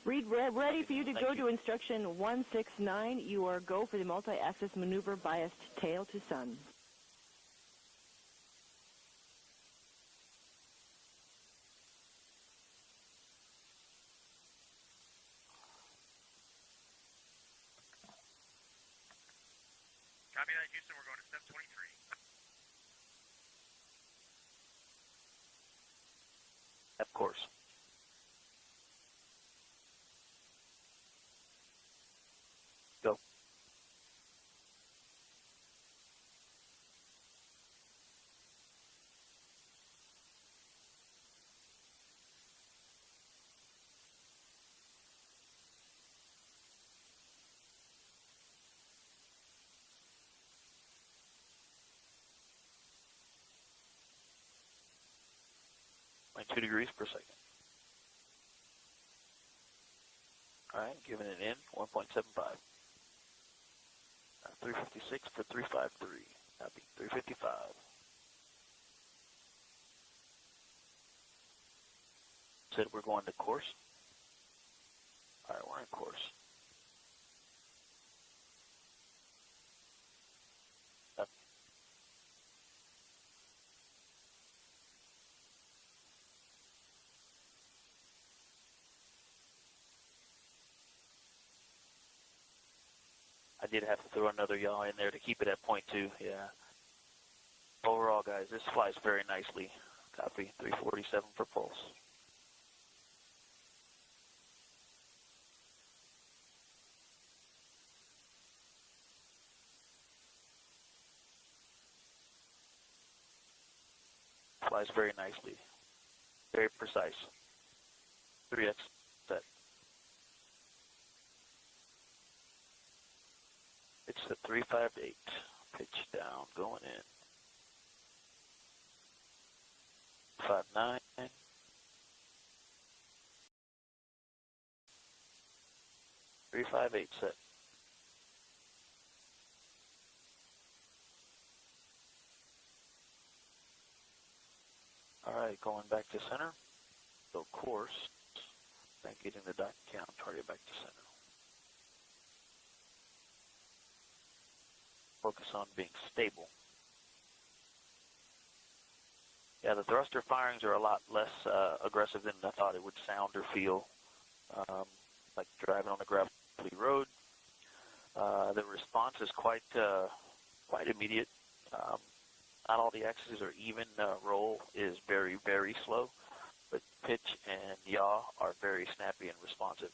Speaker 6: Reid, ready for you to go to instruction 169. You are go for the multi-axis maneuver biased tail to sun.
Speaker 10: Copy that, Houston. We're going to step 23.
Speaker 11: Of course. Go. Like 2 degrees per second. All right, giving it in 1.75. 356 for 353. Copy. 355. Said we're going to course. All right, we're in course. Copy. did have to throw another yaw in there to keep it at 0.2. Yeah. Overall, guys, this flies very nicely. Copy. 347 for pulse. Flies very nicely. Very precise. 3x set. It's the 358. Pitch down, going in. 59. Three, 5, 8 set. All right, going back to center. So course, then getting the dot count, target back to center. Focus on being stable. Yeah, the thruster firings are a lot less aggressive than I thought it would sound or feel, like driving on a gravelly road. The response is quite immediate. Not all the axes are even. Roll is very, very slow, but pitch and yaw are very snappy and responsive.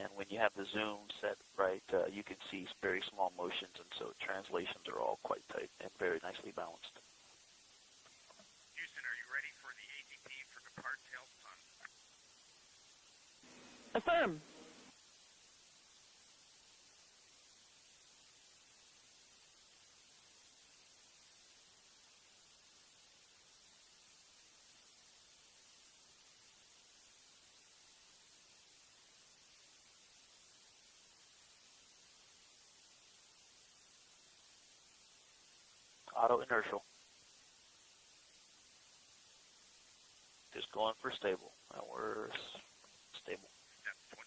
Speaker 11: And when you have the zoom set right, you can see very small motions, and so translations are all quite tight and very nicely balanced.
Speaker 10: Houston, are you ready for the ATP for depart tail sun?
Speaker 6: Affirm.
Speaker 11: Auto inertial. Just going for stable. Now we're stable.
Speaker 10: Step 25.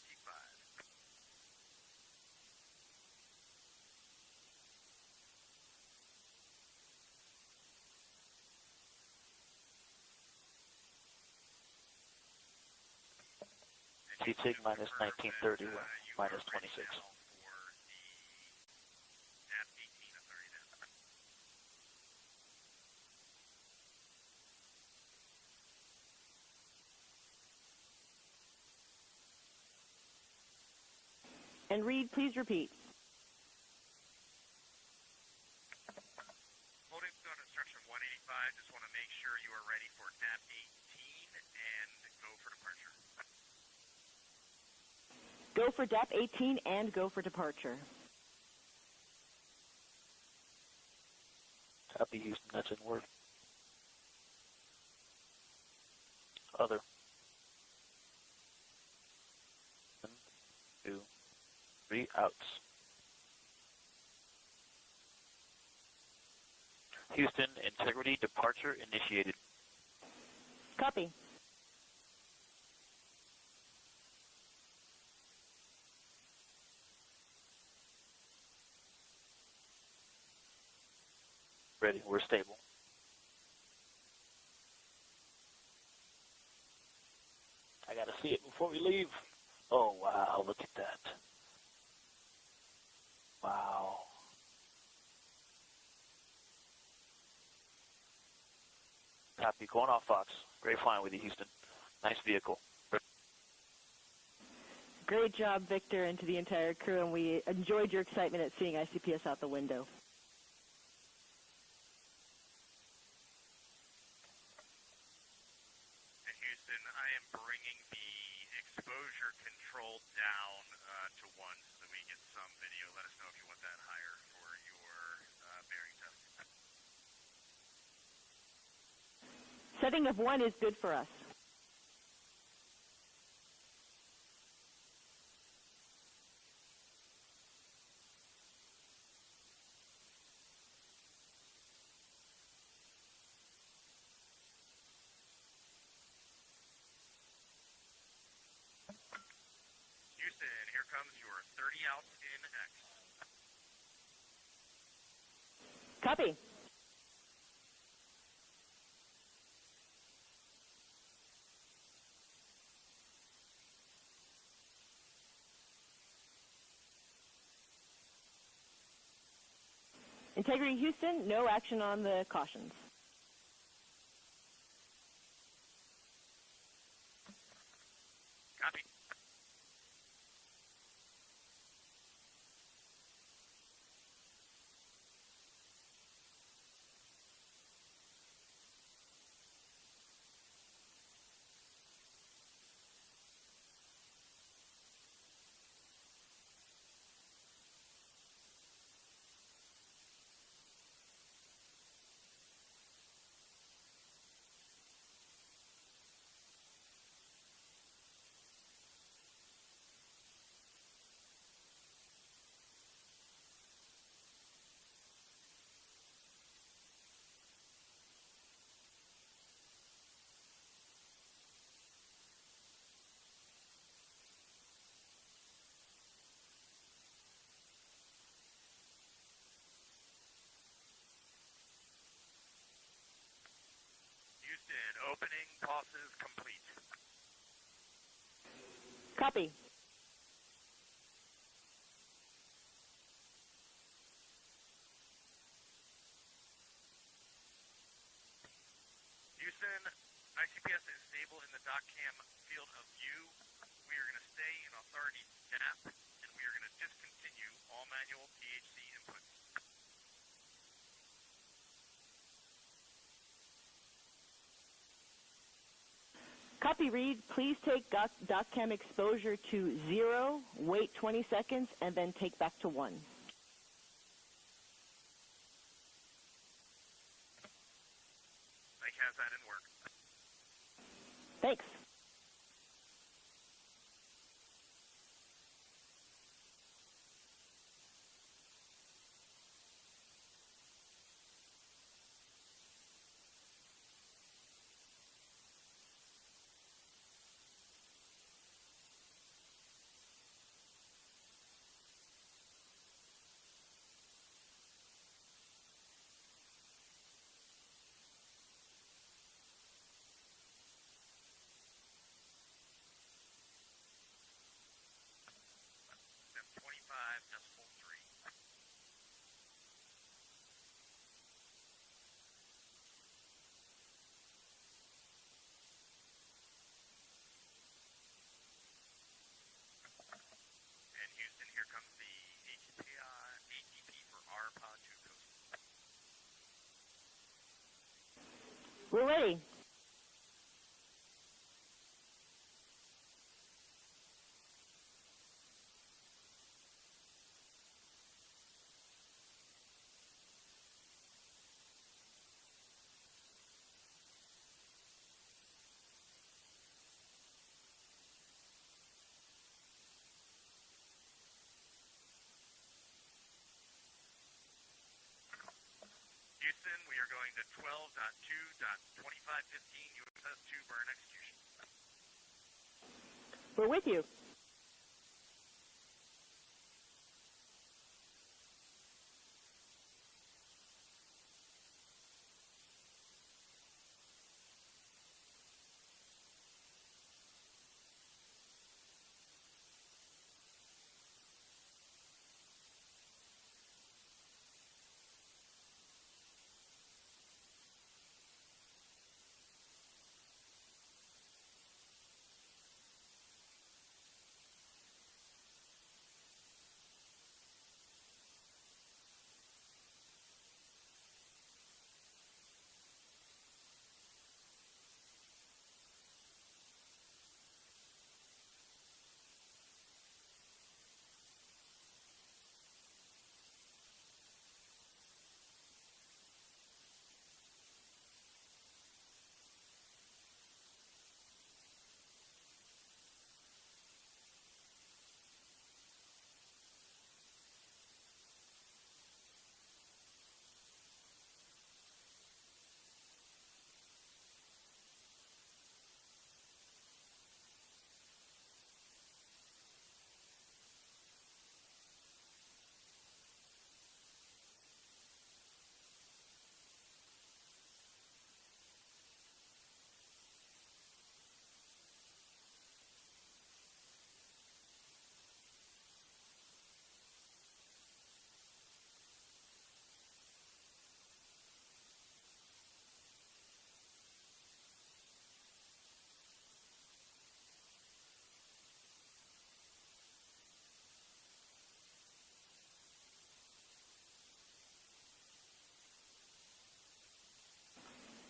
Speaker 11: T-TIG minus 1930, minus 26.
Speaker 6: And Reid, please repeat.
Speaker 10: Holding on instruction 185, just want to make sure you are ready for DAP 18 and go for departure.
Speaker 6: Go for DAP 18 and go for departure.
Speaker 11: Copy, Houston, that's in word. Other. 1, 2, 3 outs. Houston, integrity departure initiated.
Speaker 6: Copy.
Speaker 11: Ready, we're stable. I gotta see it before we leave. Oh, wow, look at that. Wow. Copy, going off Fox. Great flying with you, Houston. Nice vehicle.
Speaker 6: Great job, Victor, and to the entire crew, and we enjoyed your excitement at seeing ICPS out the window.
Speaker 10: And Houston, I am bringing the exposure control down to 1 so that we get some video. Let us know if you want that higher for your bearing test.
Speaker 6: Setting of 1 is good for us.
Speaker 10: Houston, here comes your 30 outs in X.
Speaker 6: Copy. Integrity Houston, no action on the cautions.
Speaker 10: Copy. Houston, opening tosses complete.
Speaker 6: Copy.
Speaker 10: Houston, ICPS is stable in the DocCam field of view. We are going to stay in authority gap, and we are going to discontinue all manual THC inputs.
Speaker 6: Copy, Reid. Please take DocCam exposure to 0, wait 20 seconds, and then take back to 1.
Speaker 10: Mike has that in work.
Speaker 6: Thanks.
Speaker 10: Step 25.3. And Houston, here comes the ATP for RPA 2 coast.
Speaker 6: We're ready.
Speaker 10: Houston, we are going to 12.2.2515 USS 2 burn execution.
Speaker 6: We're with you.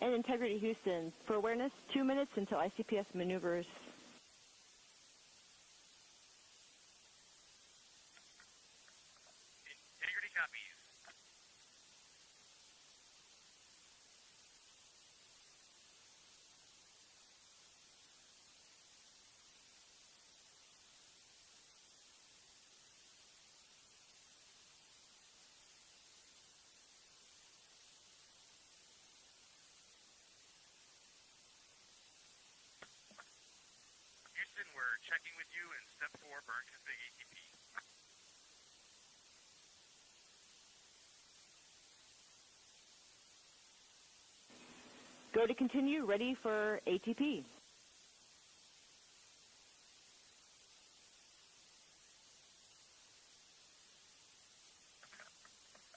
Speaker 6: And Integrity Houston, for awareness, 2 minutes until ICPS maneuvers.
Speaker 10: Integrity copies. Houston, we're checking with you in step 4, burn config ATP.
Speaker 6: Go to continue, ready for ATP.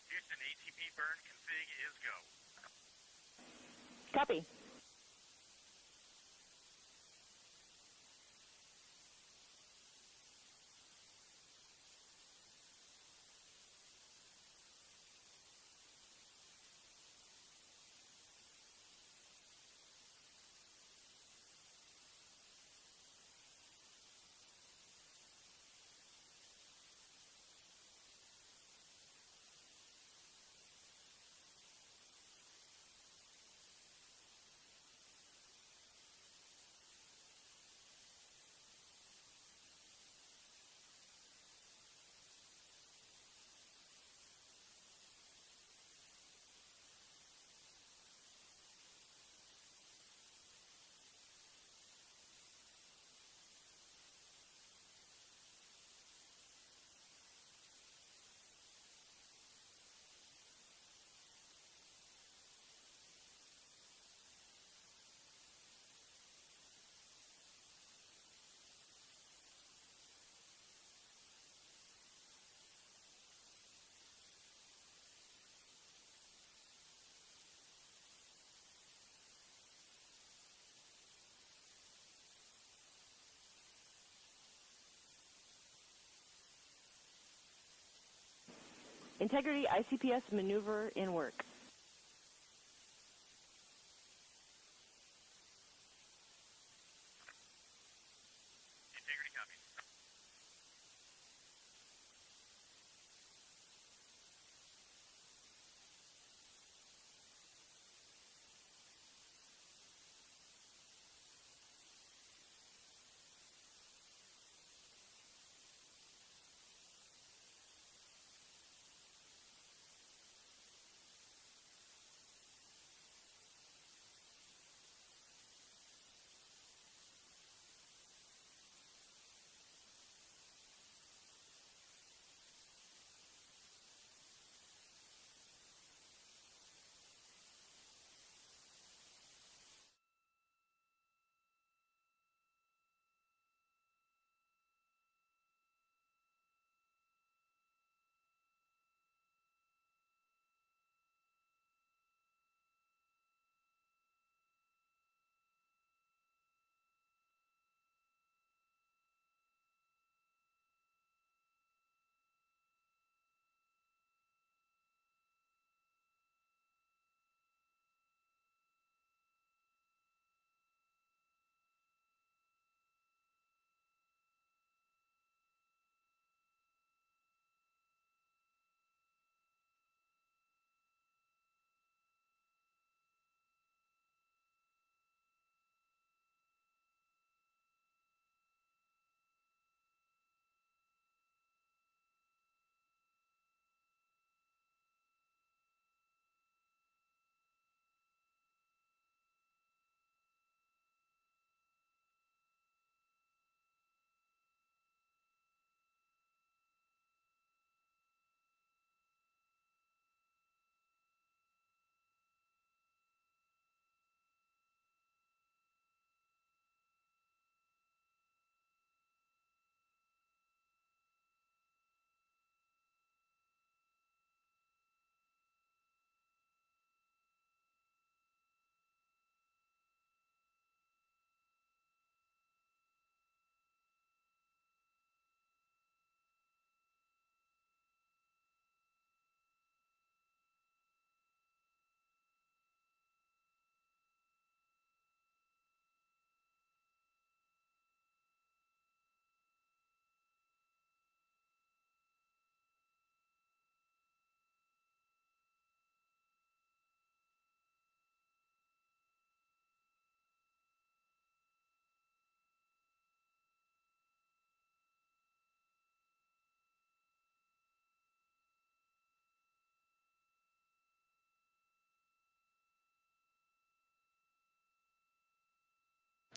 Speaker 10: Houston, ATP burn config is go.
Speaker 6: Copy. Integrity ICPS maneuver in work.
Speaker 10: Integrity copies.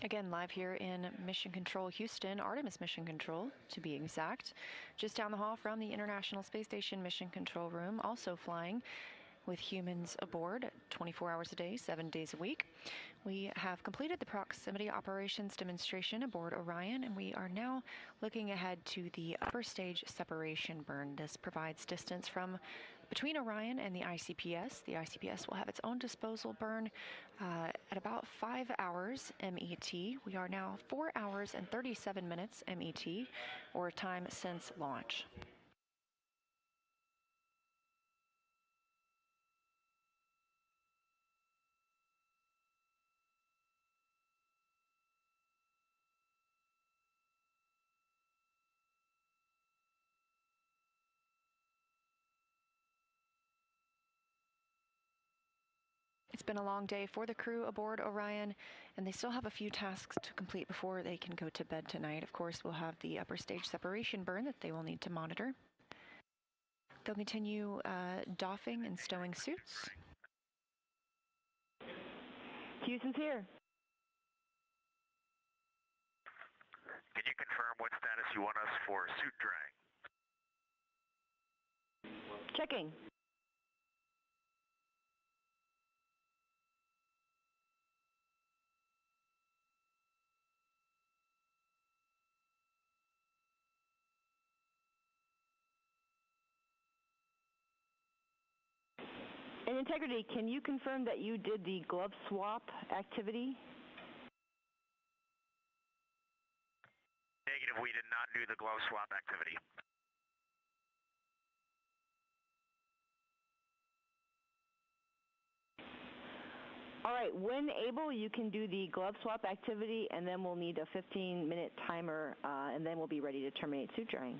Speaker 7: Again, live here in Mission Control Houston, Artemis Mission Control, to be exact. Just down the hall from the International Space Station Mission Control Room, also flying with humans aboard 24 hours a day, 7 days a week. We have completed the proximity operations demonstration aboard Orion, and we are now looking ahead to the upper stage separation burn. This provides distance from between Orion and the ICPS. The ICPS will have its own disposal burn at about 5 hours MET. We are now 4 hours and 37 minutes MET, or time since launch. It's been a long day for the crew aboard Orion, and they still have a few tasks to complete before they can go to bed tonight. Of course, we'll have the upper stage separation burn that they will need to monitor. They'll continue doffing and stowing suits.
Speaker 6: Houston's here.
Speaker 10: Can you confirm what status you want us for suit drying?
Speaker 6: Checking. And Integrity, can you confirm that you did the glove swap activity?
Speaker 10: Negative, we did not do the glove swap activity.
Speaker 6: All right, when able, you can do the glove swap activity, and then we'll need a 15-minute timer, and then we'll be ready to terminate suit drying.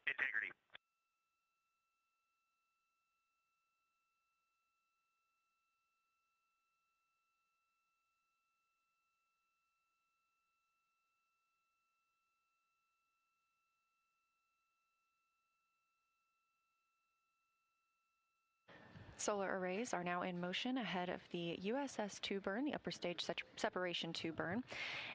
Speaker 10: Integrity.
Speaker 7: Solar arrays are now in motion ahead of the USS 2 burn, the upper stage separation 2 burn.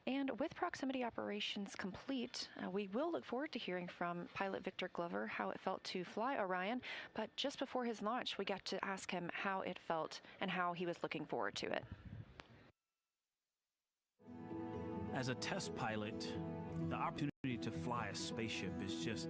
Speaker 7: And with proximity operations complete, we will look forward to hearing from pilot Victor Glover how it felt to fly Orion. But just before his launch, we got to ask him how it felt and how he was looking forward to it.
Speaker 12: As a test pilot, the opportunity to fly a spaceship is just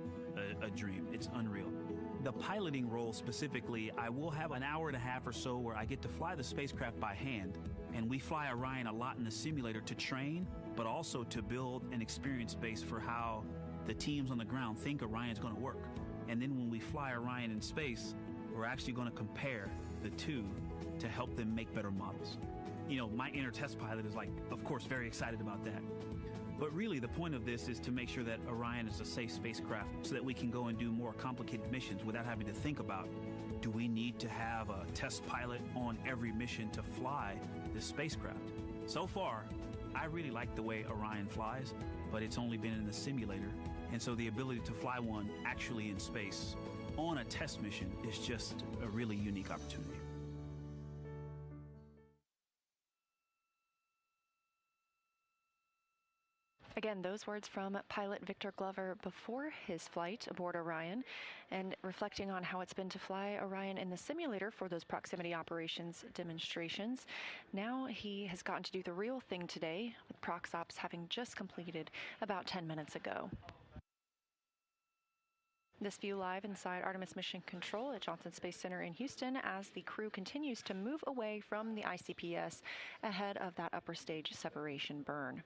Speaker 12: a dream. It's unreal. The piloting role specifically, I will have an hour and a half or so where I get to fly the spacecraft by hand, and we fly Orion a lot in the simulator to train, but also to build an experience base for how the teams on the ground think Orion's going to work. And then when we fly Orion in space, we're actually going to compare the two to help them make better models. You know, my inner test pilot is like, of course, very excited about that. But really, the point of this is to make sure that Orion is a safe spacecraft so that we can go and do more complicated missions without having to think about, do we need to have a test pilot on every mission to fly this spacecraft? So far, I really like the way Orion flies, but it's only been in the simulator. And so the ability to fly one actually in space on a test mission is just a really unique opportunity.
Speaker 7: Again, those words from pilot Victor Glover before his flight aboard Orion, and reflecting on how it's been to fly Orion in the simulator for those proximity operations demonstrations. Now he has gotten to do the real thing today, with ProxOps having just completed about 10 minutes ago. This view live inside Artemis Mission Control at Johnson Space Center in Houston as the crew continues to move away from the ICPS ahead of that upper stage separation burn.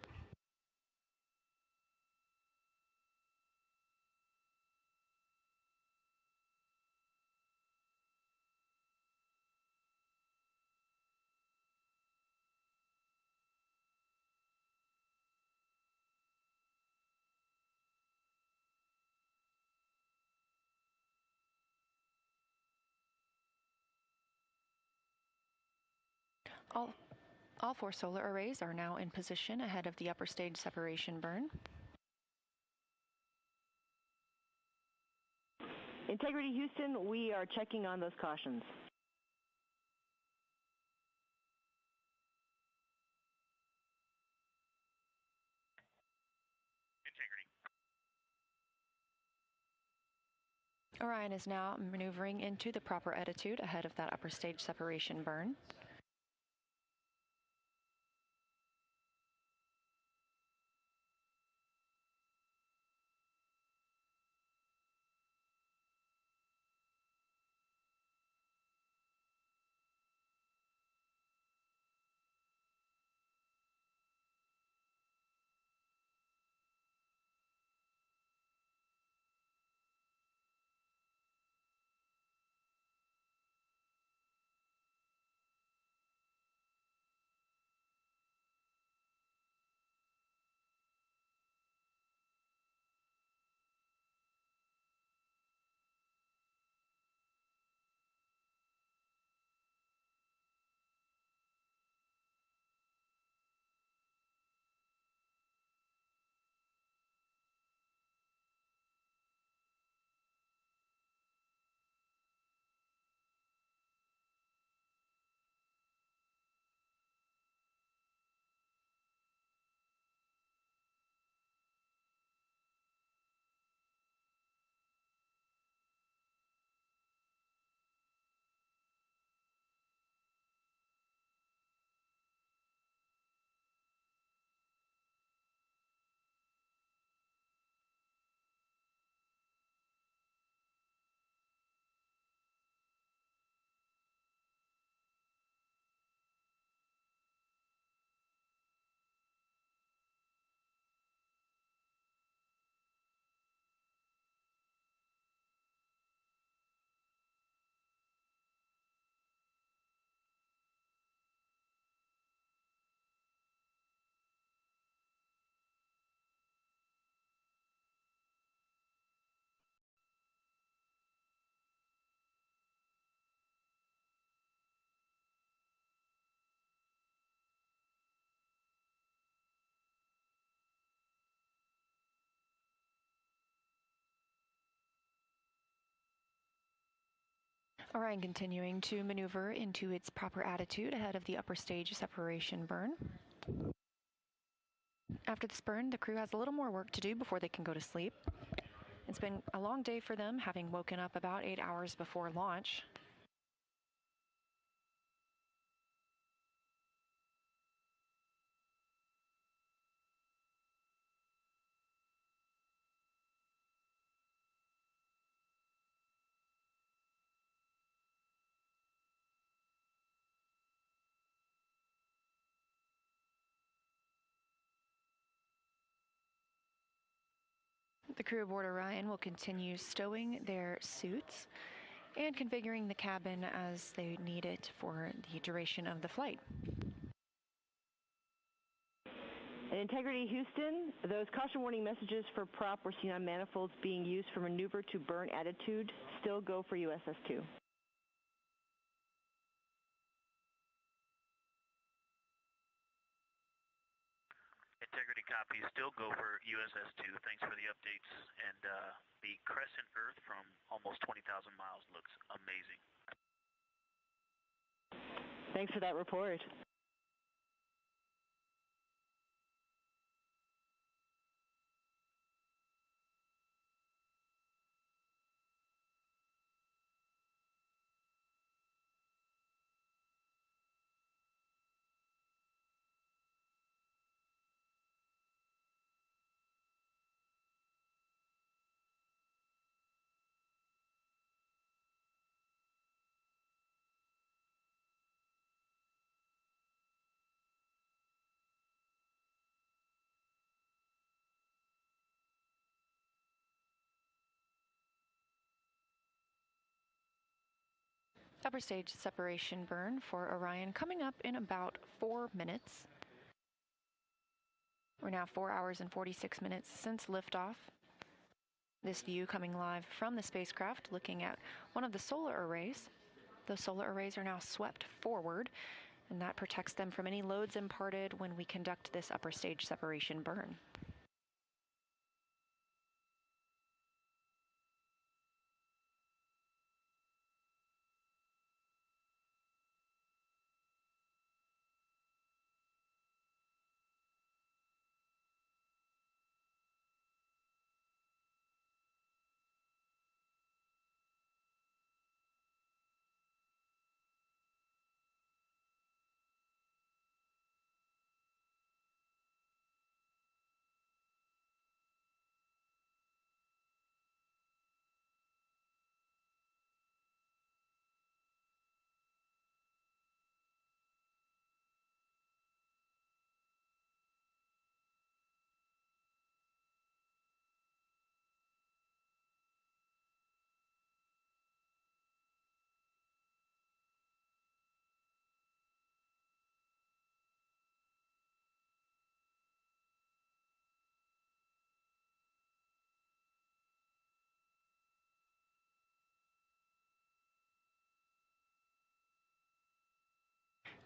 Speaker 7: All four solar arrays are now in position ahead of the upper stage separation burn.
Speaker 6: Integrity Houston, we are checking on those cautions.
Speaker 7: Orion is now maneuvering into the proper attitude ahead of that upper stage separation burn. Orion continuing to maneuver into its proper attitude ahead of the upper stage separation burn. After this burn, the crew has a little more work to do before they can go to sleep. It's been a long day for them, having woken up about 8 hours before launch. The crew aboard Orion will continue stowing their suits and configuring the cabin as they need it for the duration of the flight.
Speaker 6: At Integrity Houston, those caution warning messages for prop were seen on manifolds being used for maneuver to burn attitude. Still go for USS-2.
Speaker 11: Integrity copy. Still go for USS-2. Thanks for the updates. And the crescent Earth from almost 20,000 miles looks amazing.
Speaker 6: Thanks for that report.
Speaker 7: Upper stage separation burn for Orion coming up in about 4 minutes. We're now 4 hours and 46 minutes since liftoff. This view coming live from the spacecraft, looking at one of the solar arrays. Those solar arrays are now swept forward, and that protects them from any loads imparted when we conduct this upper stage separation burn.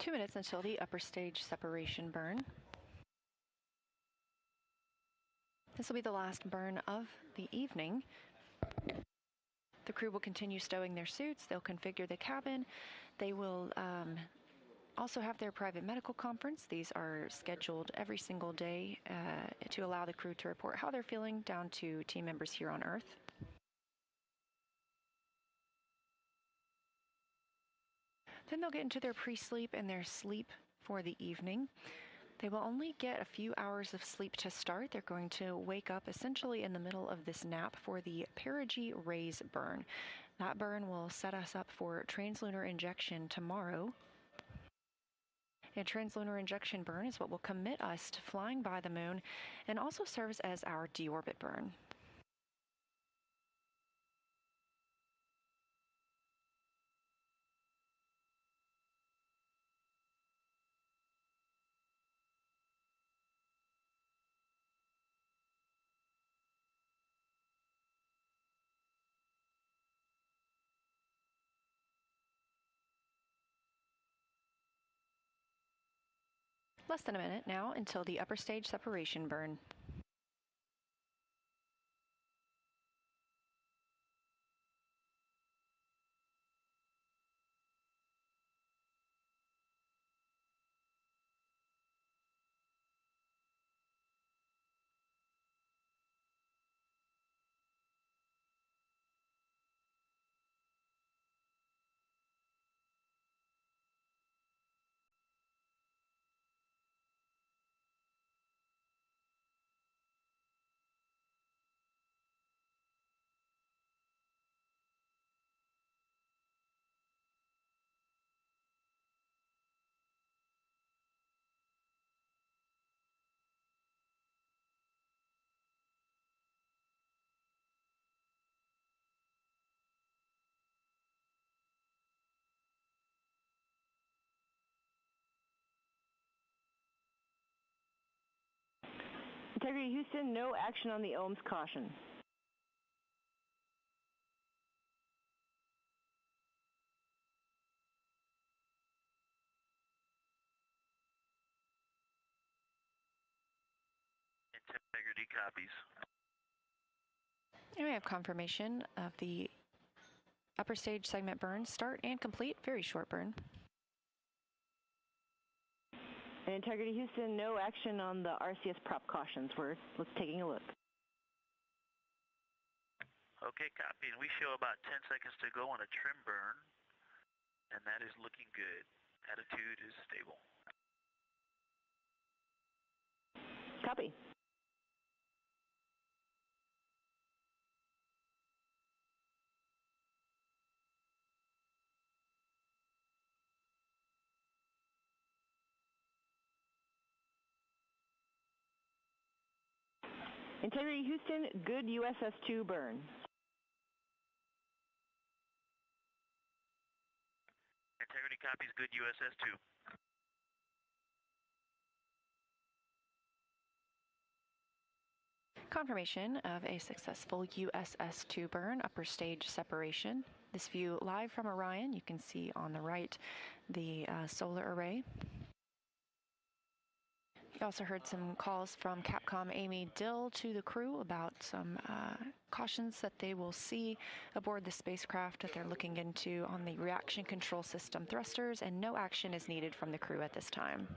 Speaker 7: 2 minutes until the upper stage separation burn. This will be the last burn of the evening. The crew will continue stowing their suits. They'll configure the cabin. They will also have their private medical conference. These are scheduled every single day to allow the crew to report how they're feeling down to team members here on Earth. Then they'll get into their pre-sleep and their sleep for the evening. They will only get a few hours of sleep to start. They're going to wake up essentially in the middle of this nap for the perigee raise burn. That burn will set us up for translunar injection tomorrow. A translunar injection burn is what will commit us to flying by the moon and also serves as our deorbit burn. Less than a minute now until the upper stage separation burn.
Speaker 6: Integrity Houston, no action on the ohms caution.
Speaker 11: Integrity copies.
Speaker 7: And we have confirmation of the upper stage segment burn start and complete. Very short burn.
Speaker 6: And Integrity Houston, no action on the RCS prop cautions. Let's taking a look.
Speaker 11: Okay, copy. And we show about 10 seconds to go on a trim burn, and that is looking good. Attitude is stable.
Speaker 6: Copy. Integrity Houston, good USS-2 burn.
Speaker 11: Integrity copies, good USS-2.
Speaker 7: Confirmation of a successful USS-2 burn, upper stage separation. This view live from Orion. You can see on the right the solar array. You also heard some calls from Capcom Amy Dill to the crew about some cautions that they will see aboard the spacecraft that they're looking into on the reaction control system thrusters, and no action is needed from the crew at this time.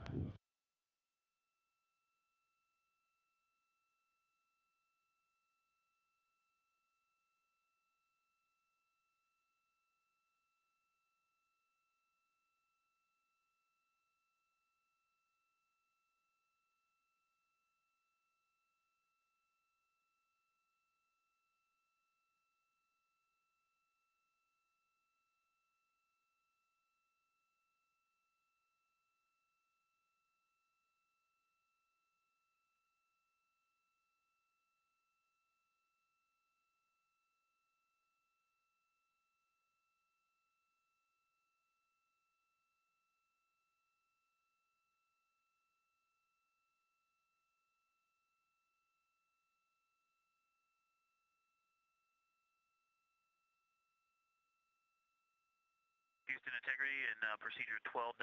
Speaker 11: Houston Integrity and procedure 12.2.2515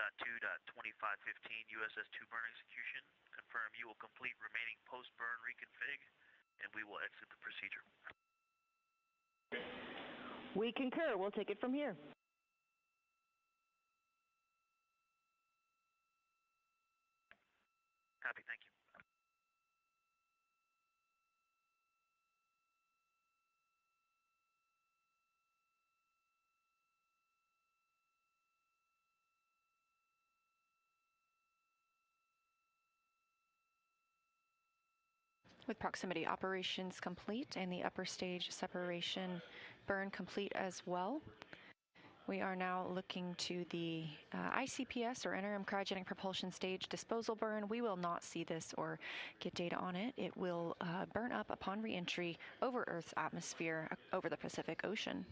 Speaker 11: USS-2 burn execution. Confirm you will complete remaining post-burn reconfig, and we will exit the procedure.
Speaker 6: We concur. We'll take it from here.
Speaker 11: Copy, thank you.
Speaker 7: With proximity operations complete and the upper stage separation burn complete as well, we are now looking to the ICPS, or interim cryogenic propulsion stage disposal burn. We will not see this or get data on it. It will burn up upon reentry over Earth's atmosphere over the Pacific Ocean.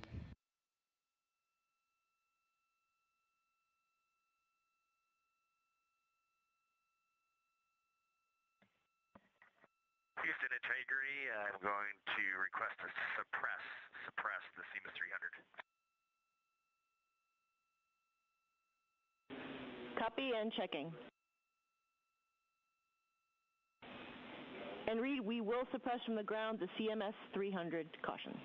Speaker 10: Houston Integrity, I'm going to request to suppress the Seamus 300.
Speaker 6: Copy and checking. And Reid, we will suppress from the ground the CMS 300 caution.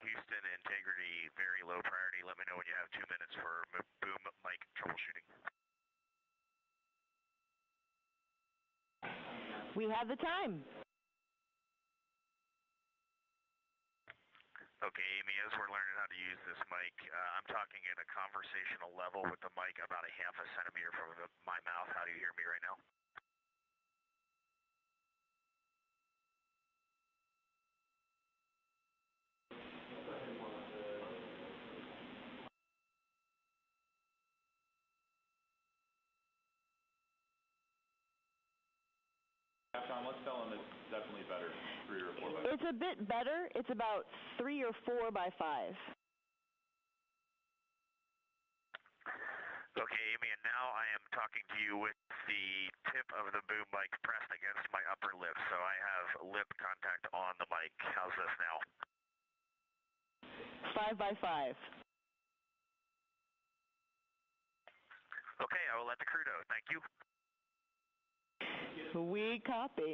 Speaker 10: Houston Integrity, very low priority. Let me know when you have 2 minutes for boom mic troubleshooting.
Speaker 6: We have the time.
Speaker 10: Okay, Amy, as we're learning how to use this mic, I'm talking at a conversational level with the mic about a half a centimeter from my mouth. How do you hear me right now?
Speaker 13: Tom, let's tell them it's definitely better, 3 or 4 by 5.
Speaker 6: It's a bit better. It's about 3 or 4 by 5.
Speaker 10: Okay, Amy, and now I am talking to you with the tip of the boom mic pressed against my upper lip, so I have lip contact on the mic. How's this now?
Speaker 6: 5 by 5.
Speaker 10: Okay, I will let the crew know. Thank you.
Speaker 6: We copy.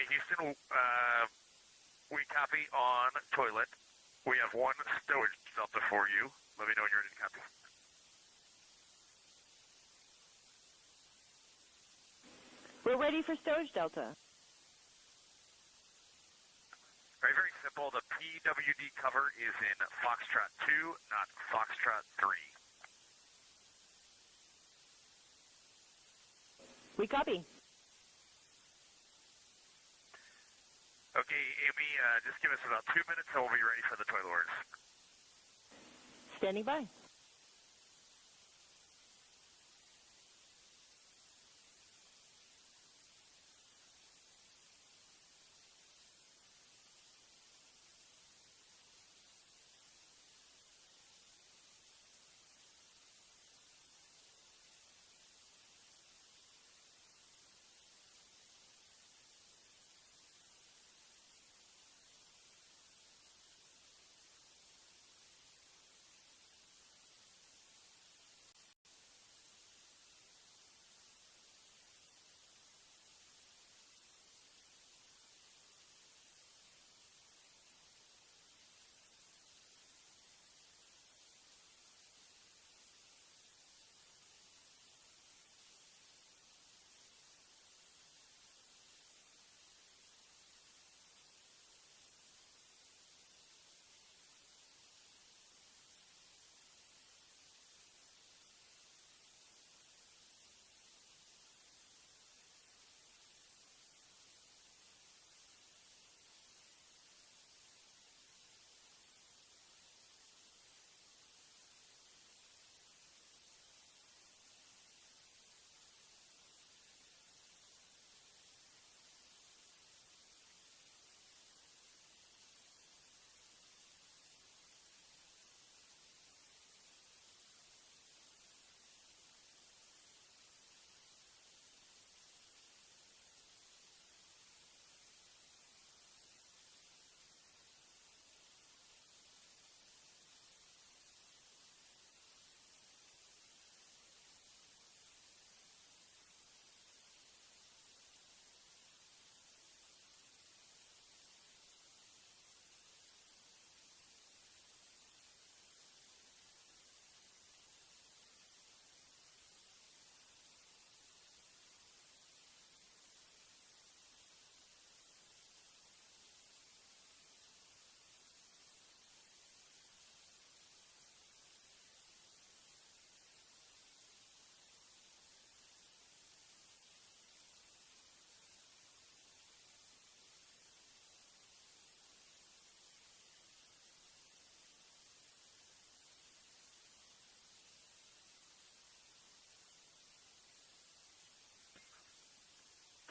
Speaker 10: Hey, Houston, we copy on toilet. We have one stowage delta for you. Let me know when you're ready to copy.
Speaker 6: We're ready for stowage delta.
Speaker 10: Very simple. The PWD cover is in Foxtrot 2, not Foxtrot 3.
Speaker 6: We copy.
Speaker 10: Okay, Amy, just give us about 2 minutes and we'll be ready for the toilet orders.
Speaker 6: Standing by.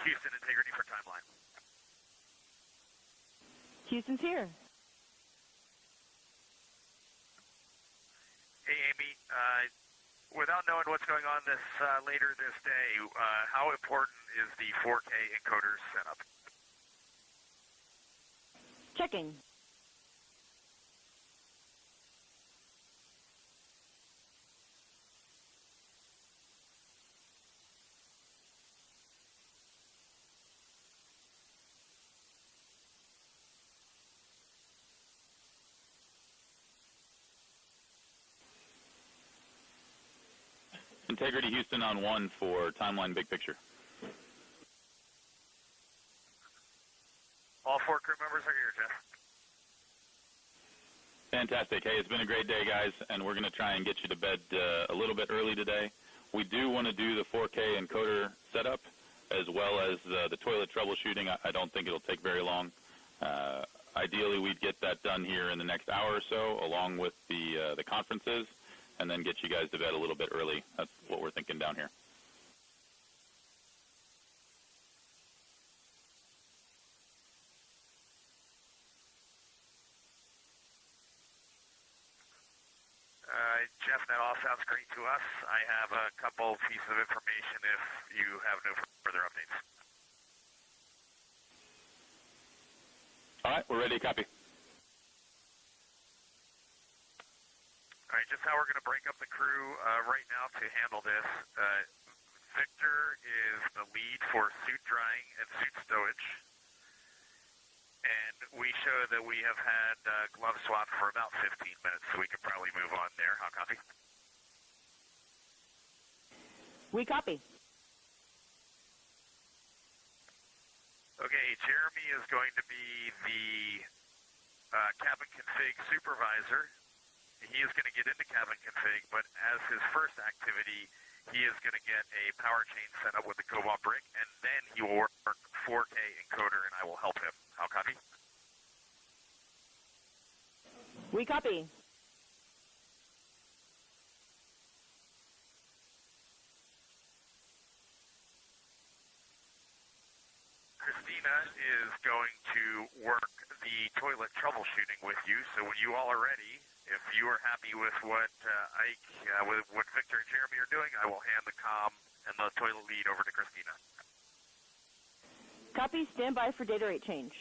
Speaker 10: Houston, integrity for timeline.
Speaker 6: Houston's here.
Speaker 10: Hey, Amy, without knowing what's going on later this day, how important is the 4K encoder setup?
Speaker 6: Checking.
Speaker 14: Integrity Houston on 1 for timeline big picture.
Speaker 10: All 4 crew members are here, Jeff.
Speaker 14: Fantastic. Hey, it's been a great day, guys, and we're going to try and get you to bed a little bit early today. We do want to do the 4K encoder setup as well as the toilet troubleshooting. I don't think it'll take very long. Ideally, we'd get that done here in the next hour or so, along with the conferences, and then get you guys to bed a little bit early. That's what we're thinking down here.
Speaker 10: Jeff, that all sounds great to us. I have a couple pieces of information if you have no further updates.
Speaker 14: All right, we're ready to copy.
Speaker 10: All right, just how we're going to break up the crew right now to handle this. Victor is the lead for suit drying and suit stowage. we show that we have had glove swap for about 15 minutes, so we could probably move on there. How copy?
Speaker 6: We copy.
Speaker 10: Okay, Jeremy is going to be the cabin config supervisor. He is going to get into cabin config, but as his first activity, he is going to get a power chain set up with the Cobalt brick, and then he will work 4K encoder, and I will help him. How copy?
Speaker 6: We copy.
Speaker 10: Christina is going to work the toilet troubleshooting with you, so when you all are ready, if you are happy with what Ike, with what Victor and Jeremy are doing, I will hand the comm and the toilet lead over to Christina.
Speaker 6: Copy. Stand by for data rate change.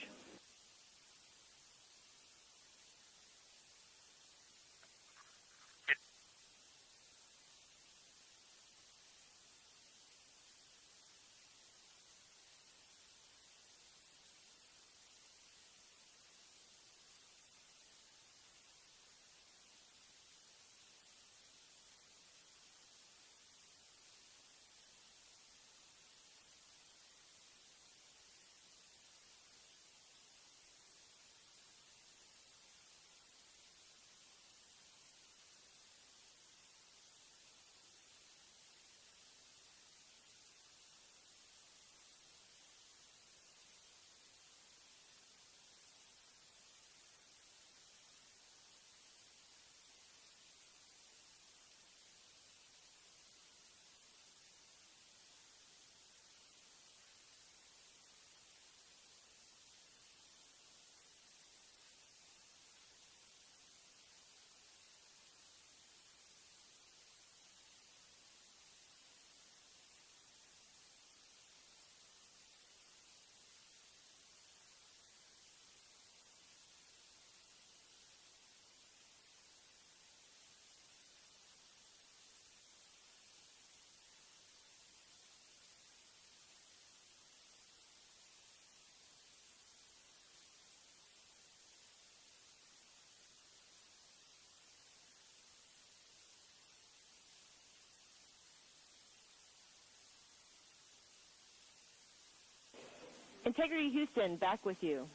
Speaker 6: Integrity Houston, back with you.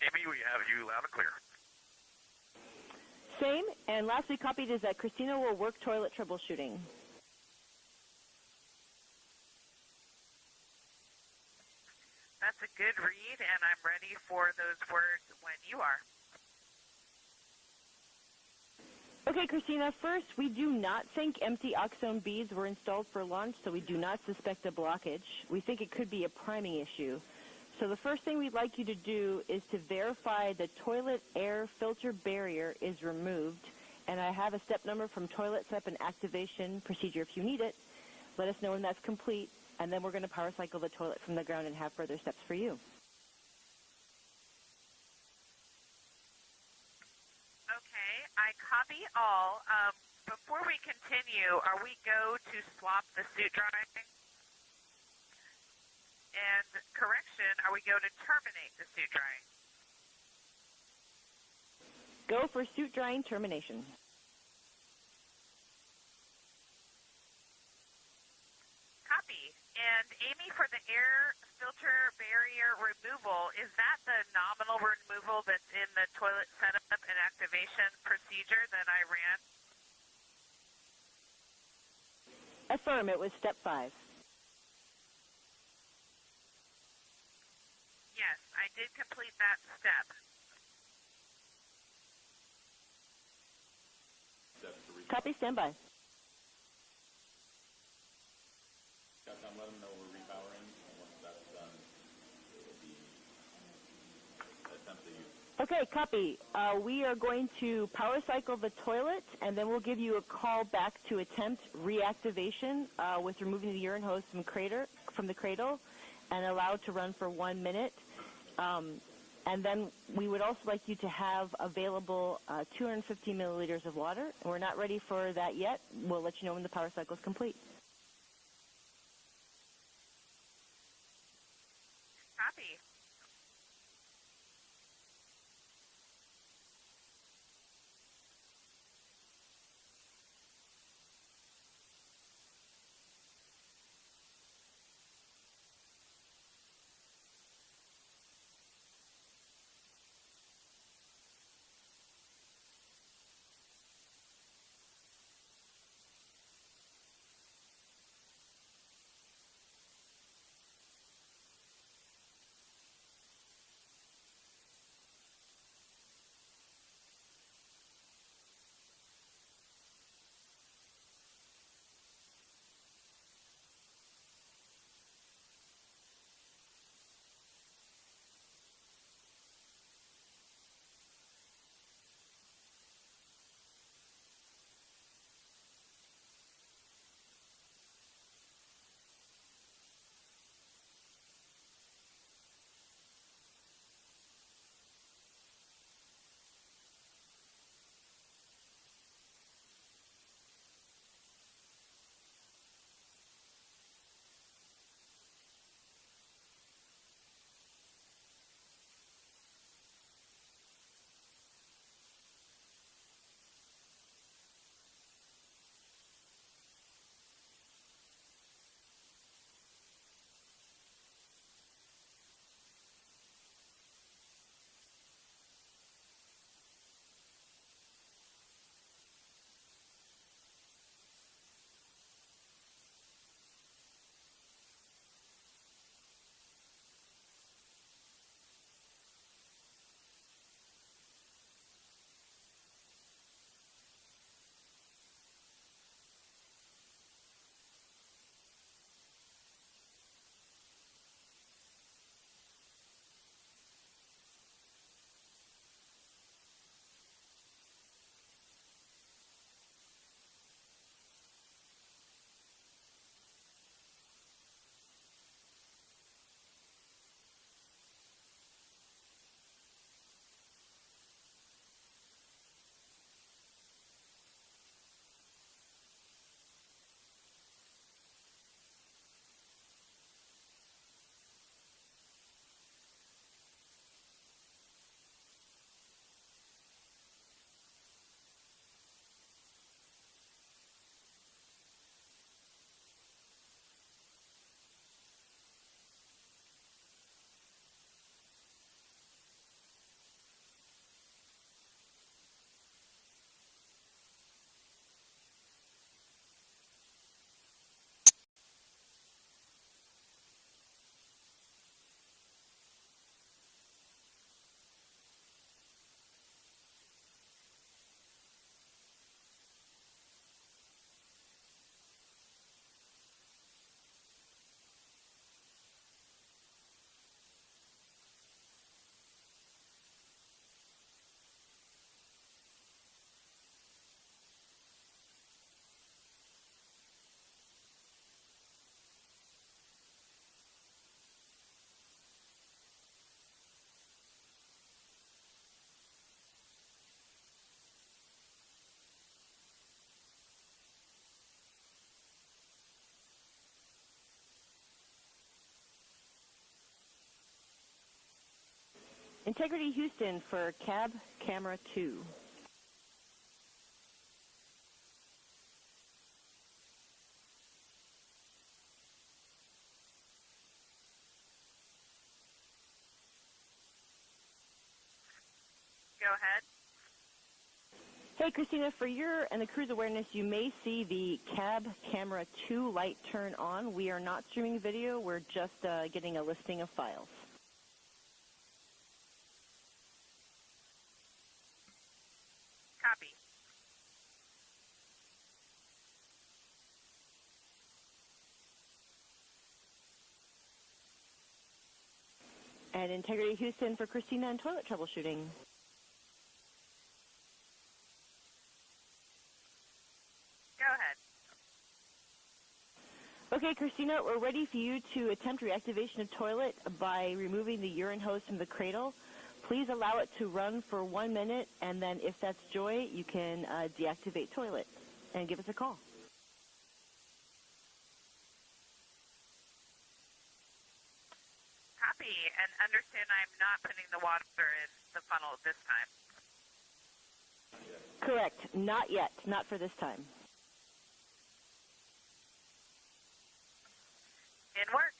Speaker 10: Amy, we have you loud and clear.
Speaker 6: Same. And lastly copied is that Christina will work toilet troubleshooting.
Speaker 5: That's a good read, and I'm ready for those words when you are.
Speaker 6: Okay, Christina, first, we do not think empty oxone beads were installed for launch, so we do not suspect a blockage. We think it could be a priming issue. So the first thing we'd like you to do is to verify the toilet air filter barrier is removed. And I have a step number from toilet setup and activation procedure if you need it. Let us know when that's complete, and then we're going to power cycle the toilet from the ground and have further steps for you.
Speaker 5: Okay, I copy all. Before we continue, are we go to swap the suit drying? And correction, are we go to terminate the suit drying?
Speaker 6: Go for suit drying termination.
Speaker 5: Copy. And Amy, for the air filter barrier removal, is that the nominal removal that's in the toilet setup and activation procedure that I ran?
Speaker 6: Affirm, it was step 5.
Speaker 5: Yes, I did complete that step.
Speaker 6: Copy, standby.
Speaker 13: Captain, let them know we're repowering, and once that's done, it will be attempt to use.
Speaker 6: Okay, copy. We are going to power cycle the toilet, and then we'll give you a call back to attempt reactivation with removing the urine hose from the cradle and allowed to run for 1 minute. And then we would also like you to have available 250 milliliters of water. We're not ready for that yet. We'll let you know when the power cycle is complete.
Speaker 5: Copy.
Speaker 6: Integrity Houston for cab camera 2.
Speaker 5: Go ahead.
Speaker 6: Hey, Christina, for your and the crew's awareness, you may see the cab camera 2 light turn on. We are not streaming video. We're just getting a listing of files.
Speaker 5: Copy.
Speaker 6: And Integrity Houston for Christina and toilet troubleshooting.
Speaker 5: Go ahead.
Speaker 6: Okay, Christina, we're ready for you to attempt reactivation of toilet by removing the urine hose from the cradle. Please allow it to run for 1 minute, and then if that's Joy, you can deactivate toilet and give us a call.
Speaker 5: Copy, and understand I'm not putting the water in the funnel this time.
Speaker 6: Correct. Not yet. Not for this time.
Speaker 5: In work.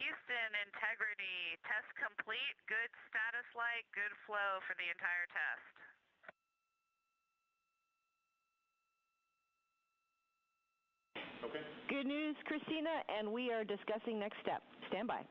Speaker 5: Houston, integrity, test complete, good status light, good flow for the entire test.
Speaker 13: Okay.
Speaker 6: Good news, Christina, and we are discussing next step. Stand by.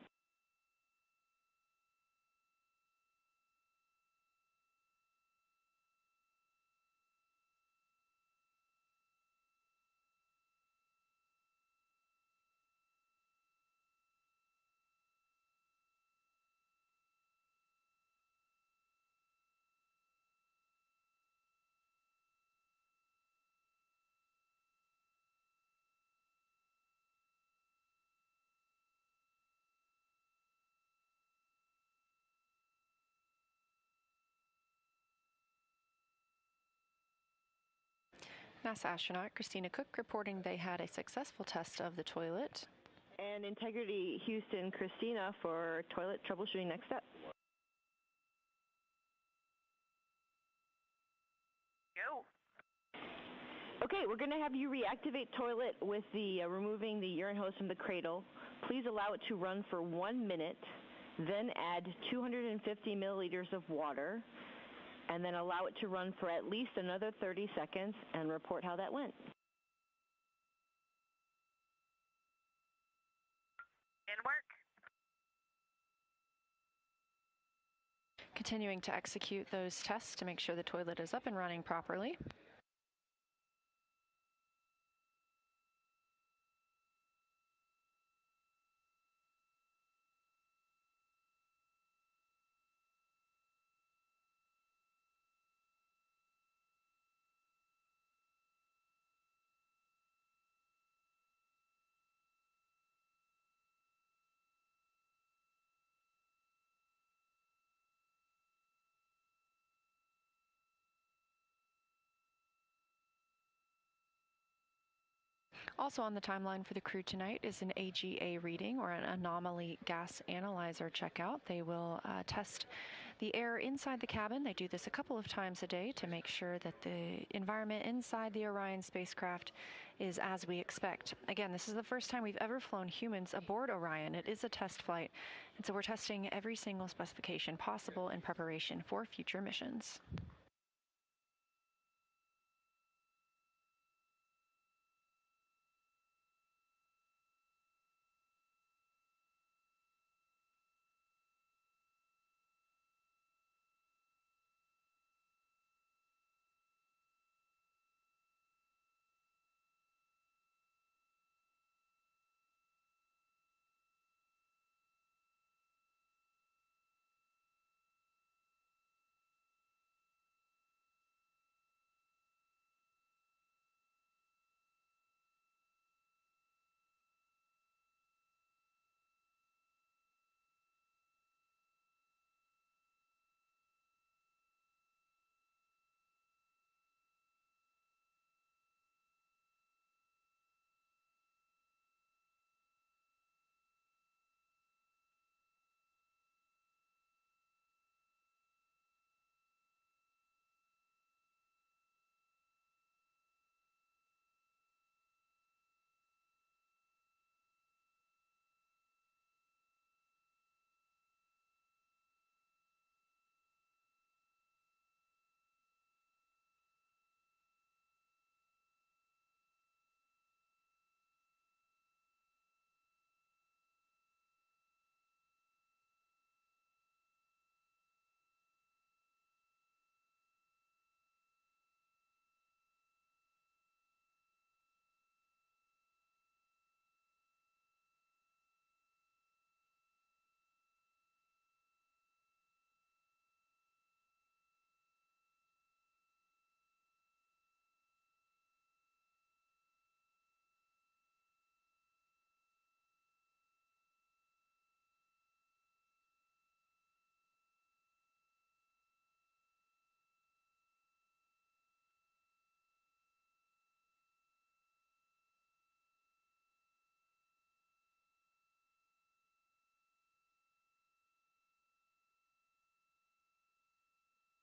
Speaker 7: NASA astronaut Christina Koch reporting they had a successful test of the toilet.
Speaker 6: And integrity, Houston, Christina for toilet troubleshooting next step.
Speaker 5: Go.
Speaker 6: Okay, we're going to have you reactivate toilet with the removing the urine hose from the cradle. Please allow it to run for 1 minute, then add 250 milliliters of water, and then allow it to run for at least another 30 seconds and report how that went.
Speaker 5: In work.
Speaker 7: Continuing to execute those tests to make sure the toilet is up and running properly. Also on the timeline for the crew tonight is an AGA reading, or an anomaly gas analyzer checkout. They will test the air inside the cabin. They do this a couple of times a day to make sure that the environment inside the Orion spacecraft is as we expect. Again, this is the first time we've ever flown humans aboard Orion. It is a test flight, and so we're testing every single specification possible in preparation for future missions.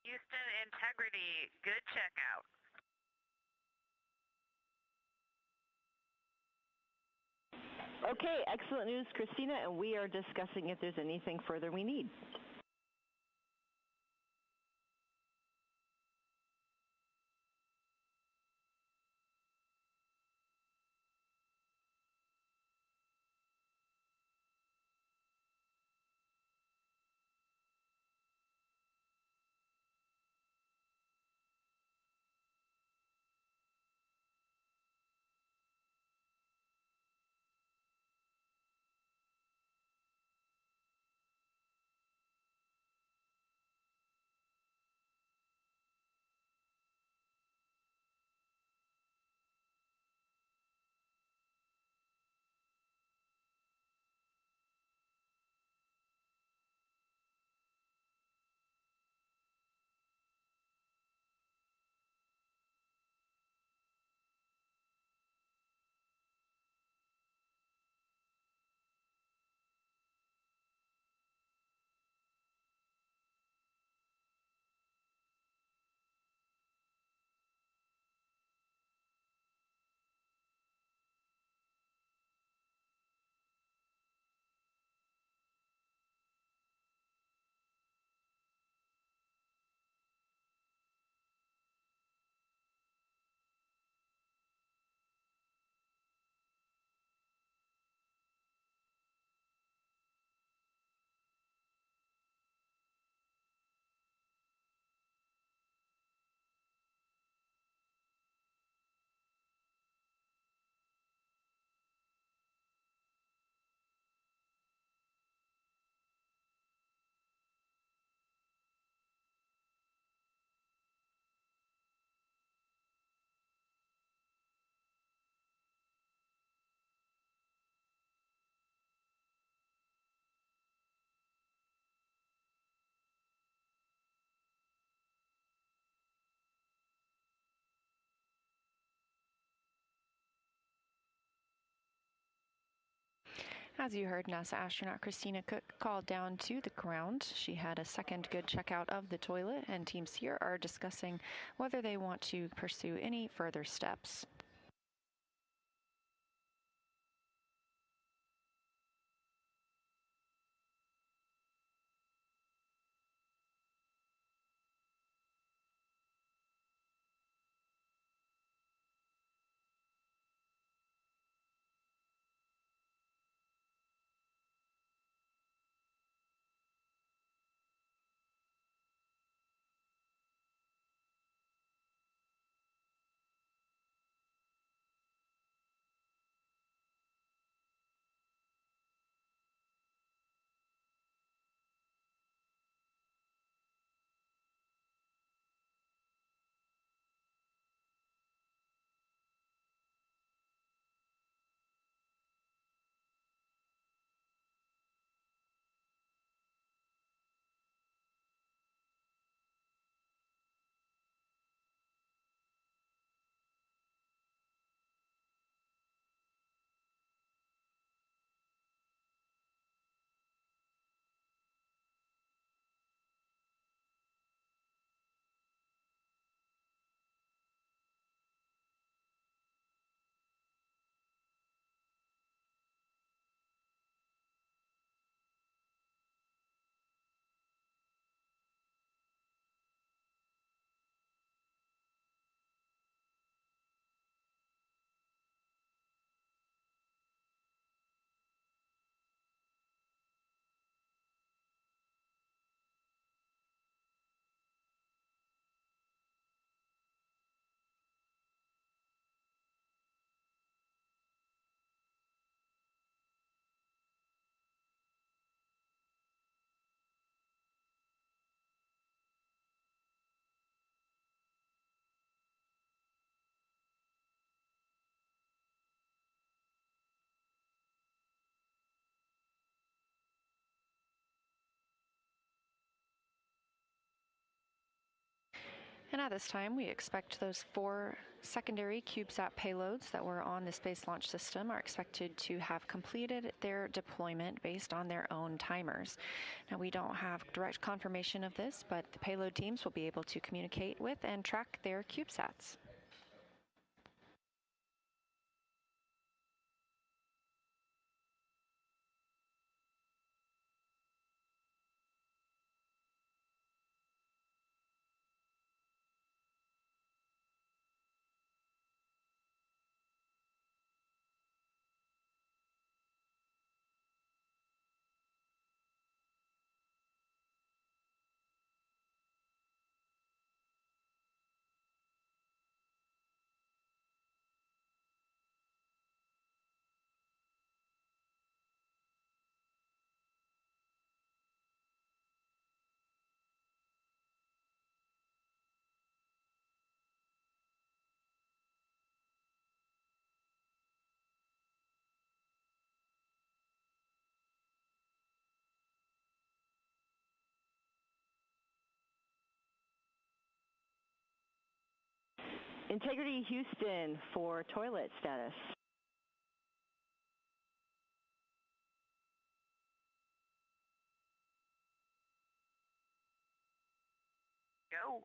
Speaker 5: Houston Integrity, good checkout.
Speaker 6: Okay, excellent news, Christina, and we are discussing if there's anything further we need.
Speaker 7: As you heard, NASA astronaut Christina Koch called down to the ground. She had a second good checkout of the toilet, and teams here are discussing whether they want to pursue any further steps. And at this time, we expect those 4 secondary CubeSat payloads that were on the Space Launch System are expected to have completed their deployment based on their own timers. Now, we don't have direct confirmation of this, but the payload teams will be able to communicate with and track their CubeSats.
Speaker 6: Integrity Houston for toilet status.
Speaker 5: Go.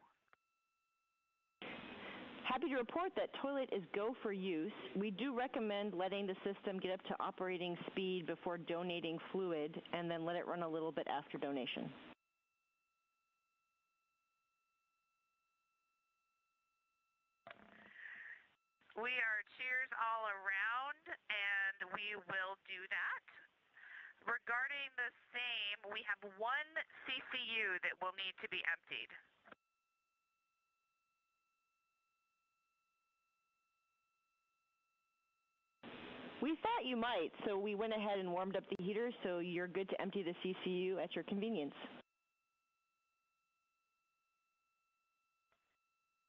Speaker 6: Happy to report that toilet is go for use. We do recommend letting the system get up to operating speed before donating fluid, and then let it run a little bit after donation.
Speaker 5: We are cheers all around, and we will do that. Regarding the same, we have 1 CCU that will need to be emptied.
Speaker 6: We thought you might, so we went ahead and warmed up the heater, so you're good to empty the CCU at your convenience.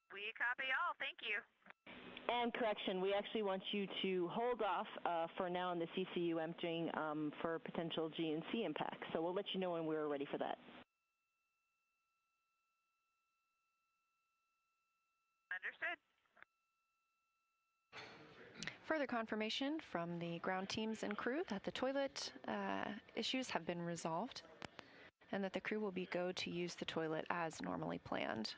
Speaker 5: We copy all. Thank you.
Speaker 6: And correction, we actually want you to hold off for now on the CCU emptying for potential GNC impact. So we'll let you know when we're ready for that.
Speaker 5: Understood.
Speaker 7: Further confirmation from the ground teams and crew that the toilet issues have been resolved and that the crew will be go to use the toilet as normally planned.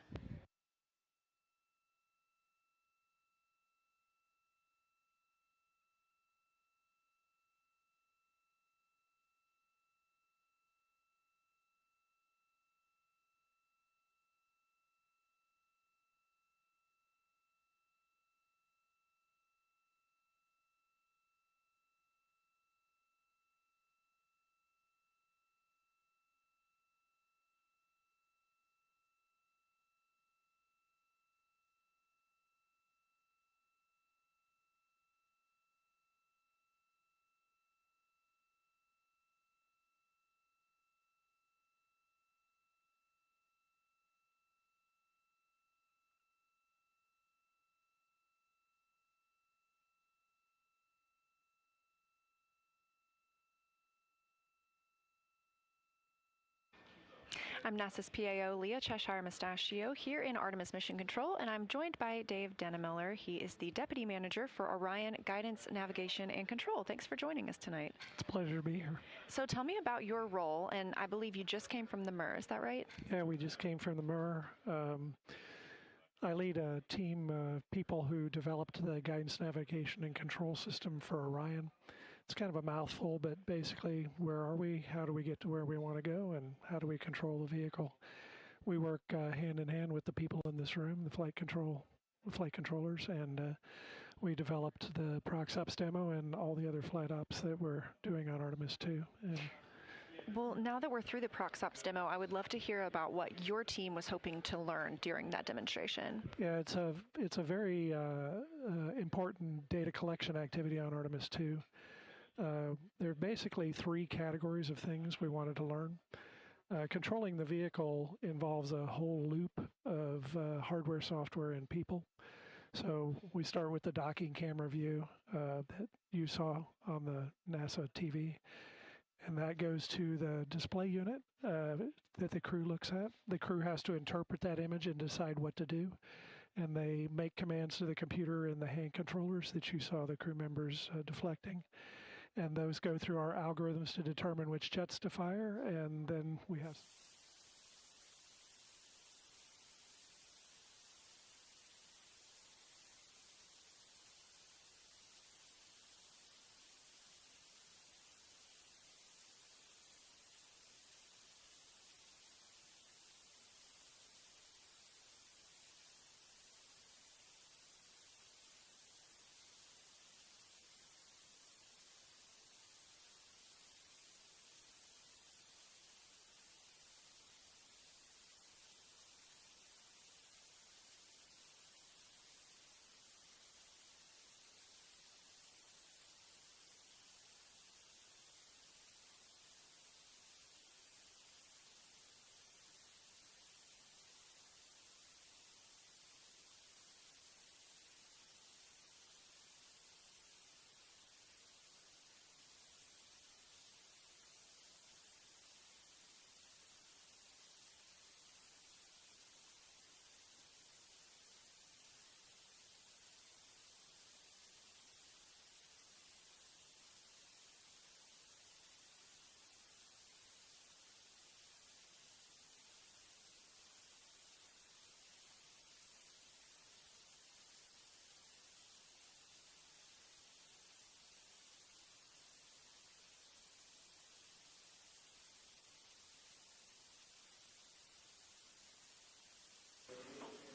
Speaker 7: I'm NASA's PAO Leah Cheshire Mustachio here in Artemis Mission Control, and I'm joined by Dave Dennemiller. He is the Deputy Manager for Orion Guidance, Navigation, and Control. Thanks for joining us tonight.
Speaker 16: It's a pleasure to be here.
Speaker 7: So tell me about your role, and I believe you just came from the MUR, is that right?
Speaker 16: Yeah, we just came from the MUR. I lead a team of people who developed the guidance, navigation, and control system for Orion. It's kind of a mouthful, but basically, where are we? How do we get to where we want to go? And how do we control the vehicle? We work hand in hand with the people in this room, the flight controllers, and we developed the ProxOps demo and all the other flight ops that we're doing on Artemis II. And
Speaker 7: well, now that we're through the ProxOps demo, I would love to hear about what your team was hoping to learn during that demonstration.
Speaker 16: Yeah, it's a very important data collection activity on Artemis II. There are basically three categories of things we wanted to learn. Controlling the vehicle involves a whole loop of hardware, software, and people. So we start with the docking camera view that you saw on the NASA TV. And that goes to the display unit that the crew looks at. The crew has to interpret that image and decide what to do. And they make commands to the computer and the hand controllers that you saw the crew members deflecting. And those go through our algorithms to determine which jets to fire, and then we have...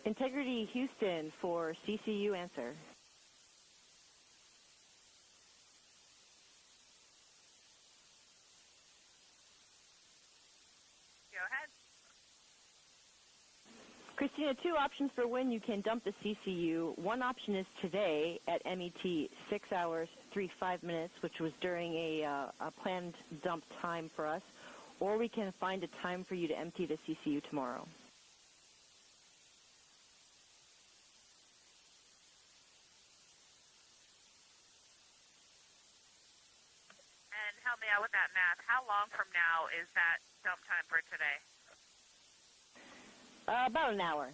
Speaker 6: Integrity Houston for CCU answer.
Speaker 5: Go ahead.
Speaker 6: Christina, two options for when you can dump the CCU. One option is today at MET 6 hours, 5 minutes, which was during a planned dump time for us, or we can find a time for you to empty the CCU tomorrow.
Speaker 5: And help me out with that math. How long from now is that dump time for today?
Speaker 6: About an hour.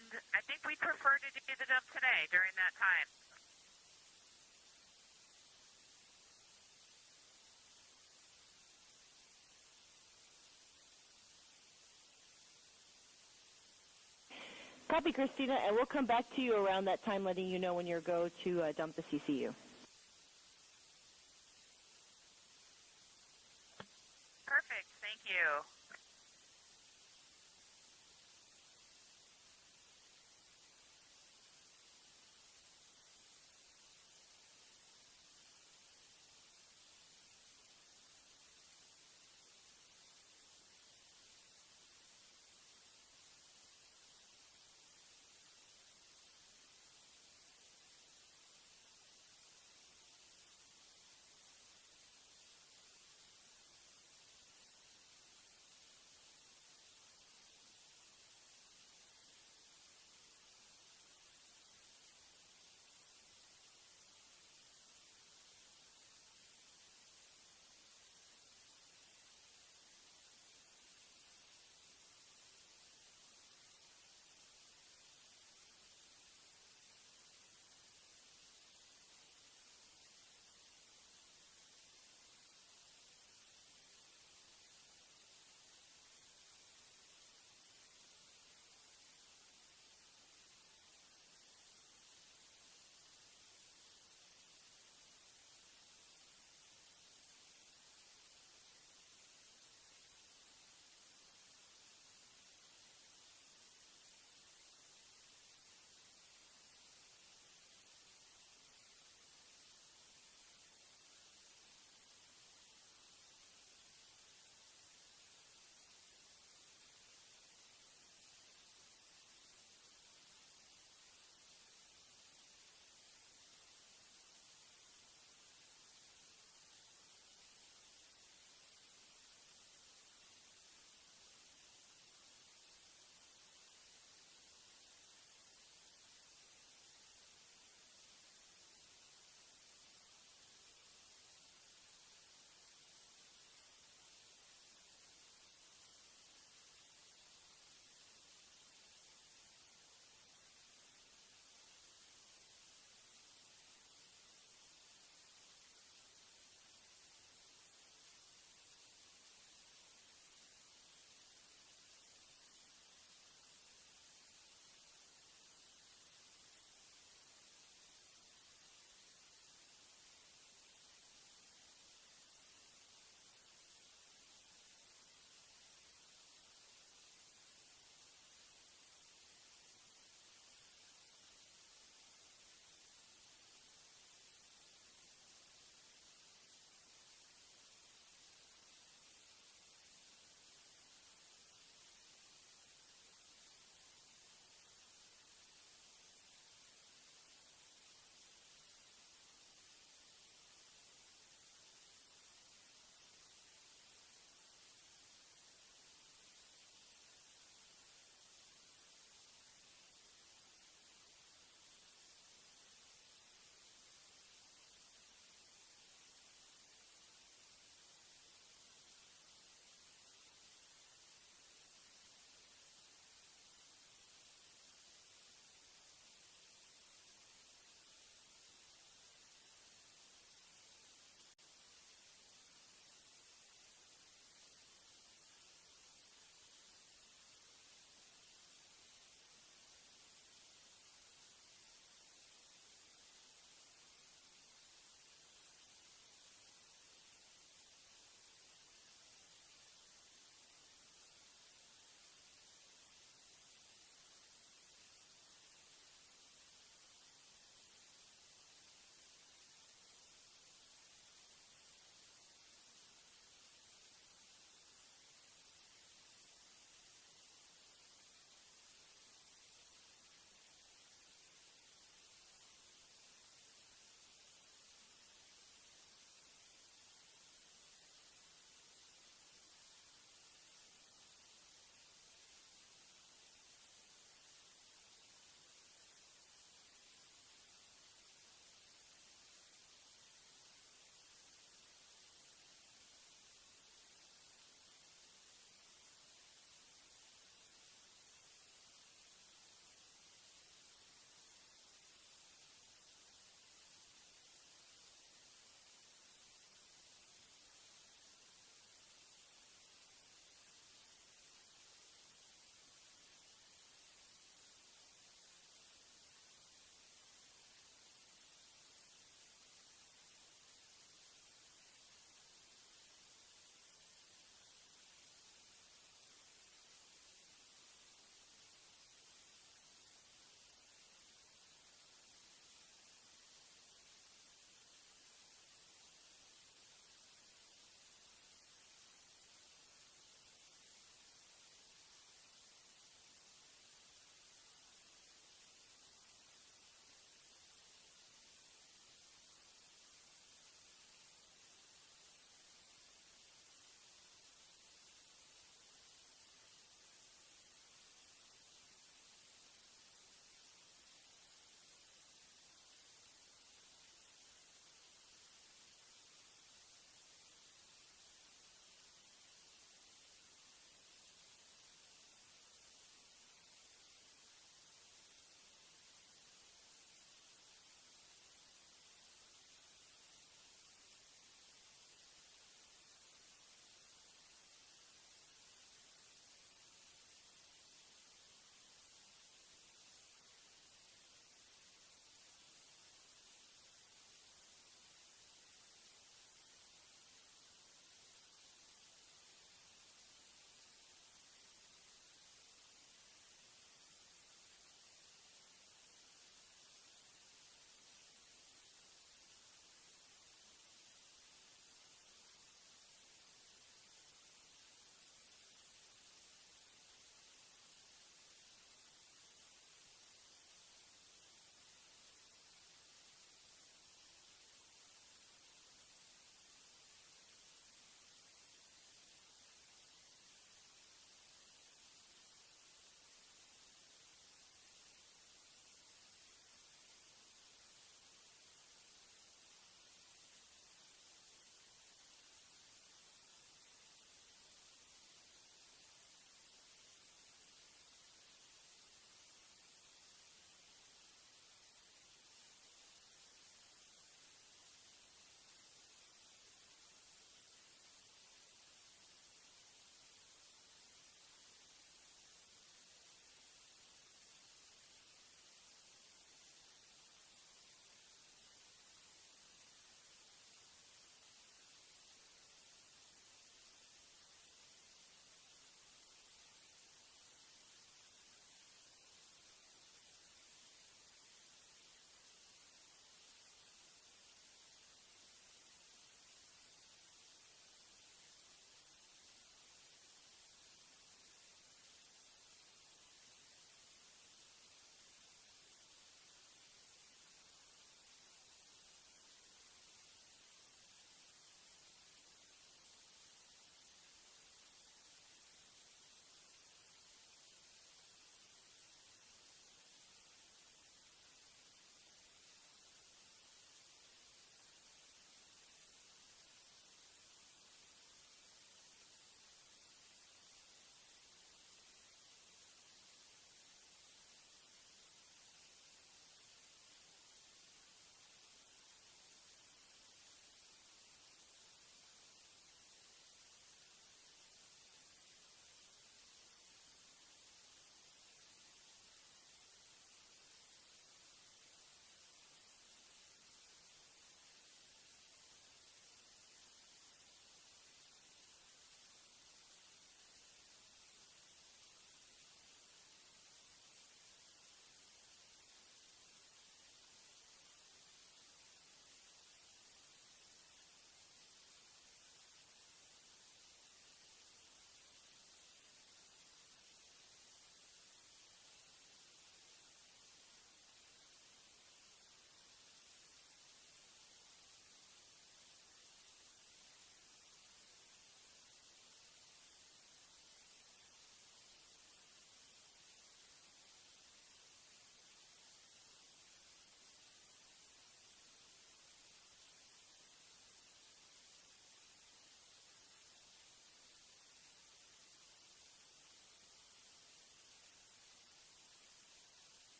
Speaker 5: and I think we'd prefer to do the jump today during that time.
Speaker 6: Copy, Christina, and we'll come back to you around that time, letting you know when you're go to dump the CCU.
Speaker 5: Perfect. Thank you.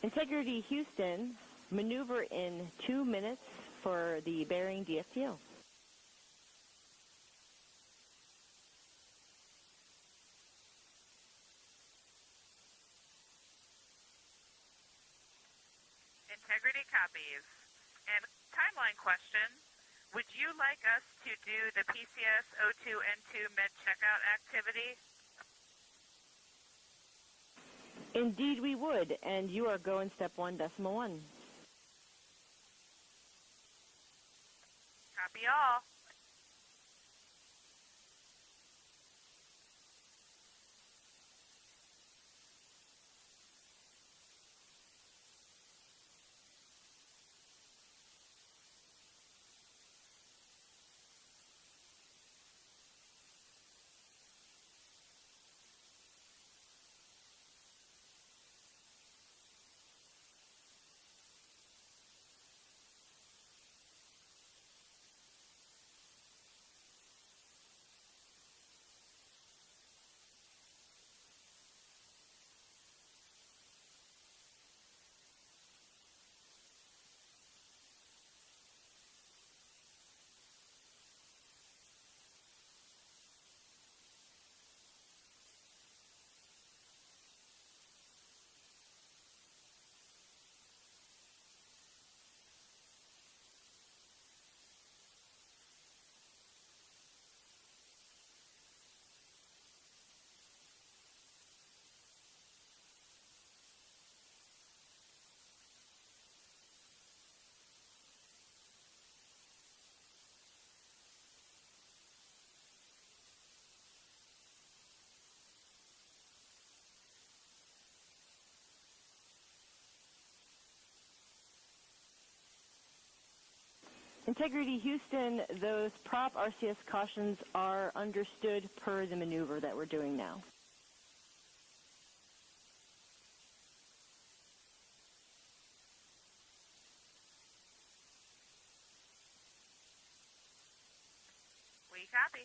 Speaker 6: Integrity Houston, maneuver in 2 minutes for the bearing DFTO.
Speaker 5: Integrity copies. And timeline question, would you like us to do the PCS O2N2 med checkout activity?
Speaker 6: Indeed we would, and you are go in step 1.1.
Speaker 5: Copy all.
Speaker 6: Integrity Houston, those prop RCS cautions are understood per the maneuver that we're doing now.
Speaker 5: We copy.